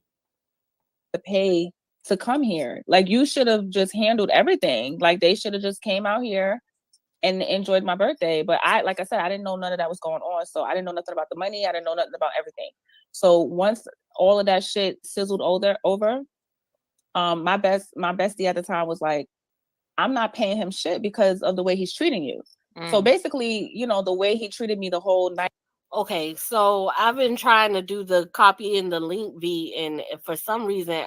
S3: To pay to come here. Like, you should have just handled everything. Like, they should have just came out here and enjoyed my birthday. But like I said, I didn't know none of that was going on. So I didn't know nothing about the money. I didn't know nothing about everything. So once all of that shit sizzled over, my bestie at the time was like, I'm not paying him shit because of the way he's treating you. So basically, the way he treated me the whole night.
S2: Okay, so I've been trying to do the copy in the link V, and for some reason,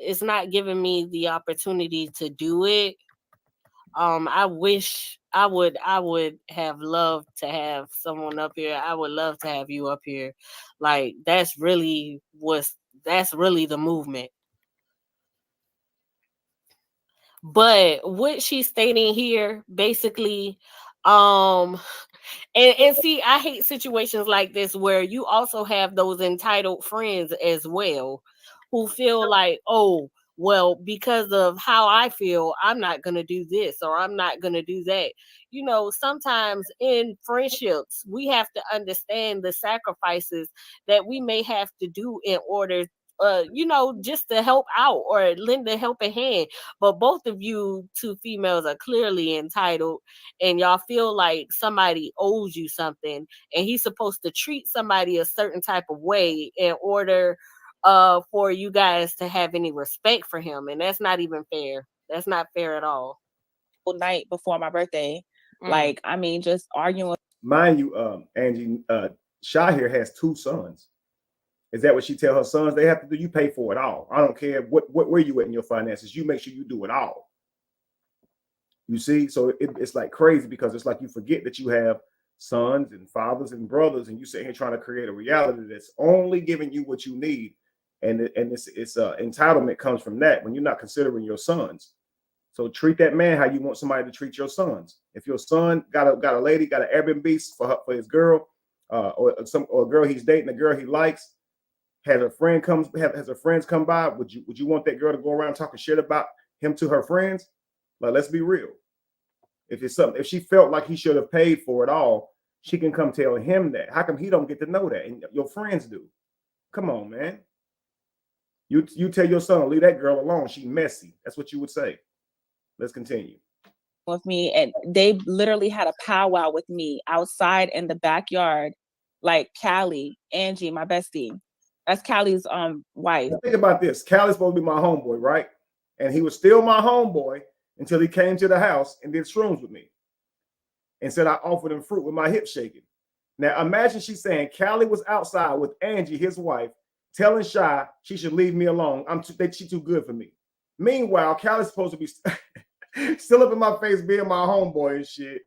S2: it's not giving me the opportunity to do it. I wish I would have loved to have someone up here. I would love to have you up here. Like, that's really the movement. But what she's stating here, basically, and see, I hate situations like this where you also have those entitled friends as well who feel like, oh, well, because of how I feel, I'm not going to do this or I'm not going to do that. Sometimes in friendships, we have to understand the sacrifices that we may have to do in order just to help out or lend a helping hand. But both of you two females are clearly entitled, and y'all feel like somebody owes you something, and he's supposed to treat somebody a certain type of way in order for you guys to have any respect for him. And that's not even fair. That's not fair at all.
S3: Night before my birthday, Like, I mean, just arguing.
S1: Mind you, Angie, Shy here has 2 sons. Is that what she tell her sons they have to do? You pay for it all. I don't care where you at in your finances. You make sure you do it all. You see, so it's like crazy because it's like you forget that you have sons and fathers and brothers, and you sit here trying to create a reality that's only giving you what you need, and it's entitlement comes from that when you're not considering your sons. So treat that man how you want somebody to treat your sons. If your son got a lady, got an Airbnb for his girl, or a girl he's dating, a girl he likes. Has her friends come by? Would you want that girl to go around talking shit about him to her friends? Like, let's be real. If she felt like he should have paid for it all, she can come tell him that. How come he don't get to know that and your friends do? Come on, man. You tell your son, leave that girl alone. She messy. That's what you would say. Let's continue.
S3: With me, and they literally had a powwow with me outside in the backyard, like Callie, Angie, my bestie. That's Callie's wife.
S1: Think about this. Callie's supposed to be my homeboy, right? And he was still my homeboy until he came to the house and did shrooms with me. And said I offered him fruit with my hip shaking. Now imagine she's saying Callie was outside with Angie, his wife, telling Shy she should leave me alone. She's too good for me. Meanwhile, Callie's supposed to be still up in my face being my homeboy and shit.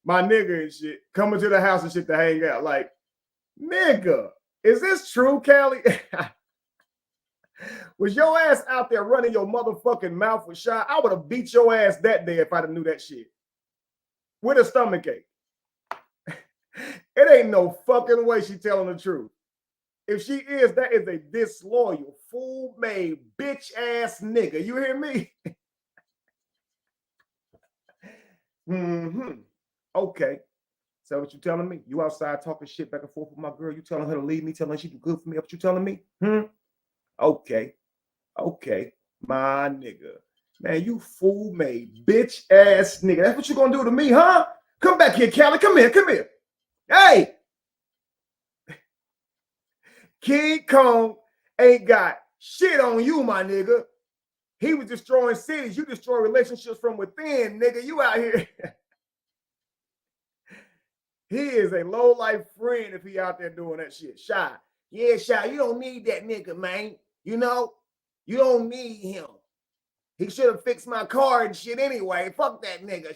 S1: My nigga and shit. Coming to the house and shit to hang out. Like, nigga. Is this true, Callie? Was your ass out there running your motherfucking mouth with Shy? I would have beat your ass that day if I'd have knew that shit. With a stomach ache. It ain't no fucking way she telling the truth. If she is, that is a disloyal, fool-made, bitch-ass nigga. You hear me? Okay. So what you telling me? You outside talking shit back and forth with my girl. You telling her to leave me, telling her she do good for me. What you telling me? Okay. My nigga. Man, you fool-made, bitch-ass nigga. That's what you gonna do to me, huh? Come back here, Callie. Come here. Hey! King Kong ain't got shit on you, my nigga. He was destroying cities. You destroy relationships from within, nigga. You out here. He is a low-life friend if he out there doing that shit. Shy. Yeah, Shy, you don't need that nigga, man. You know? You don't need him. He should have fixed my car and shit anyway. Fuck that nigga,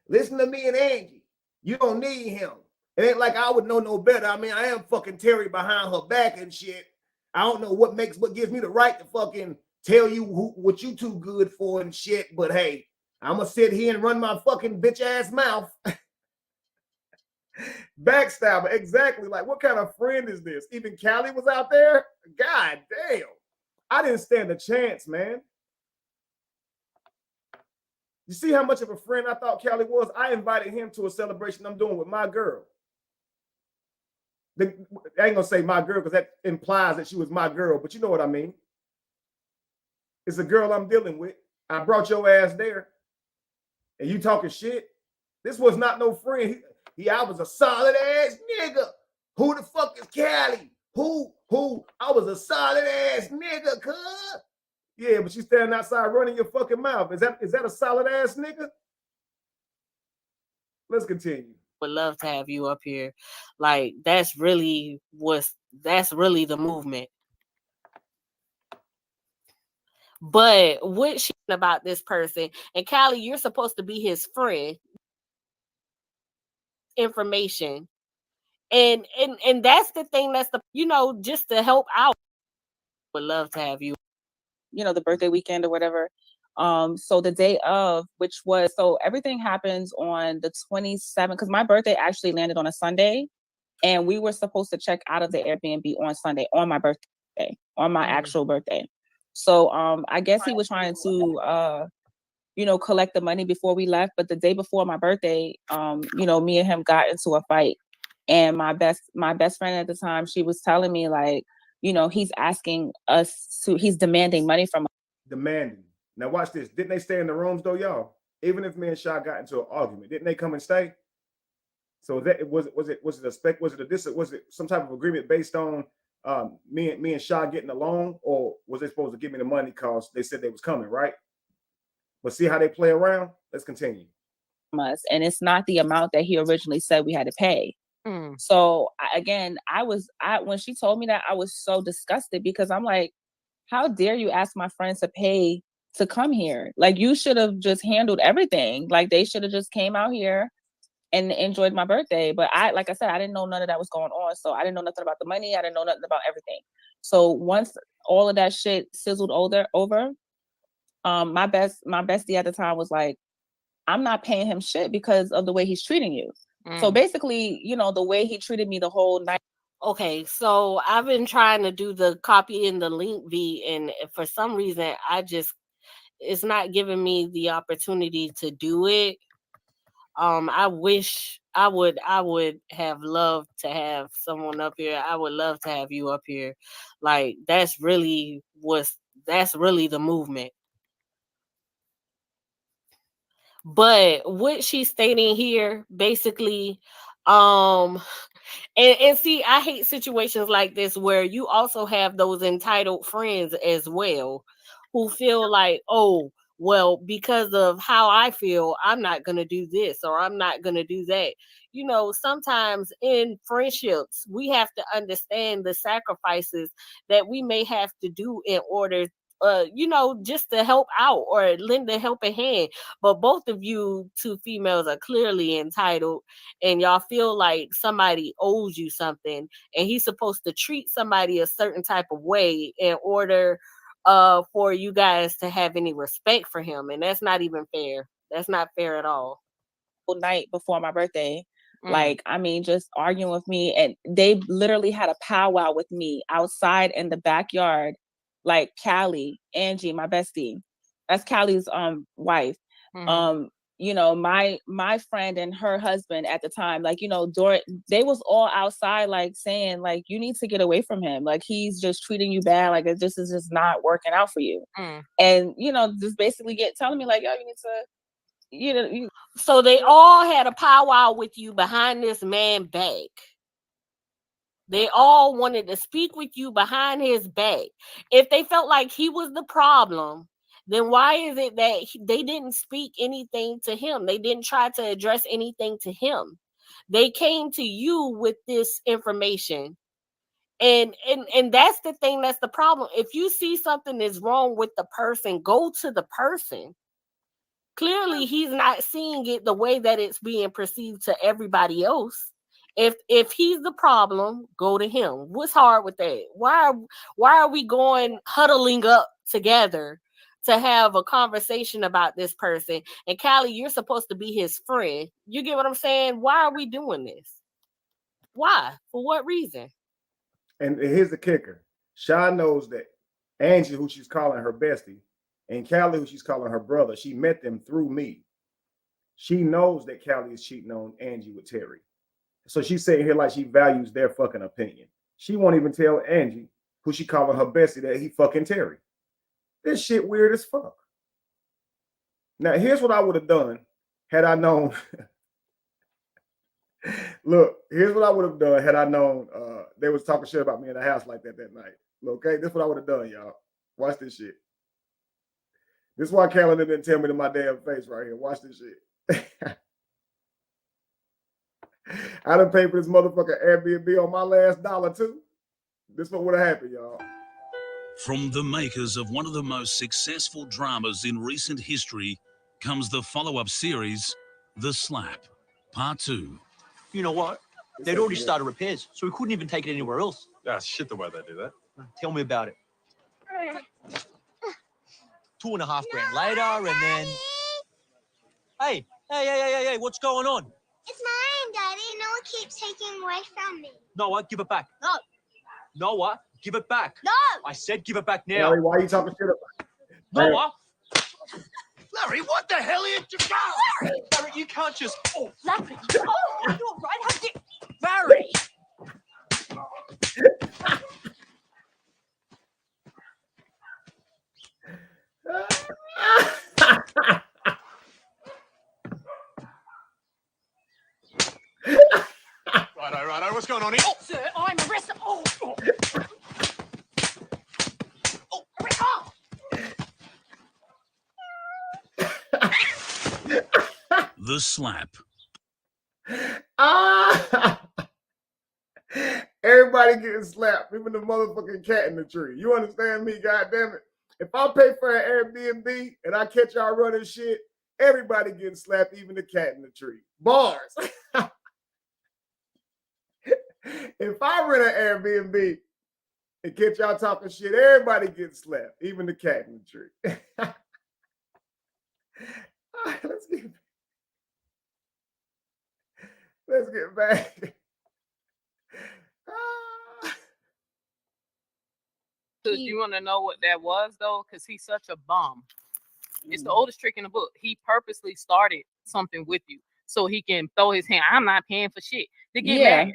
S1: Listen to me and Angie. You don't need him. It ain't like I would know no better. I mean, I am fucking Terry behind her back and shit. I don't know what gives me the right to fucking tell you what you too good for and shit. But hey, I'm gonna sit here and run my fucking bitch ass mouth. Backstabber, exactly. Like, what kind of friend is this? Even Callie was out there? God damn. I didn't stand a chance, man. You see how much of a friend I thought Callie was? I invited him to a celebration I'm doing with my girl. I ain't gonna say my girl because that implies that she was my girl, but you know what I mean. It's a girl I'm dealing with. I brought your ass there. And you talking shit? This was not no friend. I was a solid ass nigga. Who the fuck is Callie? Who? I was a solid ass nigga, cuz. Yeah, but you standing outside running your fucking mouth. Is that a solid ass nigga? Let's continue.
S2: Would love to have you up here. Like, that's really the movement. But what she about this person, and Callie, you're supposed to be his friend. Information. And that's the thing, that's just to help out. Would love to have you.
S3: The birthday weekend or whatever. So the day of, so everything happens on the 27th, because my birthday actually landed on a Sunday, and we were supposed to check out of the Airbnb on Sunday, on my birthday, on my actual birthday. So I guess he was trying to collect the money before we left. But the day before my birthday, me and him got into a fight. And my best friend at the time, she was telling me, like, he's asking us he's demanding money from us.
S1: Demanding. Now watch this. Didn't they stay in the rooms though, y'all? Even if me and Shy got into an argument, didn't they come and stay? So was it some type of agreement based on me and Shy getting along, or was they supposed to give me the money because they said they was coming, right? But see how they play around? Let's continue.
S3: Us, and it's not the amount that he originally said we had to pay. So when she told me that, I was so disgusted because I'm like, how dare you ask my friends to pay to come here? Like, you should have just handled everything. Like, they should have just came out here and enjoyed my birthday. But like I said, I didn't know none of that was going on. So I didn't know nothing about the money. I didn't know nothing about everything. So once all of that shit sizzled over, my bestie at the time was like, I'm not paying him shit because of the way he's treating you. So basically, the way he treated me the whole night.
S2: Okay, so I've been trying to do the copy in the link V, and for some reason, it's not giving me the opportunity to do it. I wish I would have loved to have someone up here. I would love to have you up here. Like, that's really the movement. But what she's stating here, basically, and see, I hate situations like this where you also have those entitled friends as well who feel like, oh, well, because of how I feel, I'm not going to do this or I'm not going to do that. Sometimes in friendships, we have to understand the sacrifices that we may have to do in order just to help out or lend a helping hand. But both of you two females are clearly entitled, and y'all feel like somebody owes you something, and he's supposed to treat somebody a certain type of way in order for you guys to have any respect for him. And that's not even fair. That's not fair at all.
S3: Night before my birthday, just arguing with me, and they literally had a powwow with me outside in the backyard. Like Callie, Angie, my bestie, that's Callie's wife. My friend and her husband at the time, they was all outside, like saying, like, you need to get away from him. Like, he's just treating you bad. Like, it just is just not working out for you. And just basically telling me like, yo, you need to,
S2: So they all had a powwow with you behind this man's back. They all wanted to speak with you behind his back. If they felt like he was the problem, then why is it that they didn't speak anything to him? They didn't try to address anything to him. They came to you with this information. And that's the thing, that's the problem. If you see something is wrong with the person, go to the person. Clearly, he's not seeing it the way that it's being perceived to everybody else. If he's the problem, go to him. What's hard with that? Why are we going huddling up together to have a conversation about this person? And Callie, you're supposed to be his friend. You get what I'm saying? Why are we doing this? Why? For what reason?
S1: And here's the kicker. Sha knows that Angie, who she's calling her bestie, and Callie, who she's calling her brother, she met them through me. She knows that Callie is cheating on Angie with Terry. So she's saying here like she values their fucking opinion. She won't even tell Angie, who she calling her bestie, that he fucking Terry. This shit weird as fuck. Now, here's what I would have done had I known. Look, here's what I would have done had I known they was talking shit about me in the house like that night. Okay, this is what I would have done, y'all. Watch this shit. This is why Calendar didn't tell me to my damn face right here. Watch this shit. I done paid for this motherfucking Airbnb on my last dollar too. This is what would have happened, y'all.
S6: From the makers of one of the most successful dramas in recent history comes the follow-up series, The Slap, Part 2.
S7: You know what? They'd already started repairs, so we couldn't even take it anywhere else.
S8: That's shit the way they do that.
S7: Tell me about it. 2.5 grand later, and then... Hey, what's going on?
S9: It's mine, Daddy. Noah keeps taking away from me.
S7: Noah, give it back.
S9: No.
S7: Noah, give it back.
S9: No.
S7: I said give it back now.
S1: Larry, why are you talking shit about it?
S7: Noah!
S8: Larry, what the hell are you doing?
S7: Larry, you can't just... Oh,
S9: Larry. Oh, you're right. How did...
S7: Larry!
S8: Righto. What's going on here?
S9: Oh, sir, I'm arrested. Oh.
S6: The slap.
S1: Ah! Everybody getting slapped, even the motherfucking cat in the tree. You understand me? God damn it! If I pay for an Airbnb and I catch y'all running shit, everybody getting slapped, even the cat in the tree. Bars. If I rent an Airbnb and catch y'all talking shit, everybody gets slapped, even the cat in the tree. All right, let's get back.
S4: Because you want to know what that was, though? Because he's such a bum. It's the oldest trick in the book. He purposely started something with you so he can throw his hand. I'm not paying for shit. To get mad.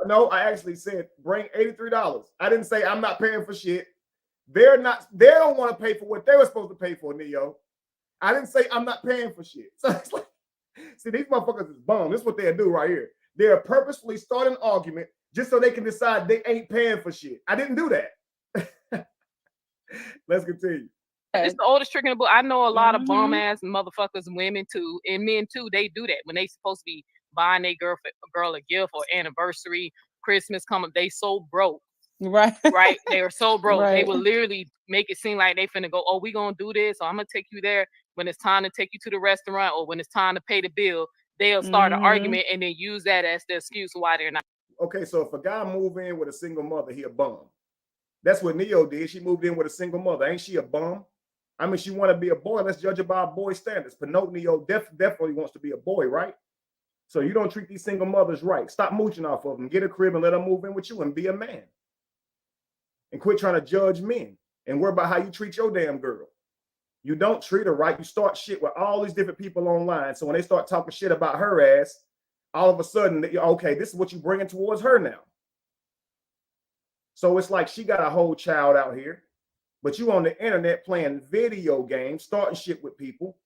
S1: No, I actually said bring $83. I didn't say I'm not paying for shit. They don't want to pay for what they were supposed to pay for, Neo. I didn't say I'm not paying for shit. So it's like, see, these motherfuckers is bum. This is what they'll do right here. They'll purposefully start an argument just so they can decide they ain't paying for shit. I didn't do that. Let's continue.
S4: It's the oldest trick in the book. I know a lot of bum ass motherfuckers, women too, and men too. They do that when they supposed to be buying their girl a gift or anniversary, Christmas coming. They so broke,
S3: right?
S4: They are so broke.
S3: Right.
S4: They will literally make it seem like they finna go. Oh, we gonna do this. Or I'm gonna take you there when it's time to take you to the restaurant, or when it's time to pay the bill. They'll start an argument and then use that as the excuse why they're not.
S1: Okay, so if a guy move in with a single mother, he a bum. That's what Neo did. She moved in with a single mother. Ain't she a bum? I mean, she want to be a boy. Let's judge her by boy standards. Pinocchio definitely wants to be a boy, right? So you don't treat these single mothers right. Stop mooching off of them. Get a crib and let them move in with you and be a man. And quit trying to judge men and worry about how you treat your damn girl. You don't treat her right. You start shit with all these different people online. So when they start talking shit about her ass, all of a sudden, okay, this is what you're bringing towards her now. So it's like she got a whole child out here, but you on the internet playing video games, starting shit with people.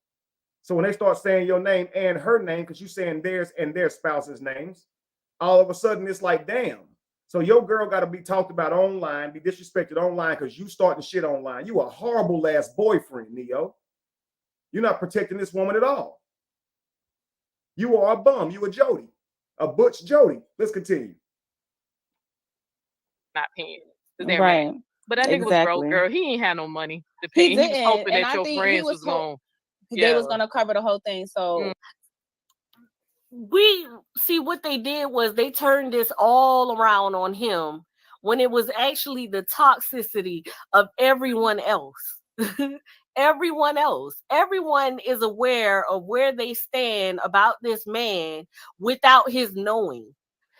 S1: So when they start saying your name and her name, because you saying theirs and their spouse's names, all of a sudden it's like, damn. So your girl got to be talked about online, be disrespected online because you starting shit online. You a horrible ass boyfriend, Neo. You're not protecting this woman at all. You are a bum. You a Jody, a butch Jody. Let's continue.
S4: Not paying.
S3: Right.
S4: Mad. But that nigga was broke, girl. He ain't had no money to pay. He was hoping that your friends was going.
S3: They was gonna cover the whole thing. So
S2: we see what they did was they turned this all around on him when it was actually the toxicity of everyone else. Everyone else. Everyone is aware of where they stand about this man without his knowing.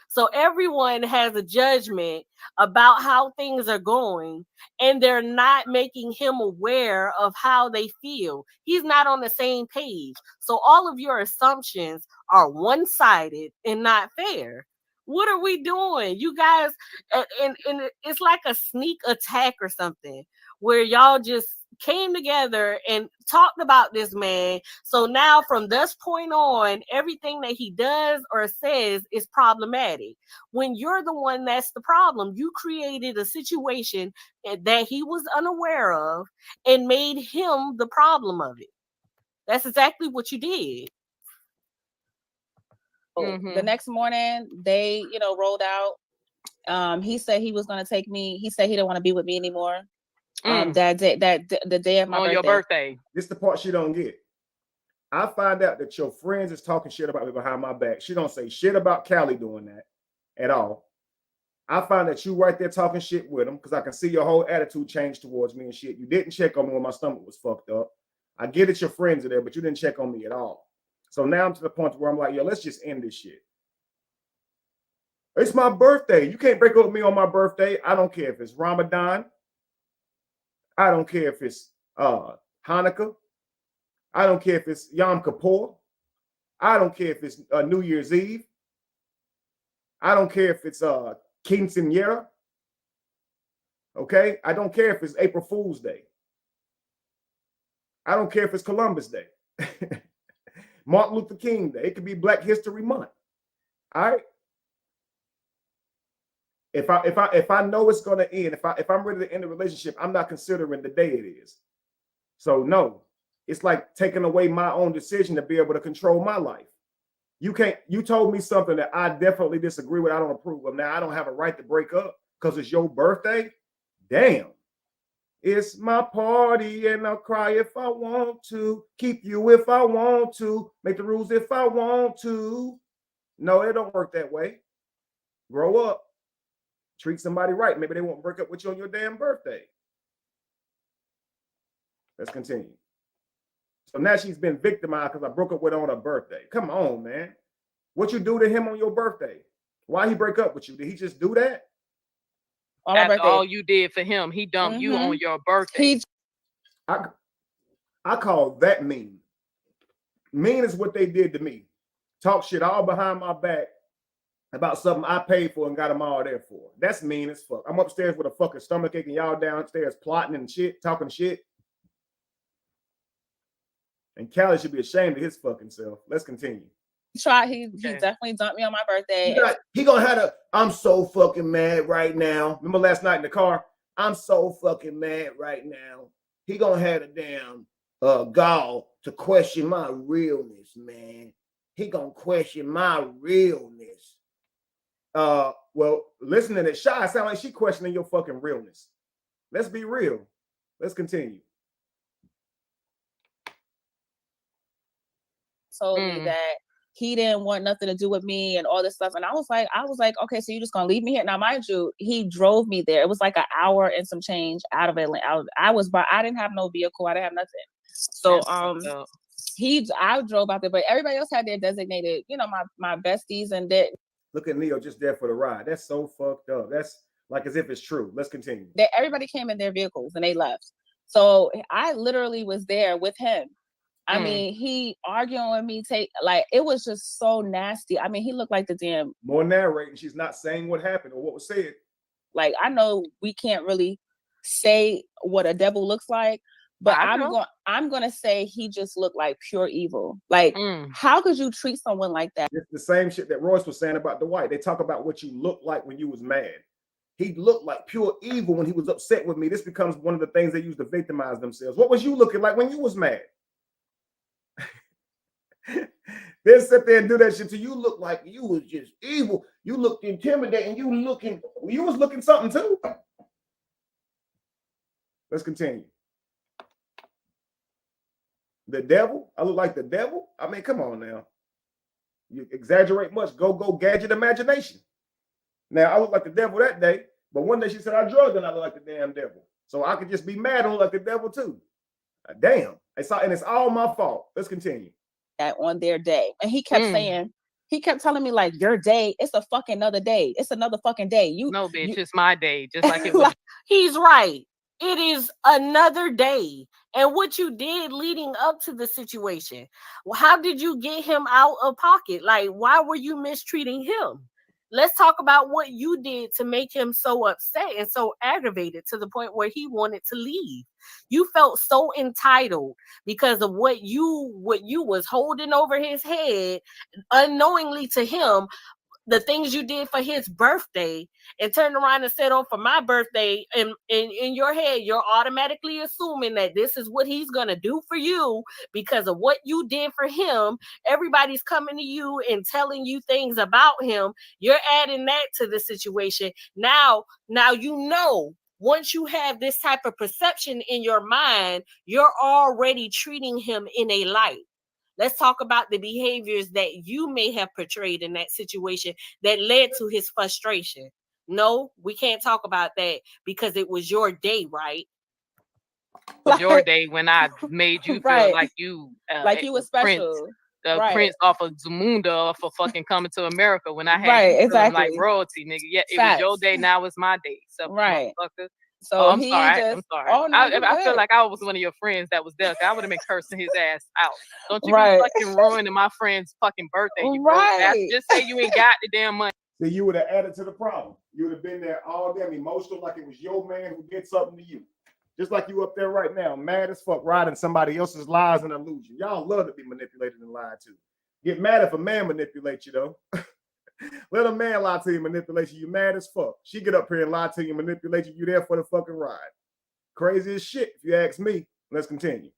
S2: So everyone has a judgment about how things are going, and they're not making him aware of how they feel. He's not on the same page. So all of your assumptions are one-sided and not fair. What are we doing? You guys, and it's like a sneak attack or something where y'all just came together and talked about this man. So now from this point on, everything that he does or says is problematic. When you're the one that's the problem, you created a situation that he was unaware of and made him the problem of it. That's exactly what you did.
S3: The next morning, they, rolled out. He said he was going to take me. He said he didn't want to be with me anymore. That day, the day of my birthday.
S4: Your birthday.
S1: This is the part she don't get. I find out that your friends is talking shit about me behind my back. She don't say shit about Callie doing that at all. I find that you right there talking shit with him because I can see your whole attitude change towards me and shit. You didn't check on me when my stomach was fucked up. I get it, your friends are there, but you didn't check on me at all. So now I'm to the point where I'm like, yo, let's just end this shit. It's my birthday. You can't break up with me on my birthday. I don't care if it's Ramadan. I don't care if it's Hanukkah. I don't care if it's Yom Kippur. I don't care if it's New Year's Eve. I don't care if it's Quinceañera. Okay? I don't care if it's April Fool's Day. I don't care if it's Columbus Day. Martin Luther King Day. It could be Black History Month. All right? If I know it's going to end, if I'm ready to end the relationship, I'm not considering the day it is. So no, It's like taking away my own decision to be able to control my life. You told me something that I definitely disagree with. I don't approve of. Now I don't have a right to break up because it's your birthday. Damn. It's my party and I'll cry if I want to, keep you if I want to, make the rules if I want to. No, it don't work that way. Grow up. Treat somebody right. Maybe they won't break up with you on your damn birthday. Let's continue. So now she's been victimized because I broke up with her on her birthday. Come on, man. What you do to him on your birthday? Why he break up with you? Did he just do that?
S4: That's all you did for him. He dumped you on your birthday.
S1: I call that mean. Mean is what they did to me. Talk shit all behind my back about something I paid for and got them all there for. That's mean as fuck. I'm upstairs with a fucking stomachache and y'all downstairs plotting and shit, talking shit. And Callie should be ashamed of his fucking self. Let's continue.
S3: He definitely dumped me on my birthday.
S1: He gonna have a, I'm so fucking mad right now. Remember last night in the car? I'm so fucking mad right now. He gonna have a damn gall to question my realness, man. He gonna question my realness. Well, listening to Shy, sound like she questioning your fucking realness. Let's be real. Let's continue.
S3: Told me that he didn't want nothing to do with me and all this stuff. And I was like, okay, so you're just gonna leave me here? Now, mind you, he drove me there. It was like an hour and some change out of Atlanta. I didn't have no vehicle. I didn't have nothing. So I drove out there, but everybody else had their designated, my besties and that.
S1: Look at Neo just there for the ride. That's so fucked up. That's like as if it's true. Let's continue.
S3: Everybody came in their vehicles and they left. So I literally was there with him. I mean, he arguing with me, it was just so nasty. I mean, he looked like the damn.
S1: More narrating. She's not saying what happened or what was said.
S3: Like, I know we can't really say what a devil looks like, but I'm gonna say he just looked like pure evil. Like, how could you treat someone like that?
S1: It's the same shit that Royce was saying about Dwight. They talk about what you look like when you was mad. He looked like pure evil when he was upset with me. This becomes one of the things they use to victimize themselves. What was you looking like when you was mad? They sit there and do that shit till you look like you was just evil. You looked intimidating. You was looking something too. Let's continue. The devil? I look like the devil? I mean, come on now. You exaggerate much. Go gadget imagination. Now, I look like the devil that day, but one day she said I drugged and I look like the damn devil. So I could just be mad and look like the devil too. Damn. It's all my fault. Let's continue.
S3: On their day. And he kept telling me, like, your day, it's a fucking another day. It's another fucking day.
S4: No, bitch, it's my day. Just like it was.
S2: He's right. It is another day. And what you did leading up to the situation, how did you get him out of pocket? Like, why were you mistreating him? Let's talk about what you did to make him so upset and so aggravated to the point where he wanted to leave. You felt so entitled because of what you was holding over his head unknowingly to him, the things you did for his birthday, and turned around and said, oh, for my birthday, and in your head, you're automatically assuming that this is what he's going to do for you because of what you did for him. Everybody's coming to you and telling you things about him. You're adding that to the situation. Now, once you have this type of perception in your mind, you're already treating him in a light. Let's talk about the behaviors that you may have portrayed in that situation that led to his frustration. No, we can't talk about that because it was your day, right?
S4: It was your day when I made you feel like you
S3: was special.
S4: Prince off of Zamunda for fucking Coming to America when I had you like royalty, nigga. Yeah, it was your day. Now it's my day. So, motherfucker.
S3: So
S4: I'm sorry. I'm sorry.
S3: Oh, no,
S4: I feel like I was one of your friends that was there. I would have been cursing his ass out. Don't you be fucking ruining my friend's fucking birthday. You just say you ain't got the damn money.
S1: So you would have added to the problem. You would have been there all damn emotional, like it was your man who did something to you. Just like you up there right now, mad as fuck, riding somebody else's lies and illusion. Y'all love to be manipulated and lied to. Get mad if a man manipulates you, though. Let a man lie to you, manipulate you. You mad as fuck. She get up here and lie to you, manipulate you. You there for the fucking ride. Crazy as shit, if you ask me. Let's continue.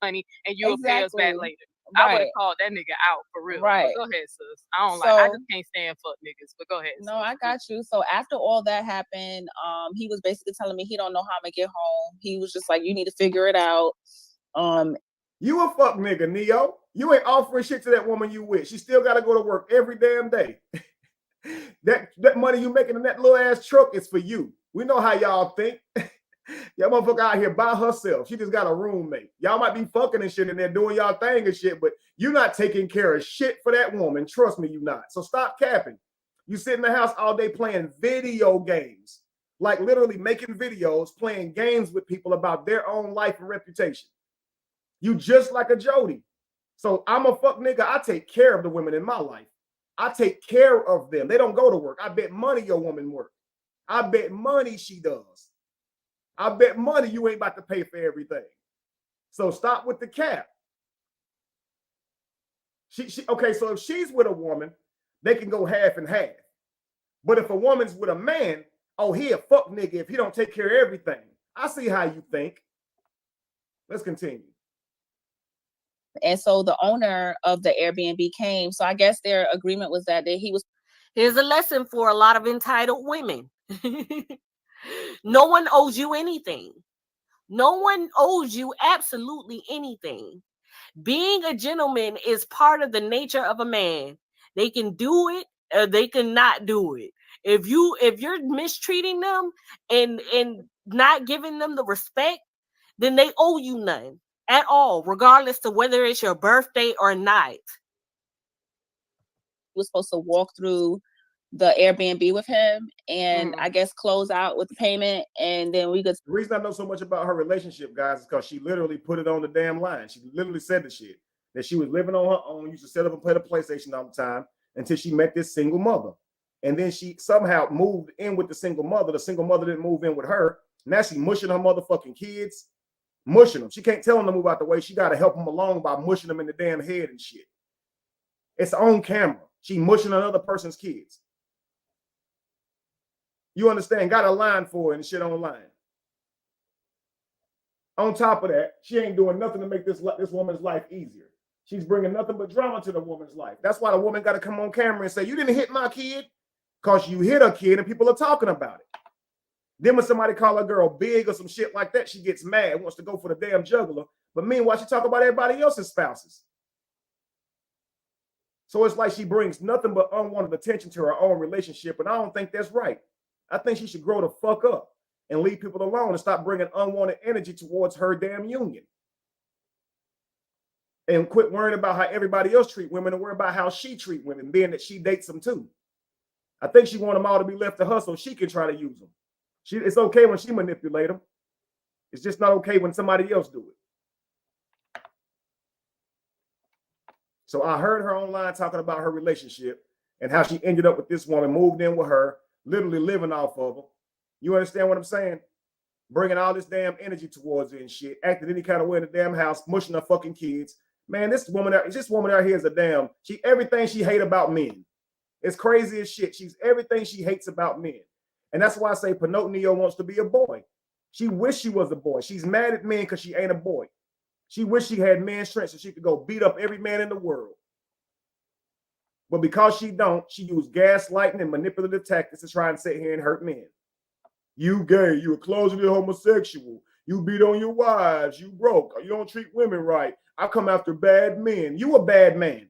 S4: money and you'll pay us back later.
S3: Right.
S4: I would have called that nigga out for real.
S3: Right.
S4: But go ahead, sis. I just can't stand fuck niggas. But go ahead.
S3: No,
S4: sis.
S3: I got you. So after all that happened, he was basically telling me he don't know how I'm gonna get home. He was just like, you need to figure it out.
S1: You a fuck nigga, Neo. You ain't offering shit to that woman you with. She still gotta go to work every damn day. that money you making in that little ass truck is for you. We know how y'all think. Y'all motherfucker out here by herself. She just got a roommate. Y'all might be fucking and shit in there doing y'all thing and shit, but you're not taking care of shit for that woman. Trust me, you not. So stop capping. You sit in the house all day playing video games, like literally making videos, playing games with people about their own life and reputation. You just like a Jody. So I'm a fuck nigga. I take care of the women in my life. I take care of them. They don't go to work. I bet money your woman work. I bet money she does. I bet money you ain't about to pay for everything. So stop with the cap. Okay, so if she's with a woman, they can go half and half. But if a woman's with a man, oh, he a fuck nigga if he don't take care of everything. I see how you think. Let's continue.
S3: And so the owner of the Airbnb came. So I guess their agreement was that he was.
S2: Here's a lesson for a lot of entitled women. No one owes you anything. No one owes you absolutely anything. Being a gentleman is part of the nature of a man. They can do it or they can not do it. If you're mistreating them and not giving them the respect, then they owe you none at all, regardless of whether it's your birthday or not.
S3: Was supposed to walk through the Airbnb with him and I guess close out with the payment, and then we could.
S1: The reason I know so much about her relationship, guys, is because she literally put it on the damn line. She literally said the shit that she was living on her own, used to set up and play the PlayStation all the time until she met this single mother. And then she somehow moved in with the single mother. The single mother didn't move in with her. Now she mushing her motherfucking kids, mushing them. She can't tell them to move out the way. She got to help them along by mushing them in the damn head and shit. It's on camera. She mushing another person's kids. You understand? Got a line for it and shit online. On top of that, she ain't doing nothing to make this woman's life easier. She's bringing nothing but drama to the woman's life. That's why the woman got to come on camera and say, you didn't hit my kid, because you hit a kid and people are talking about it. Then when somebody call a girl big or some shit like that, she gets mad, wants to go for the damn juggler. But meanwhile, she talk about everybody else's spouses. So it's like she brings nothing but unwanted attention to her own relationship, and I don't think that's right. I think she should grow the fuck up and leave people alone and stop bringing unwanted energy towards her damn union. And quit worrying about how everybody else treat women and worry about how she treat women, being that she dates them too. I think she want them all to be left to her so she can try to use them. It's okay when she manipulate them. It's just not okay when somebody else do it. So I heard her online talking about her relationship and how she ended up with this woman, moved in with her, literally living off of her. You understand what I'm saying? Bringing all this damn energy towards her and shit, acting any kind of way in the damn house, mushing her fucking kids. Man, this woman out here is a damn, everything she hate about men. It's crazy as shit. She's everything she hates about men. And that's why I say Pinot Neo wants to be a boy. She wish she was a boy. She's mad at men because she ain't a boy. She wish she had man strength so she could go beat up every man in the world. But because she don't, she used gaslighting and manipulative tactics to try and sit here and hurt men. You gay, you a closeted homosexual, you beat on your wives, you broke, you don't treat women right. I come after bad men. You a bad man.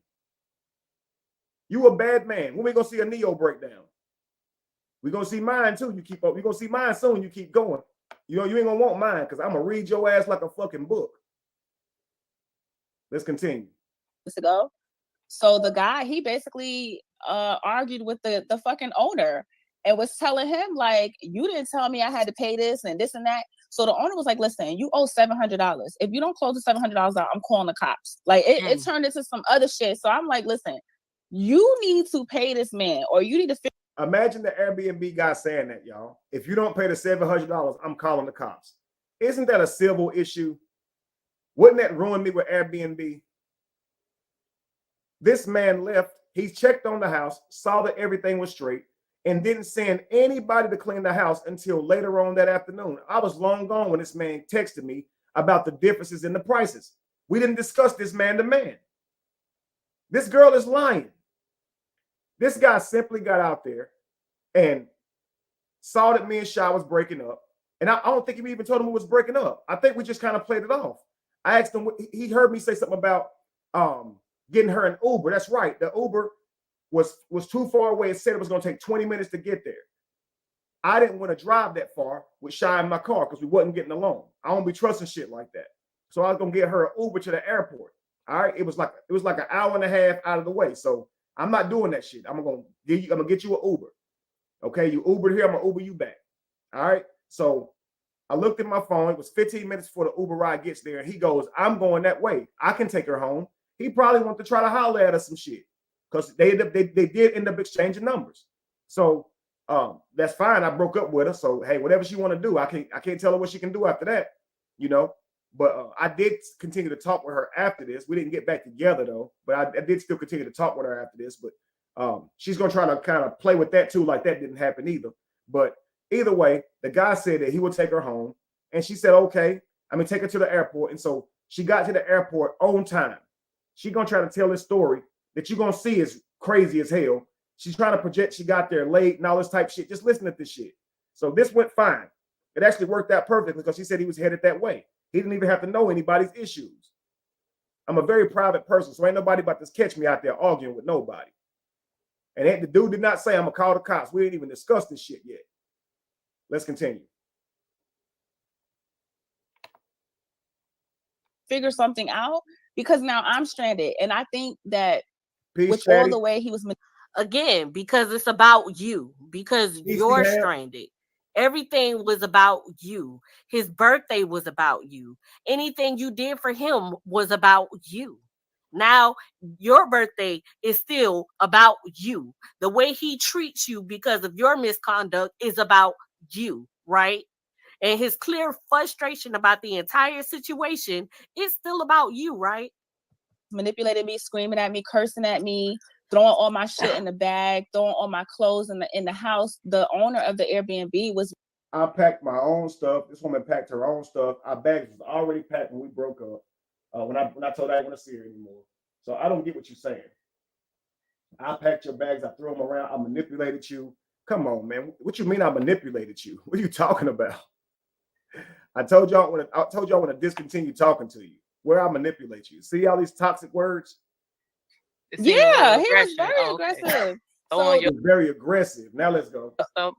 S1: You a bad man. When we gonna see a Neo breakdown? We're gonna see mine too. You keep up. We're gonna see mine soon. You keep going. You know, you ain't gonna want mine because I'm gonna read your ass like a fucking book. Let's continue.
S3: Ago. So the guy, he basically argued with the fucking owner and was telling him, like, you didn't tell me I had to pay this and this and that. So the owner was like, listen, you owe $700. If you don't close the $700 out, I'm calling the cops. Like it turned into some other shit. So I'm like, listen, you need to pay this man, or you need to
S1: Imagine the Airbnb guy saying that, y'all. If you don't pay the $700, I'm calling the cops. Isn't that a civil issue? Wouldn't that ruin me with Airbnb? This man left. He checked on the house, saw that everything was straight, and didn't send anybody to clean the house until later on that afternoon. I was long gone when this man texted me about the differences in the prices. We didn't discuss this man to man. This girl is lying. This guy simply got out there and saw that me and Shy was breaking up. And I don't think he even told him we was breaking up. I think we just kind of played it off. I asked him, he heard me say something about getting her an Uber. That's right. The Uber was too far away. It said it was going to take 20 minutes to get there. I didn't want to drive that far with Shy in my car because we wasn't getting along. I don't be trusting shit like that. So I was going to get her an Uber to the airport. All right. It was like an hour and a half out of the way. So I'm not doing that shit. I'm gonna get you an Uber. Okay, you Ubered here, I'm gonna Uber you back. All right. So I looked at my phone. It was 15 minutes before the Uber ride gets there, and he goes, "I'm going that way. I can take her home." He probably wanted to try to holler at us some shit because they did end up exchanging numbers. So that's fine. I broke up with her. So hey, whatever she want to do, I can't tell her what she can do after that, you know. But I did continue to talk with her after this. We didn't get back together though, but I did still continue to talk with her after this. But she's gonna try to kind of play with that too, like that didn't happen either. But either way, the guy said that he would take her home, and she said, "Okay, take her to the airport." And so she got to the airport on time. She's gonna try to tell this story that you're gonna see is crazy as hell. She's trying to project she got there late and all this type shit. Just listen to this shit. So this went fine. It actually worked out perfectly because she said he was headed that way. He didn't even have to know anybody's issues. I'm a very private person, so ain't nobody about to catch me out there arguing with nobody. And the dude did not say, "I'm gonna call the cops." We didn't even discuss this shit yet. Let's continue.
S3: Figure something out because now I'm stranded, and I think that
S1: Peace,
S3: with
S1: Daddy.
S3: all the way he was
S2: Again, because it's about you, because
S1: Peace,
S2: you're
S1: Dad.
S2: stranded. Everything was about you. His birthday was about you. Anything you did for him was about you. Now your birthday is still about you. The way he treats you because of your misconduct is about you, right? And his clear frustration about the entire situation is still about you, right?
S3: manipulated me, screaming at me, cursing at me, throwing all my shit in the bag, throwing all my clothes in the house. The owner of the Airbnb was.
S1: I packed my own stuff. This woman packed her own stuff. Our bags was already packed when we broke up. When I told her I didn't want to see her anymore. So I don't get what you're saying. I packed your bags. I threw them around. I manipulated you. Come on, man. What you mean I manipulated you? What are you talking about? I told y'all I want to discontinue talking to you. Where I manipulate you. See all these toxic words?
S3: Yeah, he was very aggressive.
S4: So
S1: You're very aggressive. Now let's go.
S4: So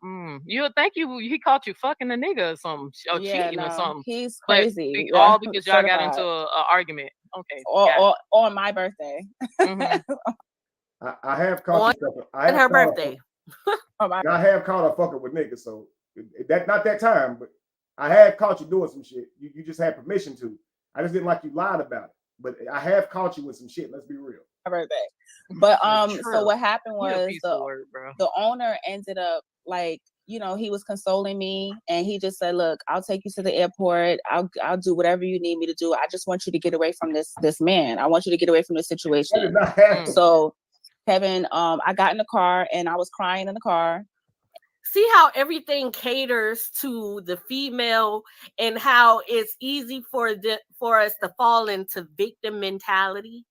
S4: you would think he caught you fucking a nigga or something, or cheating or something.
S3: He's crazy.
S4: All because y'all got into an argument. Okay.
S3: Or on my birthday.
S4: Mm-hmm.
S1: I have caught
S2: on her birthday.
S1: I have caught her fucking with niggas. So that not that time, but I have caught you doing some shit. You just had permission to. I just didn't like you lied about it. But I have caught you with some shit. Let's be real.
S3: My birthday. But so what happened was the owner ended up he was consoling me, and he just said, "Look, I'll take you to the airport. I'll do whatever you need me to do. I just want you to get away from this man. I want you to get away from this situation." So Kevin, I got in the car and I was crying in the car.
S2: See how everything caters to the female and how it's easy for us to fall into victim mentality.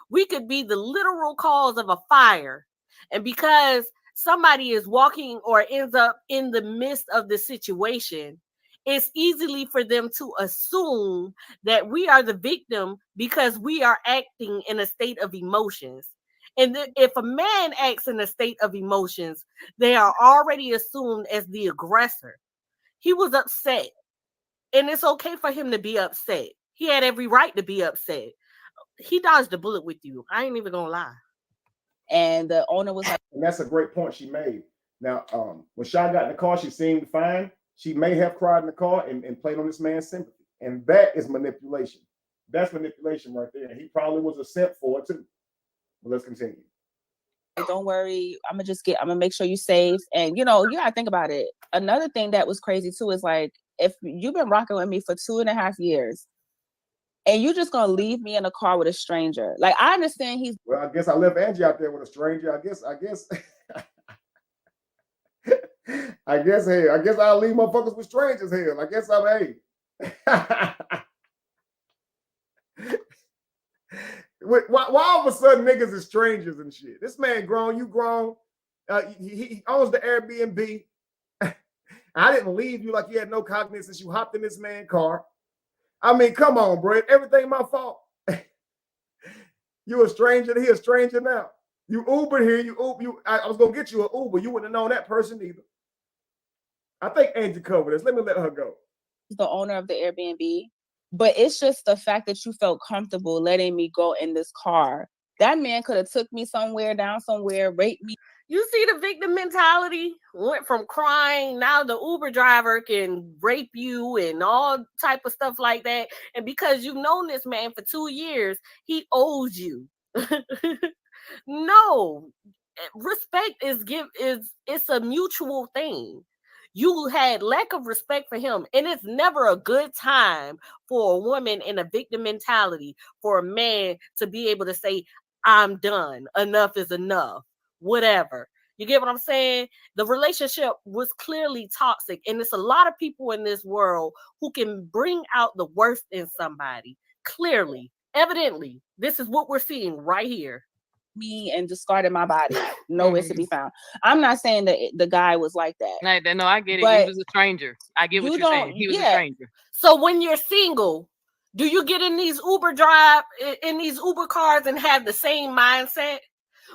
S2: We could be the literal cause of a fire, and because somebody is walking or ends up in the midst of the situation, it's easily for them to assume that we are the victim because we are acting in a state of emotions. And if a man acts in a state of emotions, they are already assumed as the aggressor. He was upset, and it's okay for him to be upset. He had every right to be upset. He dodged a bullet with you. I ain't even gonna lie.
S3: And the owner was like,
S1: and that's a great point she made. Now, when Shy got in the car, she seemed fine. She may have cried in the car and played on this man's sympathy. And that is manipulation. That's manipulation right there. And he probably was a simp for it too. But let's continue.
S3: Don't worry, I'm gonna make sure you're safe. And you gotta think about it. Another thing that was crazy too is if you've been rocking with me for 2.5 years and you're just gonna leave me in a car with a stranger. I understand
S1: well, I guess I left Angie out there with a stranger. I guess I guess I'll leave motherfuckers with strangers here. I guess I'm Why all of a sudden niggas is strangers and shit? This man grown, you grown. He owns the Airbnb. I didn't leave you like you had no cognizance. You hopped in this man's car. I mean, come on, bro. Everything my fault. You a stranger. He a stranger now. You Uber here. I was gonna get you an Uber. You wouldn't have known that person either. I think Angie covered this. Let me let her go.
S3: The owner of the Airbnb, but it's just the fact that you felt comfortable letting me go in this car. That man could have took me somewhere, down somewhere, raped me.
S2: You see the victim mentality went from crying. Now the Uber driver can rape you and all type of stuff like that. And because you've known this man for 2 years, he owes you. No, respect it's a mutual thing. You had lack of respect for him, and it's never a good time for a woman in a victim mentality for a man to be able to say, I'm done, enough is enough, whatever. You get what I'm saying? The relationship was clearly toxic, and it's a lot of people in this world who can bring out the worst in somebody. Clearly, evidently, this is what we're seeing right here.
S3: Me and discarded my body, nowhere to be found. I'm not saying that the guy was like that.
S4: No, I get it. He was a stranger. I get what you're saying. He was a stranger.
S2: So when you're single, do you get in these Uber cars and have the same mindset?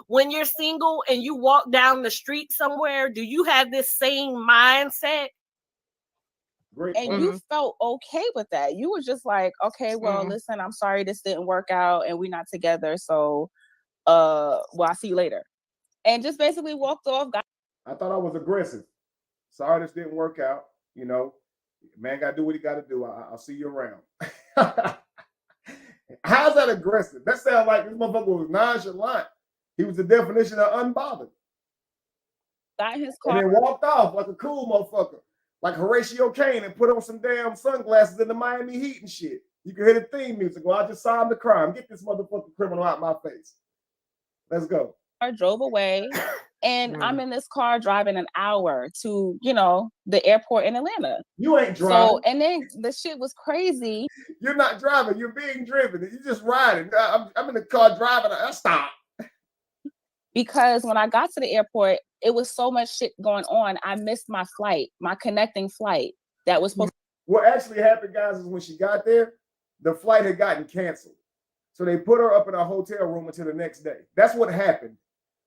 S2: When you're single and you walk down the street somewhere, do you have this same mindset?
S1: Great.
S3: And you felt okay with that. You were just like, okay, well, listen, I'm sorry this didn't work out and we're not together. So well, I'll see you later. And just basically walked off.
S1: I thought I was aggressive. Sorry this didn't work out. You know, man got to do what he got to do. I'll see you around. How's that aggressive? That sounds like this motherfucker was nonchalant. He was the definition of unbothered.
S3: Got his car.
S1: And then walked off like a cool motherfucker. Like Horatio Kane and put on some damn sunglasses in the Miami Heat and shit. You can hear the theme music. Well, I just solved the crime. Get this motherfucking criminal out my face. Let's go.
S3: I drove away and I'm in this car driving an hour to, the airport in Atlanta.
S1: You ain't driving.
S3: So, and then the shit was crazy.
S1: You're not driving. You're being driven. You're just riding. I'm in the car driving. I stop.
S3: Because when I got to the airport, it was so much shit going on. I missed my flight, my connecting flight that was supposed to.
S1: What actually happened, guys, is when she got there, the flight had gotten canceled. So they put her up in a hotel room until the next day. That's what happened.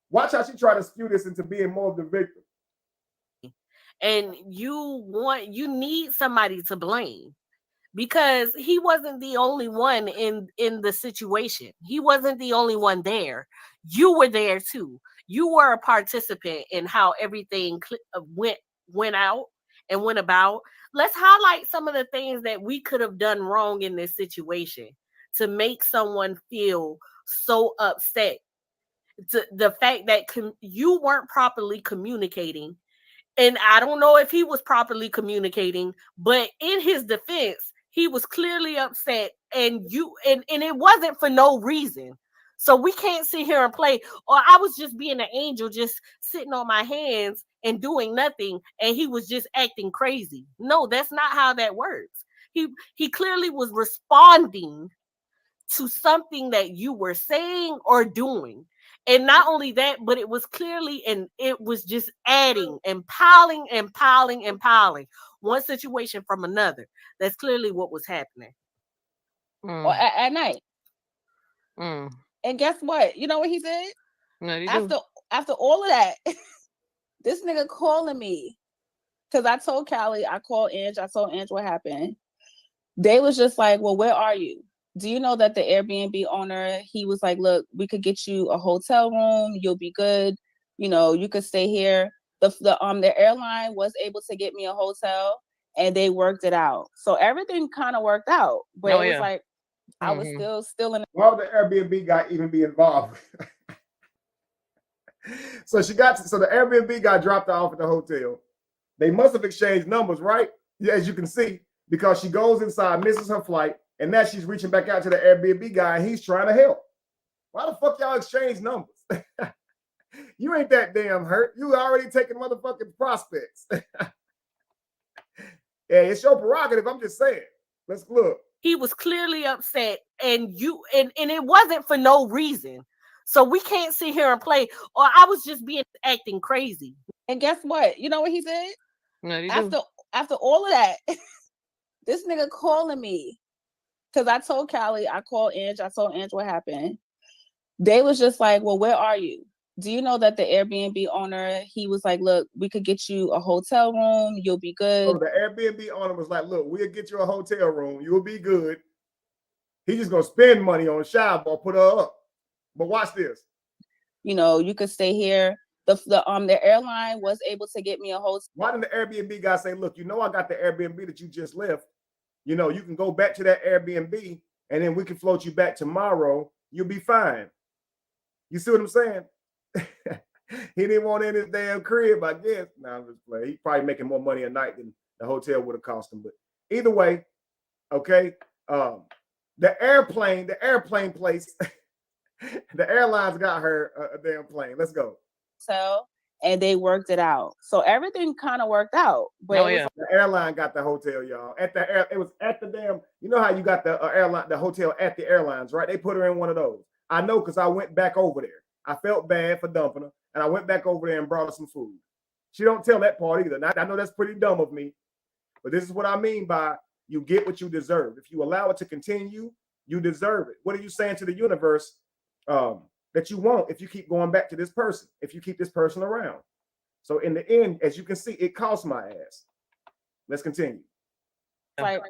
S1: Watch how she tried to skew this into being more of the victim.
S2: And you need somebody to blame because he wasn't the only one in the situation. He wasn't the only one there. You were there too. You were a participant in how everything went out and went about. Let's highlight some of the things that we could have done wrong in this situation to make someone feel so upset. The fact that you weren't properly communicating, and I don't know if he was properly communicating, but in his defense, he was clearly upset, and it wasn't for no reason. So we can't sit here and play, or I was just being an angel, just sitting on my hands and doing nothing, and he was just acting crazy. No, that's not how that works. He clearly was responding to something that you were saying or doing. And not only that, but it was clearly, and it was just adding and piling and piling and piling one situation from another. That's clearly what was happening.
S3: Or at night. And guess what? You know what he did? After all of that, this nigga calling me. Because I told Callie, I told Ange what happened. They was just like, well, where are you? Do you know that the Airbnb owner, he was like, look, we could get you a hotel room. You'll be good. You could stay here. The airline was able to get me a hotel and they worked it out. So everything kind of worked out. But it was like, I was still in.
S1: Why would the Airbnb guy even be involved? So the Airbnb guy dropped her off at the hotel. They must have exchanged numbers, right? As you can see, because she goes inside, misses her flight. And now she's reaching back out to the Airbnb guy and he's trying to help. Why the fuck y'all exchange numbers? You ain't that damn hurt. You already taking motherfucking prospects. Yeah, it's your prerogative. I'm just saying. Let's look.
S2: He was clearly upset, and it wasn't for no reason. So we can't sit here and play, or I was just acting crazy.
S3: And guess what? You know what he said?
S4: No,
S3: After all of that, this nigga calling me. Because I told Callie, I told Ange what happened. They was just like, well, where are you? Do you know that the Airbnb owner, he was like, look, we could get you a hotel room. You'll be good.
S1: So the Airbnb owner was like, look, we'll get you a hotel room. You'll be good. He's just going to spend money on Shy or put her up. But watch this.
S3: You know, you could stay here. The airline was able to get me a hotel.
S1: Why didn't the Airbnb guy say, look, you know, I got the Airbnb that you just left. You know, you can go back to that Airbnb and then we can float you back tomorrow. You'll be fine. You see what I'm saying? He didn't want in his damn crib, I guess. Nah, I'm just playing. He's probably making more money a night than the hotel would have cost him. But either way, okay. The airplane place, the airlines got her a damn plane. Let's go.
S3: So, and they worked it out. So everything kind of worked out. But
S1: the airline got the hotel, y'all. It was at the damn, you know how you got the airline, the hotel at the airlines, right? They put her in one of those. I know because I went back over there. I felt bad for dumping her, and I went back over there and brought her some food. She don't tell that part either. Now, I know that's pretty dumb of me, but this is what I mean by you get what you deserve. If you allow it to continue, you deserve it. What are you saying to the universe that you won't if you keep going back to this person, if you keep this person around? So in the end, as you can see, it cost my ass. Let's continue.
S3: Like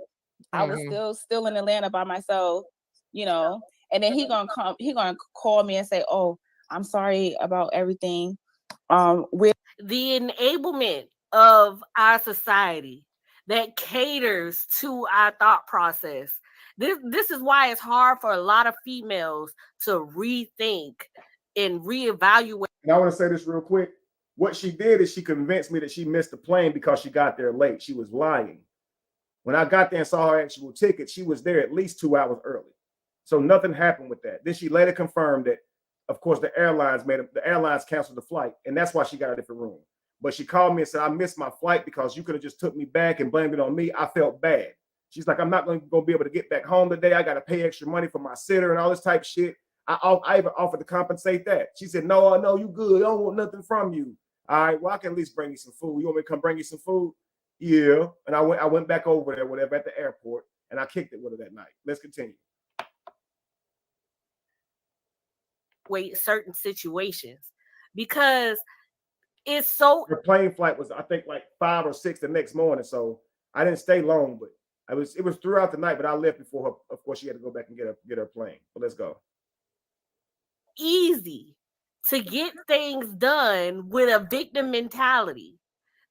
S3: I was still in Atlanta by myself, you know, and then he gonna call me and say, oh, I'm sorry about everything.
S2: The enablement of our society that caters to our thought process. This is why it's hard for a lot of females to rethink and reevaluate.
S1: And I want to say this real quick. What she did is she convinced me that she missed the plane because she got there late. She was lying. When I got there and saw her actual ticket, she was there at least 2 hours early. So nothing happened with that. Then she later confirmed that, of course, the airlines canceled the flight, and that's why she got a different room. But she called me and said, I missed my flight because you could have just took me back and blamed it on me. I felt bad. She's like, I'm not going to be able to get back home today. I got to pay extra money for my sitter and all this type of shit. I even offered to compensate that. She said, no, you good. I don't want nothing from you. All right, well, I can at least bring you some food. You want me to come bring you some food? Yeah. And I went back over there, whatever, at the airport, and I kicked it with her that night. Let's continue.
S2: Certain situations because it's so.
S1: Her plane flight was, I think, like 5 or 6 the next morning, so I didn't stay long, but it was throughout the night. But I left before her. Of course, she had to go back and get her plane. But let's go.
S2: Easy to get things done with a victim mentality.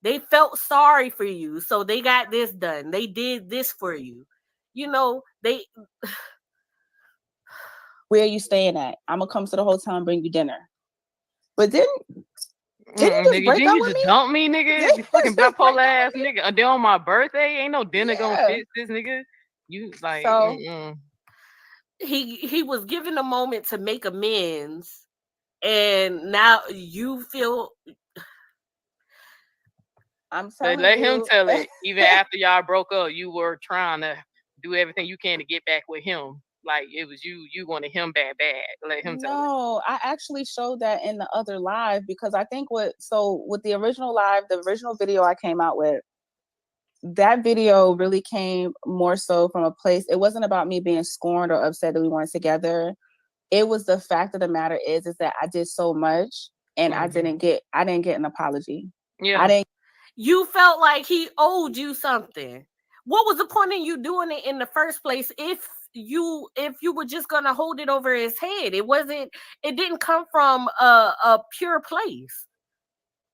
S2: They felt sorry for you, so they got this done. They did this for you. You know,
S3: where are you staying at? I'm gonna come to the hotel and bring you dinner. But didn't you just break up with me?
S4: Dump me, nigga? You fucking bipolar ass nigga. And then on my birthday, ain't no dinner gonna fix this nigga. You like
S2: he was given a moment to make amends, and now you feel.
S3: I'm telling
S4: let him tell it. Even after y'all broke up, you were trying to do everything you can to get back with him. Like it was you wanted him bad. Let him tell it.
S3: No, I actually showed that in the other live because I think with the original live, the original video I came out with, that video really came more so from a place. It wasn't about me being scorned or upset that we weren't together. It was the fact of the matter is that I did so much and I didn't get an apology.
S4: Yeah.
S2: You felt like he owed you something. What was the point in you doing it in the first place if you were just gonna hold it over his head? It didn't come from a pure place.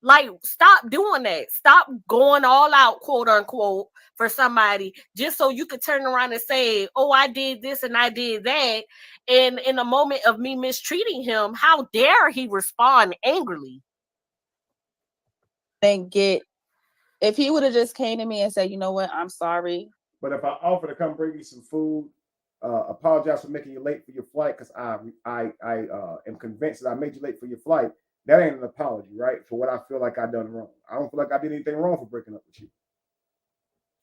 S2: Like, stop doing that. Stop going all out, quote unquote, for somebody just so you could turn around and say, oh, I did this and I did that. And in a moment of me mistreating him, how dare he respond angrily?
S3: If he would have just came to me and said, you know what, I'm sorry.
S1: But if I offer to come bring you some food, apologize for making you late for your flight because I am convinced that I made you late for your flight, that ain't an apology, right? For what I feel like I done wrong. I don't feel like I did anything wrong for breaking up with you.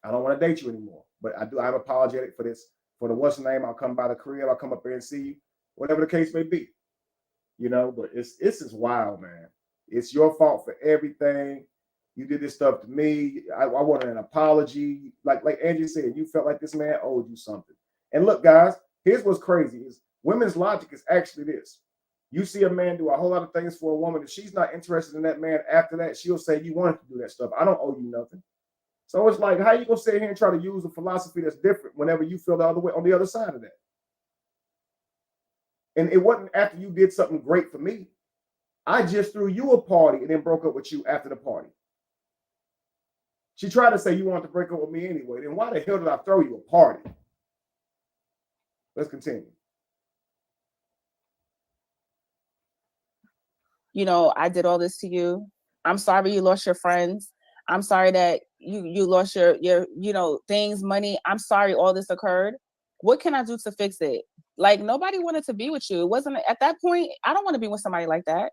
S1: I don't want to date you anymore, but I'm apologetic for this For the what's the name, I'll come by the crib, I'll come up there and see you, whatever the case may be. You know, but it's just wild, man. It's your fault for everything. You did this stuff to me. I wanted an apology. Like Angie said, you felt like this man owed you something. And look, guys, here's what's crazy is women's logic is actually this. You see a man do a whole lot of things for a woman. If she's not interested in that man after that, she'll say, you wanted to do that stuff. I don't owe you nothing. So it's like, how you gonna sit here and try to use a philosophy that's different whenever you feel the other way on the other side of that? And it wasn't after you did something great for me. I just threw you a party and then broke up with you after the party. She tried to say you wanted to break up with me anyway. Then why the hell did I throw you a party? Let's continue.
S3: You know, I did all this to you. I'm sorry you lost your friends. I'm sorry that you lost your you know, things, money. I'm sorry all this occurred. What can I do to fix it? Like, nobody wanted to be with you. It wasn't at that point. I don't want to be with somebody like that.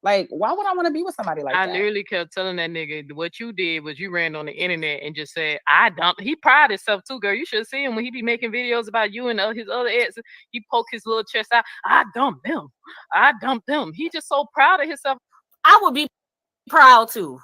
S3: Like, why would I want to be with somebody like that?
S4: I literally kept telling that nigga, what you did was you ran on the internet and just said, I dumped. He pride himself too, girl. You should see him when he be making videos about you and his other exes. He poke his little chest out. I dumped them. I dumped them. He just so proud of himself.
S2: I would be proud too.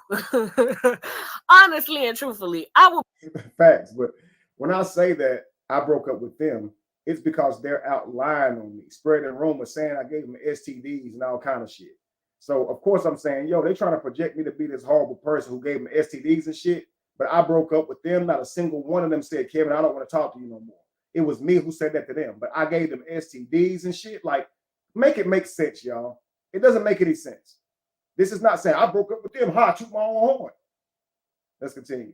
S2: Honestly and truthfully, I would.
S1: Facts. But when I say that I broke up with them, it's because they're out lying on me, spreading rumors, saying I gave them STDs and all kind of shit. So of course I'm saying, yo, they trying to project me to be this horrible person who gave them STDs and shit. But I broke up with them. Not a single one of them said, Kevin, I don't want to talk to you no more. It was me who said that to them. But I gave them STDs and shit. Like, make it make sense, y'all. It doesn't make any sense. This is not saying I broke up with them. Ha, toot my own horn. Let's continue.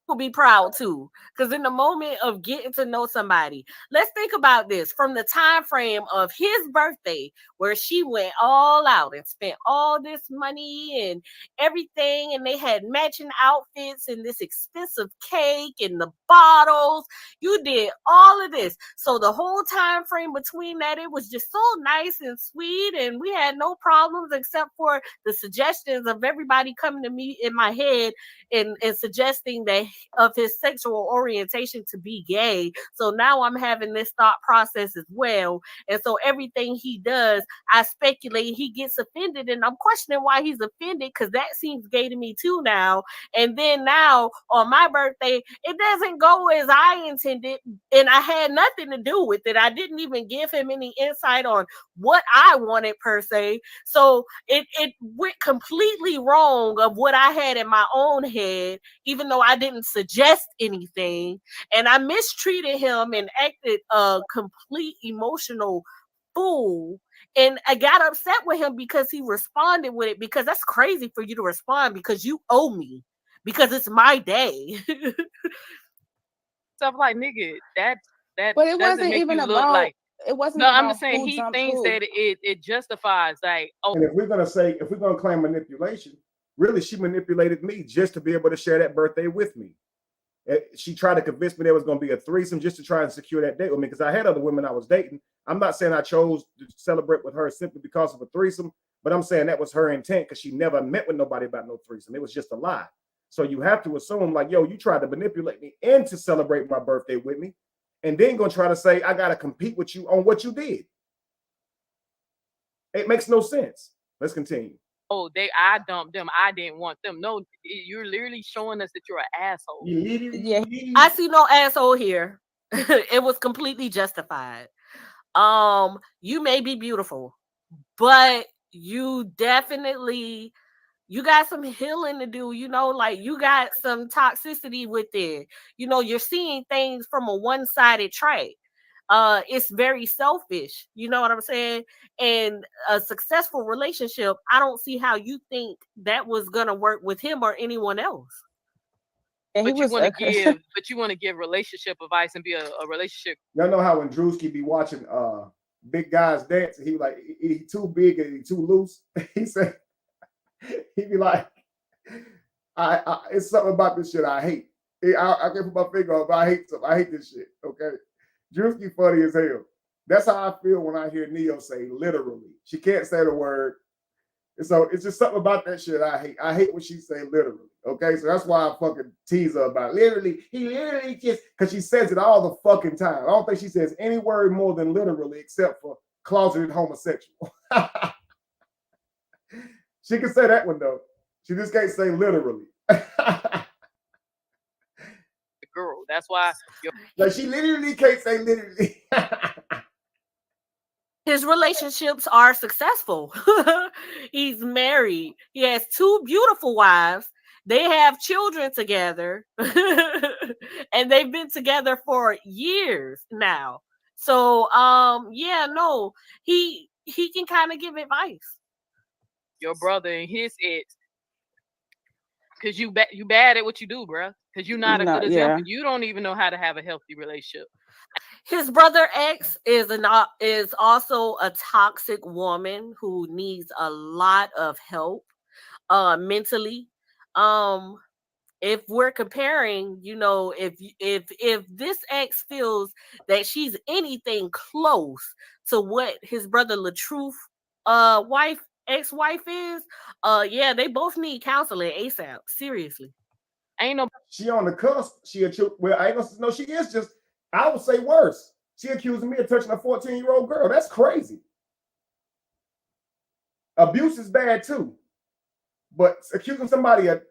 S2: Will be proud too, because in the moment of getting to know somebody, let's think about this from the time frame of his birthday, where she went all out and spent all this money and everything, and they had matching outfits and this expensive cake and the bottles. You did all of this, so the whole time frame between that, it was just so nice and sweet, and we had no problems except for the suggestions of everybody coming to me in my head and suggesting that of his sexual orientation to be gay. So now I'm having this thought process as well. And so everything he does, I speculate he gets offended, and I'm questioning why he's offended, because that seems gay to me too now. And then now on my birthday, it doesn't go as I intended, and I had nothing to do with it. I didn't even give him any insight on what I wanted per se. So it went completely wrong of what I had in my own head, even though I didn't suggest anything. And I mistreated him and acted a complete emotional fool. And I got upset with him because he responded with it, because that's crazy for you to respond because you owe me, because it's my day.
S4: Stuff like, nigga, that
S3: But it
S4: doesn't
S3: wasn't
S4: make
S3: even
S4: you look
S3: about.
S4: like.
S3: It wasn't.
S4: No,
S3: about
S4: I'm just saying
S3: who
S4: he
S3: jumped
S4: thinks
S3: who.
S4: that it justifies, like, oh,
S1: And if we're gonna claim manipulation, really she manipulated me just to be able to share that birthday with me. She tried to convince me there was going to be a threesome just to try and secure that date with me, because I had other women I was dating. I'm not saying I chose to celebrate with her simply because of a threesome, but I'm saying that was her intent, because she never met with nobody about no threesome. It was just a lie. So you have to assume, like, yo, you tried to manipulate me into celebrating my birthday with me, and then gonna try to say I gotta compete with you on what you did. It makes no sense. Let's continue.
S4: oh, I dumped them. I didn't want them. No, you're literally showing us that you're an asshole.
S3: Yeah.
S2: I see no asshole here. It was completely justified. You may be beautiful, but you definitely, you got some healing to do, you know, like you got some toxicity with it. You know, you're seeing things from a one-sided trait. It's very selfish, you know what I'm saying? And a successful relationship, I don't see how you think that was gonna work with him or anyone else.
S3: And he
S4: But you
S3: was
S4: want to give relationship advice and be a relationship.
S1: Y'all know how when Drewski be watching big guys dance, he like he too big and he too loose. He said he'd be like, I it's something about this shit I hate. I can put my finger on, but I hate something. I hate this shit. Okay. Drewski funny as hell. That's how I feel when I hear Neo say literally. She can't say the word. So it's just something about that shit I hate. I hate when she say literally. Okay, so that's why I fucking tease her about it. Literally. He literally just, because she says it all the fucking time. I don't think she says any word more than literally, except for closeted homosexual. She can say that one though. She just can't say literally.
S4: Girl, that's why.
S1: Like she literally can't say literally.
S2: His relationships are successful. He's married. He has 2 beautiful wives. They have children together. And they've been together for years now. So yeah, no, he can kind of give advice.
S4: Your brother and his ex, because you bad at what you do, bro. Because you're not a good example. You don't even know how to have a healthy relationship.
S2: His brother X is also a toxic woman who needs a lot of help mentally. If we're comparing, you know, if this ex feels that she's anything close to what his brother LaTruth ex-wife is, yeah, they both need counseling ASAP. Seriously.
S4: Ain't no
S1: she on the cusp. Well, I ain't gonna no, she is just, I would say worse. She accusing me of touching a 14-year-old girl. That's crazy. Abuse is bad too, but accusing somebody of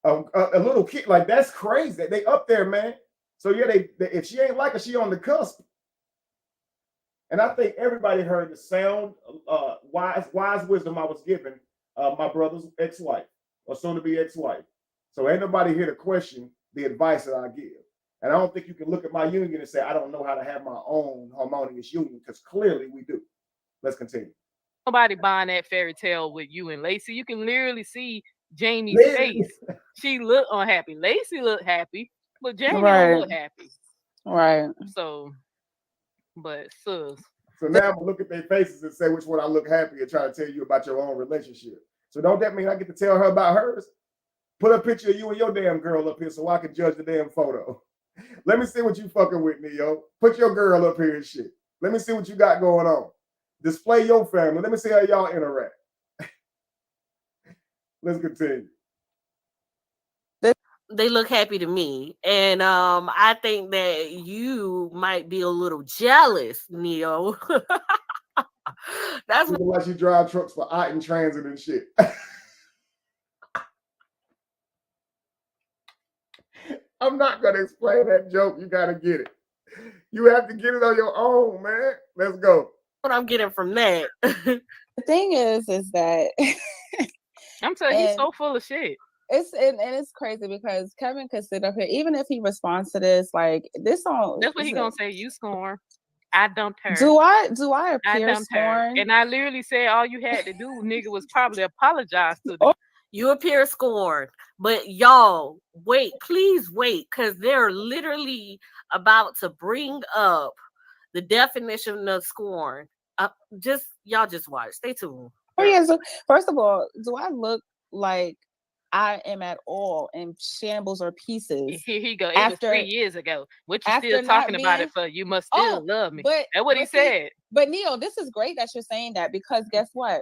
S1: a little kid, like, that's crazy. They up there, man. So yeah, they if she ain't like her, she on the cusp. And I think everybody heard the sound wise wisdom I was given my brother's ex-wife, or soon to be ex-wife. So ain't nobody here to question the advice that I give. And I don't think you can look at my union and say I don't know how to have my own harmonious union, because clearly we do. Let's continue.
S4: Nobody buying that fairy tale with you and Lacey. You can literally see Jamie's face. She looked unhappy. Lacey looked happy, but Jamie don't look happy.
S3: Right.
S4: So, but sus.
S1: So now I'm gonna look at their faces and say which one I look happy and try to tell you about your own relationship. So don't that mean I get to tell her about hers? Put a picture of you and your damn girl up here so I can judge the damn photo. Let me see what you fucking with, Neo. Put your girl up here and shit. Let me see what you got going on. Display your family. Let me see how y'all interact. Let's continue.
S2: They look happy to me. And I think that you might be a little jealous, Neo. That's
S1: why you drive trucks for Iten Transit and shit. I'm not gonna explain that joke. You gotta get it. You have to get it on your own, man. Let's go.
S2: What I'm getting from that.
S3: The thing is that
S4: I'm telling you, he's so full of shit.
S3: It's crazy because Kevin could sit up here, even if he responds to this, like this song.
S4: That's what he gonna say. You scorn. I dumped her.
S3: Do I appear scorned?
S4: And I literally said all you had to do, nigga, was probably apologize to them.
S2: You appear scorned, but y'all wait, please wait, because they're literally about to bring up the definition of scorn. Y'all just watch. Stay tuned.
S3: Oh yeah. So first of all, do I look like I am at all in shambles or pieces?
S4: Here he go. It was 3 years ago. What you still talking about it for? You must still love me. That's what he said.
S3: But Neil, this is great that you're saying that, because guess what?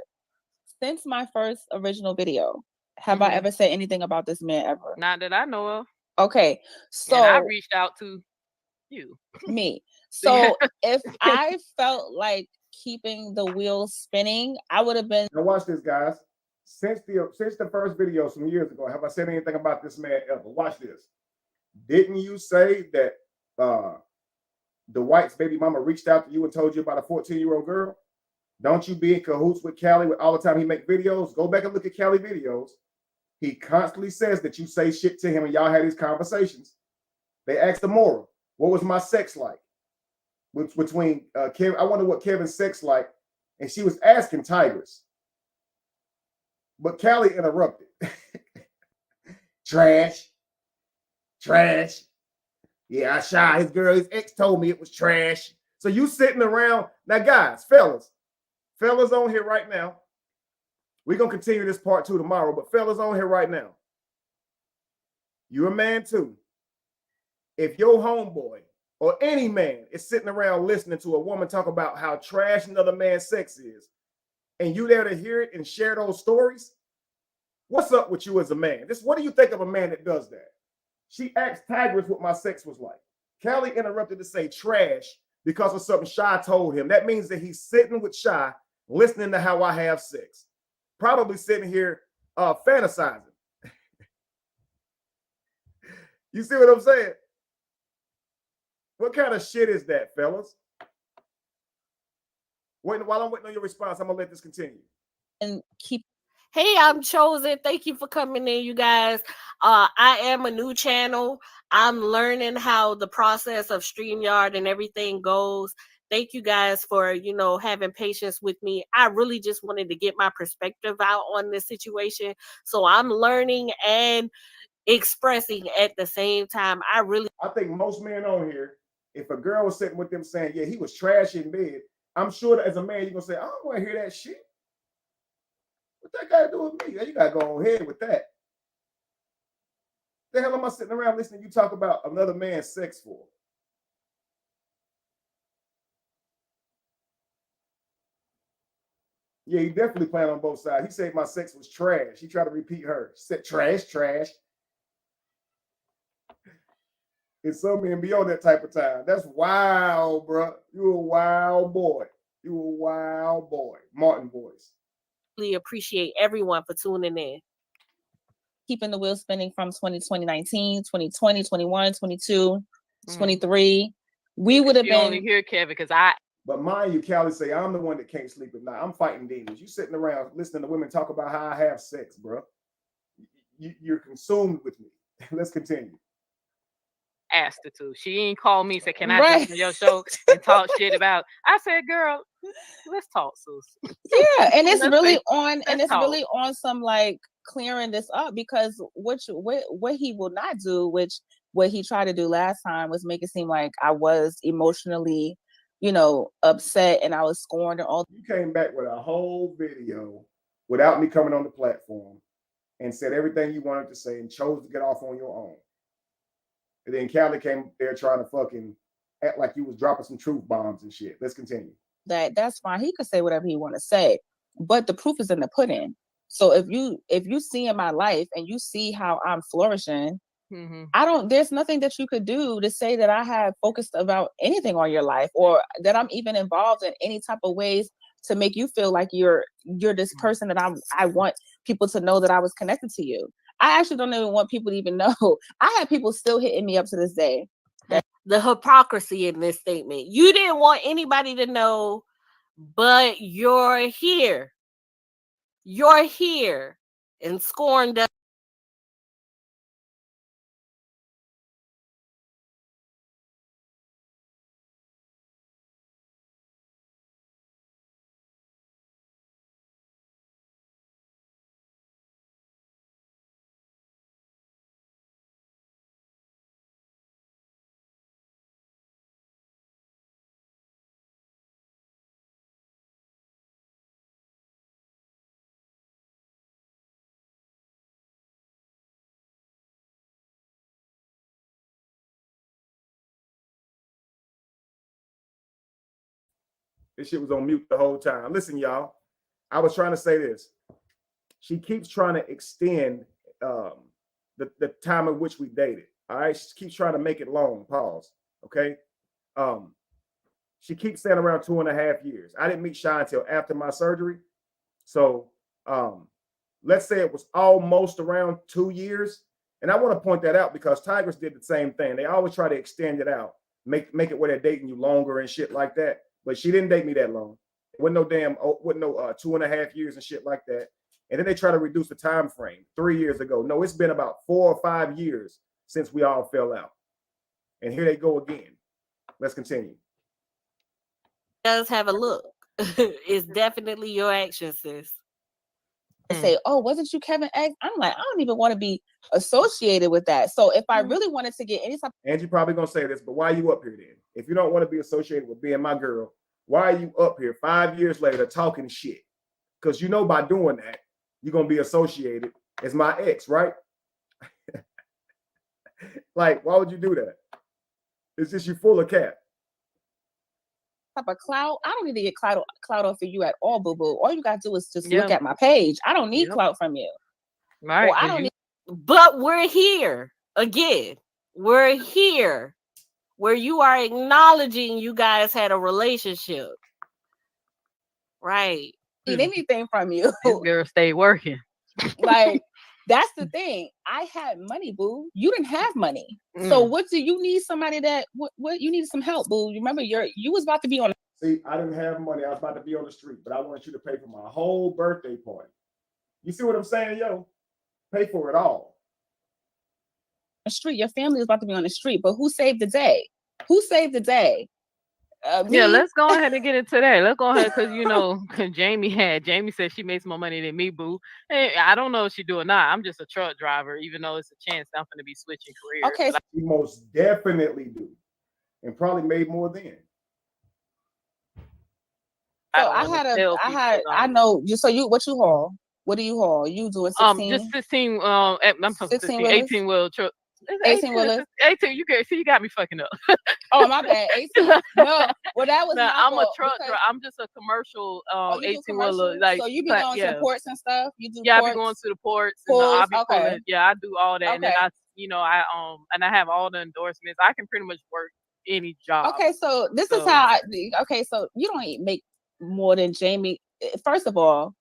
S3: Since my first original video, have I ever said anything about this man ever?
S4: Not that I know of.
S3: Okay. So
S4: and I reached out to you.
S3: Me. So if I felt like keeping the wheels spinning, I would have been.
S1: Now watch this, guys. Since the first video some years ago, have I said anything about this man ever? Watch this. Didn't you say that the White's baby mama reached out to you and told you about a 14-year-old girl? Don't you be in cahoots with Callie with all the time he make videos? Go back and look at Callie videos. He constantly says that you say shit to him and y'all had these conversations. They asked Amora, what was my sex like? Between Kevin, I wonder what Kevin's sex like. And she was asking Tigress. But Callie interrupted. Trash. Yeah, I shot his girl. His ex told me it was trash. So you sitting around. Now, guys, fellas on here right now. We're going to continue this part 2 tomorrow, but fellas on here right now. You're a man too. If your homeboy or any man is sitting around listening to a woman talk about how trash another man's sex is, and you there to hear it and share those stories, what's up with you as a man? What do you think of a man that does that? She asked Tigress what my sex was like. Callie interrupted to say trash because of something Shy told him. That means that he's sitting with Shy, listening to how I have sex. Probably sitting here fantasizing. You see what I'm saying? What kind of shit is that, fellas? While I'm waiting on your response, I'm gonna let this continue.
S3: And keep.
S2: Hey, I'm Chosen. Thank you for coming in, you guys. I am a new channel. I'm learning how the process of StreamYard and everything goes. Thank you guys for, having patience with me. I really just wanted to get my perspective out on this situation. So I'm learning and expressing at the same time.
S1: I think most men on here, if a girl was sitting with them saying, yeah, he was trash in bed, I'm sure that as a man, you're gonna say, I don't want to hear that shit. What that got to do with me? You gotta go ahead with that. The hell am I sitting around listening to you talk about another man's sex for? Yeah, he definitely playing on both sides. He said my sex was trash. He tried to repeat her. He said trash, trash. And some men be on that type of time. That's wild, bro. You a wild boy. You a wild boy. Martin voice.
S2: Really appreciate everyone for tuning in.
S3: Keeping the wheel spinning from 2019, 2020, 21, 22, 23. We would have been.
S4: only hear Kevin because I.
S1: But mind you, Callie say, I'm the one that can't sleep at night. I'm fighting demons. You sitting around listening to women talk about how I have sex, bro. You're consumed with me. Let's continue.
S4: Asked her to. She ain't called me and said, can I jump on your show and talk shit about? I said, girl, let's talk, sis.
S3: Yeah, and it's really
S4: really
S3: on some like clearing this up, because what he will not do, which what he tried to do last time was make it seem like I was emotionally, upset and I was scorned and all.
S1: You came back with a whole video without me coming on the platform and said everything you wanted to say and chose to get off on your own. And then Callie came there trying to fucking act like you was dropping some truth bombs and shit. Let's continue.
S3: That's fine. He could say whatever he want to say, but the proof is in the pudding. So if you see in my life and you see how I'm flourishing, there's nothing that you could do to say that I have focused about anything on your life, or that I'm even involved in any type of ways to make you feel like you're this person that I want people to know that I was connected to you. I actually don't even want people to even know. I have people still hitting me up to this day.
S2: The hypocrisy in this statement. You didn't want anybody to know, but you're here. You're here. And Scorned.
S1: This shit was on mute the whole time. Listen, y'all, I was trying to say this. She keeps trying to extend the time in which we dated. All right, she keeps trying to make it long. Pause. Okay. She keeps saying around 2.5 years. I didn't meet Shy until after my surgery. So let's say it was almost around 2 years. And I want to point that out because Tigress did the same thing. They always try to extend it out, make it where they're dating you longer and shit like that. But she didn't date me that long. It wasn't no 2.5 years and shit like that. And then they try to reduce the time frame 3 years ago. No, it's been about 4 or 5 years since we all fell out. And here they go again. Let's continue.
S2: Does have a look. It's definitely your action, sis.
S3: Say, oh, wasn't you Kevin X? I'm like, I don't even want to be associated with that. So if I really wanted to get any type,
S1: Angie probably gonna say this, but why are you up here then? If you don't want to be associated with being my girl, why are you up here 5 years later talking shit? Because by doing that, you're gonna be associated as my ex, right? Like, why would you do that? It's just you full of cap.
S3: type of clout. I don't need to get clout off of you at all, boo boo. All you gotta do is just look at my page. I don't need clout from you.
S4: Right.
S3: Or I don't need.
S2: But we're here again. We're here where you are acknowledging you guys had a relationship. Right.
S3: Need anything from you.
S4: This girl stay working.
S3: Like, that's the thing. I had money, boo. You didn't have money. So what do you need? Somebody that what you need some help, boo. You remember you was about to be on.
S1: See, I didn't have money. I was about to be on the street, but I wanted you to pay for my whole birthday party. You see what I'm saying, yo? Pay for it all.
S3: The street. Your family was about to be on the street, but who saved the day? Who saved the day?
S4: Yeah, let's go ahead and get into that. Let's go ahead, because you know, Jamie said she made some more money than me, boo. Hey, I don't know if she do or not. I'm just a truck driver, even though it's a chance I'm going to be switching careers.
S3: Okay,
S1: she most definitely do, and probably made more then.
S3: So I know you. So what you haul? What do you haul? You doing 16?
S4: Just 16. I'm 16, 18 wheel truck.
S3: 18 wheelers.
S4: 18. You can see you got me fucking up.
S3: Oh, my bad. 18. No, well that was.
S4: No, I'm a truck driver. I'm just a commercial 18 wheeler. Like,
S3: so you be going to ports and stuff. You do.
S4: Yeah, I be going to the ports. And I be pulling. Yeah, I do all that, and then I have all the endorsements. I can pretty much work any job.
S3: Okay, so this is how. So you don't make more than Jamie. First of all,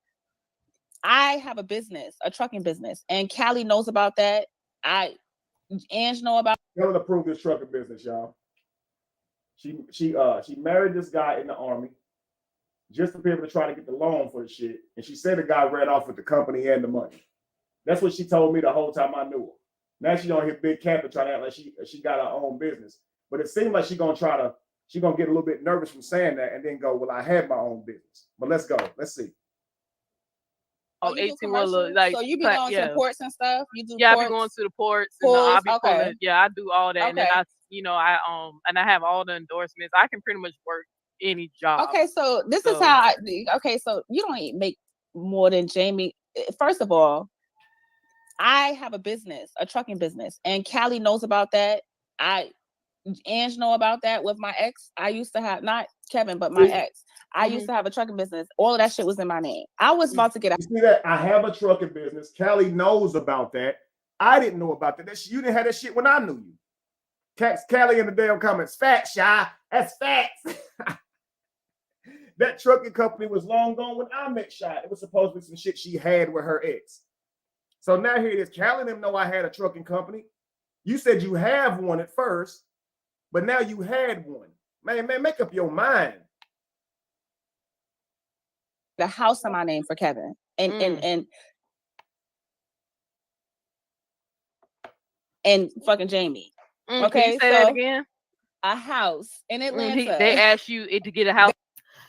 S3: I have a business, a trucking business, and Callie knows about that. Ange know about.
S1: Tell her to prove this trucking business, y'all. She married this guy in the army just to be able to try to get the loan for the shit, and she said the guy ran off with the company and the money. That's what she told me the whole time I knew her. Now she on here big cap and trying to act like she got her own business, but it seems like she's gonna get a little bit nervous from saying that and then go, well, I have my own business. But let's go. Let's see.
S4: Oh, 18 wheeler, like,
S3: so you be going to the ports and stuff. You do.
S4: Yeah, I be going to the ports. And I be pulling. Yeah, I do all that, and then and I have all the endorsements. I can pretty much work any job.
S3: Okay, so this is how. So you don't make more than Jamie. First of all, I have a business, a trucking business, and Callie knows about that. Ange know about that with my ex. I used to have, not Kevin, but my ex. I used to have a trucking business. All of that shit was in my name. I was about to get out.
S1: You see that? I have a trucking business. Callie knows about that. I didn't know about that. You didn't have that shit when I knew you. Callie in the damn comments. Facts, Shy. That's facts. That trucking company was long gone when I met Shy. It was supposed to be some shit she had with her ex. So now here it is. Callie didn't know I had a trucking company. You said you have one at first, but now you had one. Man, make up your mind.
S3: The house in my name for Kevin and fucking Jamie. Okay,
S4: can you say that again?
S3: A house in Atlanta.
S4: They asked you to get a house.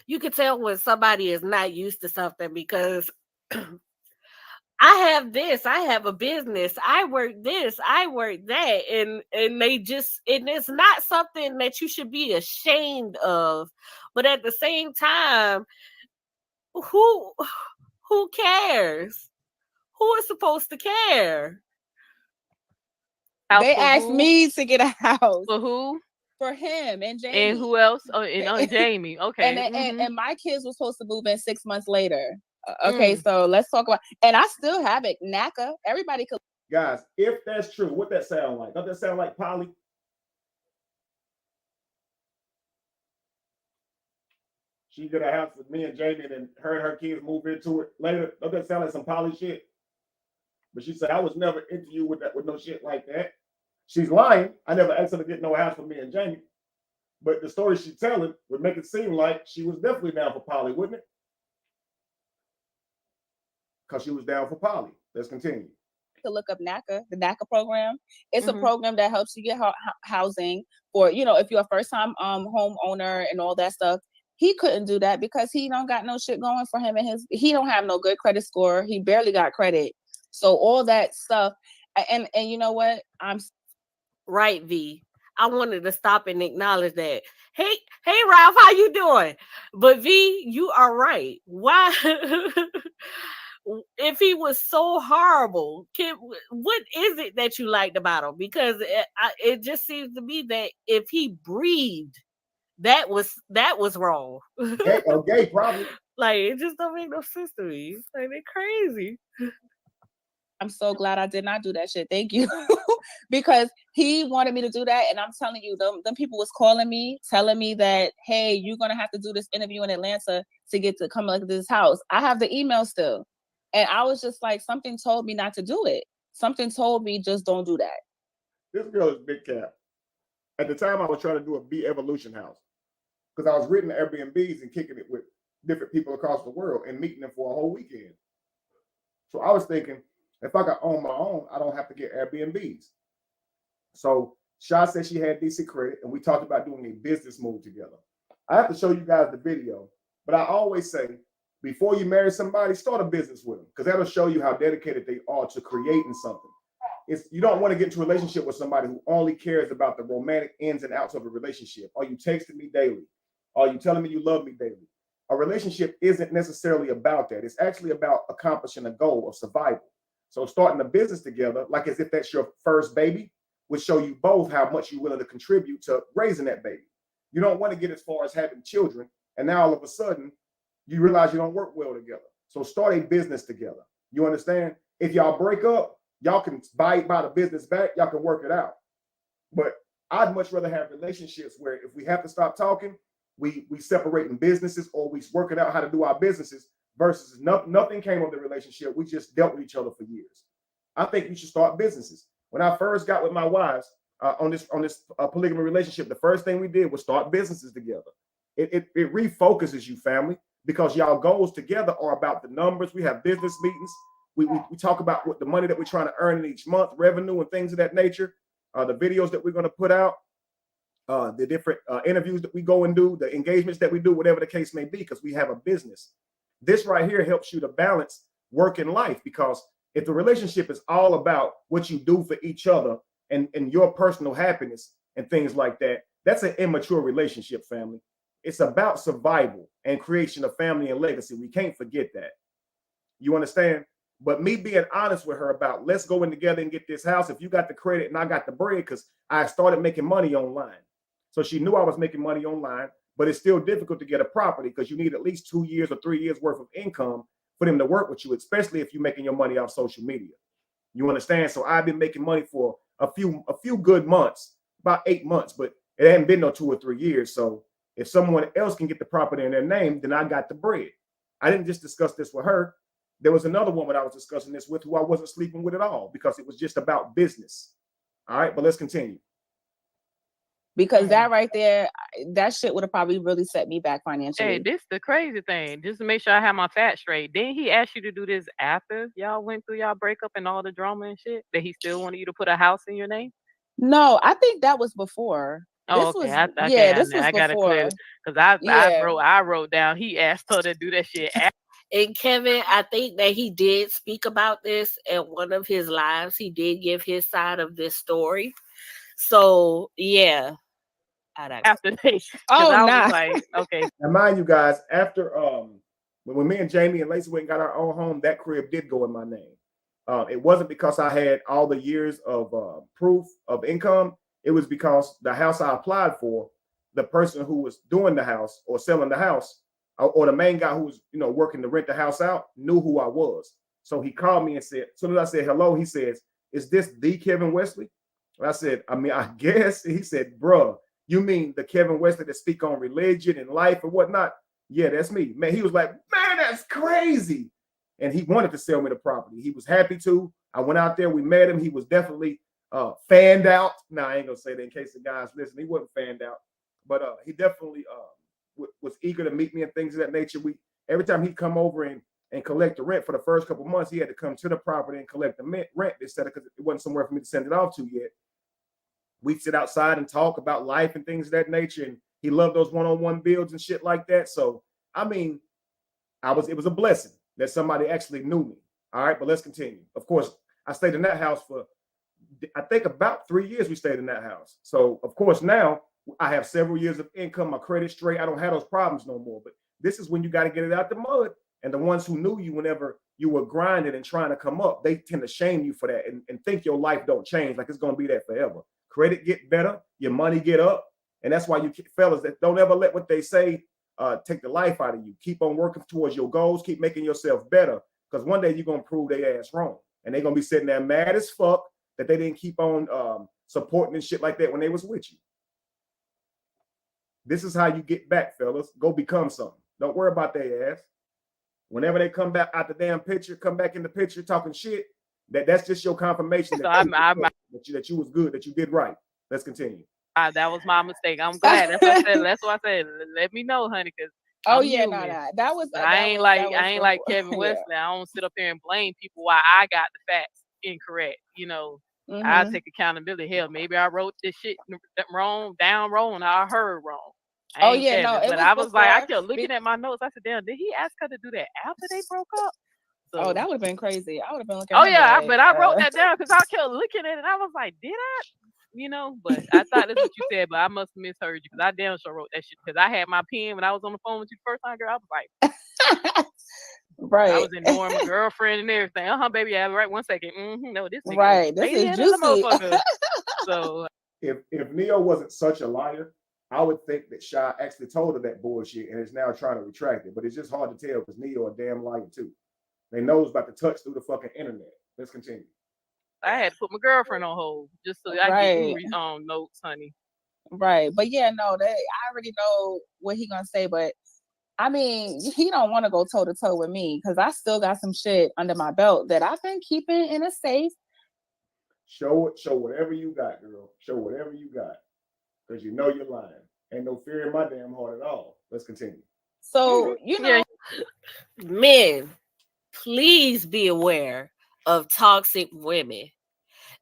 S2: You can tell when somebody is not used to something because I have this, I have a business, I work this, I work that, and they just, and it's not something that you should be ashamed of, but at the same time, who cares? Who is supposed to care?
S3: They asked me to get a house.
S4: For who?
S3: For him and Jamie.
S4: And who else? Oh, and Jamie. Okay.
S3: And my kids were supposed to move in 6 months later. Okay, so let's talk about. And I still have it. NACA. Everybody could.
S1: Guys, if that's true, what that sound like? Does that sound like Polly? She did a house with me and Jamie, and then her and her kids move into it later. Does that sound like some Polly shit? But she said I was never into you with no shit like that. She's lying. I never asked her to get no house for me and Jamie. But the story she's telling would make it seem like she was definitely down for Polly, wouldn't it? Because she was down for Polly. Let's continue.
S3: To look up NACA, the NACA program. It's a program that helps you get housing for, if you're a first-time homeowner and all that stuff. He couldn't do that because he don't got no shit going for him, and he don't have no good credit score. He barely got credit. So all that stuff, and you know what? I'm
S2: right, V. I wanted to stop and acknowledge that. Hey, Ralph, how you doing? But V, you are right. Why? If he was so horrible, what is it that you liked about him? Because it just seems to me that if he breathed that was wrong.
S1: Gay probably.
S2: Like, it just don't make no sense to me. Like, they're crazy.
S3: I'm so glad I did not do that shit. Thank you. Because he wanted me to do that. And I'm telling you, them people was calling me, telling me that, hey, you're going to have to do this interview in Atlanta to get to come look at this house. I have the email still. And I was just like, something told me not to do it. Something told me just don't do that.
S1: This girl is big cap. At the time, I was trying to do a Be Evolution house because I was renting Airbnbs and kicking it with different people across the world and meeting them for a whole weekend. So I was thinking, if I could own my own, I don't have to get Airbnbs. So Sha said she had decent credit, and we talked about doing a business move together. I have to show you guys the video, but I always say, before you marry somebody, start a business with them because that'll show you how dedicated they are to creating something. You don't want to get into a relationship with somebody who only cares about the romantic ins and outs of a relationship. Are you texting me daily? Are you telling me you love me daily? A relationship isn't necessarily about that. It's actually about accomplishing a goal of survival. So starting a business together, like as if that's your first baby, would show you both how much you're willing to contribute to raising that baby. You don't want to get as far as having children, and now all of a sudden, you realize you don't work well together. So start a business together. You understand? If y'all break up, y'all can buy the business back. Y'all can work it out. But I'd much rather have relationships where if we have to stop talking, we separate in businesses or we work it out how to do our businesses versus nothing came of the relationship. We just dealt with each other for years. I think we should start businesses. When I first got with my wives on this polygamy relationship, the first thing we did was start businesses together. It refocuses you, family, because y'all goals together are about the numbers. We have business meetings. We talk about what the money that we're trying to earn in each month, revenue and things of that nature, the videos that we're going to put out, the different interviews that we go and do, the engagements that we do, whatever the case may be, because we have a business. This right here helps you to balance work and life, because if the relationship is all about what you do for each other and your personal happiness and things like that, that's an immature relationship, family. It's about survival and creation of family and legacy. We can't forget that. You understand? But me being honest with her about let's go in together and get this house. If you got the credit and I got the bread, because I started making money online. So she knew I was making money online, but it's still difficult to get a property because you need at least 2 years or 3 years worth of income for them to work with you, especially if you're making your money off social media. You understand? So I've been making money for a few good months, about 8 months, but it hadn't been no 2 or 3 years. So if someone else can get the property in their name, then I got the bread. I didn't just discuss this with her. There was another woman I was discussing this with who I wasn't sleeping with at all because it was just about business. All right, but let's continue.
S3: Because that right there, that shit would have probably really set me back financially.
S4: Hey, this the crazy thing. Just to make sure I have my facts straight. Didn't he ask you to do this after y'all went through y'all breakup and all the drama and shit? That he still wanted you to put a house in your name?
S3: No, I think that was before.
S4: Oh,
S3: this
S4: okay.
S3: was, yeah, this was
S4: I got it
S3: before.
S4: clear because I wrote down he asked her to do that shit.
S2: And Kevin, I think that he did speak about this at one of his lives. He did give his side of this story. So yeah.
S4: After they, like, okay.
S1: Now, mind you guys, after when me and Jamie and Lacey went and got our own home, that crib did go in my name. It wasn't because I had all the years of proof of income. It was because the house I applied for, the person who was doing the house or selling the house, or the main guy who was, working to rent the house out, knew who I was. So he called me and said, as soon as I said hello, he says, "Is this the Kevin Wesley?" And I said, I guess. And he said, "Bruh, you mean the Kevin Wesley that speak on religion and life and whatnot?" "Yeah, that's me." Man, he was like, "Man, that's crazy." And he wanted to sell me the property. He was happy to. I went out there, we met him. He was definitely fanned out. Now, I ain't gonna say that in case the guys listen. He wasn't fanned out, but he definitely was eager to meet me and things of that nature. Every time he'd come over and collect the rent for the first couple of months, he had to come to the property and collect the rent instead of, because it wasn't somewhere for me to send it off to yet. We'd sit outside and talk about life and things of that nature. And he loved those one-on-one builds and shit like that. So, I mean, it was a blessing that somebody actually knew me. All right, but let's continue. Of course, I stayed in that house for, I think, about 3 years we stayed in that house. So, of course, now I have several years of income, my credit straight. I don't have those problems no more. But this is when you got to get it out the mud. And the ones who knew you whenever you were grinding and trying to come up, they tend to shame you for that and think your life don't change, like it's going to be that forever. Credit get better, your money get up, And that's why you fellas that don't ever let what they say take the life out of you. Keep on working towards your goals. Keep making yourself better, because one day you're going to prove their ass wrong. And they're going to be sitting there mad as fuck that they didn't keep on supporting and shit like that when they was with you. This is how you get back, fellas. Go become something. Don't worry about their ass. Whenever they come back out the damn picture, come back in the picture talking shit, that's just your confirmation that you was good, that you did right. Let's continue.
S4: That was my mistake. I'm glad. That's why I said, let me know, honey, because
S3: that was.
S4: I ain't like Kevin Wesley. Yeah. I don't sit up here and blame people why I got the facts incorrect. You know, I take accountability. Hell, maybe I wrote this shit wrong, down wrong, and I heard wrong. But I was like, I kept looking at my notes. I said, damn, did he ask her to do that after they broke up?
S3: So, that would have been crazy. I would have been looking.
S4: But I wrote that down because I kept looking at it. And I was like, did I? You know, but I thought that's what you said, but I must have misheard you because I damn sure wrote that shit because I had my pen when I was on the phone with you the first time, girl. I was like,
S3: right.
S4: I was ignoring my girlfriend and everything. Baby, yeah, right. 1 second. No, this nigga.
S3: Right. This is juicy.
S1: So if Neo wasn't such a liar, I would think that Shy actually told her that bullshit and is now trying to retract it. But it's just hard to tell because Neo a damn liar too. They know it's about to touch through the fucking internet. Let's continue.
S4: I had to put my girlfriend on hold just so I get you notes, honey.
S3: Right. But yeah, no, I already know what he gonna say, but I mean, he don't want to go toe to toe with me because I still got some shit under my belt that I've been keeping in a safe.
S1: Show whatever you got, girl. Show whatever you got. Because you know you're lying. Ain't no fear in my damn heart at all. Let's continue.
S3: So, you know,
S2: men, please be aware of toxic women.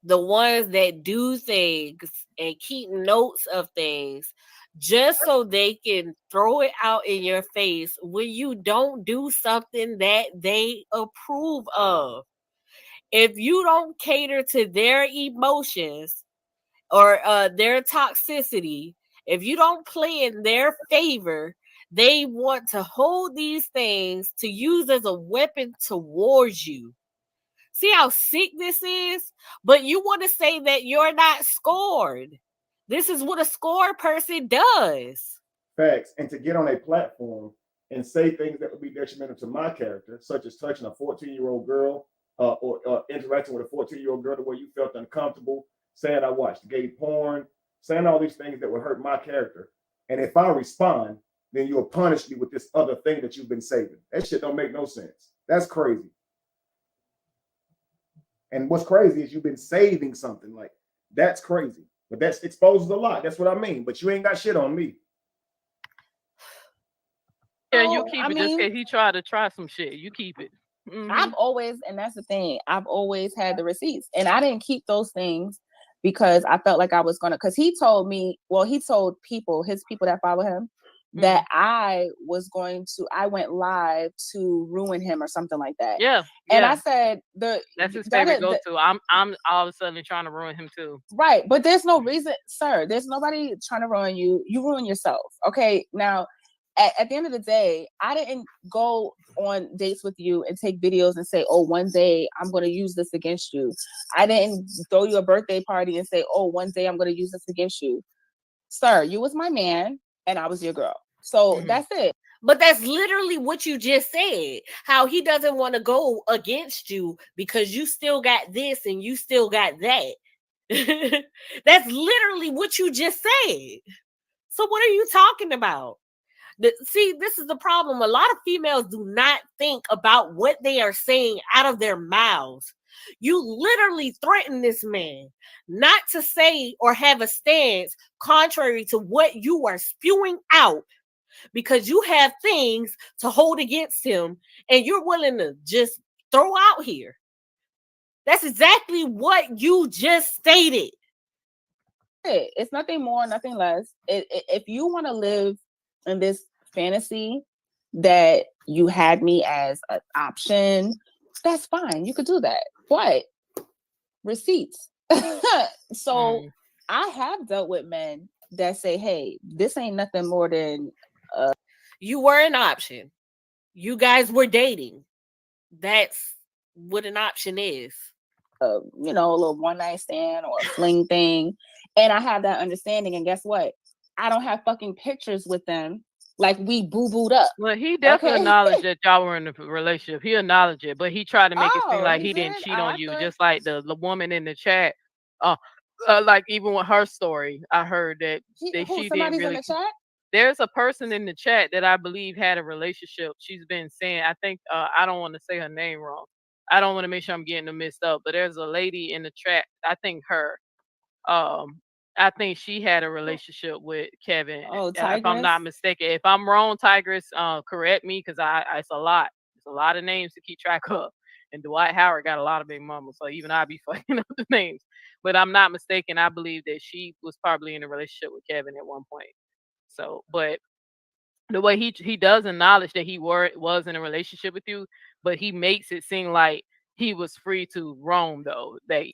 S2: The ones that do things and keep notes of things just so they can throw it out in your face when you don't do something that they approve of. If you don't cater to their emotions or their toxicity, if you don't play in their favor, they want to hold these things to use as a weapon towards you. See how sick this is? But you want to say that you're not scorned. This is what a scorned person does.
S1: Facts. And to get on a platform and say things that would be detrimental to my character, such as touching a 14-year-old girl or interacting with a 14-year-old girl the way you felt uncomfortable, saying I watched gay porn, saying all these things that would hurt my character. And if I respond, then you'll punish me with this other thing that you've been saving. That shit don't make no sense. That's crazy. And what's crazy is you've been saving something. Like, that's crazy. But that exposes a lot. That's what I mean. But you ain't got shit on me.
S4: Yeah, you keep it just because he tried to try some shit. You keep it.
S3: I've always, and that's the thing, I've always had the receipts. And I didn't keep those things because I felt like I was going to, because he told me, well, he told his people that follow him, that I went live to ruin him or something like that.
S4: Yeah.
S3: And I said,
S4: that's his favorite go-to. I'm all of a sudden trying to ruin him too.
S3: Right. But there's no reason, sir. There's nobody trying to ruin you. You ruin yourself. Okay. Now, at the end of the day, I didn't go on dates with you and take videos and say, oh, one day I'm going to use this against you. I didn't throw you a birthday party and say, oh, one day I'm going to use this against you. Sir, you was my man and I was your girl. So that's it.
S2: But that's literally what you just said. How he doesn't want to go against you because you still got this and you still got that. That's literally what you just said. So what are you talking about? See, this is the problem. A lot of females do not think about what they are saying out of their mouths. You literally threaten this man not to say or have a stance contrary to what you are spewing out because you have things to hold against him and you're willing to just throw out here. That's exactly what you just stated.
S3: It's nothing more, nothing less. If you want to live in this fantasy that you had me as an option, that's fine. You could do that. But receipts. So I have dealt with men that say, hey, this ain't nothing more than
S2: you were an option. You guys were dating. That's what an option is.
S3: A little one night stand or a fling thing. And I have that understanding. And guess what? I don't have fucking pictures with them. Like we boo-booed up.
S4: Well, he definitely acknowledged that y'all were in a relationship. He acknowledged it, but he tried to make it seem like he didn't cheat on you, just like the woman in the chat. Like even with her story, I heard that she didn't really.
S3: In the chat?
S4: There's a person in the chat that I believe had a relationship. She's been saying, I think, I don't want to say her name wrong. I don't want to make sure I'm getting them mixed up, but there's a lady in the chat. I think her. I think she had a relationship with Kevin.
S3: Oh,
S4: If I'm not mistaken. If I'm wrong, Tigress, correct me, because it's a lot. It's a lot of names to keep track of. And Dwight Howard got a lot of big mamas, so even I be fucking up the names. But I'm not mistaken. I believe that she was probably in a relationship with Kevin at one point. So, but the way he does acknowledge that he was in a relationship with you, but he makes it seem like he was free to roam, though. That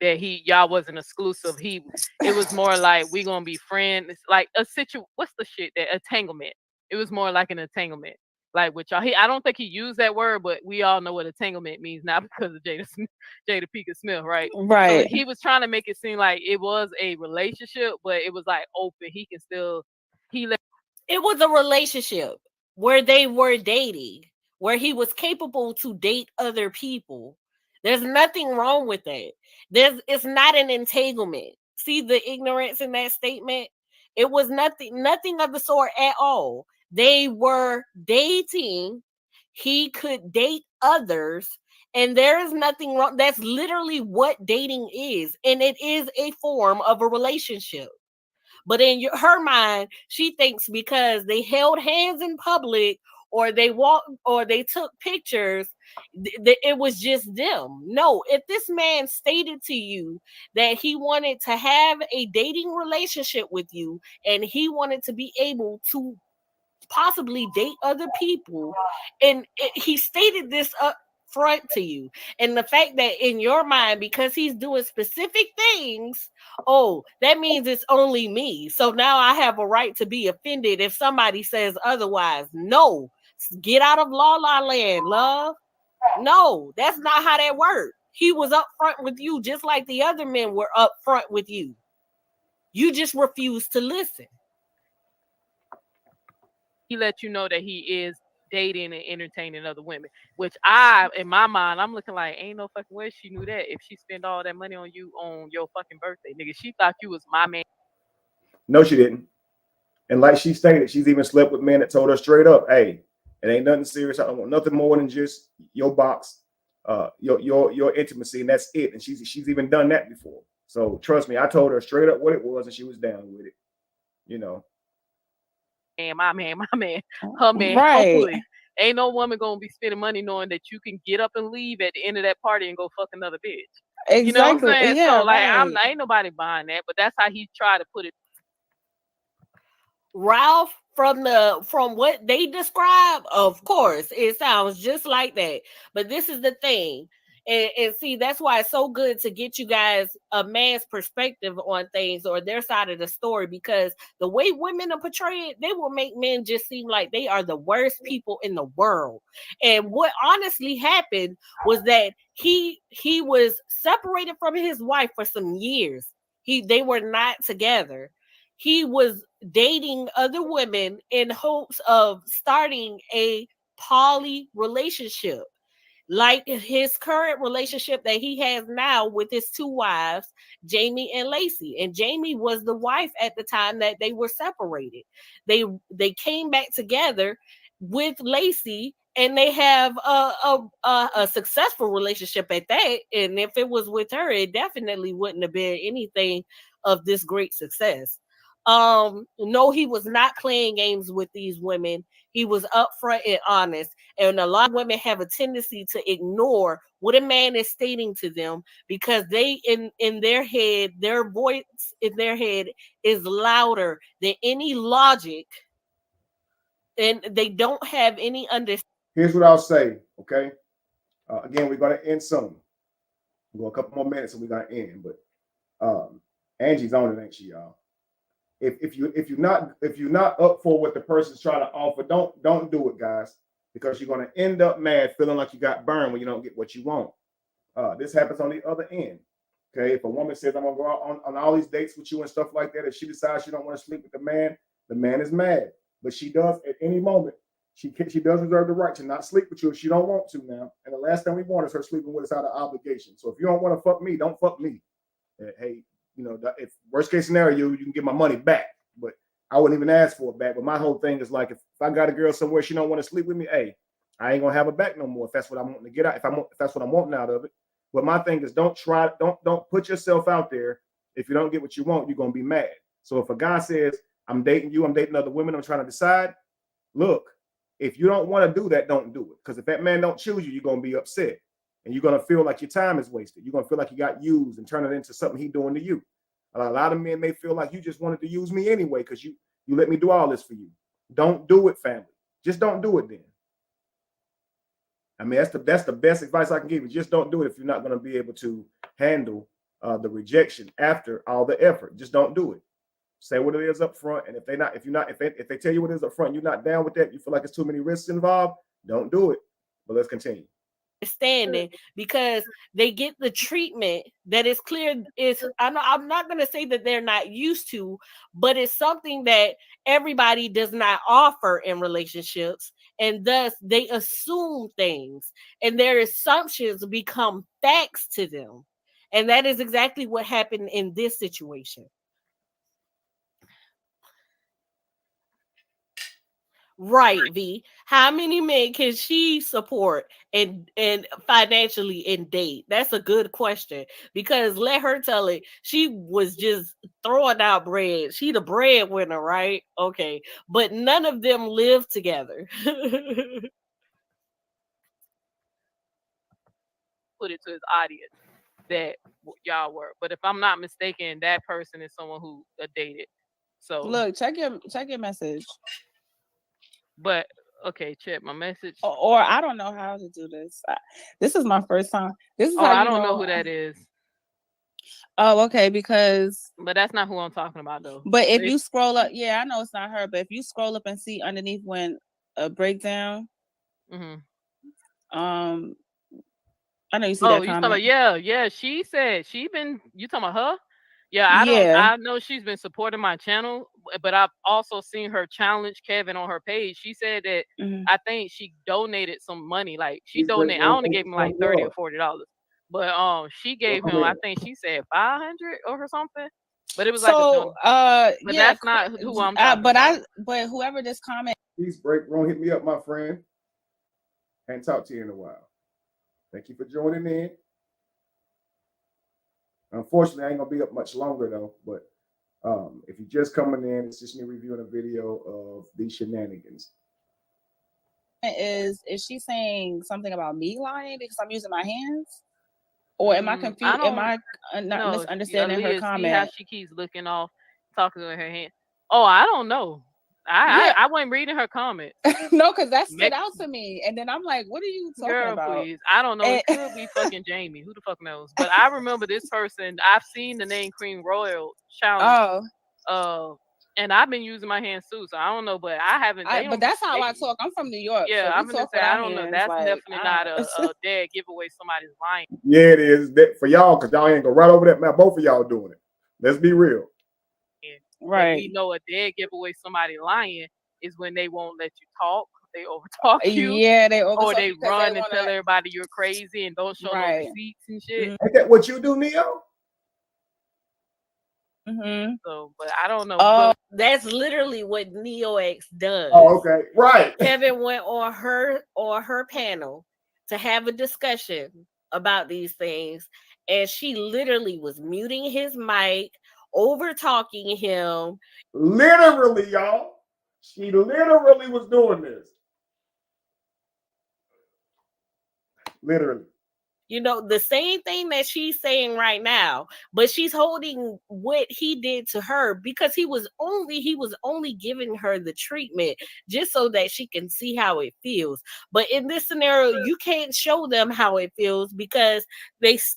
S4: that y'all wasn't exclusive. It was more like we gonna be friends. It's like a what's the shit that entanglement? It was more like an entanglement. Like with y'all, I don't think he used that word, but we all know what entanglement means now because of Jada Pinkett Smith, right?
S3: Right.
S4: So he was trying to make it seem like it was a relationship, but it was like open. He can still
S2: It was a relationship where they were dating, where he was capable to date other people. There's nothing wrong with that. It's not an entanglement. See the ignorance in that statement? It was nothing of the sort at all. They were dating. He could date others, and there is nothing wrong. That's literally what dating is, and it is a form of a relationship. But in her mind, she thinks because they held hands in public or they walked or they took pictures, it was just them. No, if this man stated to you that he wanted to have a dating relationship with you and he wanted to be able to possibly date other people, and he stated this up front to you, and the fact that in your mind, because he's doing specific things, that means it's only me, so now I have a right to be offended if somebody says otherwise. No, get out of la la land, love. No, that's not how that works. He was up front with you just like the other men were up front with you. You just refuse to listen.
S4: He let you know that he is dating and entertaining other women, which in my mind, I'm looking like, ain't no fucking way she knew that if she spent all that money on you on your fucking birthday, nigga. She thought you was my man.
S1: No, she didn't. And like she stated, she's even slept with men that told her straight up, hey, it ain't nothing serious. I don't want nothing more than just your box, your intimacy, and that's it. And she's even done that before. So trust me, I told her straight up what it was, and she was down with it.
S4: And my man, her man,
S3: right.
S4: Hopefully. Ain't no woman gonna be spending money knowing that you can get up and leave at the end of that party and go fuck another bitch.
S3: Exactly.
S4: You know what I'm saying?
S3: Yeah,
S4: so like
S3: right.
S4: ain't nobody buying that, but that's how he tried to put it.
S2: Ralph, from what they describe, of course, it sounds just like that. But this is the thing. And see, that's why it's so good to get you guys a man's perspective on things or their side of the story, because the way women are portrayed, they will make men just seem like they are the worst people in the world. And what honestly happened was that he was separated from his wife for some years. They were not together. He was dating other women in hopes of starting a poly relationship, like his current relationship that he has now with his two wives, Jamie and Lacey. And Jamie was the wife at the time that they were separated. They came back together with Lacey, and they have a successful relationship at that. And if it was with her, it definitely wouldn't have been anything of this great success. No, he was not playing games with these women. He was upfront and honest. And a lot of women have a tendency to ignore what a man is stating to them because they in their head, their voice in their head is louder than any logic, and they don't have any understanding.
S1: Here's what I'll say, okay? Again, we're going to end soon. We'll go a couple more minutes and we're going to end. But Angie's on it, ain't she, y'all? If you're not up for what the person's trying to offer, don't do it, guys, because you're going to end up mad, feeling like you got burned when you don't get what you want. This happens on the other end. Okay, if a woman says I'm gonna go out on all these dates with you and stuff like that, if she decides she don't want to sleep with the man is mad. But she does at any moment. She does reserve the right to not sleep with you if she don't want to now. And the last thing we want is her sleeping with us out of obligation. So if you don't want to fuck me, don't fuck me. Hey, you know, if worst case scenario, you can get my money back. But I wouldn't even ask for it back. But my whole thing is like, if I got a girl somewhere she don't want to sleep with me, hey, I ain't gonna have her back no more if that's what I'm wanting to get out. If that's what I'm wanting out of it. But my thing is, don't put yourself out there. If you don't get what you want, you're gonna be mad. So if a guy says, I'm dating you, I'm dating other women, I'm trying to decide, look, if you don't want to do that, don't do it. Because if that man don't choose you, you're gonna be upset. And you're gonna feel like your time is wasted. You're gonna feel like you got used and turn it into something he doing to you. A lot of men may feel like you just wanted to use me anyway because you let me do all this for you. Don't do it, family. Just don't do it then. I mean, that's the best advice I can give you. Just don't do it if you're not going to be able to handle the rejection after all the effort. Just don't do it. Say what it is up front, and if they tell you what it is up front, you're not down with that. You feel like it's too many risks involved. Don't do it. But let's continue.
S2: Standing because they get the treatment that is clear. I'm not going to say that they're not used to, but it's something that everybody does not offer in relationships, and thus they assume things, and their assumptions become facts to them, and that is exactly what happened in this situation. Right, V. How many men can she support and financially and date? That's a good question, because let her tell it. She was just throwing out bread. She the breadwinner, right? Okay, but none of them live together.
S4: Put it to his audience that y'all were. But if I'm not mistaken, that person is someone who dated. So
S3: look, check your message.
S4: But okay, check my message.
S3: Or I don't know how to do this. This is my first time. This is how
S4: I don't know who that is.
S3: Oh, okay, because
S4: but that's not who I'm talking about though.
S3: But if you scroll up, yeah, I know it's not her, but if you scroll up and see underneath when a breakdown, I know you see that comment.
S4: You talking about, yeah. She said you talking about her? Yeah, I know she's been supporting my channel, but I've also seen her challenge Kevin on her page. She said that I think she donated some money. Like she donated, I only gave him like $30 or $40. But she gave him, I think she said 500 or something. But it was like but
S3: yeah,
S4: that's not who I'm talking
S3: about. But whoever this comment,
S1: please break wrong, hit me up, my friend. Hadn't talked to you in a while. Thank you for joining in. Unfortunately, I ain't gonna be up much longer though. But if you're just coming in, it's just me reviewing a video of these shenanigans.
S3: Is she saying something about me lying because I'm using my hands? Or am I confused? Am I not misunderstanding her comment?
S4: See how she keeps looking off, talking to her hand. Oh, I don't know. I wasn't reading her comments.
S3: No, because that stood out to me. And then I'm like, what are you talking about?
S4: Please. I don't know. It could be fucking Jamie. Who the fuck knows? But I remember this person. I've seen the name Cream Royal challenge. And I've been using my hands too, so I don't know, but I haven't.
S3: But that's how I talk. I'm from New York.
S4: Yeah,
S3: so
S4: I'm gonna say I don't know. That's definitely not a dead giveaway. Somebody's lying.
S1: Yeah, it is that for y'all, because y'all ain't gonna right over that map. Both of y'all doing it. Let's be real.
S3: Right.
S4: We know a dead giveaway. Somebody lying is when they won't let you talk. They overtalk you.
S3: Yeah, they overtalk.
S4: Or they run and tell everybody you're crazy and don't show no receipts and shit.
S1: Ain't that what you do, Neo?
S4: So, but I don't know.
S2: That's literally what Neo X does.
S1: Oh, okay, right.
S2: Kevin went on her panel to have a discussion about these things, and she literally was muting his mic, over talking him.
S1: Literally, y'all. She literally was doing this. Literally.
S2: You know, the same thing that she's saying right now, but she's holding what he did to her because he was only giving her the treatment just so that she can see how it feels. But in this scenario, you can't show them how it feels because it's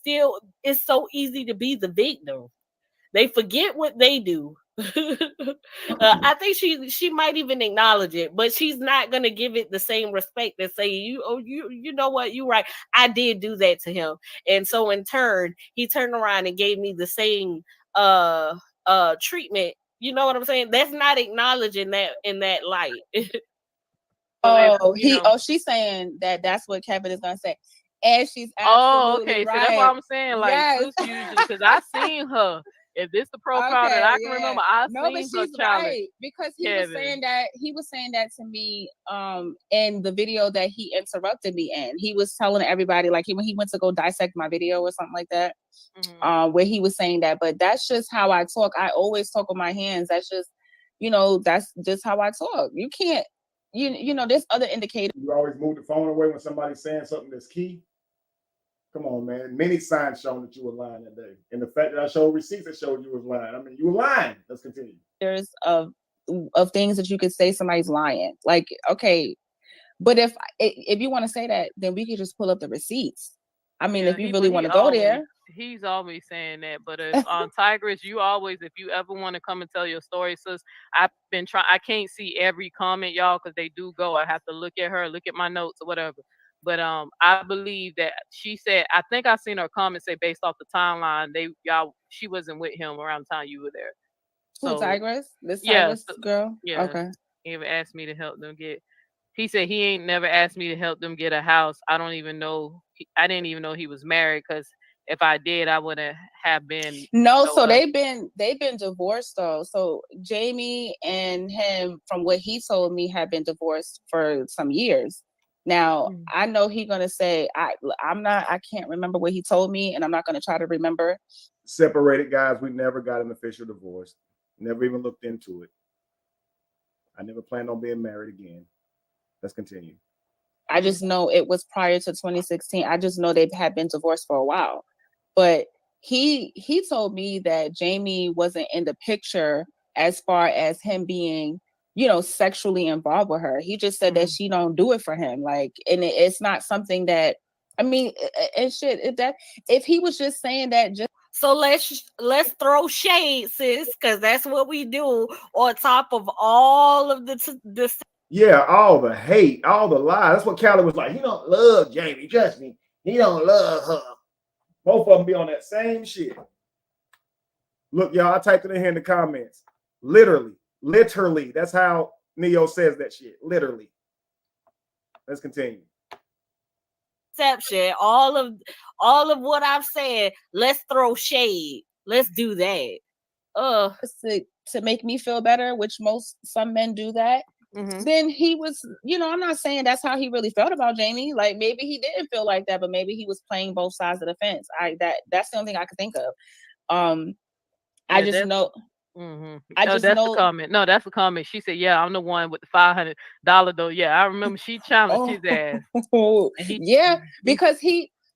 S2: so easy to be the victim. They forget what they do I think she might even acknowledge it, but she's not gonna give it the same respect and say, you know what, you right. I did do that to him. And so in turn, he turned around and gave me the same treatment. You know what I'm saying? That's not acknowledging that in that light.
S3: She's saying that that's what Kevin is gonna say. And she's absolutely
S4: okay.
S3: right.
S4: So that's why I'm saying, like,
S3: yes.
S4: because I seen her. If this the profile that I can remember, I seen her challenge.
S3: Right, because he was saying that to me in the video that he interrupted me in. He was telling everybody, like, when he went to go dissect my video or something like that, where he was saying that. But that's just how I talk. I always talk with my hands. That's just, that's just how I talk. You can't, there's other indicators.
S1: You always move the phone away when somebody's saying something that's key. Come on, man. Many signs showing that you were lying that day. And the fact that I showed receipts that showed you was lying. I mean, you were lying. Let's continue.
S3: There's of things that you could say somebody's lying. Like, okay, but if you want to say that, then we could just pull up the receipts. I mean, if you really want to go there.
S4: He's always saying that. But if Tigress, you always, if you ever want to come and tell your story, sis, I've been trying. I can't see every comment, y'all, because they do go. I have to look at her, look at my notes or whatever. But I believe that she said, I think I seen her comment say, based off the timeline, she wasn't with him around the time you were there.
S3: So Tigress? This Tigress girl?
S4: Yeah.
S3: Okay.
S4: He even asked me to help them get. He said he ain't never asked me to help them get a house. I don't even know. I didn't even know he was married, because if I did, I wouldn't have been.
S3: No, so they've been divorced though. So Jamie and him, from what he told me, have been divorced for some years. Now, I know he's gonna say I can't remember what he told me, and I'm not gonna try to remember.
S1: Separated, guys. We never got an official divorce. Never even looked into it. I never planned on being married again. Let's continue.
S3: I just know it was prior to 2016. I just know they had been divorced for a while. But he told me that Jamie wasn't in the picture as far as him being, sexually involved with her. He just said that she don't do it for him. Like, and it's not something that, I mean, and shit, if he was just saying that just.
S2: So let's throw shade, sis, because that's what we do on top of all of the
S1: yeah, all the hate, all the lies. That's what Callie was like. He don't love Jamie. Trust me, he don't love her. Both of them be on that same shit. Look, y'all, I typed it in here in the comments. Literally. That's how Neo says that shit. Literally. Let's continue.
S2: Exception. All of what I've said. Let's throw shade. Let's do that.
S3: To make me feel better, which some men do that. Then he was, I'm not saying that's how he really felt about Jamie. Like, maybe he didn't feel like that, but maybe he was playing both sides of the fence. That's the only thing I could think of. I just know.
S4: That's the comment. No, that's a comment. She said, "Yeah, I'm the one with the $500 though." Yeah, I remember she challenged his ass.
S3: Because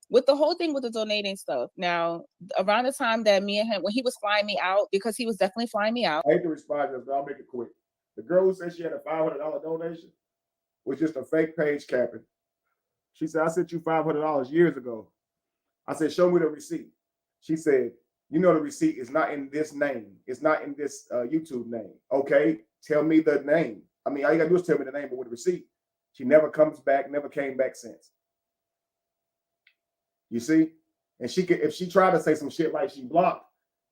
S3: with the whole thing with the donating stuff. Now, around the time that me and him, when he was flying me out, because he was definitely flying me out.
S1: I hate to respond to this, but I'll make it quick. The girl who said she had a $500 donation was just a fake page capping. She said, I sent you $500 years ago. I said, show me the receipt. She said, the receipt is not in this name. It's not in this YouTube name. Okay, tell me the name. I mean, all you got to do is tell me the name, but with the receipt. She never comes back, never came back since. You see? And if she tried to say some shit like she blocked,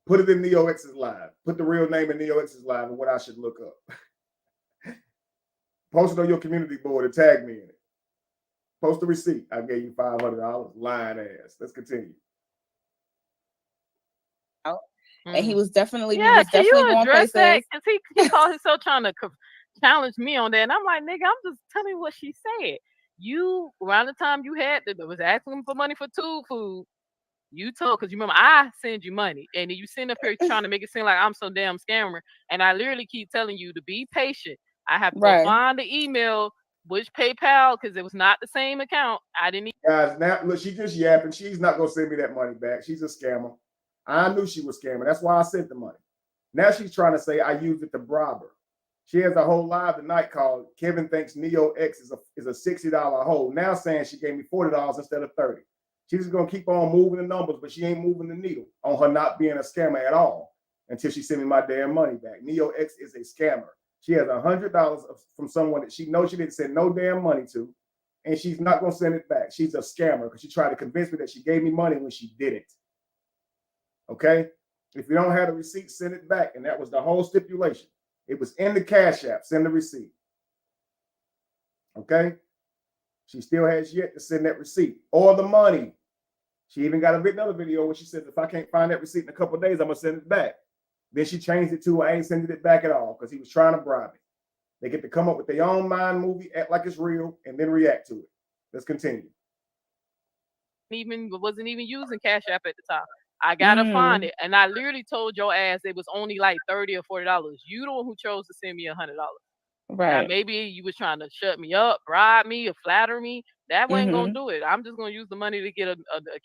S1: put it in Neo X's live. Put the real name in Neo X's live and what I should look up. Post it on your community board and tag me in it. Post the receipt. I gave you $500. Lying ass. Let's continue.
S3: And he was definitely,
S4: can you
S3: going
S4: address
S3: places.
S4: that? Because he called himself trying to challenge me on that, and I'm like, nigga, I'm just telling you what she said. You, around the time you was asking him for money for tube food, you told, because you remember I send you money, and you sitting up here trying to make it seem like I'm some damn scammer, and I literally keep telling you to be patient. I have to go find the email, which PayPal, because it was not the same account. I didn't.
S1: Guys, now look, she just yapping. She's not gonna send me that money back. She's a scammer. I knew she was scamming. That's why I sent the money. Now she's trying to say I used it to bribe her. She has a whole live tonight called Kevin thinks Neo X is a $60 hole. Now saying she gave me $40 instead of $30. She's just gonna keep on moving the numbers, but she ain't moving the needle on her not being a scammer at all. until she sent me my damn money back. Neo X is a scammer. She has $100 from someone that she knows she didn't send no damn money to, and she's not going to send it back. She's a scammer because she tried to convince me that she gave me money when she didn't. Okay? If you don't have the receipt, send it back. And that was the whole stipulation. It was in the Cash App. Send the receipt. Okay? She still has yet to send that receipt or the money. She even got another video where she said, if I can't find that receipt in a couple of days, I'm going to send it back. Then she changed it to, I ain't sending it back at all because he was trying to bribe me. They get to come up with their own mind movie, act like it's real, and then react to it. Let's continue.
S4: Wasn't even using Cash App at the time. I gotta find it, and I literally told your ass it was only like $30 or $40. You the one who chose to send me $100.
S3: Right.
S4: Now, maybe you was trying to shut me up, bribe me, or flatter me. That wasn't gonna do it. I'm just gonna use the money to get a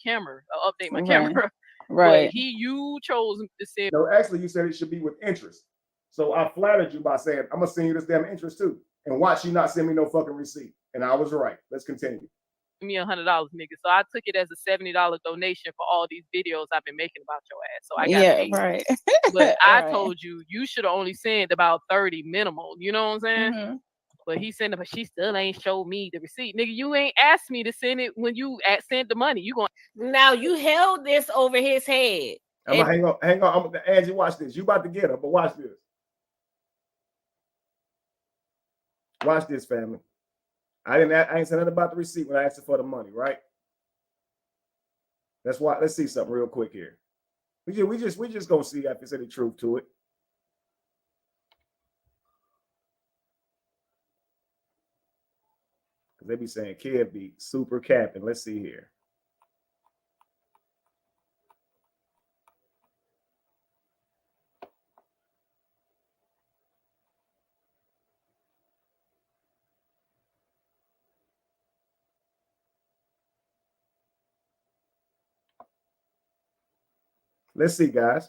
S4: camera, update my camera.
S3: Right.
S4: But you chose to send.
S1: No, actually, you said it should be with interest. So I flattered you by saying, I'm gonna send you this damn interest too. And watch you not send me no fucking receipt. And I was right. Let's continue.
S4: Me $100, nigga. So I took it as a $70 donation for all these videos I've been making about your ass. So I got paid.
S3: Right.
S4: But I told you should have only sent about 30 minimal. You know what I'm saying? But he sent it, but she still ain't showed me the receipt. Nigga, you ain't asked me to send it when you sent the money. You going
S2: now you held this over his head.
S1: I'm gonna hang on. I'm gonna Angie, watch this. You about to get her, but watch this. Watch this, family. I ain't said nothing about the receipt when I asked her for the money, right? That's why. Let's see something real quick here. We just gonna see if there's any truth to it. Because they be saying kid be super capping. Let's see here. Let's see, guys.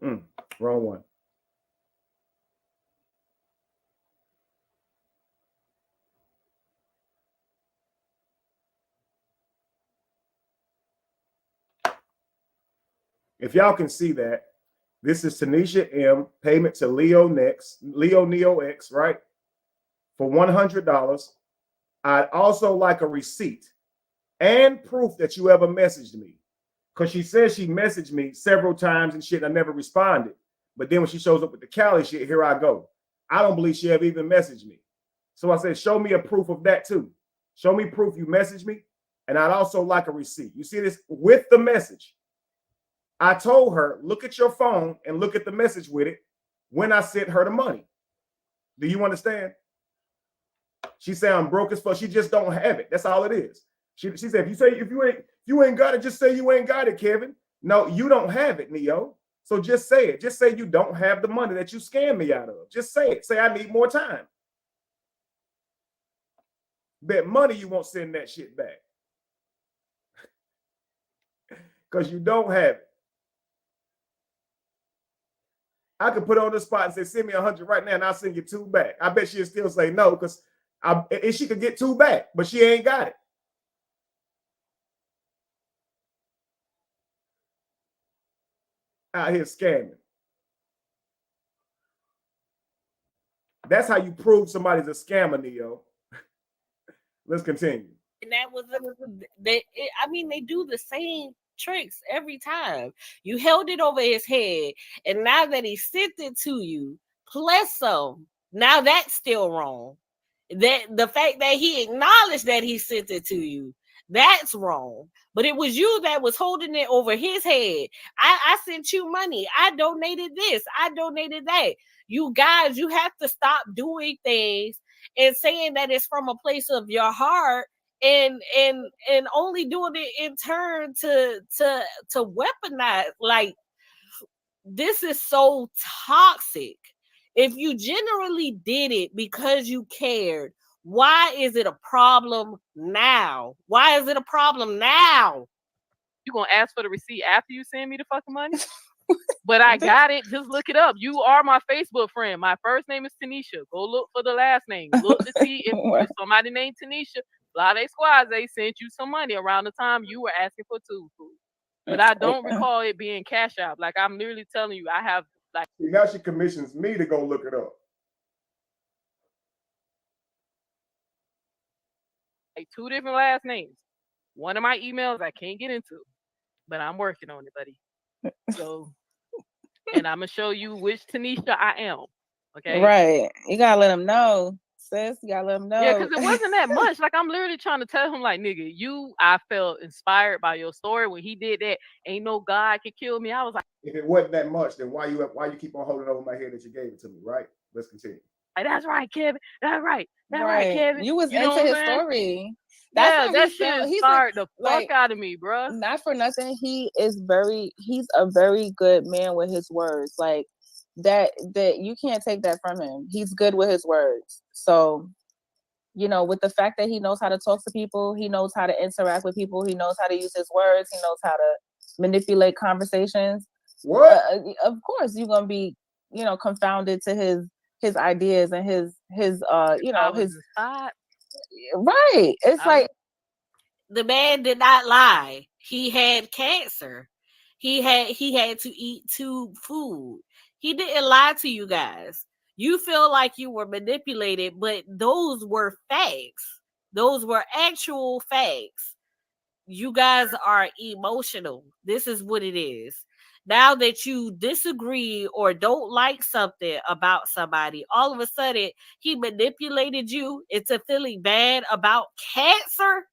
S1: Wrong one. If y'all can see that, this is Tanisha M. Payment to Leo Neo X, right? For $100. I'd also like a receipt and proof that you ever messaged me. Because she says she messaged me several times and shit, and I never responded. But then when she shows up with the Cali shit, here I go. I don't believe she ever even messaged me. So I said, show me a proof of that too. Show me proof you messaged me. And I'd also like a receipt. You see this with the message. I told her, look at your phone and look at the message with it when I sent her the money. Do you understand? She said I'm broke as fuck. She just don't have it. That's all it is. She said, if you ain't got it, just say you ain't got it, Kevin. No, you don't have it, Neo. So just say it. Just say you don't have the money that you scammed me out of. Just say it. Say I need more time. Bet money you won't send that shit back. Because you don't have it. I could put her on the spot and say, send me 100 right now and I'll send you 2 back. I bet she'll still say no because she could get 2 back, but she ain't got it. Out here scamming. That's how you prove somebody's a scammer, Neo. Let's continue.
S2: And that was, they do the same tricks every time. You held it over his head, and now that he sent it to you, plus some, now that's still wrong. That the fact that he acknowledged that he sent it to you, that's wrong. But it was you that was holding it over his head. I sent you money. I donated this. I donated that. You guys, you have to stop doing things and saying that it's from a place of your heart and only doing it in turn to weaponize. Like, this is so toxic. If you generally did it because you cared, why is it a problem now? Why is it a problem now?
S4: You gonna ask for the receipt after you send me the fucking money? But I got it. Just look it up. You are my Facebook friend. My first name is Tanisha. Go look for the last name. Look to see if somebody named Tanisha, Blade Squaze sent you some money around the time you were asking for tube food. but I don't recall it being Cash App. Like I'm literally telling you, I have like.
S1: Now she commissions me to go look it up.
S4: Like 2 different last names. One of my emails I can't get into, but I'm working on it, buddy. So, and I'm gonna show you which Tanisha I am. Okay.
S3: Right. You gotta let him know, sis. You gotta let him know.
S4: Yeah, because it wasn't that much. Like I'm literally trying to tell him, like, nigga, I felt inspired by your story when he did that. Ain't no God could kill me. I was like,
S1: if it wasn't that much, then why you keep on holding over my head that you gave it to me, right? Let's continue.
S4: That's right, Kevin. That's right. That's right, Kevin.
S3: You was
S4: know
S3: into his
S4: saying?
S3: story.
S4: That's that shit inspired the fuck out of me, bro.
S3: Not for nothing. He's a very good man with his words. Like that you can't take that from him. He's good with his words. So, with the fact that he knows how to talk to people, he knows how to interact with people, he knows how to use his words, he knows how to manipulate conversations.
S1: What?
S3: Of course, you're gonna be, confounded to his ideas and his right. It's like
S2: the man did not lie. He had cancer. He had to eat tube food. He didn't lie to you guys. You feel like you were manipulated, but those were facts. Those were actual facts. You guys are emotional. This is what it is. Now that you disagree or don't like something about somebody, all of a sudden he manipulated you into feeling bad about cancer.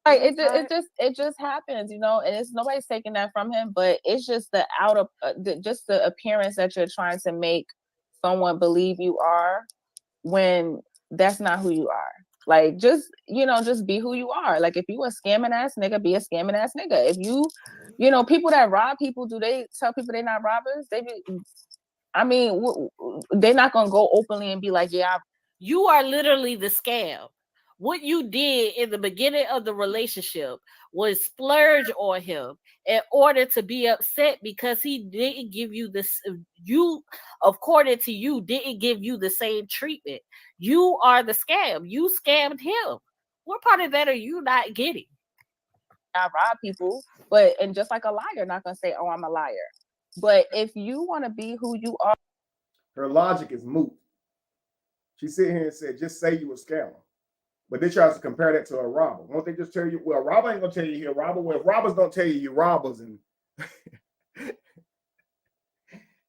S3: it just happens, and it's nobody's taking that from him, but it's just the the appearance that you're trying to make someone believe you are when that's not who you are. Like just be who you are. Like if you a scamming ass nigga, be a scamming ass nigga. If you people that rob people, do they tell people they're not robbers? They're not gonna go openly and be like, yeah,
S2: you are literally the scam. What you did in the beginning of the relationship was splurge on him in order to be upset because he didn't give you this. You, according to you, didn't give you the same treatment. You are the scam. You scammed him. What part of that are you not getting?
S3: I rob people, and just like a liar, not gonna say, "Oh, I'm a liar." But if you want to be who you are,
S1: her logic is moot. She sit here and said, "Just say you a scammer." But they try to compare that to a robber. Won't they just tell you, well, a robber ain't gonna tell you you're a robber? Well, if robbers don't tell you you're robbers, and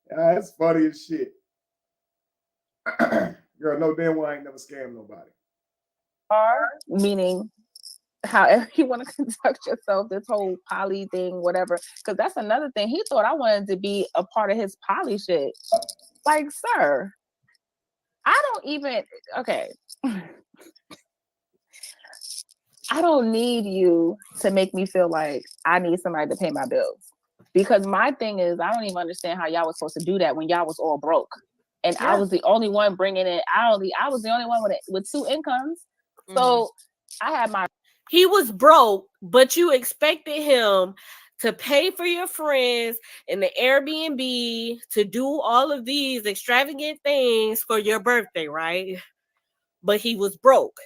S1: that's funny as shit. Girl, no damn well I ain't never scammed nobody.
S3: Meaning however you want to conduct yourself, this whole poly thing, whatever. Because that's another thing. He thought I wanted to be a part of his poly shit. Like, sir, I don't even, okay. I don't need you to make me feel like I need somebody to pay my bills. Because my thing is, I don't even understand how y'all was supposed to do that when y'all was all broke. And I was the only one bringing in hourly. I was the only one with 2 incomes. So I had
S2: he was broke, but you expected him to pay for your friends and the Airbnb, to do all of these extravagant things for your birthday, right? But he was broke.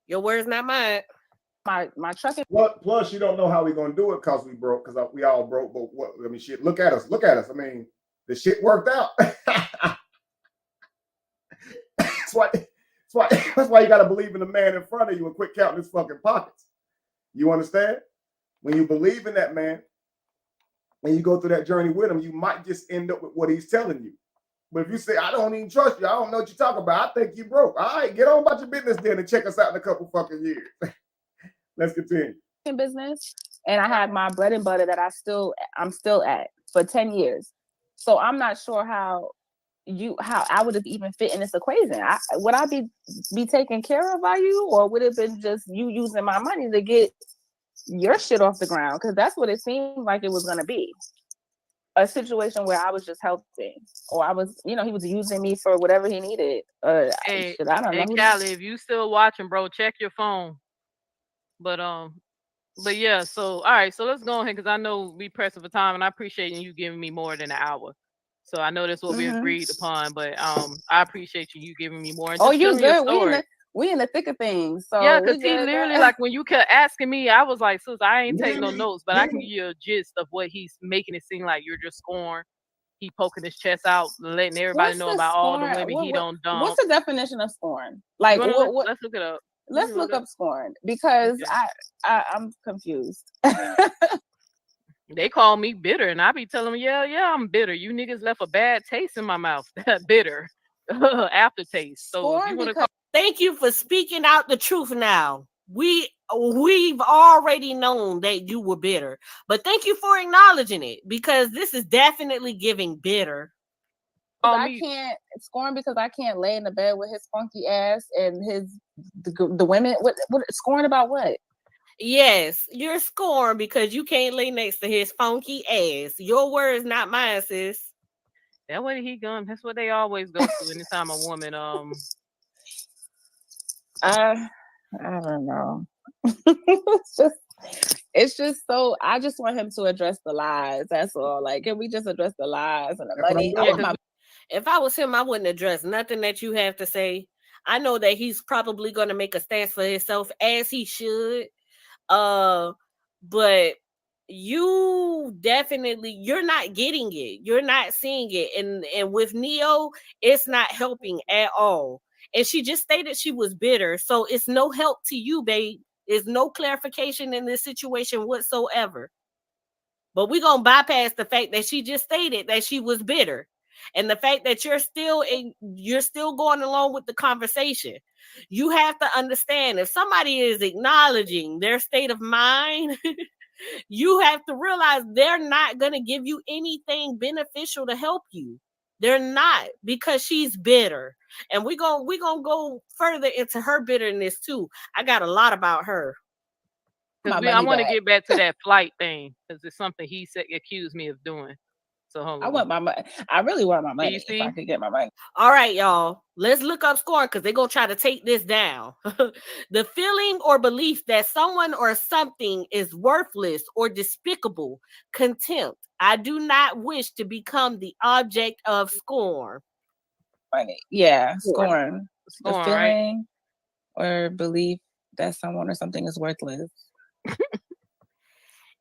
S2: Your words, not mine.
S3: My truck.
S1: Plus, you don't know how we're gonna do it because we broke, because we all broke. But what? I mean, shit. Look at us. Look at us. I mean, the shit worked out. That's why you gotta believe in the man in front of you and quit counting his fucking pockets. You understand? When you believe in that man and you go through that journey with him, you might just end up with what he's telling you. But if you say, I don't even trust you, I don't know what you're talking about, I think you broke. All right, get on about your business then and check us out in a couple fucking years. Let's continue.
S3: Business, and I had my bread and butter that I'm still at for 10 years. So I'm not sure how I would have even fit in this equation. Would I be taken care of by you, or would it have been just you using my money to get your shit off the ground? Because that's what it seemed like it was going to be. A situation where I was just helping, or I was, he was using me for whatever he needed. I don't know.
S4: Callie, if you still watching, bro, check your phone. But yeah. So all right. So let's go ahead, because I know we pressing for time, and I appreciate you giving me more than an hour. So I know this will be agreed upon, but I appreciate you giving me more. And
S3: you're good. we in the thick of things. So
S4: Yeah,
S3: we
S4: because he
S3: good.
S4: literally, like, when you kept asking me, I was like, sis, I ain't take no
S1: Really?
S4: notes, but I can give you a gist of what he's making it seem like you're just scorned. He poking his chest out, letting everybody
S3: What's
S4: know
S3: the
S4: about all the
S3: scorn?
S4: women he don't
S3: What's
S4: dump.
S3: the definition of scorn?
S4: You
S3: Like
S4: wanna
S3: what?
S4: let's look it up. We
S3: Let's
S4: can
S3: look up scorn because
S4: Okay.
S3: I'm confused.
S4: They call me bitter, and I be telling them, yeah, I'm bitter. You niggas left a bad taste in my mouth. Bitter aftertaste. So if you
S3: Scorn
S4: want to
S3: because
S2: Thank you for speaking out the truth now. We've already known that you were bitter, but thank you for acknowledging it because this is definitely giving bitter.
S3: I can't scorn because I can't lay in the bed with his funky ass and the women. What scorn about what?
S2: Yes, you're scorned because you can't lay next to his funky ass. Your words, not mine, sis.
S4: That way he gone. That's what they always go to anytime a woman
S3: I don't know. it's just so I just want him to address the lies. That's all. Like, can we just address the lies and the money?
S2: If I was him, I wouldn't address nothing that you have to say. I know that he's probably going to make a stance for himself as he should. But you're not getting it. You're not seeing it. And with Neo, it's not helping at all. And she just stated she was bitter. So it's no help to you, babe. There's no clarification in this situation whatsoever. But we're going to bypass the fact that she just stated that she was bitter. And the fact that you're still going along with the conversation. You have to understand if somebody is acknowledging their state of mind, you have to realize they're not going to give you anything beneficial to help you. They're not, because she's bitter. And we're going to go further into her bitterness too. I got a lot about her.
S4: I want to get back to that flight thing because it's something he accused me of doing. So hold on.
S3: I want my money. I really want my money if I could get my money.
S2: All right, y'all. Let's look up scorn because they're going to try to take this down. The feeling or belief that someone or something is worthless or despicable, contempt. I do not wish to become the object of scorn.
S3: Money. Yeah, scorn. The
S4: Scorn,
S3: feeling or belief that someone or something is worthless.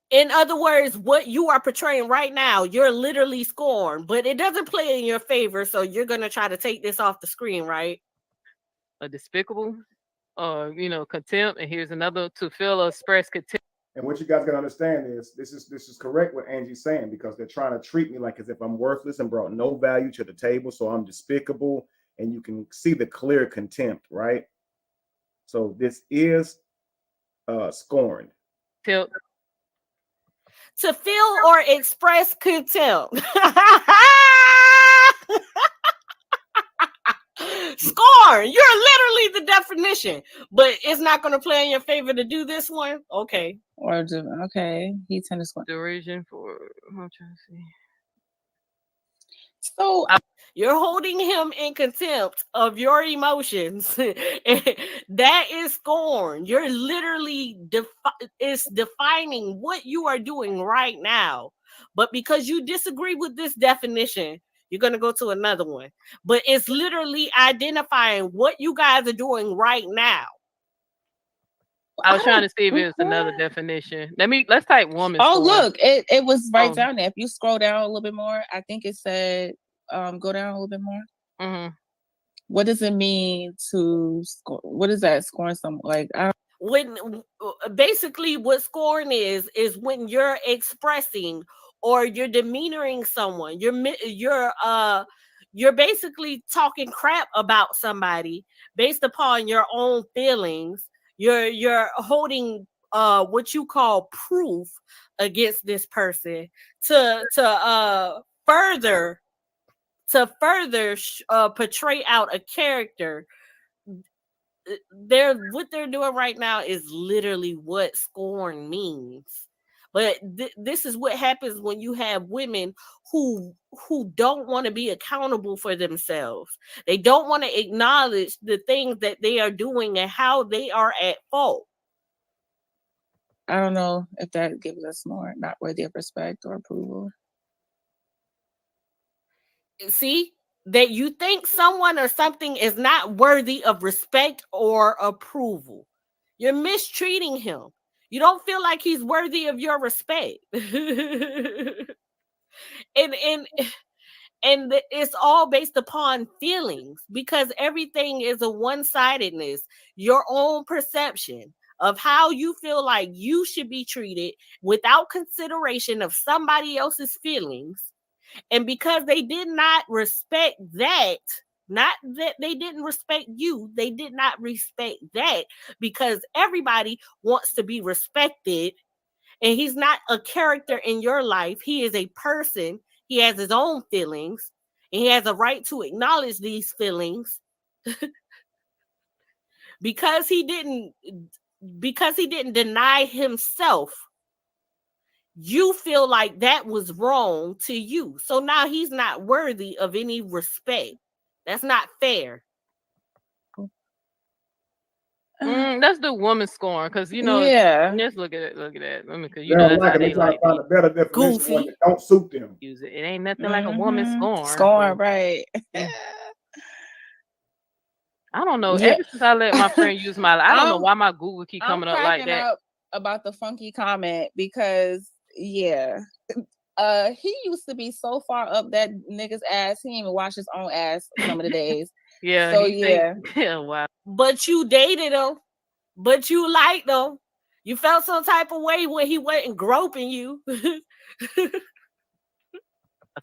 S2: In other words, what you are portraying right now, you're literally scorned, but it doesn't play in your favor. So you're going to try to take this off the screen, right?
S4: A despicable, contempt. And here's another: to feel or express contempt.
S1: And what you guys gotta understand is this is correct what Angie's saying, because they're trying to treat me like as if I'm worthless and brought no value to the table. So I'm despicable, and you can see the clear contempt, right? So this is scorned.
S2: To feel or express contempt. Scorn. You're literally the definition, but it's not going to play in your favor to do this one. Okay.
S3: Okay. He tend to scorn.
S4: Derision for. I'm trying to see.
S3: So
S2: you're holding him in contempt of your emotions. That is scorn. You're literally defining what you are doing right now. But because you disagree with this definition, you're going to go to another one. But it's literally identifying what you guys are doing right now.
S4: I was trying to see if it's another definition. Let's type woman.
S3: Oh, look, it was right down there. If you scroll down a little bit more, I think it said go down a little bit more.
S4: Mm-hmm.
S3: What does it mean to score? What is that scoring?
S2: When basically what scorn is when you're expressing or you're demeanoring someone. You're basically talking crap about somebody based upon your own feelings. You're holding what you call proof against this person to further portray out a character. What they're doing right now is literally what scorn means. But this is what happens when you have women who don't want to be accountable for themselves. They don't want to acknowledge the things that they are doing and how they are at fault.
S3: I don't know if that gives us more not worthy of respect or approval.
S2: See, that you think someone or something is not worthy of respect or approval. You're mistreating him. You don't feel like he's worthy of your respect. and it's all based upon feelings, because everything is a one-sidedness, your own perception of how you feel like you should be treated without consideration of somebody else's feelings. And because they did not respect that, not that they didn't respect you, they did not respect that, because everybody wants to be respected. And he's not a character in your life. He is a person. He has his own feelings, and he has a right to acknowledge these feelings. because he didn't deny himself, you feel like that was wrong to you. So now he's not worthy of any respect. That's not fair.
S4: That's the woman scorn, because
S3: Yeah.
S4: just look at it. Look at that. I mean, because
S1: They don't
S4: that's how
S1: like it.
S4: they
S1: They try to
S4: like
S1: find a better definition
S2: Goofy.
S1: one that don't suit them.
S4: use it. It ain't nothing like a woman scorn.
S3: Scorn, right?
S4: I don't know.
S3: Yeah.
S4: Ever since I let my friend use my, I don't know why my Google keep coming up like that.
S3: Up about the funky comment because he used to be so far up that nigga's ass he didn't even wash his own ass some of the days.
S4: Yeah.
S3: So
S4: yeah. Wow.
S2: But you dated him. But you liked him. You felt some type of way when he wasn't groping you.
S4: So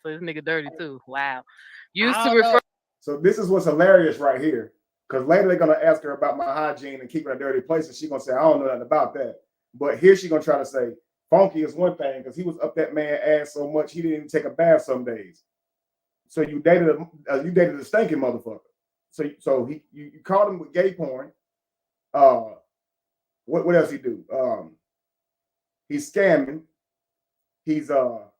S4: this nigga dirty too. Wow. Used to refer.
S1: So this is what's hilarious right here. Because later they're gonna ask her about my hygiene and keeping a dirty place, and she's gonna say, I don't know nothing about that. But here she's gonna try to say, funky is one thing, because he was up that man's ass so much he didn't even take a bath some days. So you dated a stinking motherfucker. So you caught him with gay porn. What else he do? He's scamming. He's all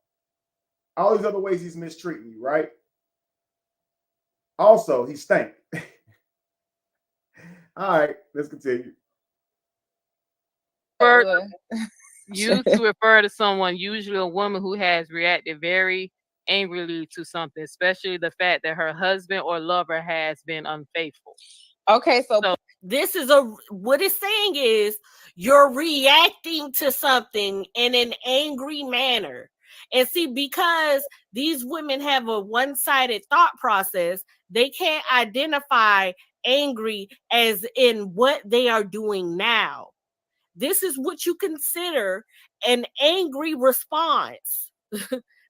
S1: these other ways he's mistreating you, right? Also, he stank. All right, let's continue.
S4: Used to refer to someone, usually a woman, who has reacted very angrily to something, especially the fact that her husband or lover has been unfaithful.
S3: Okay, so
S2: this is what it's saying is you're reacting to something in an angry manner. And see, because these women have a one-sided thought process, they can't identify angry as in what they are doing now. This is what you consider an angry response.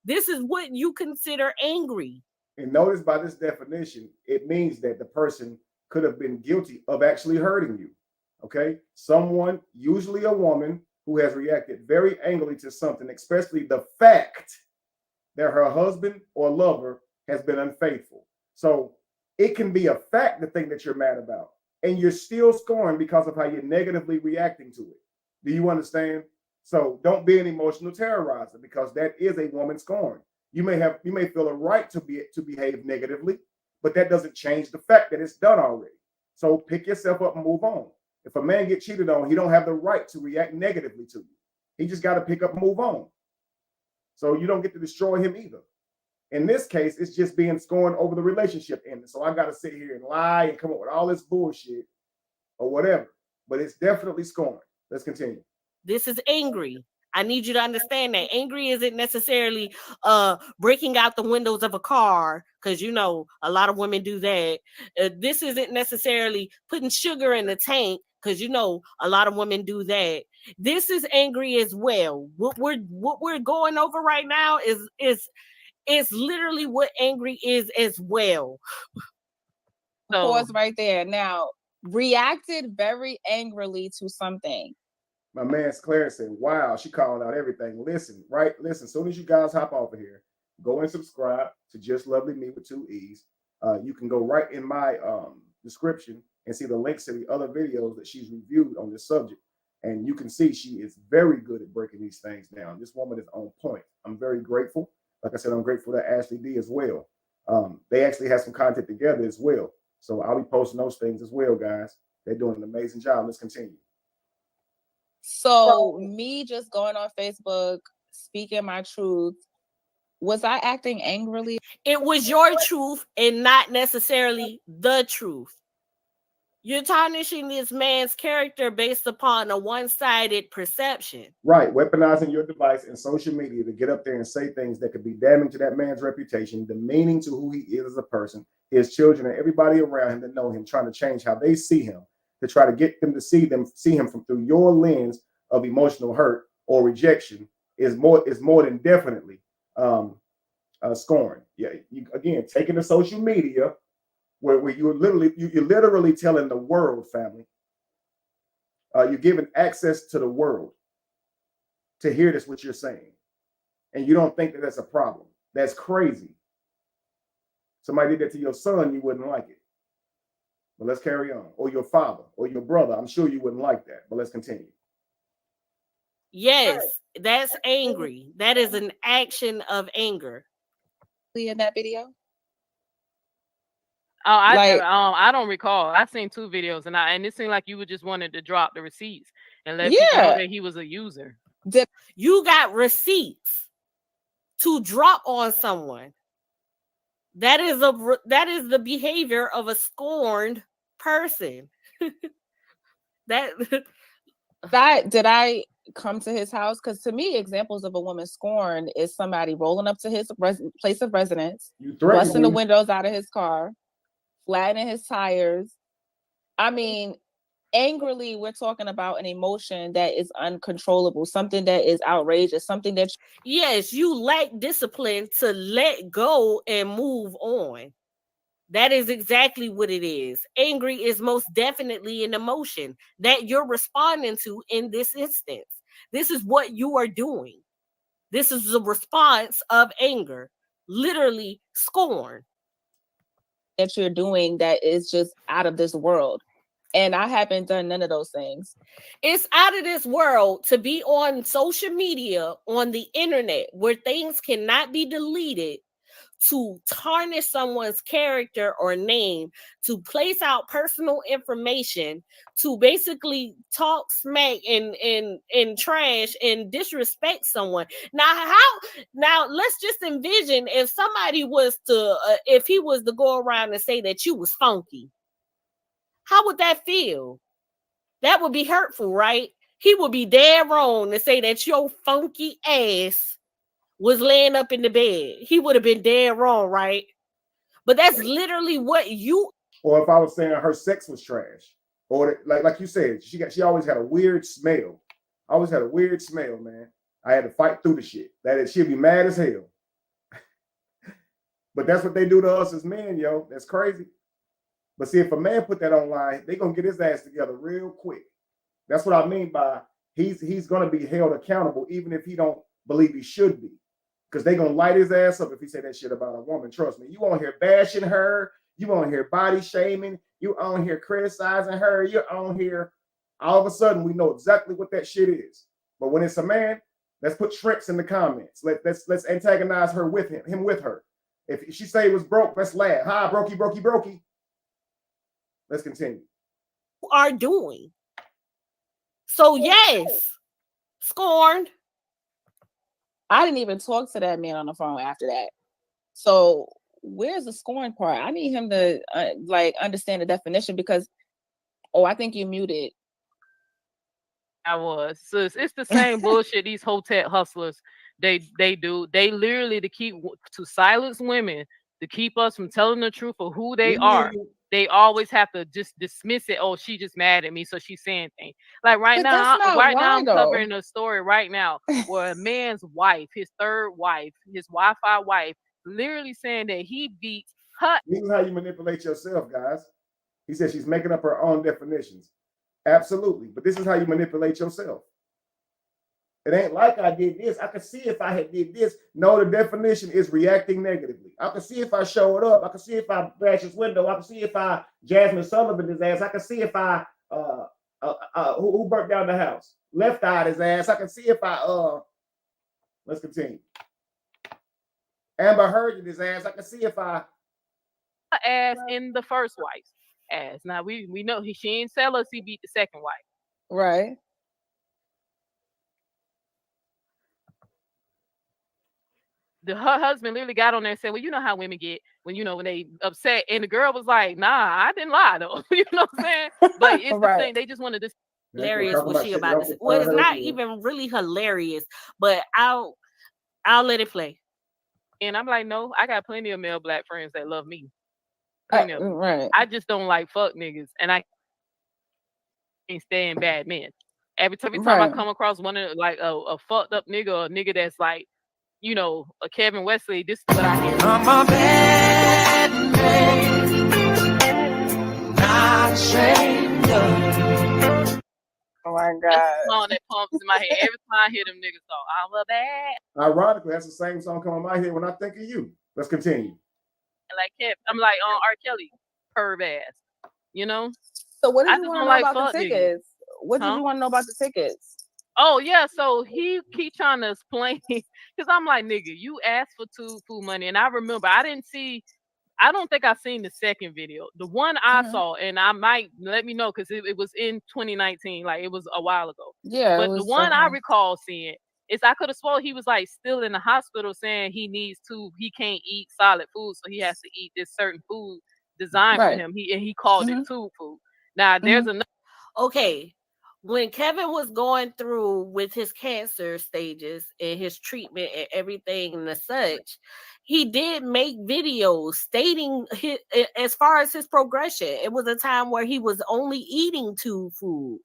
S2: This is what you consider angry.
S1: And notice by this definition, it means that the person could have been guilty of actually hurting you. Okay? Someone, usually a woman, who has reacted very angrily to something, especially the fact that her husband or lover has been unfaithful. So it can be a fact, the thing that you're mad about, and you're still scorned because of how you're negatively reacting to it. Do you understand? So don't be an emotional terrorizer, because that is a woman scorn. You may feel a right to behave negatively, but that doesn't change the fact that it's done already. So pick yourself up and move on. If a man gets cheated on, he don't have the right to react negatively to you. He just got to pick up and move on. So you don't get to destroy him either. In this case, it's just being scorned over the relationship ending. So I got to sit here and lie and come up with all this bullshit or whatever. But it's definitely scorned. Let's continue.
S2: This is angry. I need you to understand that angry isn't necessarily breaking out the windows of a car, because a lot of women do that. This isn't necessarily putting sugar in the tank, because a lot of women do that. This is angry as well. What we're going over right now is literally what angry is as well.
S3: Pause right there. Now, reacted very angrily to something.
S1: My man Clarence said, wow, she calling out everything. Listen, as soon as you guys hop off of here, go and subscribe to Just Lovely Me with 2 E's. You can go right in my description and see the links to the other videos that she's reviewed on this subject. And you can see she is very good at breaking these things down. This woman is on point. I'm very grateful. Like I said, I'm grateful to Ashley D as well. They actually have some content together as well. So I'll be posting those things as well, guys. They're doing an amazing job. Let's continue.
S3: So me just going on Facebook, speaking my truth, Was I acting angrily?
S2: It was your truth and not necessarily the truth. You're tarnishing this man's character based upon a one-sided perception.
S1: Right, weaponizing your device and social media to get up there and say things that could be damning to that man's reputation, demeaning to who he is as a person, his children, and everybody around him that know him, trying to change how they see him, to try to get them to see him from through your lens of emotional hurt or rejection is more than definitely scorned. Yeah, again, taking the social media where you're literally telling the world, family. You're giving access to the world to hear this, what you're saying. And you don't think that that's a problem. That's crazy. Somebody did that to your son, you wouldn't like it. But let's carry on. Or your father or your brother. I'm sure you wouldn't like that. But let's continue.
S2: Yes, that's angry. That is an action of anger.
S3: In that video?
S4: Oh, I don't recall. I seen 2 videos and it seemed like you were just wanted to drop the receipts and let people know that he was a user.
S2: You got receipts to drop on someone. That is the behavior of a scorned person. Did
S3: I come to his house? Because to me, examples of a woman scorned is somebody rolling up to his place of residence, busting the windows out of his car, flattening his tires. I mean, angrily, we're talking about an emotion that is uncontrollable, something that is outrageous, something that
S2: yes, you lack discipline to let go and move on. That is exactly what it is. Angry is most definitely an emotion that you're responding to in this instance. This is what you are doing. This is the response of anger, literally scorn.
S3: That you're doing that is just out of this world. And I haven't done none of those things.
S2: It's out of this world to be on social media, on the internet, where things cannot be deleted, to tarnish someone's character or name, to place out personal information, to basically talk smack and trash and disrespect someone. Now let's just envision if somebody was to if he was to go around and say that you was funky. How would that feel? That would be hurtful, right? He would be dead wrong to say that your funky ass was laying up in the bed. He would have been dead wrong, right? But that's literally what you.
S1: Or if I was saying her sex was trash, or like you said, she always had a weird smell. Always had a weird smell, man. I had to fight through the shit. That is, she'd be mad as hell. But that's what they do to us as men, yo. That's crazy. But see, if a man put that online, they gonna get his ass together real quick. That's what I mean by he's gonna be held accountable, even if he don't believe he should be. Because they're gonna light his ass up if he say that shit about a woman. Trust me. You won't hear bashing her, you won't hear body shaming, you won't hear criticizing her, you're on here. All of a sudden, we know exactly what that shit is. But when it's a man, let's put shrimps in the comments. Let's antagonize her with him with her. If she say it was broke, let's laugh. Hi, brokey. Let's continue.
S2: Are doing. So yes, scorned.
S3: I didn't even talk to that man on the phone after that. So where's the scorn part? I need him to understand the definition because, I think you muted.
S4: I was. So it's the same bullshit these hotel hustlers they do. They literally to silence women, to keep us from telling the truth of who they are. They always have to just dismiss it. Oh, she just mad at me, so she's saying things. Like right now, I'm covering a story right now where a man's wife, his third wife, his Wi-Fi wife, literally saying that he beat her.
S1: This is how you manipulate yourself, guys. He said she's making up her own definitions. Absolutely. But this is how you manipulate yourself. It ain't like I did this. I could see if I had did this. No, the definition is reacting negatively. I could see if I showed up. I could see if I bash his window. I could see if I Jasmine Sullivan his ass. I could see if I who burnt down the house. Left-eyed his ass. I could see if I let's continue. Amber Heard his ass. I could see if I
S4: ass in the first wife's ass. Now we know she ain't tell us he beat the second wife.
S3: Right.
S4: her husband literally got on there and said, well, you know how women get when when they upset. And the girl was like, nah, I didn't lie though. You know what I'm saying? But it's the thing, they just wanted to
S2: hilarious what she about to say. Well, it's not even really hilarious, but I'll let it play.
S4: And I'm like, no, I got plenty of male black friends that love me. Plenty of them.
S3: Right.
S4: I just don't like fuck niggas, and I can't stand bad men. Every time I come across one of like a fucked up nigga or a nigga that's like, a Kevin Wesley, this is what I hear.
S10: I'm a bad man, not ashamed of.
S3: Oh my God.
S4: That's the song that pumps in my head every time I hear them niggas talk. I'm a bad.
S1: Ironically, that's the same song come in my head when I think of you. Let's continue.
S4: Like Kevin, I'm like on R. Kelly, perv ass.
S3: So what did you want to know
S4: like
S3: about the tickets? What did you want to know about the tickets?
S4: Oh yeah, so he keep trying to explain because I'm like, nigga, you asked for food money, and I remember I don't think I seen the second video. The one I saw, and I might let me know because it was in 2019, like it was a while ago.
S3: Yeah,
S4: but the one I recall seeing is I could have sworn he was like still in the hospital saying he can't eat solid food, so he has to eat this certain food designed for him. He called it tube food. Now there's another.
S2: Okay, when Kevin was going through with his cancer stages and his treatment and everything and such, he did make videos stating as far as his progression. It was a time where he was only eating tube food.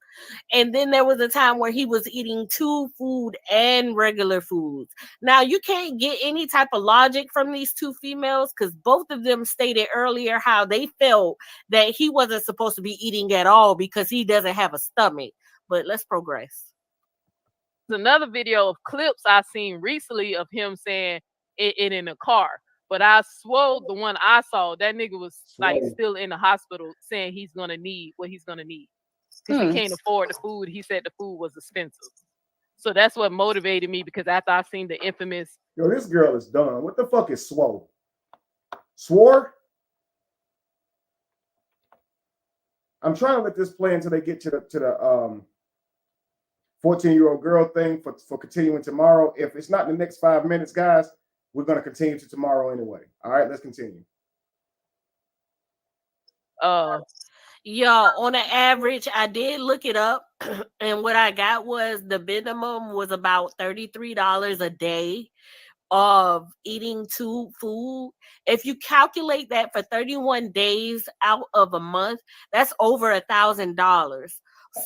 S2: And then there was a time where he was eating tube food and regular foods. Now, you can't get any type of logic from these two females because both of them stated earlier how they felt that he wasn't supposed to be eating at all because he doesn't have a stomach. But let's progress.
S4: There's another video of clips I seen recently of him saying it in a car. But I swore the one I saw, that nigga was like still in the hospital saying he's gonna need what he's gonna need. Because he can't afford the food. He said the food was expensive. So that's what motivated me because after I seen the infamous.
S1: Yo, this girl is done. What the fuck is swole? Swore? I'm trying to let this play until they get to the 14-year-old girl thing for continuing tomorrow. If it's not in the next 5 minutes, guys, we're going to continue to tomorrow anyway. All right, let's continue.
S2: Y'all, on an average, I did look it up, and what I got was the minimum was about $33 a day of eating tube food. If you calculate that for 31 days out of a month, that's over $1,000.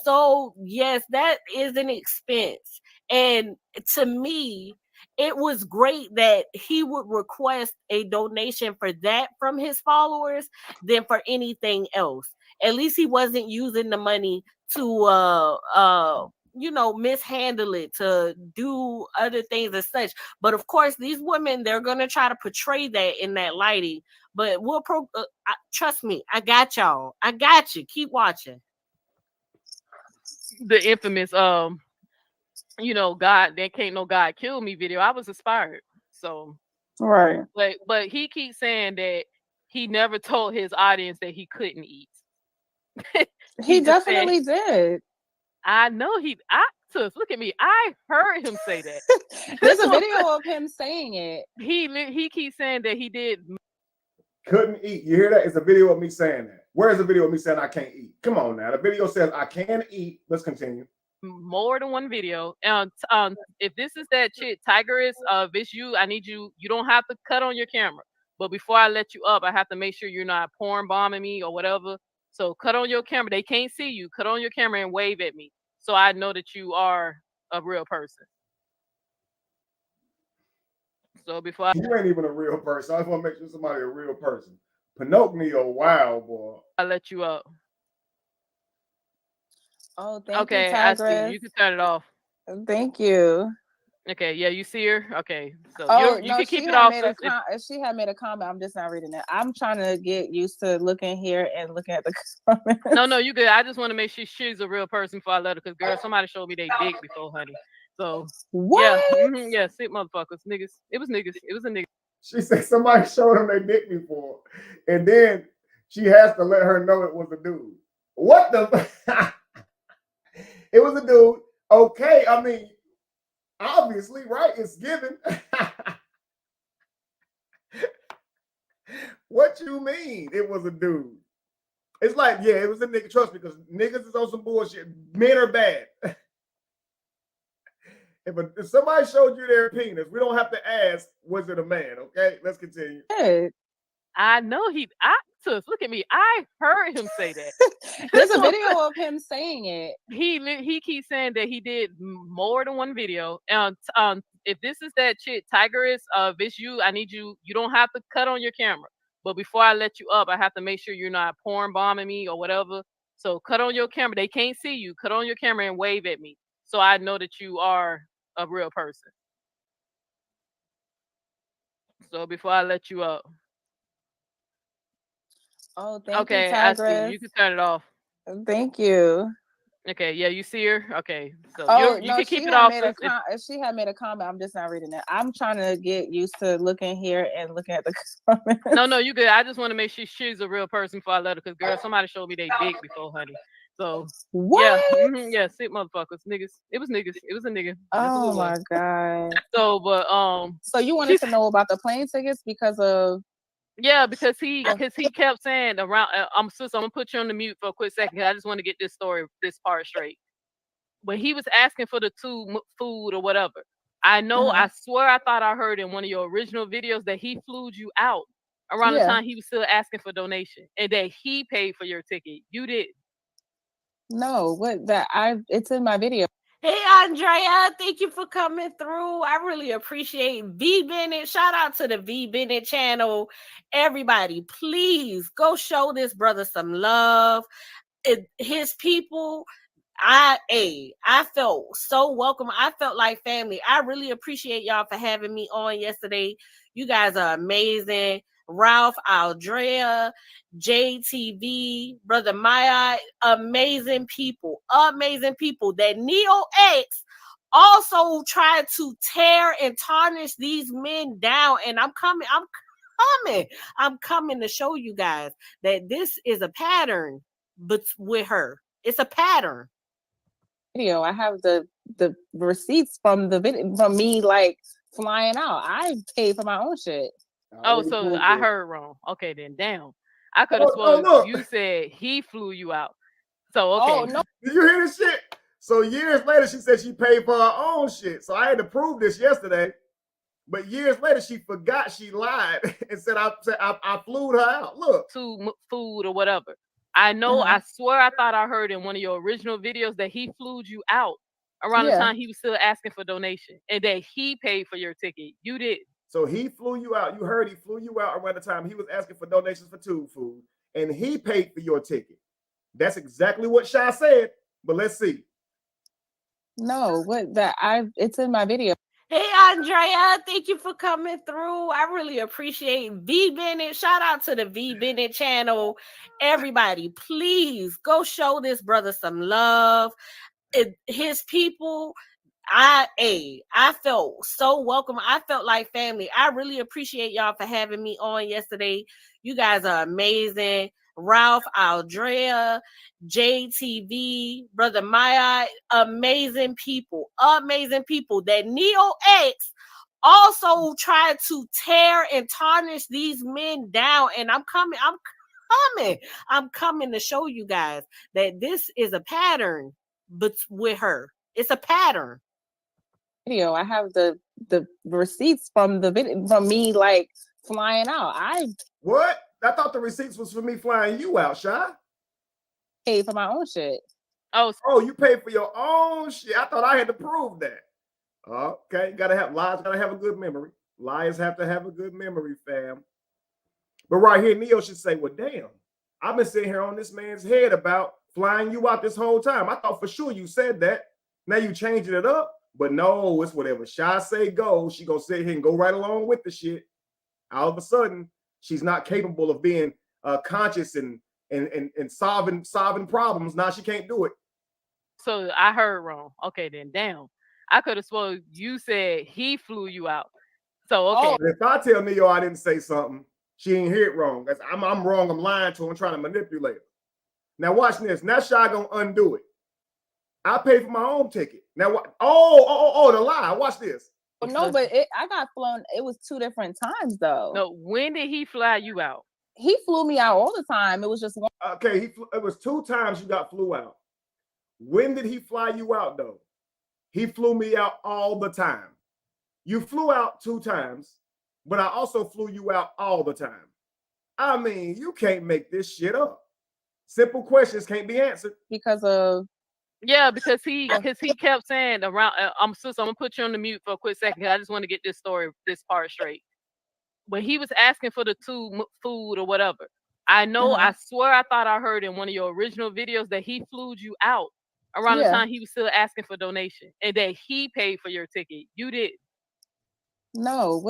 S2: So yes, that is an expense. And to me, it was great that he would request a donation for that from his followers than for anything else. At least he wasn't using the money to mishandle it, to do other things as such. But of course, these women, they're going to try to portray that in that lighting. But trust me, I got y'all. I got you. Keep watching.
S4: The infamous, God, there can't no God kill me video. I was inspired. So,
S3: right.
S4: But he keeps saying that he never told his audience that he couldn't eat.
S3: he definitely did.
S4: I know look at me. I heard him say that.
S3: There's a video of him saying it.
S4: He keeps saying that he did.
S1: Couldn't eat. You hear that? It's a video of me saying that. Where's the video of me saying I can't eat? Come on now. The video says I can eat. Let's continue.
S4: More than one video. If this is that chick, Tigress, if it's you, I need you. You don't have to cut on your camera. But before I let you up, I have to make sure you're not porn bombing me or whatever. So cut on your camera. They can't see you. Cut on your camera and wave at me, so I know that you are a real person. So before
S1: you ain't even a real person. I just want to make sure somebody's a real person. Pinocchio, wow, boy.
S4: I let you up.
S3: Oh, thank
S4: you,
S3: Tigress.
S4: I see you. You can turn it off.
S3: Thank you.
S4: Okay, yeah, you see her. Okay, so you can keep it off.
S3: She had made a comment. I'm just not reading it. I'm trying to get used to looking here and looking at the comments.
S4: No, you good. I just want to make sure she's a real person before I let her. Because girl, somebody showed me they dick before, honey. So
S3: what?
S4: Yeah, sick motherfuckers, niggas. It was niggas. It was a nigga.
S1: She said somebody showed them they dick before, and then she has to let her know it was a dude. What the? It was a dude. Okay, I mean, obviously, right? It's given. What you mean? It was a dude. It's like, yeah, it was a nigga. Trust me, because niggas is on some bullshit. Men are bad. If somebody showed you their penis, we don't have to ask, was it a man? Okay, let's continue.
S3: Good.
S4: I know Sis, look at me. I heard him say that.
S3: There's a video of him saying it.
S4: He keeps saying that he did more than one video. If this is that chick, Tigress, if it's you, I need you. You don't have to cut on your camera, but before I let you up, I have to make sure you're not porn bombing me or whatever. So cut on your camera. They can't see you. Cut on your camera and wave at me, so I know that you are a real person. So before I let you up.
S3: Oh, thank you,
S4: Okay, I see.
S3: Tigress.
S4: You can turn it off.
S3: Thank you.
S4: Okay, yeah, you see her. Okay, so you can keep it off.
S3: She had made a comment. I'm just not reading it. I'm trying to get used to looking here and looking at the comments.
S4: No, you good. I just want to make sure she's a real person before I let her. Because girl, somebody showed me they dick before, honey. So
S3: what?
S4: Yeah, sick motherfuckers, niggas. It was niggas. It was a nigga.
S3: Oh my god.
S4: So, but
S3: So you wanted to know about the plane tickets because of.
S4: Yeah, because he kept saying around. I'm gonna put you on the mute for a quick second. I just want to get this part straight. When he was asking for the food or whatever, I know. I swear, I thought I heard in one of your original videos that he flew you out around the time he was still asking for donation, and that he paid for your ticket. You did.
S3: No, it's in my video.
S2: Hey, Andrea, thank you for coming through. I really appreciate V Bennett. Shout out to the V Bennett channel. Everybody, please go show this brother some love. His people, I felt so welcome. I felt like family. I really appreciate y'all for having me on yesterday. You guys are amazing. Ralph, Aldrea, JTV, Brother Maya, amazing people. That Neo X also tried to tear and tarnish these men down. And I'm coming to show you guys that this is a pattern, but with her. It's a pattern.
S3: Video. I have the receipts from the video from me like flying out. I paid for my own shit.
S4: Oh, so I heard wrong. Okay, then damn. I could have sworn you said he flew you out. So okay.
S3: Oh no.
S1: Did you hear this shit? So years later, she said she paid for her own shit. So I had to prove this yesterday. But years later, she forgot, she lied and said I flew her out. Look.
S4: To food or whatever. I know. I swear I thought I heard in one of your original videos that he flew you out around the time he was still asking for donation, and that he paid for your ticket. You did.
S1: So he flew you out. You heard he flew you out around the time he was asking for donations for tube food, and he paid for your ticket. That's exactly what Shy said. But let's see.
S3: No, it's in my video.
S2: Hey, Andrea, thank you for coming through. I really appreciate V Bennett. Shout out to the V Bennett channel. Everybody, please go show this brother some love. His people, I felt so welcome. I felt like family. I really appreciate y'all for having me on yesterday. You guys are amazing. Ralph, Aldrea, JTV, Brother Maya, amazing people. That Neo X also tried to tear and tarnish these men down. And I'm coming to show you guys that this is a pattern, but with her. It's a pattern.
S3: Video. I have the receipts from the video from me like flying out.
S1: What? I thought the receipts was for me flying you out, Shy.
S3: Paid for my own shit.
S1: Oh, you paid for your own shit. I thought I had to prove that. Okay, lies gotta have a good memory. Liars have to have a good memory, fam. But right here, Neo should say, well, damn, I've been sitting here on this man's head about flying you out this whole time. I thought for sure you said that. Now you changing it up. But no, it's whatever Shy say go. She gonna sit here and go right along with the shit. All of a sudden, she's not capable of being conscious and solving problems. Now she can't do it.
S4: So I heard wrong. Okay, then damn. I could have sworn you said he flew you out. So okay.
S1: Oh, if I tell Neo I didn't say something, she ain't hear it wrong. I'm wrong. I'm lying to her. I'm trying to manipulate her. Now watch this. Now Shy gonna undo it. I paid for my own ticket. Now what? Oh, the lie. Watch this.
S3: No, but I got flown. It was 2 different times though.
S4: No, when did he fly you out?
S3: He flew me out all the time. It was just one.
S1: Okay, it was 2 times you got flew out. When did he fly you out though? He flew me out all the time. You flew out 2 times, but I also flew you out all the time. I mean, you can't make this shit up. Simple questions can't be answered.
S3: Because of
S4: because he kept saying around. I'm gonna put you on the mute for a quick second. I just want to get this part straight. When he was asking for the food or whatever, I know, I swear I thought I heard in one of your original videos that he flew you out around the time he was still asking for donation and that he paid for your ticket. You did.
S3: No,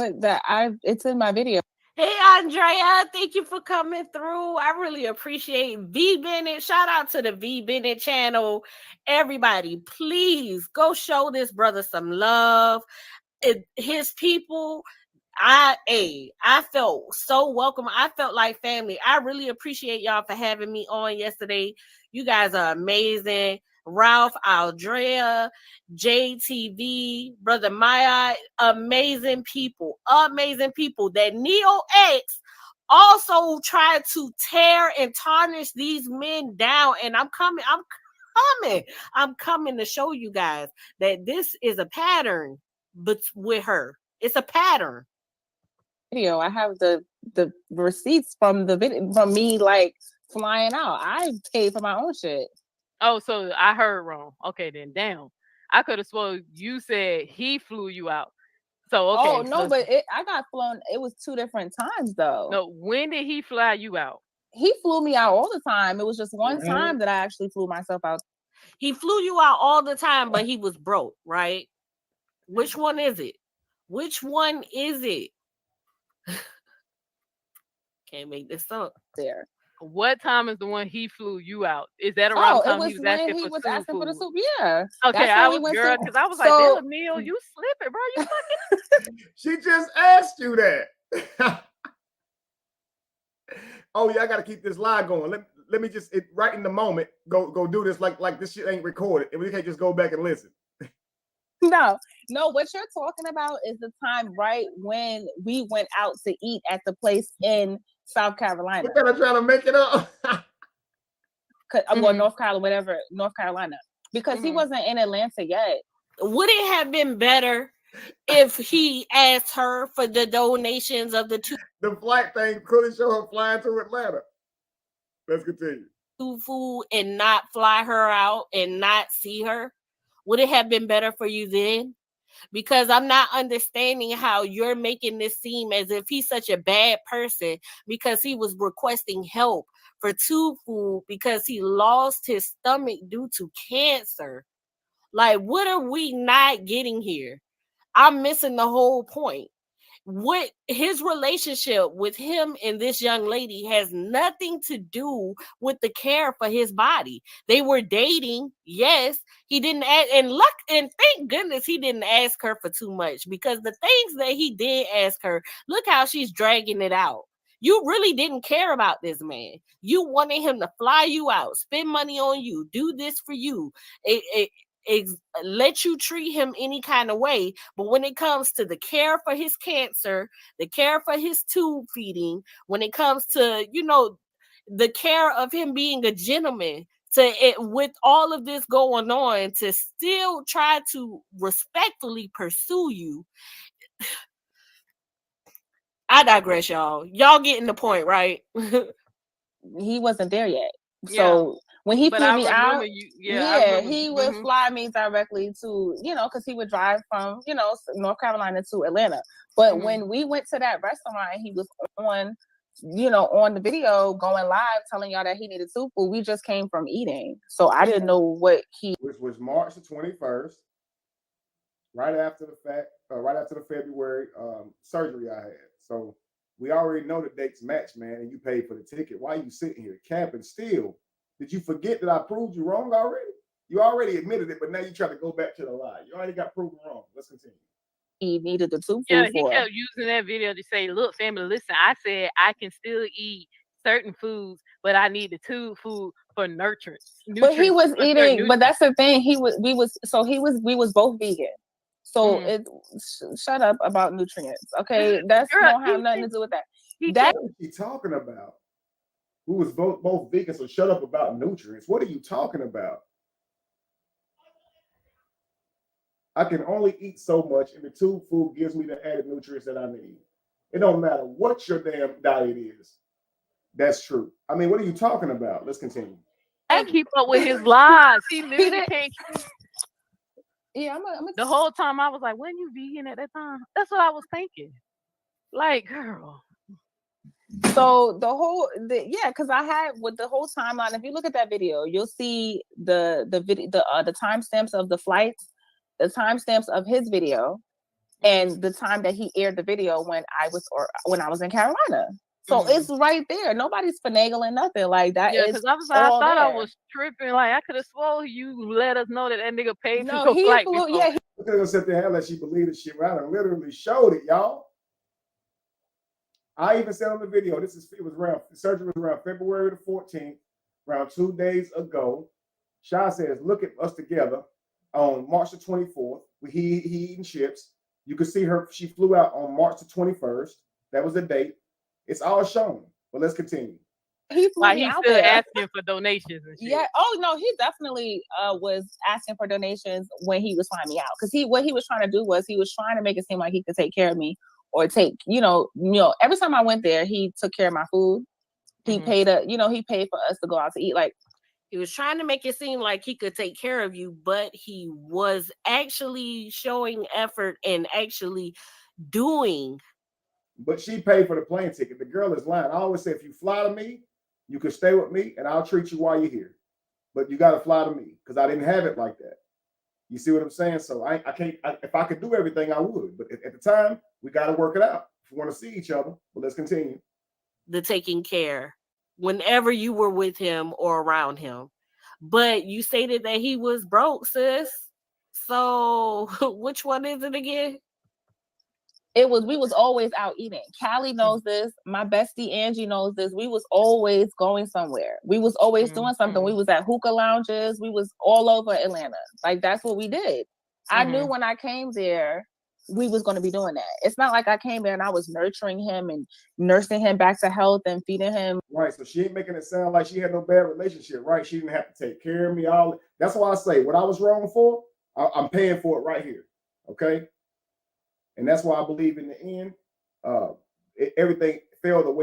S3: it's in my video.
S2: Hey, Andrea, thank you for coming through. I really appreciate V Bennett. Shout out to the V Bennett channel. Everybody, please go show this brother some love. His people, I felt so welcome. I felt like family. I really appreciate y'all for having me on yesterday. You guys are amazing. Ralph, Aldrea, JTV, Brother Maya, amazing people. That Neo X also tried to tear and tarnish these men down. And I'm coming to show you guys that this is a pattern, but with her. It's a pattern.
S3: Video. I have the receipts from the video from me like flying out. I paid for my own shit.
S4: Oh, so I heard wrong. Okay, then damn. I could have sworn you said he flew you out. So okay.
S3: Oh no, but I got flown. It was 2 different times though.
S4: No, when did he fly you out?
S3: He flew me out all the time. It was just one time that I actually flew myself out.
S2: He flew you out all the time, but he was broke, right? Which one is it? Can't make this up.
S3: There.
S4: What time is the one he flew you out? Is that around the time he was asking for the soup?
S3: Yeah.
S4: Okay, I was because I was like, damn, Neil, you slipping, bro. You fucking.
S1: She just asked you that. Oh yeah, I gotta keep this live going. Let me just right in the moment go do this like this shit ain't recorded, and we can't just go back and listen.
S3: No, what you're talking about is the time right when we went out to eat at the place in South Carolina.
S1: We're kind of trying to make it up.
S3: Well, North Carolina, because he wasn't in Atlanta yet.
S2: Would it have been better if he asked her for the donations of the 2?
S1: The flight thing couldn't show her flying to Atlanta. Let's continue.
S2: Food and not fly her out and not see her? Would it have been better for you then? Because I'm not understanding how you're making this seem as if he's such a bad person because he was requesting help for food because he lost his stomach due to cancer. Like, what are we not getting here? I'm missing the whole point. What his relationship with him and this young lady has nothing to do with the care for his body. They were dating, yes. He didn't ask, and thank goodness he didn't ask her for too much, because the things that he did ask her, look how she's dragging it out. You really didn't care about this man. You wanted him to fly you out, spend money on you, do this for you. Let you treat him any kind of way, but when it comes to the care for his cancer, the care for his tube feeding, when it comes to the care of him being a gentleman, with all of this going on, to still try to respectfully pursue you. I digress, y'all. Y'all getting the point, right?
S3: He wasn't there yet, so. When he flew me out, he would fly me directly to, because he would drive from, North Carolina to Atlanta. But when we went to that restaurant, he was on the video going live telling y'all that he needed food. We just came from eating. So I didn't know what
S1: which was March the 21st, right after the February surgery I had. So we already know the dates match, man, and you paid for the ticket. Why are you sitting here camping still? Did you forget that I proved you wrong already? You already admitted it, but now you try to go back to the lie. You already got proven wrong. Let's continue.
S3: He needed the food.
S4: Yeah, he kept using that video to say, look, family, listen, I said I can still eat certain foods, but I need the tube food for nutrients.
S3: But he was eating, but that's the thing. We was both vegan. So shut up about nutrients. Okay. Don't have nothing to do with that.
S1: What is he talking about? We was both vegan, so shut up about nutrients. What are you talking about? I can only eat so much, and the tube food gives me the added nutrients that I need. It don't matter what your damn diet is. That's true. I mean, what are you talking about? Let's continue.
S4: I keep up with his lies. He literally
S3: didn't-
S4: can't.
S3: Yeah, I'm
S4: The whole time I was like, "When you vegan at that time?" That's what I was thinking. Like, girl.
S3: So because I had with the whole timeline. If you look at that video, you'll see the video, the timestamps of the flights, the timestamps of his video, and the time that he aired the video when I was in Carolina. So it's right there. Nobody's finagling nothing like that.
S4: Yeah, because I was like, I thought I
S3: there.
S4: was tripping. Like, I could have swore you let us know that nigga paid
S3: No,
S4: for your
S3: he
S4: flight
S3: flew.
S4: before.
S3: Yeah,
S1: They're gonna sit there and let you believe this shit. I done literally showed it, y'all. I even said on the video, surgery was around February the 14th, around 2 days ago. Shy says, look at us together on March the 24th. He eating chips. You can see her, she flew out on March the 21st. That was the date. It's all shown. But let's continue.
S3: He flew
S4: Like,
S3: me
S4: he's
S3: out
S4: still
S3: there.
S4: asking for donations and shit.
S3: Yeah. Oh no, he definitely was asking for donations when he was flying me out. Because what he was trying to do was he was trying to make it seem like he could take care of me or take, every time I went there, he took care of my food. He paid he paid for us to go out to eat. Like,
S2: he was trying to make it seem like he could take care of you, but he was actually showing effort and actually doing.
S1: But she paid for the plane ticket. The girl is lying. I always say, if you fly to me, you can stay with me and I'll treat you while you're here. But you got to fly to me because I didn't have it like that. You see what I'm saying? So I can't, if I could do everything, I would. But at the time, we got to work it out if we want to see each other. But let's continue.
S2: The taking care whenever you were with him or around him. But you stated that he was broke, sis. So which one is it again?
S3: we was always out eating. Callie knows this. My bestie Angie knows this. We was always going somewhere. We was always doing something. We was at hookah lounges. We was all over Atlanta. Like, that's what we did. I knew when I came there, we was going to be doing that. It's not like I came there and I was nurturing him and nursing him back to health and feeding him.
S1: Right. So she ain't making it sound like she had no bad relationship, right? She didn't have to take care of me. That's why I say what I was wrong for, I'm paying for it right here. Okay. And that's why I believe in the end, everything fell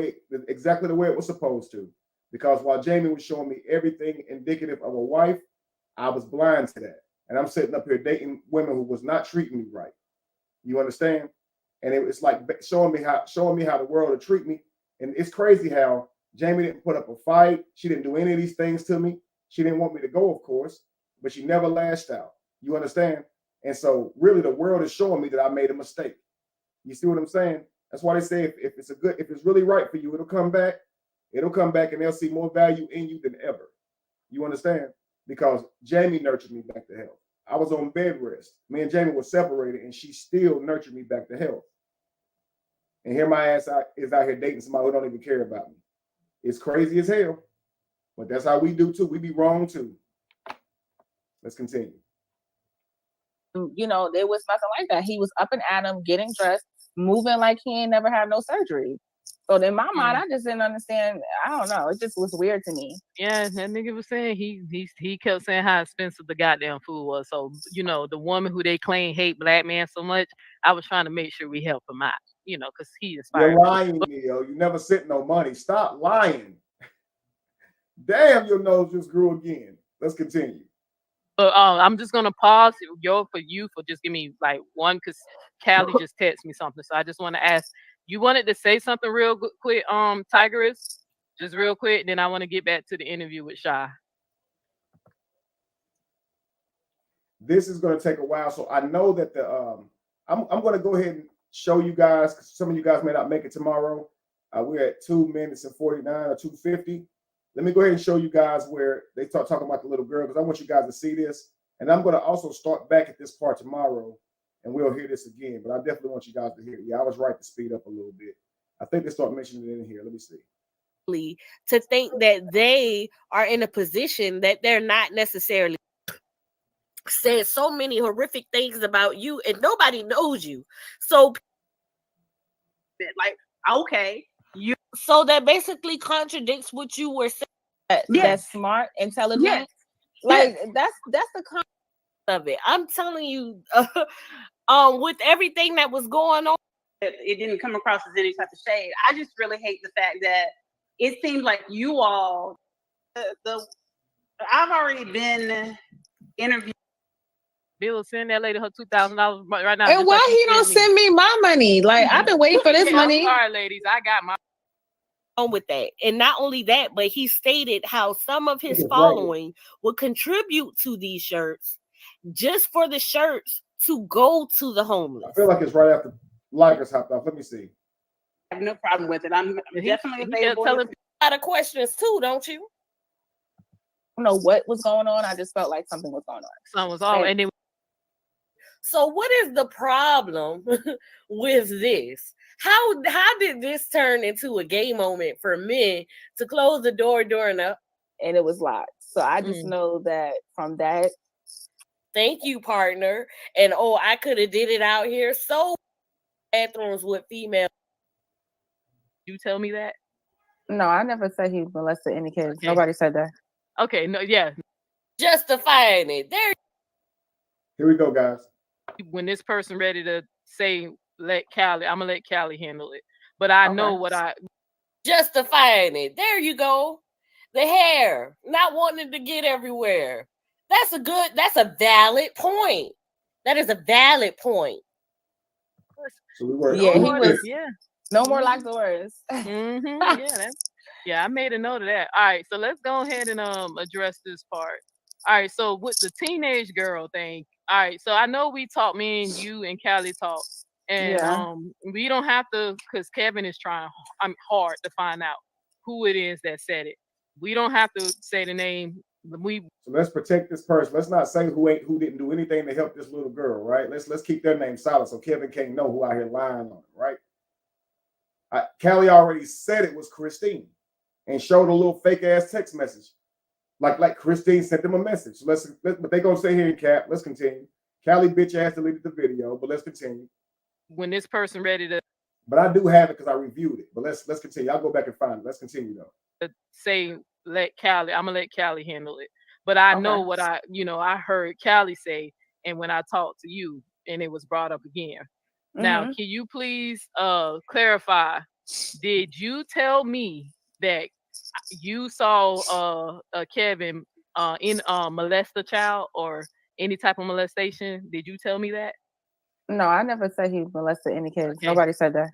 S1: exactly the way it was supposed to. Because while Jamie was showing me everything indicative of a wife, I was blind to that. And I'm sitting up here dating women who was not treating me right. You understand? And it's like showing me how the world would treat me. And it's crazy how Jamie didn't put up a fight. She didn't do any of these things to me. She didn't want me to go, of course, but she never lashed out. You understand? And so really the world is showing me that I made a mistake. You see what I'm saying? That's why they say if it's really right for you, it'll come back and they'll see more value in you than ever. You understand? Because Jamie nurtured me back to health. I was on bed rest. Me and Jamie were separated and she still nurtured me back to health. And here my ass is out here dating somebody who don't even care about me. It's crazy as hell, but that's how we do too. We be wrong too. Let's continue.
S3: There was nothing like that. He was up and at him, getting dressed, moving like he ain't never had no surgery. So in my mind, I just didn't understand. I don't know. It just was weird to me.
S4: Yeah, that nigga was saying he kept saying how expensive the goddamn food was. So, the woman who they claim hate black men so much, I was trying to make sure we help him out, because he inspired.
S1: You're lying, Neo. You never sent no money. Stop lying. Damn, your nose just grew again. Let's continue.
S4: But I'm just gonna pause for just give me like one, because Callie just texted me something. So I just want to ask, you wanted to say something real quick, Tigress, just real quick. Then I want to get back to the interview with Shy.
S1: This is going to take a while, so I know that I'm going to go ahead and show you guys, because some of you guys may not make it tomorrow. We're at 2 minutes and 49 or 2:50. Let me go ahead and show you guys where they start talking about the little girl, because I want you guys to see this. And I'm going to also start back at this part tomorrow, and we'll hear this again. But I definitely want you guys to hear it. Yeah, I was right to speed up a little bit. I think they start mentioning it in here. Let me see.
S2: To think that they are in a position that they're not necessarily said so many horrific things about you and nobody knows you. So, like, okay, you So that basically contradicts what you were saying.
S3: That's smart, intelligent.
S11: Yeah.
S3: Like that's the concept
S2: of it. I'm telling you, with everything that was going on,
S11: it didn't come across as any type of shade. I just really hate the fact that it seems like you all, I've already been interviewed.
S4: Bill send that lady her $2,000 right now.
S3: And
S4: just
S3: why
S4: like
S3: he don't send me my money? Like I've been waiting for this
S4: Yeah,
S3: money.
S4: I'm sorry, ladies. I got my
S2: on with that. And not only that, but he stated how some of his
S1: Right.
S2: following would contribute to these shirts just for the shirts to go to the homeless.
S1: I feel like it's right after Ligers hopped off. Let me see.
S11: I have no problem with it. I'm definitely available.
S2: A lot of questions too, don't you?
S3: I don't know what was going on. I just felt like something was going on.
S4: Something was all, and then.
S2: So what is the problem with this? How did this turn into a gay moment for men to close the door during a,
S3: and it was locked? So I just know that from that.
S2: Thank you, partner. And I could have did it out here. So bathrooms with female.
S4: You tell me that?
S3: No, I never said he molested any kids.
S4: Okay.
S3: Nobody said that.
S4: Okay, no, yeah.
S2: Justifying it. There.
S1: Here we go, guys.
S4: When this person ready to say, let Callie, I'm gonna let Callie handle it. But I know what I
S2: justifying it. There you go. The hair, not wanting to get everywhere. That's a valid point. That is a valid point.
S1: So we were,
S3: he was,
S4: yeah.
S3: No more locked doors.
S4: Yeah, I made a note of that. All right, so let's go ahead and address this part. All right, so with the teenage girl thing, all right, so I know we talked, me and you and Callie talked, and we don't have to, because Kevin is trying hard to find out who it is that said it. We don't have to say the name. So
S1: let's protect this person. Let's not say who didn't do anything to help this little girl, right? Let's keep their name silent so Kevin can't know who out here lying on it, right? Callie already said it was Christine and showed a little fake ass text message. Like Christine sent them a message. So but they gonna say here in cap. Let's continue. Callie bitch ass deleted the video, but let's continue.
S4: When this person ready to,
S1: but I do have it because I reviewed it. But let's continue. I'll go back and find it. Let's continue though.
S4: Say let Callie. I'm gonna let Callie handle it. But I know what I heard Callie say, and when I talked to you, and it was brought up again. Now, can you please clarify? Did you tell me that you saw Kevin molest a child or any type of molestation? Did you tell me that?
S3: No, I never said he molested any kids. Okay. Nobody said that.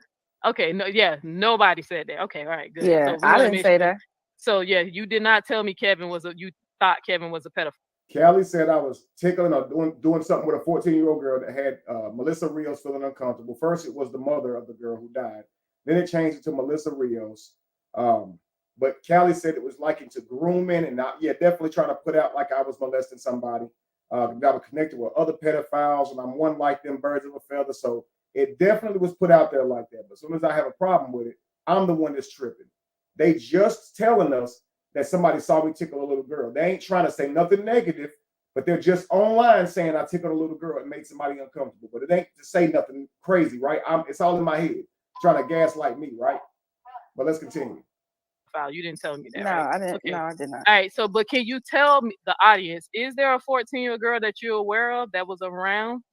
S4: Okay, no, yeah, nobody said that. Okay, all right, good.
S3: Yeah, so I didn't say that.
S4: So yeah, you did not tell me you thought Kevin was a pedophile.
S1: Callie said I was tickling or doing something with a 14-year-old girl that had Melissa Rios feeling uncomfortable. First, it was the mother of the girl who died. Then it changed it to Melissa Rios. But Callie said it was likened to grooming and definitely trying to put out like I was molesting somebody. That I was connected with other pedophiles, and I'm one like them, birds of a feather. So it definitely was put out there like that. But as soon as I have a problem with it, I'm the one that's tripping. They just telling us that somebody saw me tickle a little girl. They ain't trying to say nothing negative, but they're just online saying I tickled a little girl and made somebody uncomfortable. But it ain't to say nothing crazy, right? It's all in my head, trying to gaslight me, right? But let's continue.
S4: You didn't tell me that.
S3: No,
S4: right?
S3: I didn't.
S4: Okay.
S3: No, I did not.
S4: All right. So, but can you tell me, the audience, is there a 14-year-old girl that you're aware of that was around?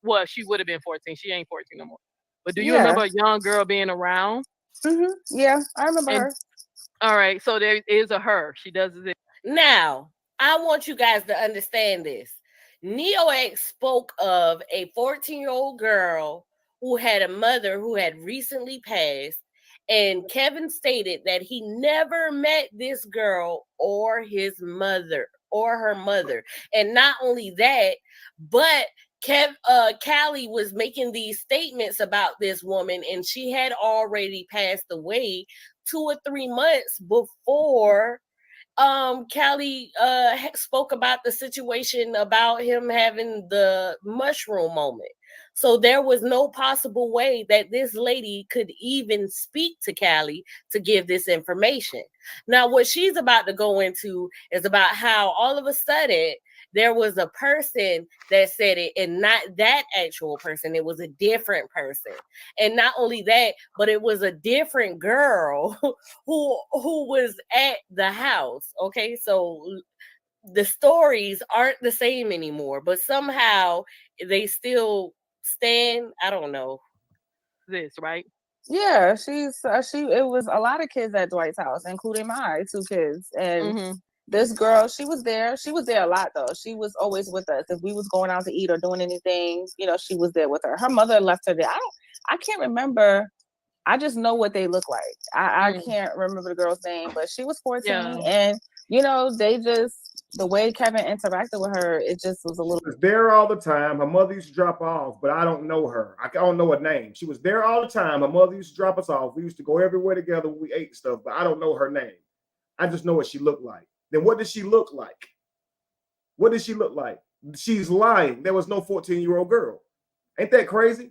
S4: Well, she would have been 14. She ain't 14 no more. But do you remember a young girl being around?
S3: Mm-hmm. Yeah, I remember her.
S4: All right. So there is a her. She does it.
S2: Now, I want you guys to understand this. NeoX spoke of a 14-year-old girl who had a mother who had recently passed. And Kevin stated that he never met this girl or her mother. And not only that, but Callie was making these statements about this woman, and she had already passed away 2 or 3 months before Callie spoke about the situation about him having the mushroom moment. So there was no possible way that this lady could even speak to Callie to give this information. Now, what she's about to go into is about how all of a sudden there was a person that said it, and not that actual person. It was a different person. And not only that, but it was a different girl who was at the house. Okay, so the stories aren't the same anymore, but somehow they still stand. I don't know.
S4: This, right?
S3: Yeah, it was a lot of kids at Dwight's house, including my 2 kids. And this girl, she was there a lot though. She was always with us. If we was going out to eat or doing anything, you know, she was there with her. Her mother left her there. I can't remember. I just know what they look like. I can't remember the girl's name, but she was 14. And you know, the way Kevin interacted with her, it just was a little.
S1: She was there all the time. Her mother used to drop off, but I don't know her. I don't know her name. She was there all the time. Her mother used to drop us off. We used to go everywhere together when we ate stuff, but I don't know her name. I just know what she looked like. Then what does she look like? What does she look like? She's lying. There was no 14-year-old girl. Ain't that crazy?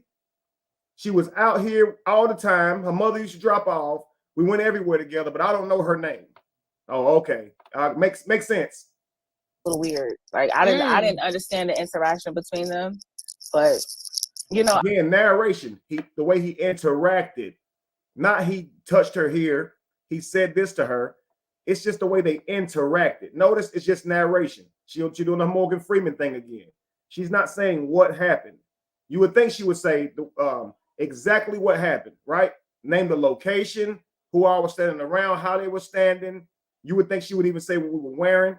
S1: She was out here all the time. Her mother used to drop off. We went everywhere together, but I don't know her name. Oh, okay. Makes sense.
S3: A little weird. Like I didn't understand the interaction between them, but you know,
S1: again, narration. The way he interacted, not he touched her here. He said this to her. It's just the way they interacted. Notice it's just narration. She's doing the Morgan Freeman thing again. She's not saying what happened. You would think she would say exactly what happened, right? Name the location, who all was standing around, how they were standing. You would think she would even say what we were wearing,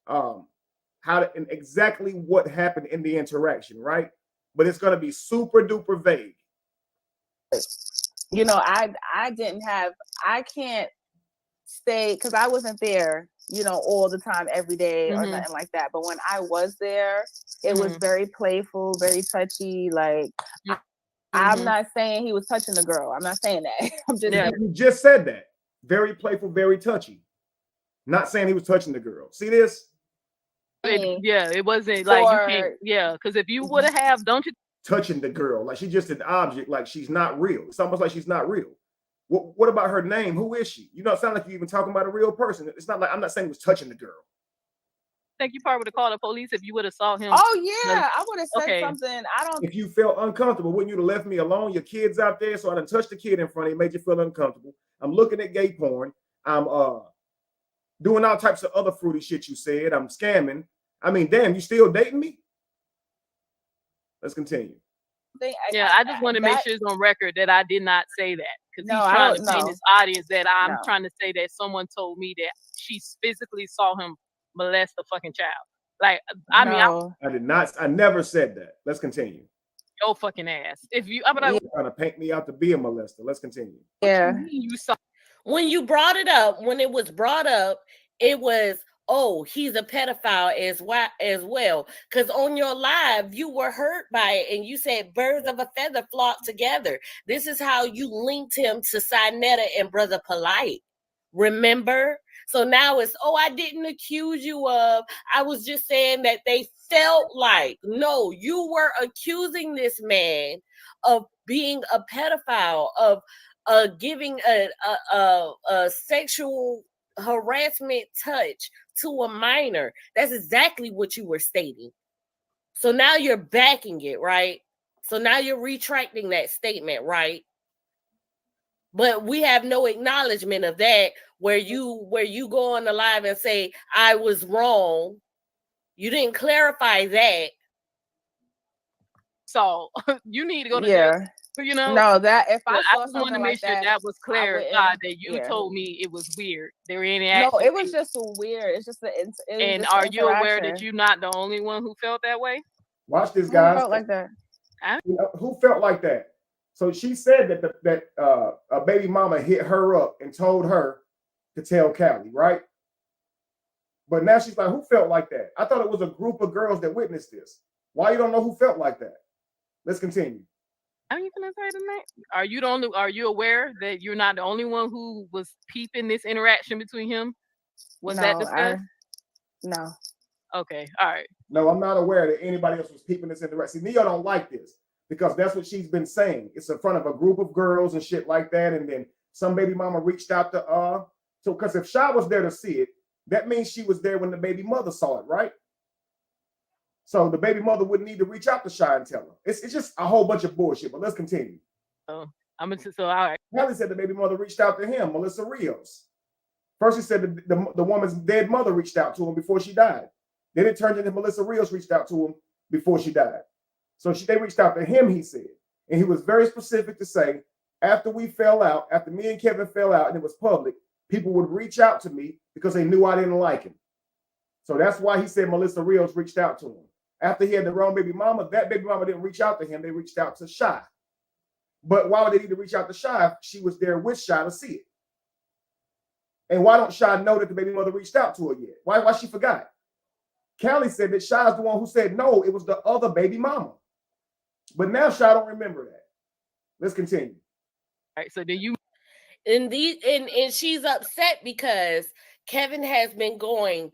S1: and exactly what happened in the interaction, right? But it's going to be super duper vague.
S3: You know, I can't stay because I wasn't there, you know, all the time, every day or nothing like that. But when I was there, it was very playful, very touchy. Like, I'm not saying he was touching the girl. I'm not saying that. I'm just saying.
S1: You just said that. Very playful, very touchy. Not saying he was touching the girl. See this?
S4: It wasn't like you can't. Because if you would have, don't you?
S1: Touching the girl, like she's just an object, like she's not real. It's almost like she's not real. What about her name? Who is she? You don't sound like you're even talking about a real person. It's not like I'm not saying he was touching the girl.
S4: I think you probably would have called the police if you would have saw him.
S3: Oh yeah, I would have said something.
S1: If you felt uncomfortable, wouldn't you have left me alone? Your kid's out there, so I didn't touch the kid in front of you, made you feel uncomfortable. I'm looking at gay porn. I'm doing all types of other fruity shit you said. I'm scamming. I mean, damn, you still dating me? Let's continue.
S4: I just want to make sure it's on record that I did not say that. Because he's trying to paint his audience that I'm trying to say that someone told me that she physically saw him molest a fucking child. Like, I mean,
S1: I did not. I never said that. Let's continue.
S4: Your fucking ass. If you,
S1: You're trying to paint me out to be a molester. Let's continue.
S3: Yeah.
S4: You saw
S2: when you brought it up, when it was brought up, it was, oh, he's a pedophile as well. Because on your live, you were hurt by it, and you said birds of a feather flock together. This is how you linked him to Sinetta and Brother Polite. Remember? So now it's, oh, I didn't accuse you of. I was just saying that they felt like. No, you were accusing this man of being a pedophile, of giving a sexual harassment touch to a minor. That's exactly what you were stating. So now you're backing it, right? So now you're retracting that statement, right? But we have no acknowledgement of that where you go on the live and say, I was wrong. You didn't clarify that.
S4: So you need to go to jail. You know,
S3: no, that if I
S4: just want to make sure that was clarified that you told me it was weird. There any
S3: no, it was just weird. It's just
S4: and are you aware that you're not the only one who felt that way?
S1: Watch this, guys.
S3: Who felt like that?
S1: Who felt like that? So she said that a baby mama hit her up and told her to tell Callie, right? But now she's like, who felt like that? I thought it was a group of girls that witnessed this. Why you don't know who felt like that? Let's continue.
S4: Are you gonna say tonight? Are you aware that you're not the only one who was peeping this interaction between him? Was that discussed?
S3: No.
S4: Okay, all right.
S1: No, I'm not aware that anybody else was peeping this interaction. Neo don't like this because that's what she's been saying. It's in front of a group of girls and shit like that, and then some baby mama reached out to so because if Sha was there to see it, that means she was there when the baby mother saw it, right? So the baby mother wouldn't need to reach out to Shy and tell her. It's just a whole bunch of bullshit, but let's continue.
S4: Oh, all right.
S1: Kelly said the baby mother reached out to him, Melissa Rios. First, he said the woman's dead mother reached out to him before she died. Then it turned into Melissa Rios reached out to him before she died. So they reached out to him, he said. And he was very specific to say, after we fell out, after me and Kevin fell out and it was public, people would reach out to me because they knew I didn't like him. So that's why he said Melissa Rios reached out to him. After he had the wrong baby mama, that baby mama didn't reach out to him. They reached out to Shy. But why would they need to reach out to Shy if she was there with Shy to see it? And why don't Shy know that the baby mother reached out to her yet? Why she forgot? Callie said that Shy's the one who said no, it was the other baby mama. But now Shy don't remember that. Let's continue.
S4: All right, so then you
S2: and she's upset because Kevin has been going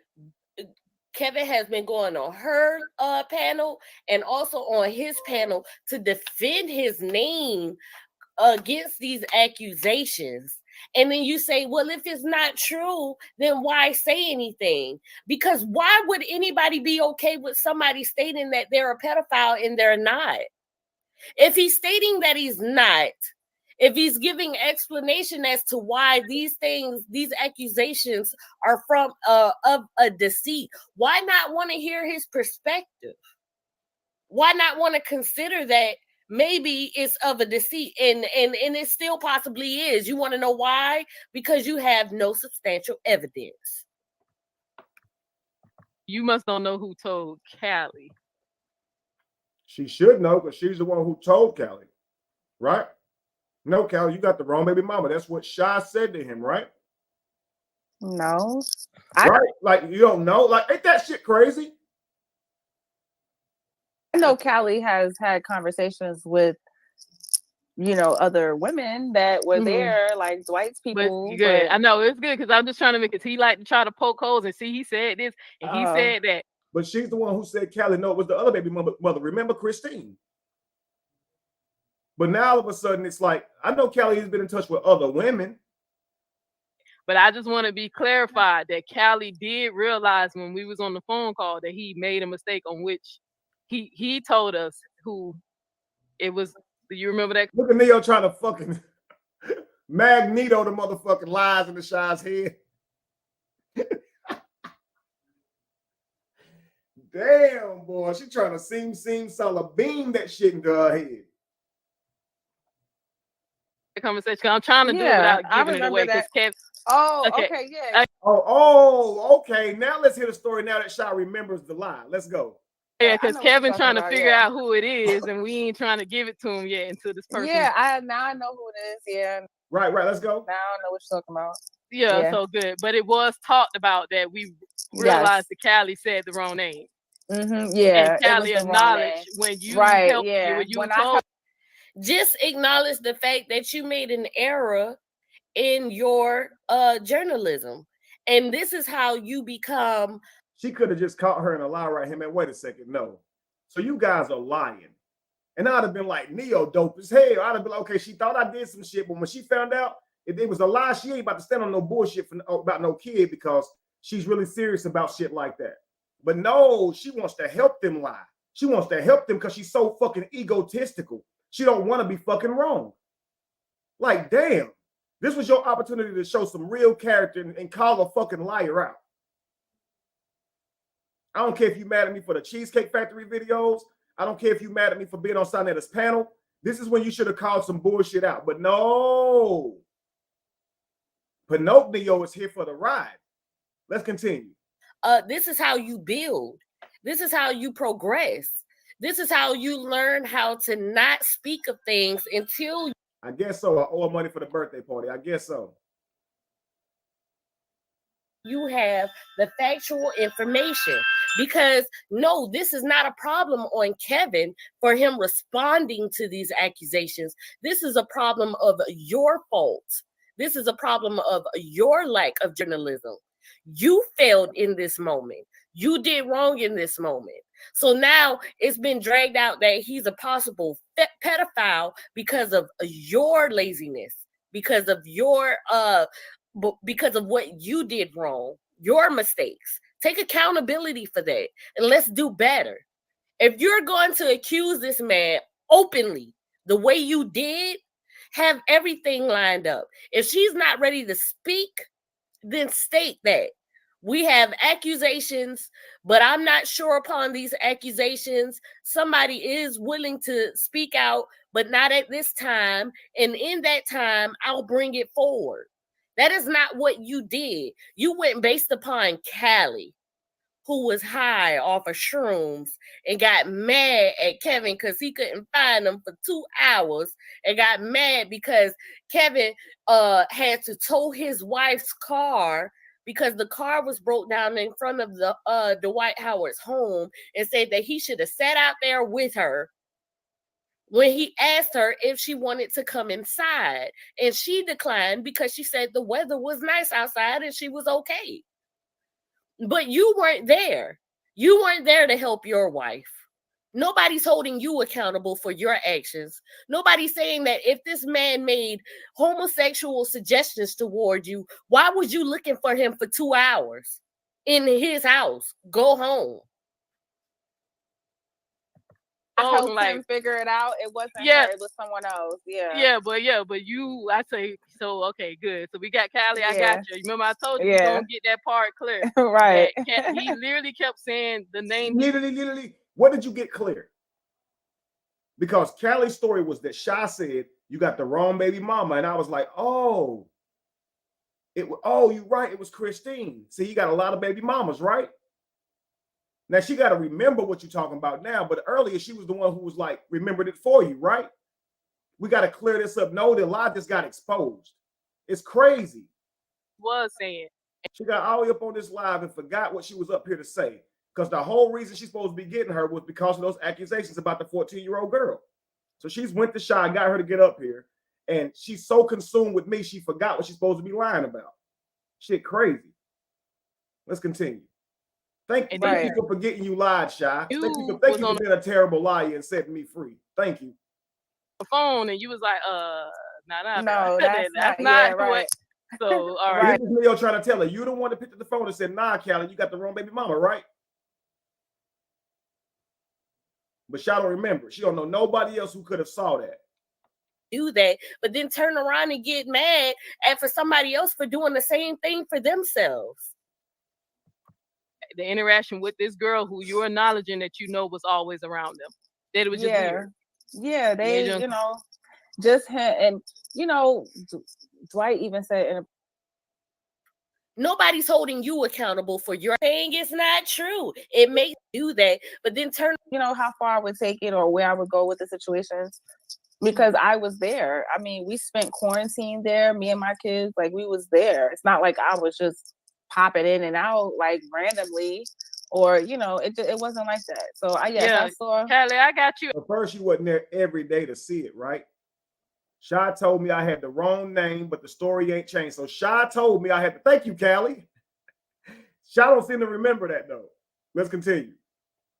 S2: on her panel and also on his panel to defend his name against these accusations. And then you say, well, if it's not true, then why say anything? Because why would anybody be okay with somebody stating that they're a pedophile and they're not? If he's stating that he's not, if he's giving explanation as to why these accusations are from of a deceit, why not want to hear his perspective? Why not want to consider that maybe it's of a deceit and it still possibly is? You want to know why? Because you have no substantial evidence.
S4: You must don't know who told Callie.
S1: She should know because she's the one who told Callie, right? No, Callie, you got the wrong baby mama. That's what Shy said to him, right?
S3: No.
S1: Right? Like, you don't know? Like, ain't that shit crazy?
S3: I know Callie has had conversations with, other women that were there, like Dwight's people.
S4: But good. I know it's good because I'm just trying to make it. He like to try to poke holes and see. He said this and he said that.
S1: But she's the one who said Callie. No, it was the other baby mother. Remember Christine? But now all of a sudden it's like, I know Callie has been in touch with other women.
S4: But I just want to be clarified that Callie did realize when we was on the phone call that he made a mistake on which he told us who it was. Do you remember that?
S1: Look at Neo trying to fucking Magneto the motherfucking lies in the Shy's head. Damn, boy. She trying to seem solid beam that shit into her head.
S4: Conversation. I'm trying to do it without giving it away because Kev.
S3: Oh, okay, yeah.
S1: Okay. Now let's hear the story. Now that Shy remembers the lie, let's go.
S4: Yeah, because Kevin trying to figure out who it is, and we ain't trying to give it to him yet until this person.
S3: Yeah, now I know who it is. Yeah.
S1: Right. Let's go.
S3: Now I know what you're talking about.
S4: Yeah, so good. But it was talked about that we realized that Callie said the wrong name.
S3: Yeah.
S4: And Callie acknowledged when you helped you, when you told.
S2: Just acknowledge the fact that you made an error in your journalism. And this is how you become.
S1: She could have just caught her in a lie right here, man. Wait a second. No. So you guys are lying. And I'd have been like, Neo dope as hell. I'd have been like, okay, she thought I did some shit, but when she found out it was a lie, she ain't about to stand on no bullshit about no kid because she's really serious about shit like that. But no, she wants to help them lie. She wants to help them because she's so fucking egotistical. She don't want to be fucking wrong. Like, damn. This was your opportunity to show some real character and call a fucking liar out. I don't care if you mad at me for the Cheesecake Factory videos. I don't care if you mad at me for being on Sonetta's panel. This is when you should have called some bullshit out. But no. Pinocchio is here for the ride. Let's continue.
S2: This is how you build. This is how you progress. This is how you learn how to not speak of things until.
S1: I guess so. I owe her money for the birthday party. I guess so.
S2: You have the factual information. Because no, this is not a problem on Kevin for him responding to these accusations. This is a problem of your fault. This is a problem of your lack of journalism. You failed in this moment. You did wrong in this moment. So now it's been dragged out that he's a possible pedophile because of your laziness, because of your because of what you did wrong, your mistakes. Take accountability for that and let's do better. If you're going to accuse this man openly the way you did, have everything lined up. If she's not ready to speak, then state that. We have accusations, but I'm not sure upon these accusations. Somebody is willing to speak out, but not at this time. And in that time, I'll bring it forward. That is not what you did. You went based upon Callie, who was high off of shrooms and got mad at Kevin because he couldn't find them for 2 hours, and got mad because Kevin had to tow his wife's car because the car was broke down in front of the Dwight Howard's home, and said that he should have sat out there with her when he asked her if she wanted to come inside. And she declined because she said the weather was nice outside and she was okay. But you weren't there. You weren't there to help your wife. Nobody's holding you accountable for your actions. Nobody's saying that if this man made homosexual suggestions toward you, why was you looking for him for 2 hours in his house? Go home.
S3: I helped him figure it out. It wasn't her, it was someone else.
S4: Yeah, but you, I say, so okay, good. So we got Callie, I got you. Remember I told you we're gonna get that part clear.
S3: Right.
S4: He literally kept saying the name.
S1: Literally, what did you get clear? Because Callie's story was that Sha said, you got the wrong baby mama. And I was like, oh, you're right. It was Christine. See, you got a lot of baby mamas, right? Now, she got to remember what you're talking about now, but earlier she was the one who was like, remembered it for you, right? We got to clear this up. No, the lie just got exposed. It's crazy.
S4: Was saying.
S1: She got all the way up on this live and forgot what she was up here to say, because the whole reason she's supposed to be getting her was because of those accusations about the 14-year-old girl. So she's went to Shy and got her to get up here, and she's so consumed with me, she forgot what she's supposed to be lying about. Shit crazy. Let's continue. Thank you for forgetting you lied, Shy. Thank you for being a terrible liar and setting me free. Thank you.
S4: The phone, and you was like,
S3: no, that's
S4: not
S3: right.
S4: So, all right.
S1: This is Leo trying to tell her, you the one that picked up the phone and said, nah, Callie, you got the wrong baby mama, right? But Shy don't remember. She don't know nobody else who could have saw that.
S2: Do that, but then turn around and get mad at for somebody else for doing the same thing for themselves.
S4: The interaction with this girl who you're acknowledging that you know was always around them. That it was just weird.
S3: Yeah, they, just him, and Dwight even said in a
S2: nobody's holding you accountable for your thing. It's not true. It may do that, but then turn,
S3: how far I would take it or where I would go with the situations, because I was there. I mean, we spent quarantine there, me and my kids, like we was there. It's not like I was just popping in and out like randomly, or it wasn't like that. So I saw
S4: Callie, I got you.
S1: At first, you wasn't there every day to see it, right? Shy told me I had the wrong name, but the story ain't changed. So Shy told me I had to thank you, Callie. Shy don't seem to remember that though. Let's continue.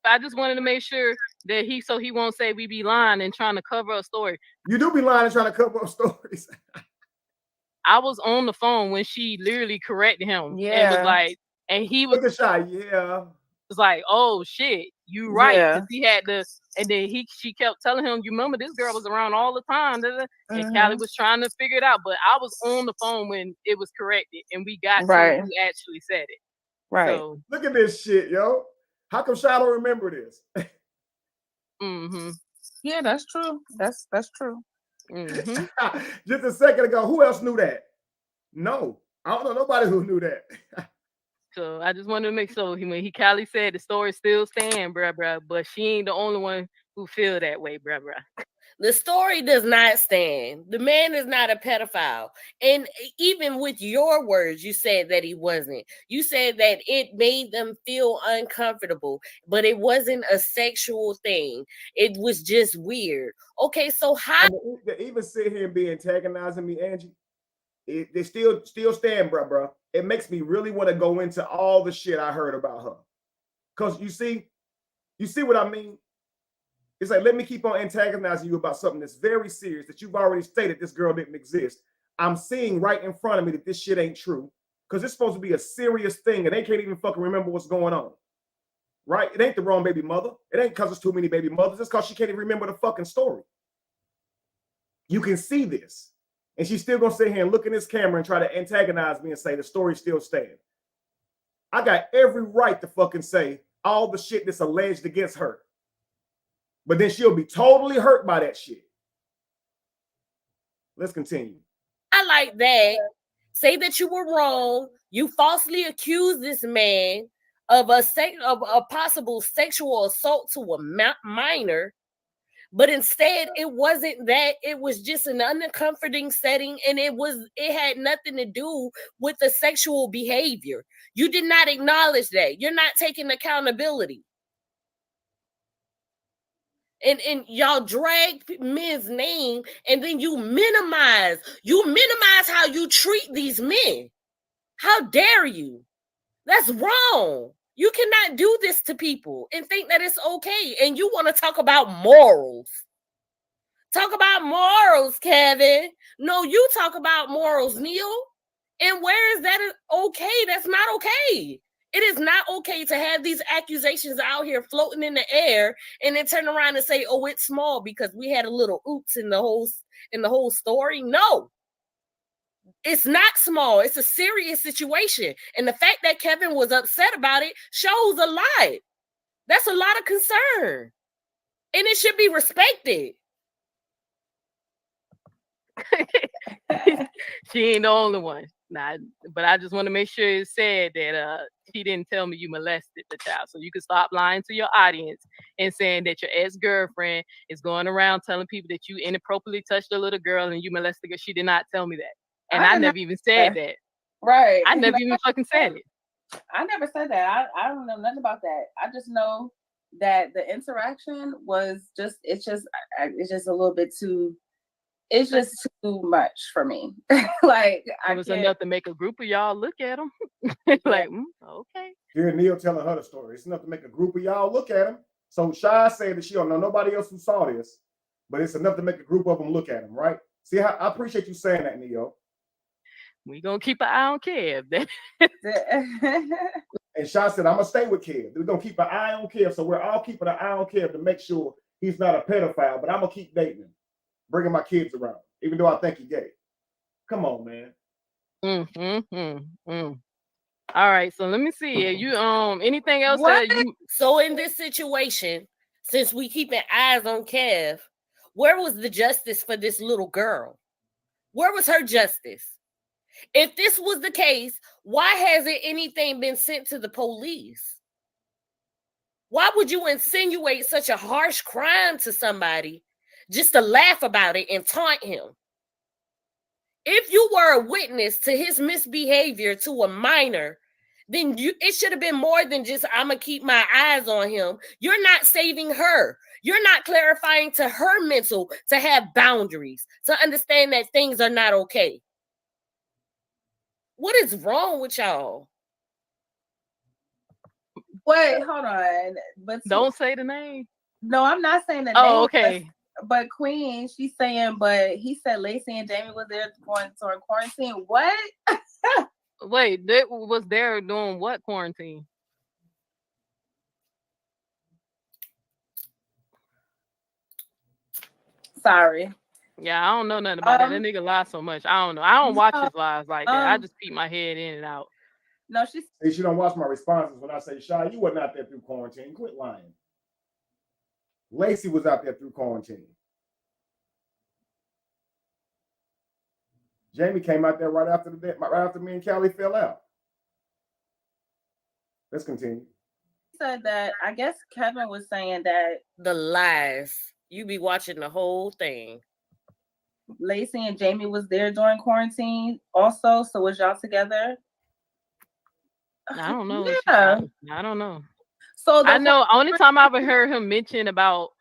S4: I just wanted to make sure that he won't say we be lying and trying to cover a story.
S1: You do be lying and trying to cover up stories.
S4: I was on the phone when she literally corrected him.
S3: Yeah.
S4: And was like, and he was
S1: Shy, yeah.
S4: Was like, oh shit, you right. Yeah. He had this, and then she kept telling him, you remember this girl was around all the time. And Callie was trying to figure it out. But I was on the phone when it was corrected, and we got someone who actually said it.
S3: Right.
S4: So,
S1: look at this shit, yo. How come Shy don't remember this?
S3: Yeah, that's true. That's true.
S1: Just a second ago, who else knew that? No, I don't know nobody who knew that.
S4: So I just wanted to make sure when Callie said the story still stand, bruh, but she ain't the only one who feel that way, bruh.
S2: The story does not stand. The man is not a pedophile. And even with your words, you said that he wasn't. You said that it made them feel uncomfortable, but it wasn't a sexual thing. It was just weird. Okay, so how?
S1: They even sit here and be antagonizing me, Angie. They still stand, bruh. It makes me really want to go into all the shit I heard about her. Because you see what I mean? It's like, let me keep on antagonizing you about something that's very serious that you've already stated this girl didn't exist. I'm seeing right in front of me that this shit ain't true. Because it's supposed to be a serious thing and they can't even fucking remember what's going on. right? It ain't the wrong baby mother. It ain't because there's too many baby mothers. It's because she can't even remember the fucking story. You can see this. And she's still going to sit here and look in this camera and try to antagonize me and say the story still stands. I got every right to fucking say all the shit that's alleged against her. But then she'll be totally hurt by that shit. Let's continue.
S2: I like that. Say that you were wrong. You falsely accused this man of a possible sexual assault to a minor, but instead it wasn't that. It was just an uncomforting setting, and it had nothing to do with the sexual behavior. You did not acknowledge that. You're not taking accountability. And y'all drag men's name, and then you minimize how you treat these men. How dare you? That's wrong. You cannot do this to people and think that it's okay. And you want to talk about morals. Talk about morals, Kevin. No, you talk about morals, Neil. And where is that okay? That's not okay. It is not okay to have these accusations out here floating in the air and then turn around and say, oh, it's small because we had a little oops in the whole story. No, it's not small. It's a serious situation. And the fact that Kevin was upset about it shows a lot. That's a lot of concern. And it should be respected.
S4: She ain't the only one. Nah, but I just want to make sure it's said that she didn't tell me you molested the child. So you can stop lying to your audience and saying that your ex-girlfriend is going around telling people that you inappropriately touched a little girl and you molested her. She did not tell me that. And I never even said that.
S3: Right.
S4: I never even fucking said it.
S3: I never said that. I don't know nothing about that. I just know that the interaction was it's just a little bit too. It's just too much for me. Like
S4: it was enough to make a group of y'all look at him. Like, okay.
S1: Hear Neil telling her the story. It's enough to make a group of y'all look at him. So Shy said that she don't know nobody else who saw this, but it's enough to make a group of them look at him, right? See how I appreciate you saying that, Neil.
S4: We gonna keep an eye on Kev.
S1: And Shy said, I'm gonna stay with Kev. We're gonna keep an eye on Kev. So we're all keeping an eye on Kev to make sure he's not a pedophile, but I'm gonna keep dating him. Bringing my kids around, even though I think he's gay. Come on, man.
S4: All right, so let me see. You anything else
S2: What?
S4: that you?
S2: So in this situation, since we keeping eyes on Kev, where was the justice for this little girl? Where was her justice? If this was the case, why hasn't anything been sent to the police? Why would you insinuate such a harsh crime to somebody just to laugh about it and taunt him? If you were a witness to his misbehavior to a minor, then it should have been more than just, I'm going to keep my eyes on him. You're not saving her. You're not clarifying to her mental to have boundaries, to understand that things are not okay. What is wrong with y'all?
S3: Wait, hold on. But
S4: don't say the name.
S3: No, I'm not saying the name.
S4: Oh, okay.
S3: But Queen, she's saying, but he said Lacey and Jamie was there during quarantine. What?
S4: Wait, they was there doing what quarantine?
S3: Sorry.
S4: Yeah, I don't know nothing about that. That nigga lies so much. I don't know. I don't watch his lies like that. I just peek my head in and out.
S3: No,
S1: she don't watch my responses when I say, Shy, you wasn't out there through quarantine. Quit lying. Lacey was out there through quarantine. Jamie came out there right after me and Callie fell out. Let's continue.
S3: He said that, I guess Kevin was saying that
S2: the lies. You be watching the whole thing.
S3: Lacey and Jamie was there during quarantine also. So was y'all together?
S4: I don't know.
S3: Yeah.
S4: I don't know.
S3: So
S4: I know only time I ever heard him mention about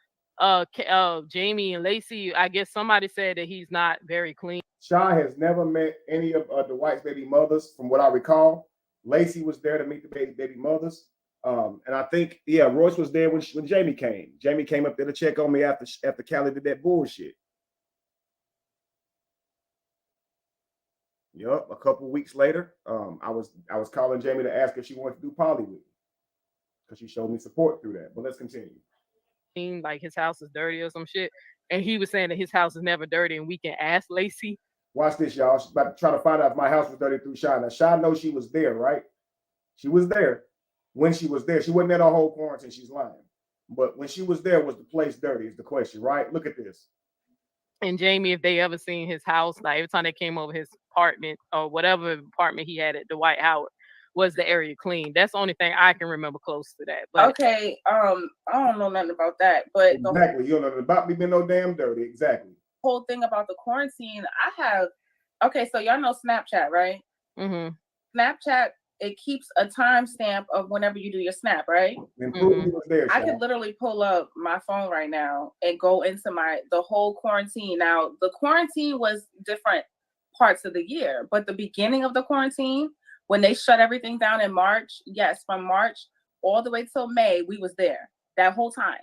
S4: Jamie and Lacey, I guess somebody said that he's not very clean.
S1: Shy has never met any of the White's baby mothers, from what I recall. Lacey was there to meet the baby mothers. And I think, Royce was there when Jamie came. Jamie came up there to check on me after Callie did that bullshit. Yup, a couple weeks later, I was calling Jamie to ask if she wanted to do poly with me. because she showed me support through that. But let's continue.
S4: Like his house is dirty or some shit, and he was saying that his house is never dirty, and we can ask Lacey.
S1: Watch this, y'all. She's about to try to find out if my house was dirty through Shy. Now, Shy knows she was there, right? She was there when she was there. She wasn't there the whole quarantine. She's lying. But when she was there, was the place dirty is the question, right? Look at this.
S4: And Jamie, if they ever seen his house, like every time they came over his apartment or whatever apartment he had at Dwight Howard, was the area clean. That's the only thing I can remember close to that. But
S3: okay, I don't know nothing about that. But
S1: exactly, you don't know nothing about me being no damn dirty. Exactly.
S3: Whole thing about the quarantine, I have. Okay, so y'all know Snapchat, right?
S4: Mm-hmm.
S3: Snapchat, it keeps a timestamp of whenever you do your snap, right? I could literally pull up my phone right now and go into the whole quarantine. Now, the quarantine was different parts of the year, but the beginning of the quarantine, when they shut everything down in March, yes, from March all the way till May, we was there that whole time.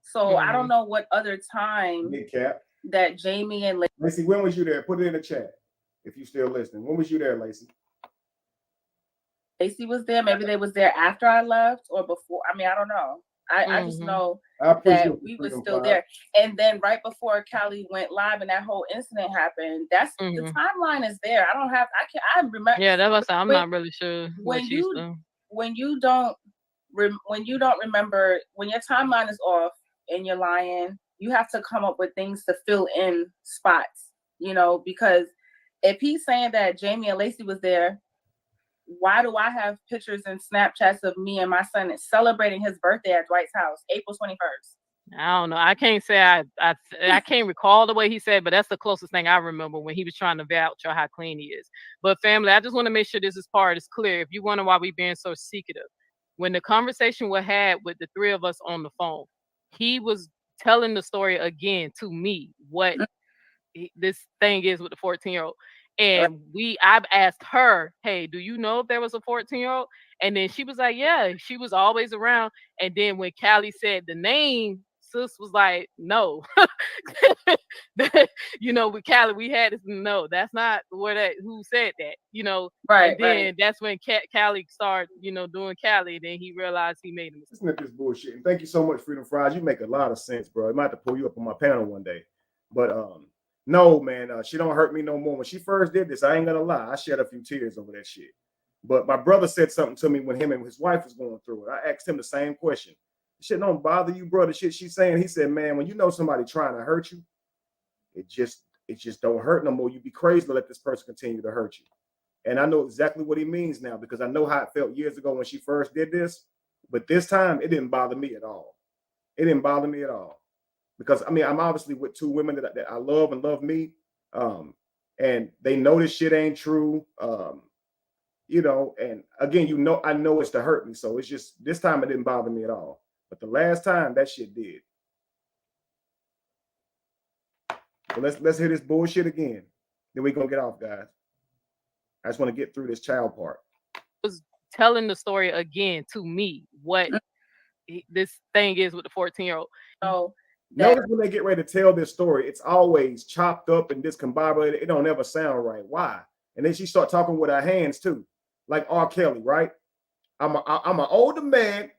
S3: So I don't know what other time that Jamie and
S1: Lacey, when was you there? Put it in the chat if you still listening. When was you there, Lacey?
S3: Lacey was there. Maybe they was there after I left or before. I mean, I don't know. I just know that we was still there. And then right before Callie went live and that whole incident happened, that's the timeline is there. I remember.
S4: Yeah, that was. I'm not really sure
S3: when you don't remember, when your timeline is off and you're lying, you have to come up with things to fill in spots, because if he's saying that Jamie and Lacey was there, why do I have pictures and Snapchats of me and my son celebrating his birthday at Dwight's house, April 21st?
S4: I don't know. I can't say I can't recall the way he said, but that's the closest thing I remember when he was trying to vouch on how clean he is. But family, I just want to make sure this part is clear. If you wonder why we being so secretive, when the conversation we had with the three of us on the phone, he was telling the story again to me what this thing is with the 14-year-old. And I've asked her, hey, do you know if there was a 14-year-old? And then she was like, yeah, she was always around. And then when Callie said the name, sis was like, no. With Callie, we had to no, that's not who said that,
S3: Right.
S4: And then that's when Callie started, doing Callie. Then he realized he made a mistake.
S1: Isn't this bullshit? And thank you so much, Freedom Fries. You make a lot of sense, bro. I might have to pull you up on my panel one day. But no, man, she don't hurt me no more. When she first did this, I ain't gonna lie, I shed a few tears over that shit. But my brother said something to me when him and his wife was going through it. I asked him the same question. Shit don't bother you, bro. The shit she's saying. He said, man, when you know somebody trying to hurt you, it just don't hurt no more. You'd be crazy to let this person continue to hurt you. And I know exactly what he means now because I know how it felt years ago when she first did this. But this time, it didn't bother me at all. It didn't bother me at all. Because, I mean, I'm obviously with two women that I love and love me. And they know this shit ain't true. And again, I know it's to hurt me. So it's just, this time it didn't bother me at all. But the last time, that shit did. So let's hear this bullshit again. Then we're going to get off, guys. I just want to get through this child part.
S4: Was telling the story again to me what this thing is with the 14-year-old.
S3: So
S1: notice when they get ready to tell this story, it's always chopped up and discombobulated. It don't ever sound right. Why? And then she start talking with her hands too, like R. Kelly, right? I'm an older man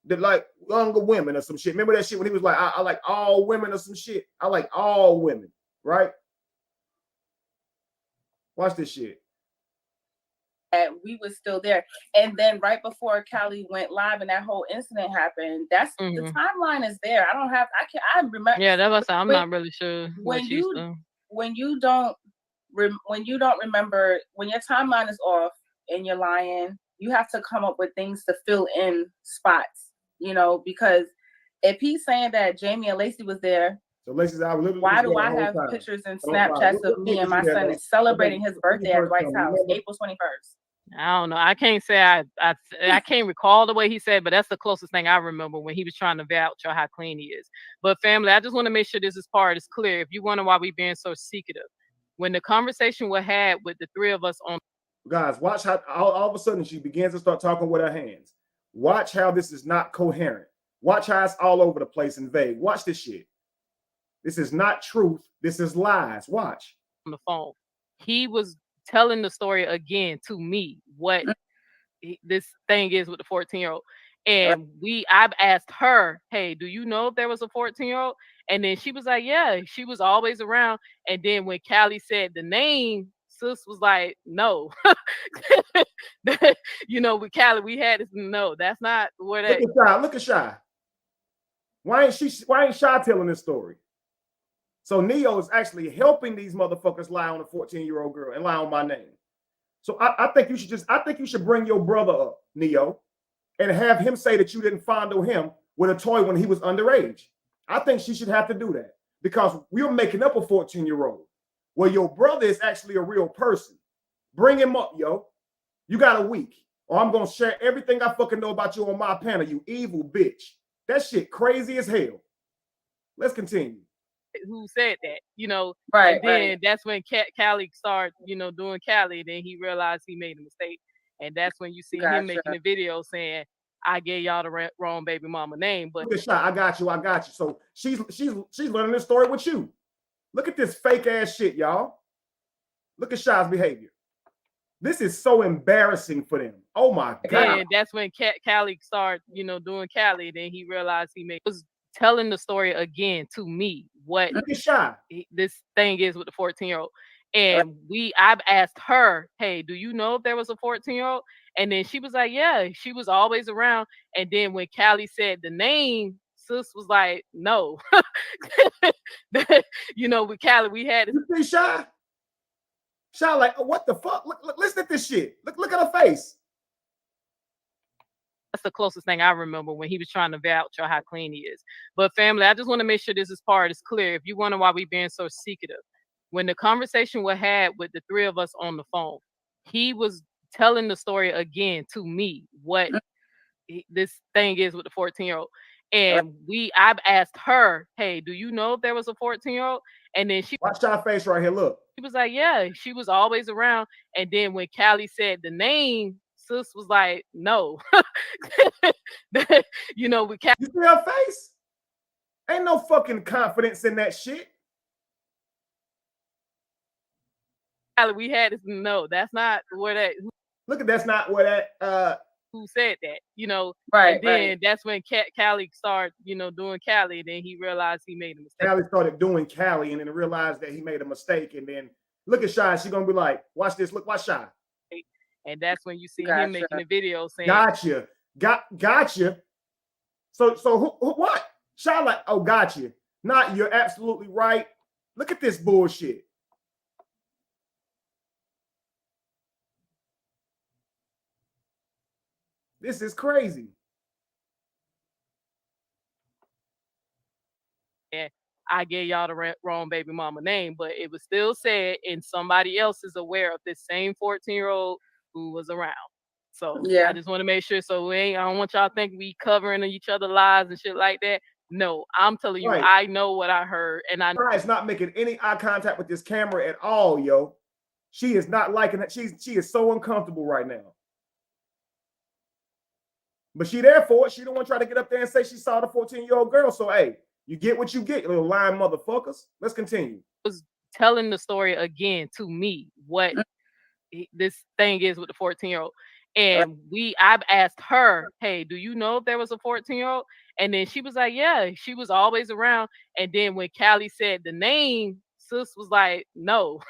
S1: that like younger women or some shit. Remember that shit when he was like, I like all women or some shit. I like all women, right? Watch this shit.
S3: And we was still there. And then right before Callie went live and that whole incident happened, that's the timeline is there. I remember.
S4: Yeah, that was. I'm not really sure
S3: when you don't remember, when your timeline is off and you're lying, you have to come up with things to fill in spots, because if he's saying that Jamie and Lacey was there,
S1: so Lacey's out.
S3: Why do I have pictures and Snapchats of me and my son celebrating his birthday at Dwight's house, April 21st?
S4: I don't know. I can't say I can't recall the way he said, but that's the closest thing I remember when he was trying to vouch on how clean he is. But family, I just want to make sure this part is clear. If you wonder why we being so secretive, when the conversation we had with the three of us on,
S1: guys, watch how all of a sudden she begins to start talking with her hands. Watch how this is not coherent. Watch how it's all over the place and vague. Watch this shit. This is not truth. This is lies. Watch.
S4: On the phone, he was telling the story again to me what this thing is with the 14-year-old. And I've asked her, hey, do you know if there was a 14-year-old? And then she was like, yeah, she was always around. And then when Callie said the name, sis was like, no. You know, with Callie, we had this, no, that's not where that.
S1: Look at Shy. Look at Shy. Why ain't Shy telling this story? So Neo is actually helping these motherfuckers lie on a 14-year-old girl and lie on my name. So I think you should bring your brother up, Neo, and have him say that you didn't fondle him with a toy when he was underage. I think she should have to do that because we're making up a 14-year-old. Well, your brother is actually a real person. Bring him up, yo. You got a week, or I'm gonna share everything I fucking know about you on my panel, you evil bitch. That shit crazy as hell. Let's continue.
S4: Who said that, you know?
S3: Right.
S4: And then that's when Callie started, you know, doing Callie. Then he realized he made a mistake, and that's when you see him making a video saying, "I gave y'all the wrong baby mama name." But
S1: look at Shy. I got you. So she's learning this story with you. Look at this fake ass shit, y'all. Look at Shy's behavior. This is so embarrassing for them. Oh my God.
S4: And that's when Callie started, you know, doing Callie. Then he realized he was telling the story again to me what this thing is with the 14-year-old. And I've asked her, hey, do you know if there was a 14-year-old? And then she was like, yeah, she was always around. And then when Callie said the name, sis was like, no. You know, with Callie, we had
S1: you see Shy? Shy like, oh, what the fuck? Look, listen at this shit. Look at her face.
S4: That's the closest thing I remember when he was trying to vouch on how clean he is. But family, I just want to make sure this part is clear. If you wonder why we being so secretive, when the conversation was had with the three of us on the phone, he was telling the story again to me what this thing is with the 14-year-old. And I've asked her, hey, do you know if there was a 14-year-old? And then she
S1: watch our face right here. Look,
S4: she was like, yeah, she was always around. And then when Callie said the name, sis was like, no. You know, with Callie,
S1: you see her face? Ain't no fucking confidence in that shit.
S4: We had this, no, that's not where that.
S1: Look at that's not where that.
S4: Who said that, you know?
S3: Right.
S4: And then that's when Callie started, you know, doing Callie. Then he realized he made a mistake.
S1: Callie started doing Callie and then realized that he made a mistake. And then look at Shy. She's gonna be like, watch this. Look, watch Shy.
S4: And that's when you see him making a video saying,
S1: gotcha. Gotcha. So who what? Shy like, oh, gotcha. Not, you're absolutely right. Look at this bullshit. This is crazy.
S4: And I gave y'all the wrong baby mama name, but it was still said, and somebody else is aware of this same 14-year-old who was around. So I just want to make sure. So I don't want y'all to think we covering each other lies and shit like that. No, I'm telling you, I know what I heard, and I know
S1: it's not making any eye contact with this camera at all, yo. She is not liking it. She is so uncomfortable right now. But she there for it. She don't want to try to get up there and say she saw the 14-year-old girl. So, hey, you get what you get, little lying motherfuckers. Let's continue.
S4: Was telling the story again to me what this thing is with the 14-year-old. And I've asked her, hey, do you know if there was a 14-year-old? And then she was like, yeah, she was always around. And then when Callie said the name, sis was like, no.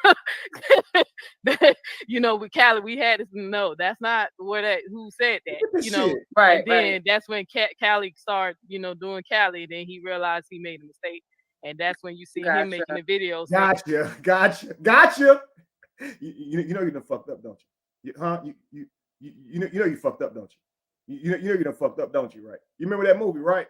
S4: You know, with Callie, we had this, no, that's not where that, who said that, you know?
S3: Right.
S4: And then that's when Callie started, you know, doing Callie. Then he realized he made a mistake. And that's when you see him making a video saying,
S1: Gotcha. You know you done fucked up, don't you? You know you fucked up, don't you? You know you done fucked up, don't you? Right? You remember that movie, right?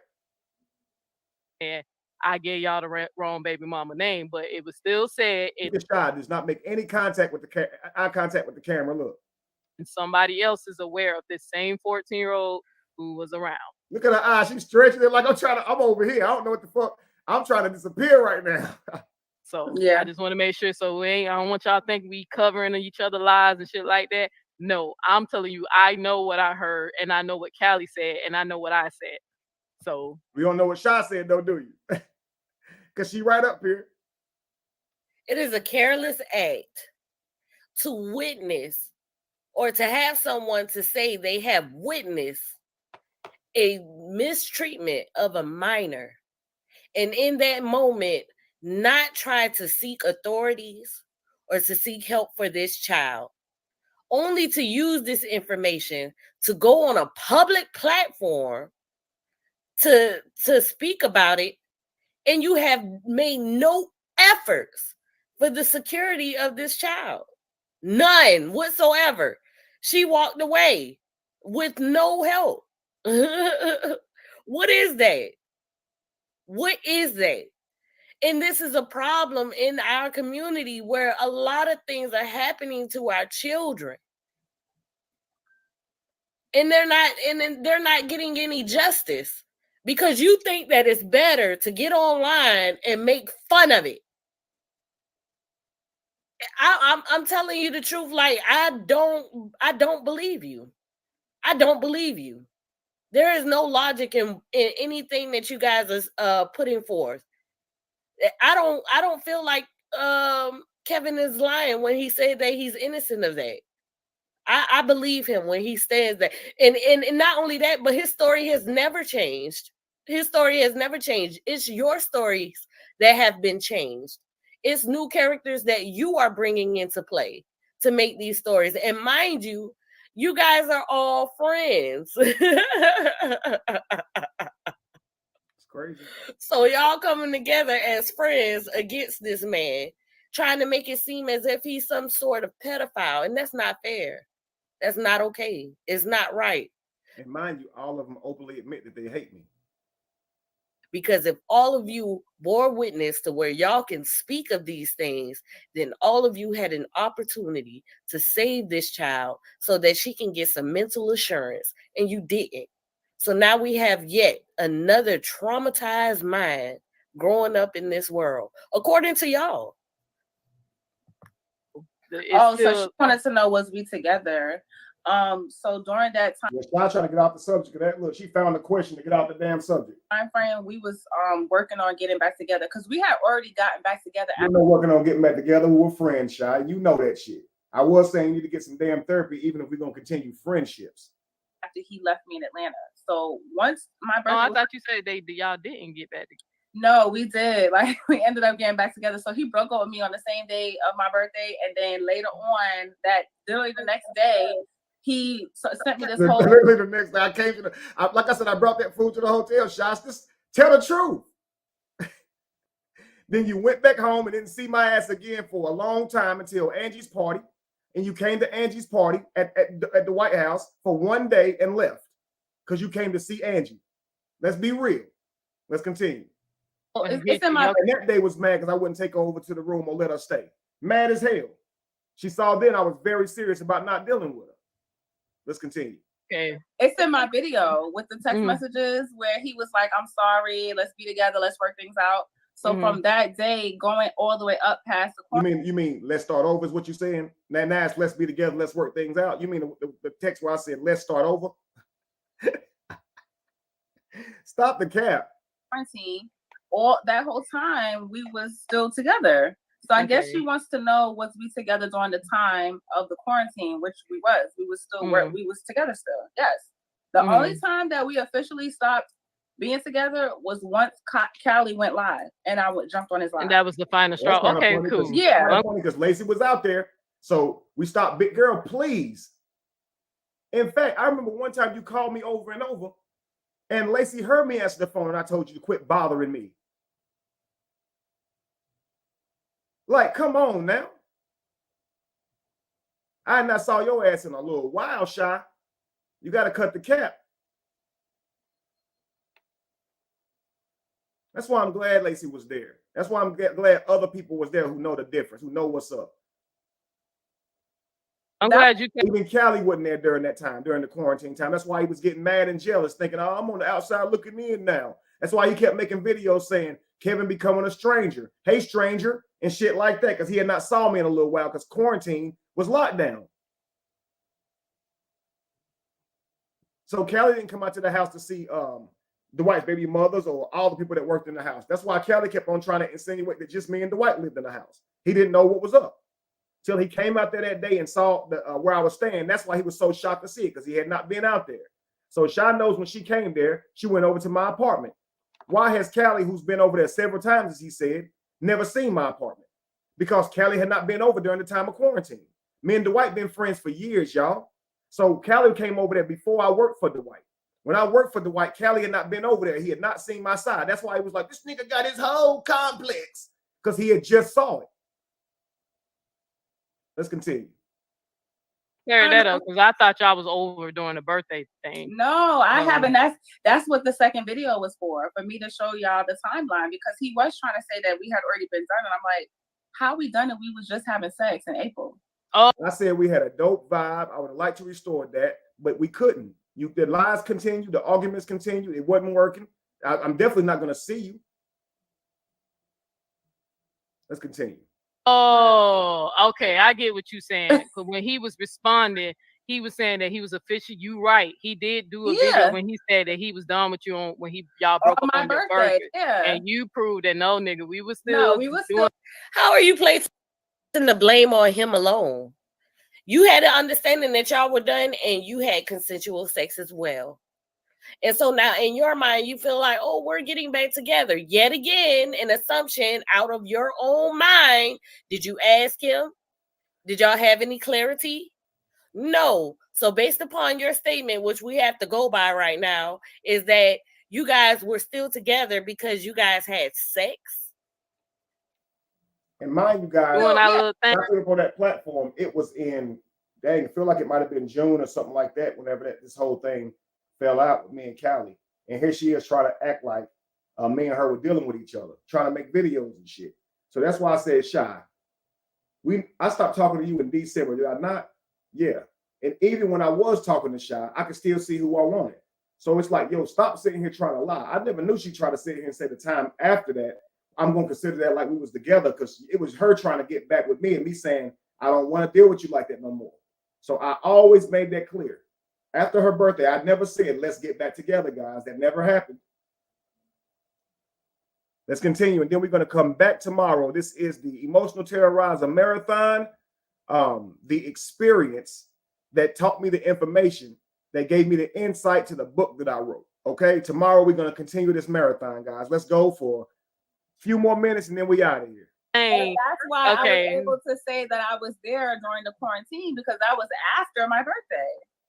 S4: And I gave y'all the wrong baby mama name, but it was still said.
S1: This child does not make any contact with the eye contact with the camera. Look.
S4: And somebody else is aware of this same 14-year-old who was around.
S1: Look at her eyes. She's stretching it like I'm over here. I don't know what the fuck. I'm trying to disappear right now.
S4: So I just want to make sure. So I don't want y'all to think we covering each other lies and shit like that. No, I'm telling you, I know what I heard, and I know what Callie said, and I know what I said. So
S1: we don't know what Shy said, though, do you? Because she right up here.
S2: It is a careless act to witness or to have someone to say they have witnessed a mistreatment of a minor, and in that moment, not try to seek authorities or to seek help for this child, only to use this information to go on a public platform to speak about it, and you have made no efforts for the security of this child. None whatsoever. She walked away with no help. What is that? What is that? And this is a problem in our community where a lot of things are happening to our children. And they're not getting any justice because you think that it's better to get online and make fun of it. I'm telling you the truth. Like, I don't believe you. I don't believe you. There is no logic in anything that you guys are putting forth. I don't feel like Kevin is lying when he said that he's innocent of that. I believe him when he says that. And not only that, but his story has never changed. His story has never changed. It's your stories that have been changed. It's new characters that you are bringing into play to make these stories. And mind you, you guys are all friends.
S1: It's crazy.
S2: So y'all coming together as friends against this man, trying to make it seem as if he's some sort of pedophile. And that's not fair. That's not okay. It's not right.
S1: And mind you, all of them openly admit that they hate me.
S2: Because if all of you bore witness to where y'all can speak of these things, then all of you had an opportunity to save this child so that she can get some mental assurance, and you didn't. So now we have yet another traumatized mind growing up in this world, according to y'all.
S3: So she wanted to know, was we together? So during that time,
S1: Y'all trying to get off the subject of that. Look, she found a question to get out the damn subject.
S3: time frame, we was working on getting back together because we had already gotten back together.
S1: We're not working on getting back together. We were friends, Shy. You know that shit. I was saying you need to get some damn therapy, even if we're gonna continue friendships.
S3: After he left me in Atlanta. So once my birthday,
S4: I thought you said y'all didn't get back together.
S3: No, we did. Like, we ended up getting back together. So he broke up with me on the same day of my birthday, and then later on, that literally the next day, he sent me this whole.
S1: Literally the next day, I came to like I said, I brought that food to the hotel. Shots, just tell the truth. Then you went back home and didn't see my ass again for a long time until Angie's party, and you came to Angie's party at the White House for one day and left because you came to see Angie. Let's be real. Let's continue.
S3: It's in my.
S1: And that day was mad because I wouldn't take her over to the room or let her stay. Mad as hell. She saw then I was very serious about not dealing with her. Let's continue.
S4: Okay.
S3: It's in my video with the text messages where he was like, "I'm sorry. Let's be together. Let's work things out." So from that day, going all the way up past the quarter.
S1: You mean let's start over is what you're saying? Now it's let's be together. Let's work things out. You mean the text where I said let's start over? Stop the cap.
S3: Quarantine. All that whole time we was still together. So I guess she wants to know, was we together during the time of the quarantine, which we was. We was still we was together still. Yes. The only time that we officially stopped being together was once Callie went live and I jumped on his live.
S4: And that was the final straw. Okay, cool.
S3: Yeah.
S1: Because Lacey was out there. So we stopped. Big girl, please. In fact, I remember one time you called me over and over, and Lacey heard me answer the phone, and I told you to quit bothering me. Like, come on now. I not saw your ass in a little while, Shy. You got to cut the cap. That's why I'm glad Lacey was there. That's why I'm glad other people was there who know the difference, who know what's up.
S4: I'm glad you
S1: even Callie wasn't there during that time, during the quarantine time. That's why he was getting mad and jealous, thinking, oh, I'm on the outside looking in now. That's why he kept making videos saying Kevin becoming a stranger. Hey, stranger, and shit like that, because he had not saw me in a little while because quarantine was locked down. So Callie didn't come out to the house to see Dwight's baby mothers or all the people that worked in the house. That's why Callie kept on trying to insinuate that just me and Dwight lived in the house. He didn't know what was up till he came out there that day and saw where I was staying. That's why he was so shocked to see it, because he had not been out there. So Shy knows when she came there, she went over to my apartment. Why has Callie, who's been over there several times, as he said, never seen my apartment? Because Callie had not been over during the time of quarantine. Me and Dwight been friends for years, y'all. So Callie came over there before I worked for Dwight. When I worked for Dwight, Callie had not been over there. He had not seen my side. That's why he was like, this nigga got his whole complex, because he had just saw it. Let's continue.
S4: Clear that up, because I thought y'all was over during the birthday thing.
S3: No, I haven't. That's what the second video was for me to show y'all the timeline, because he was trying to say that we had already been done, and I'm like, how we done it? We was just having sex in April.
S4: Oh,
S1: I said we had a dope vibe. I would have liked to restore that, but we couldn't. The lies continued, the arguments continued. It wasn't working. I'm definitely not going to see you. Let's continue.
S4: Oh, okay. I get what you're saying. Because when he was responding, he was saying that he was official. You right. He did do a video when he said that he was done with you on when y'all broke up on your birthday.
S3: Yeah.
S4: And you proved that no, nigga, we was still doing.
S2: How are you placing the blame on him alone? You had an understanding that y'all were done and you had consensual sex as well. And so now in your mind, you feel like, oh, we're getting back together. Yet again, an assumption out of your own mind. Did you ask him? Did y'all have any clarity? No. So based upon your statement, which we have to go by right now, is that you guys were still together because you guys had sex?
S1: And mind you guys,
S4: doing our little thing.
S1: on that platform, it was in, dang, I feel like it might have been June or something like that, whenever this whole thing fell out with me and Callie. And here she is trying to act like me and her were dealing with each other, trying to make videos and shit. So that's why I said, Shy, I stopped talking to you in December, did I not? Yeah. And even when I was talking to Shy, I could still see who I wanted. So it's like, yo, stop sitting here trying to lie. I never knew she tried to sit here and say the time after that, I'm going to consider that like we was together, because it was her trying to get back with me and me saying, I don't want to deal with you like that no more. So I always made that clear. After her birthday, I never said, let's get back together, guys. That never happened. Let's continue. And then we're going to come back tomorrow. This is the Emotional Terrorizer Marathon, the experience that taught me the information that gave me the insight to the book that I wrote. Okay, tomorrow we're going to continue this marathon, guys. Let's go for a few more minutes and then we out of here.
S3: And that's why I was able to say that I was there during the quarantine, because that was after my birthday.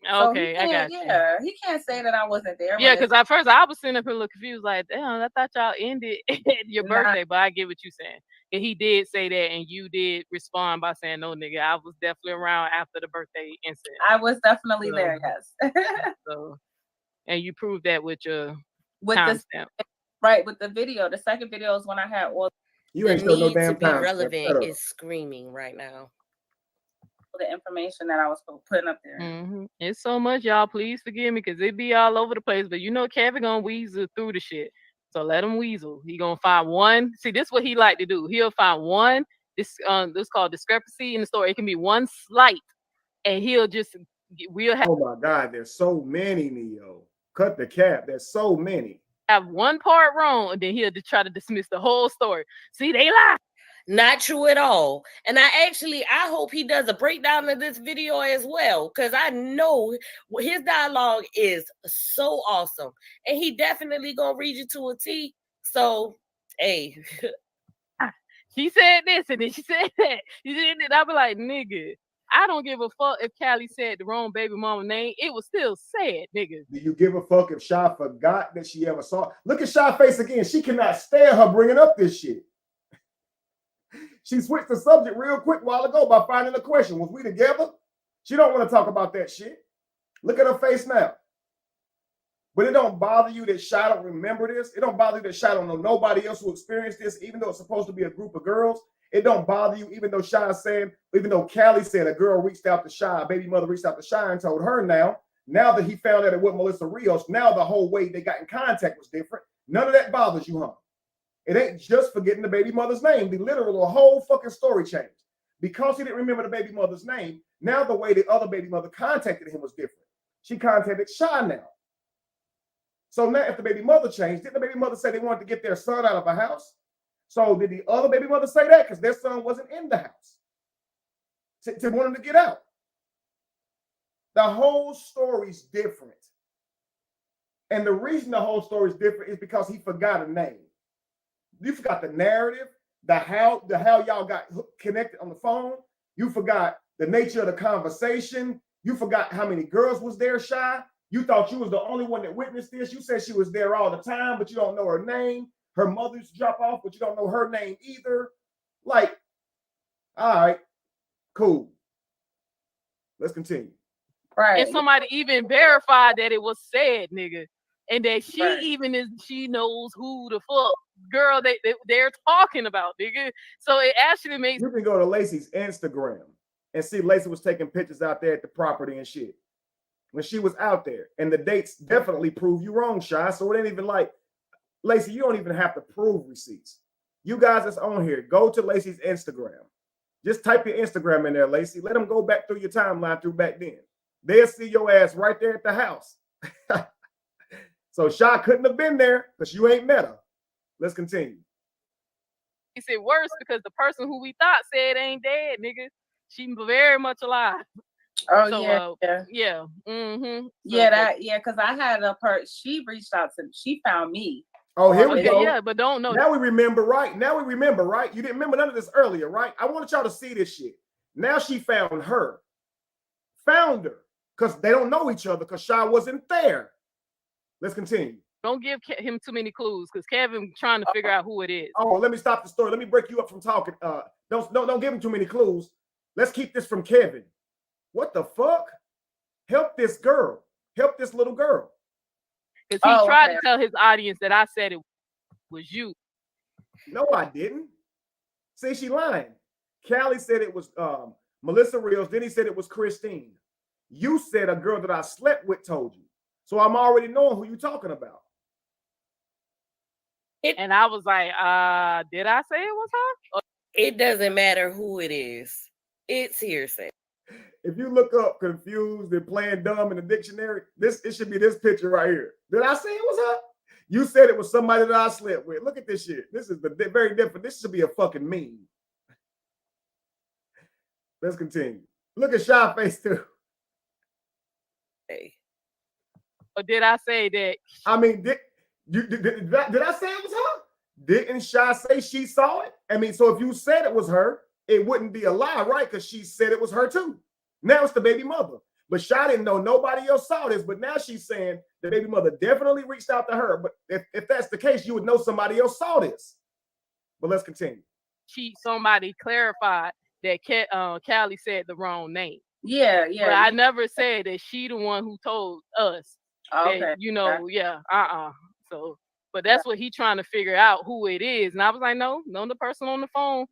S4: Okay,
S3: so
S4: I got you.
S3: Yeah, he can't say that I wasn't there.
S4: Yeah, because at first I was sitting up here looking confused, like, damn, I thought y'all ended your birthday, but I get what you're saying. And he did say that, and you did respond by saying, no, nigga, I was definitely around after the birthday incident.
S3: I was definitely there, yes.
S4: So, and you proved that with your
S3: timestamp. Right, with the video. The second video is when I had all
S1: you ain't still no damn
S2: to be
S1: time.
S2: relevant is screaming right now.
S3: The information that I was putting up there.
S4: It's so much, y'all. Please forgive me, because it be all over the place. But you know, Kevin gonna weasel through the shit. So let him weasel. He gonna find one. See, this is what he like to do. He'll find one. This called discrepancy in the story. It can be one slight, and we'll have.
S1: Oh my God, there's so many, Neo. Cut the cap. There's so many.
S4: Have one part wrong, and then he'll try to dismiss the whole story. See, they lie.
S2: Not true at all. And I hope he does a breakdown of this video as well, because I know his dialogue is so awesome. And he definitely gonna read you to a T. So, hey.
S4: She said this, and then she said that. You said that. I'll be like, nigga, I don't give a fuck if Callie said the wrong baby mama name. It was still said, nigga.
S1: Do you give a fuck if Shy forgot that she ever saw? Look at Shy face again. She cannot stand her bringing up this shit. She switched the subject real quick a while ago by finding a question. Was we together? She don't want to talk about that shit. Look at her face now. But it don't bother you that Shy don't remember this. It don't bother you that Shy don't know nobody else who experienced this, even though it's supposed to be a group of girls. It don't bother you, even though Callie said a girl reached out to Shy, a baby mother reached out to Shy and told her now that he found out it wasn't Melissa Rios, now the whole way they got in contact was different. None of that bothers you, huh? It ain't just forgetting the baby mother's name. The whole fucking story changed. Because he didn't remember the baby mother's name, now the way the other baby mother contacted him was different. She contacted Shy now. So now if the baby mother changed, didn't the baby mother say they wanted to get their son out of a house? So did the other baby mother say that? Because their son wasn't in the house. To want him to get out. The whole story's different. And the reason the whole story is different is because he forgot a name. You forgot the narrative, the how y'all got connected on the phone. You forgot the nature of the conversation. You forgot how many girls was there, Shy. You thought you was the only one that witnessed this. You said she was there all the time, but you don't know her name. Her mother's drop off, but you don't know her name either. Like, all right, cool. Let's continue.
S3: Right.
S4: And somebody even verified that it was said, nigga. And that she knows who the fuck girl they're talking about, nigga. So it actually makes.
S1: You can go to Lacey's Instagram and see Lacey was taking pictures out there at the property and shit when she was out there. And the dates definitely prove you wrong, Shy. So it ain't even like, Lacey, you don't even have to prove receipts. You guys that's on here, go to Lacey's Instagram. Just type your Instagram in there, Lacey. Let them go back through your timeline through back then. They'll see your ass right there at the house. So Shy couldn't have been there because you ain't met her. Let's continue.
S4: He said worse because the person who we thought said ain't dead, nigga. She very much alive.
S3: Oh,
S4: so,
S3: yeah.
S4: Mm-hmm.
S3: Because I had she reached out to me. She found me.
S1: Oh, here we go.
S4: Yeah, but don't know.
S1: Now we remember, right? You didn't remember none of this earlier, right? I wanted y'all to see this shit. Now she found her. Found her. Because they don't know each other because Shy wasn't there. Let's continue.
S4: Don't give him too many clues because Kevin trying to figure out who it is.
S1: Oh, let me stop the story. Let me break you up from talking. Don't give him too many clues. Let's keep this from Kevin. What the fuck? Help this girl. Help this little girl.
S4: Because he tried to tell his audience that I said it was you.
S1: No, I didn't. See, she lying. Callie said it was Melissa Rios. Then he said it was Christine. You said a girl that I slept with told you. So I'm already knowing who you're talking about.
S4: And I was like, did I say it was her?
S2: It doesn't matter who it is. It's hearsay.
S1: If you look up confused and playing dumb in the dictionary, it should be this picture right here. Did I say it was her? You said it was somebody that I slept with. Look at this shit. This is very different. This should be a fucking meme. Let's continue. Look at Shy face too.
S2: Hey.
S4: Or did I say that?
S1: I mean, did I say it was her? Didn't Shy say she saw it? I mean, so if you said it was her, it wouldn't be a lie, right? Because she said it was her too. Now it's the baby mother. But Shy didn't know nobody else saw this. But now she's saying the baby mother definitely reached out to her. But if that's the case, you would know somebody else saw this. But let's continue.
S4: Somebody clarified that Callie said the wrong name.
S3: Yeah.
S4: But I never said that she the one who told us.
S3: Okay.
S4: That, So, but that's what he trying to figure out who it is. And I was like, no, the person on the phone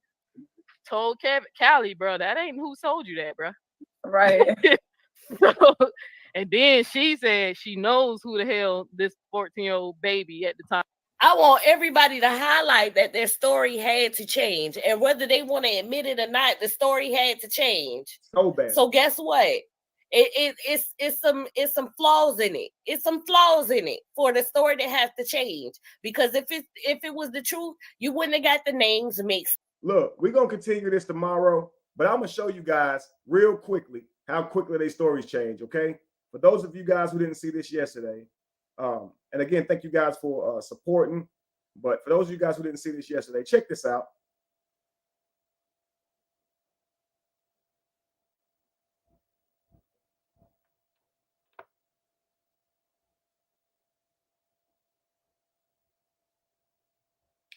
S4: told Callie, bro, that ain't who told you that, bro.
S3: Right.
S4: So, and then she said she knows who the hell this 14-year-old baby at the time.
S2: I want everybody to highlight that their story had to change. And whether they want to admit it or not, the story had to change.
S1: So bad.
S2: So guess what? It's some flaws in it. It's some flaws in it for the story to have to change. Because if it was the truth, you wouldn't have got the names mixed.
S1: Look, we're gonna continue this tomorrow, but I'm gonna show you guys real quickly how quickly their stories change. Okay, for those of you guys who didn't see this yesterday, and again, thank you guys for supporting. But for those of you guys who didn't see this yesterday, check this out.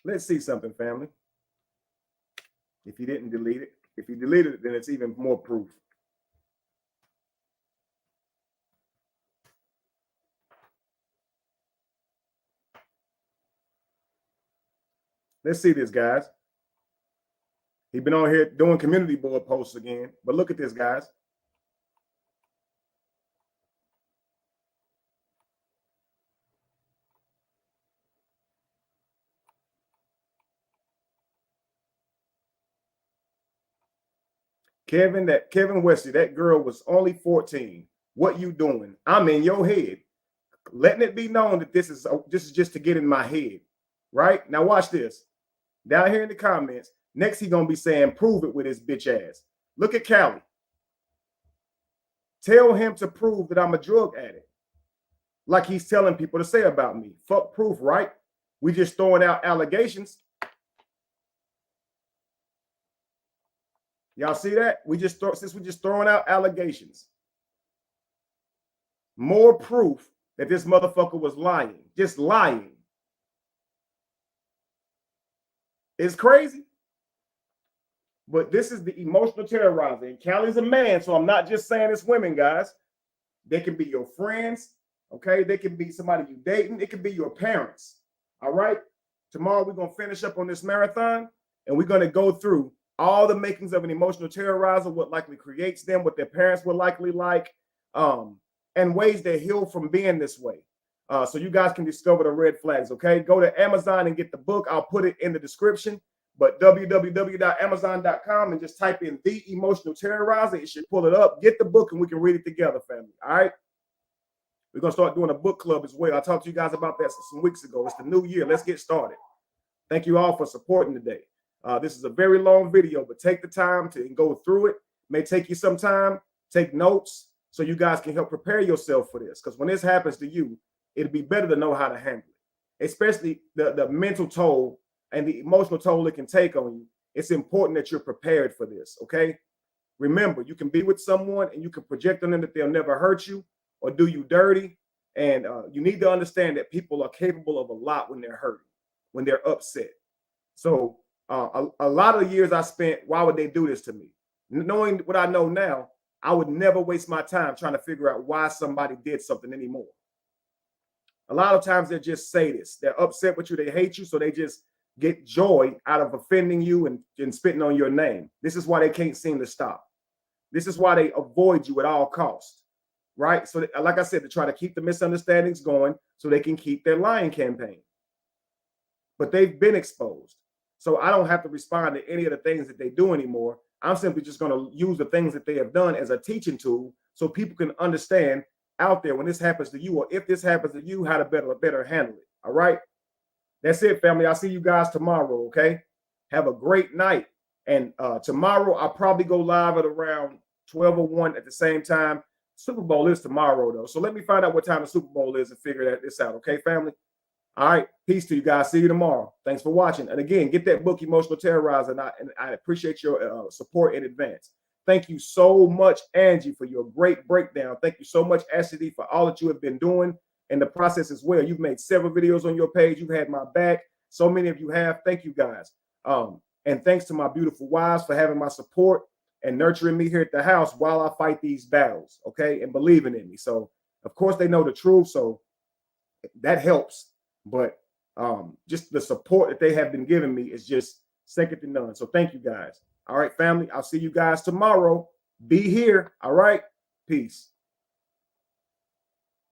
S1: Let's see something, family. If you didn't delete it, if you deleted it, then it's even more proof. Let's see this, guys. He's been on here doing community board posts again, but look at this, guys. Kevin Wesley, that girl was only 14. What you doing? I'm in your head. Letting it be known that this is just to get in my head. Right? Now watch this. Down here in the comments, next he's gonna be saying, prove it with his bitch ass. Look at Callie. Tell him to prove that I'm a drug addict. like he's telling people to say about me. Fuck proof, right? We just throwing out allegations. Y'all see that? Since we just throwing out allegations. More proof that this motherfucker was lying. Just lying. It's crazy. But this is the emotional terrorizer. And Callie's a man, so I'm not just saying it's women, guys. They can be your friends, okay? They can be somebody you dating. It can be your parents, all right? Tomorrow we're going to finish up on this marathon, and we're going to go through all the makings of an emotional terrorizer, what likely creates them, what their parents were likely like, and ways they heal from being this way. So you guys can discover the red flags, okay? Go to Amazon and get the book. I'll put it in the description. But www.amazon.com and just type in The Emotional Terrorizer. It should pull it up. Get the book and we can read it together, family. All right? We're going to start doing a book club as well. I talked to you guys about that some weeks ago. It's the new year. Let's get started. Thank you all for supporting today. This is a very long video, but take the time to go through it. It may take you some time. Take notes so you guys can help prepare yourself for this. Because when this happens to you, it'd be better to know how to handle it, especially the mental toll and the emotional toll it can take on you. It's important that you're prepared for this, okay? Remember, you can be with someone and you can project on them that they'll never hurt you or do you dirty. And you need to understand that people are capable of a lot when they're hurting, when they're upset. So a lot of the years I spent, why would they do this to me? Knowing what I know now, I would never waste my time trying to figure out why somebody did something anymore. A lot of times they just say this. They're upset with you. They hate you. So they just get joy out of offending you and spitting on your name. This is why they can't seem to stop. This is why they avoid you at all costs, right? So like I said, to try to keep the misunderstandings going so they can keep their lying campaign. But they've been exposed. So I don't have to respond to any of the things that they do anymore. I'm simply just going to use the things that they have done as a teaching tool so people can understand out there when this happens to you, or if this happens to you, how to better handle it. All right. That's it, family. I'll see you guys tomorrow, okay? Have a great night. And tomorrow, I'll probably go live at around 12:01 at the same time. Super Bowl is tomorrow, though. So let me find out what time the Super Bowl is and figure this out, okay, family? All right. Peace to you guys. See you tomorrow. Thanks for watching. And again, get that book, Emotional Terrorizer. And I appreciate your support in advance. Thank you so much, Angie, for your great breakdown. Thank you so much, Ashley, for all that you have been doing in the process as well. You've made several videos on your page. You've had my back. So many of you have. Thank you, guys. And thanks to my beautiful wives for having my support and nurturing me here at the house while I fight these battles, okay, and believing in me. So, of course, they know the truth, so that helps. But just the support that they have been giving me is just second to none. So thank you, guys. All right, family. I'll see you guys tomorrow. Be here. All right. Peace.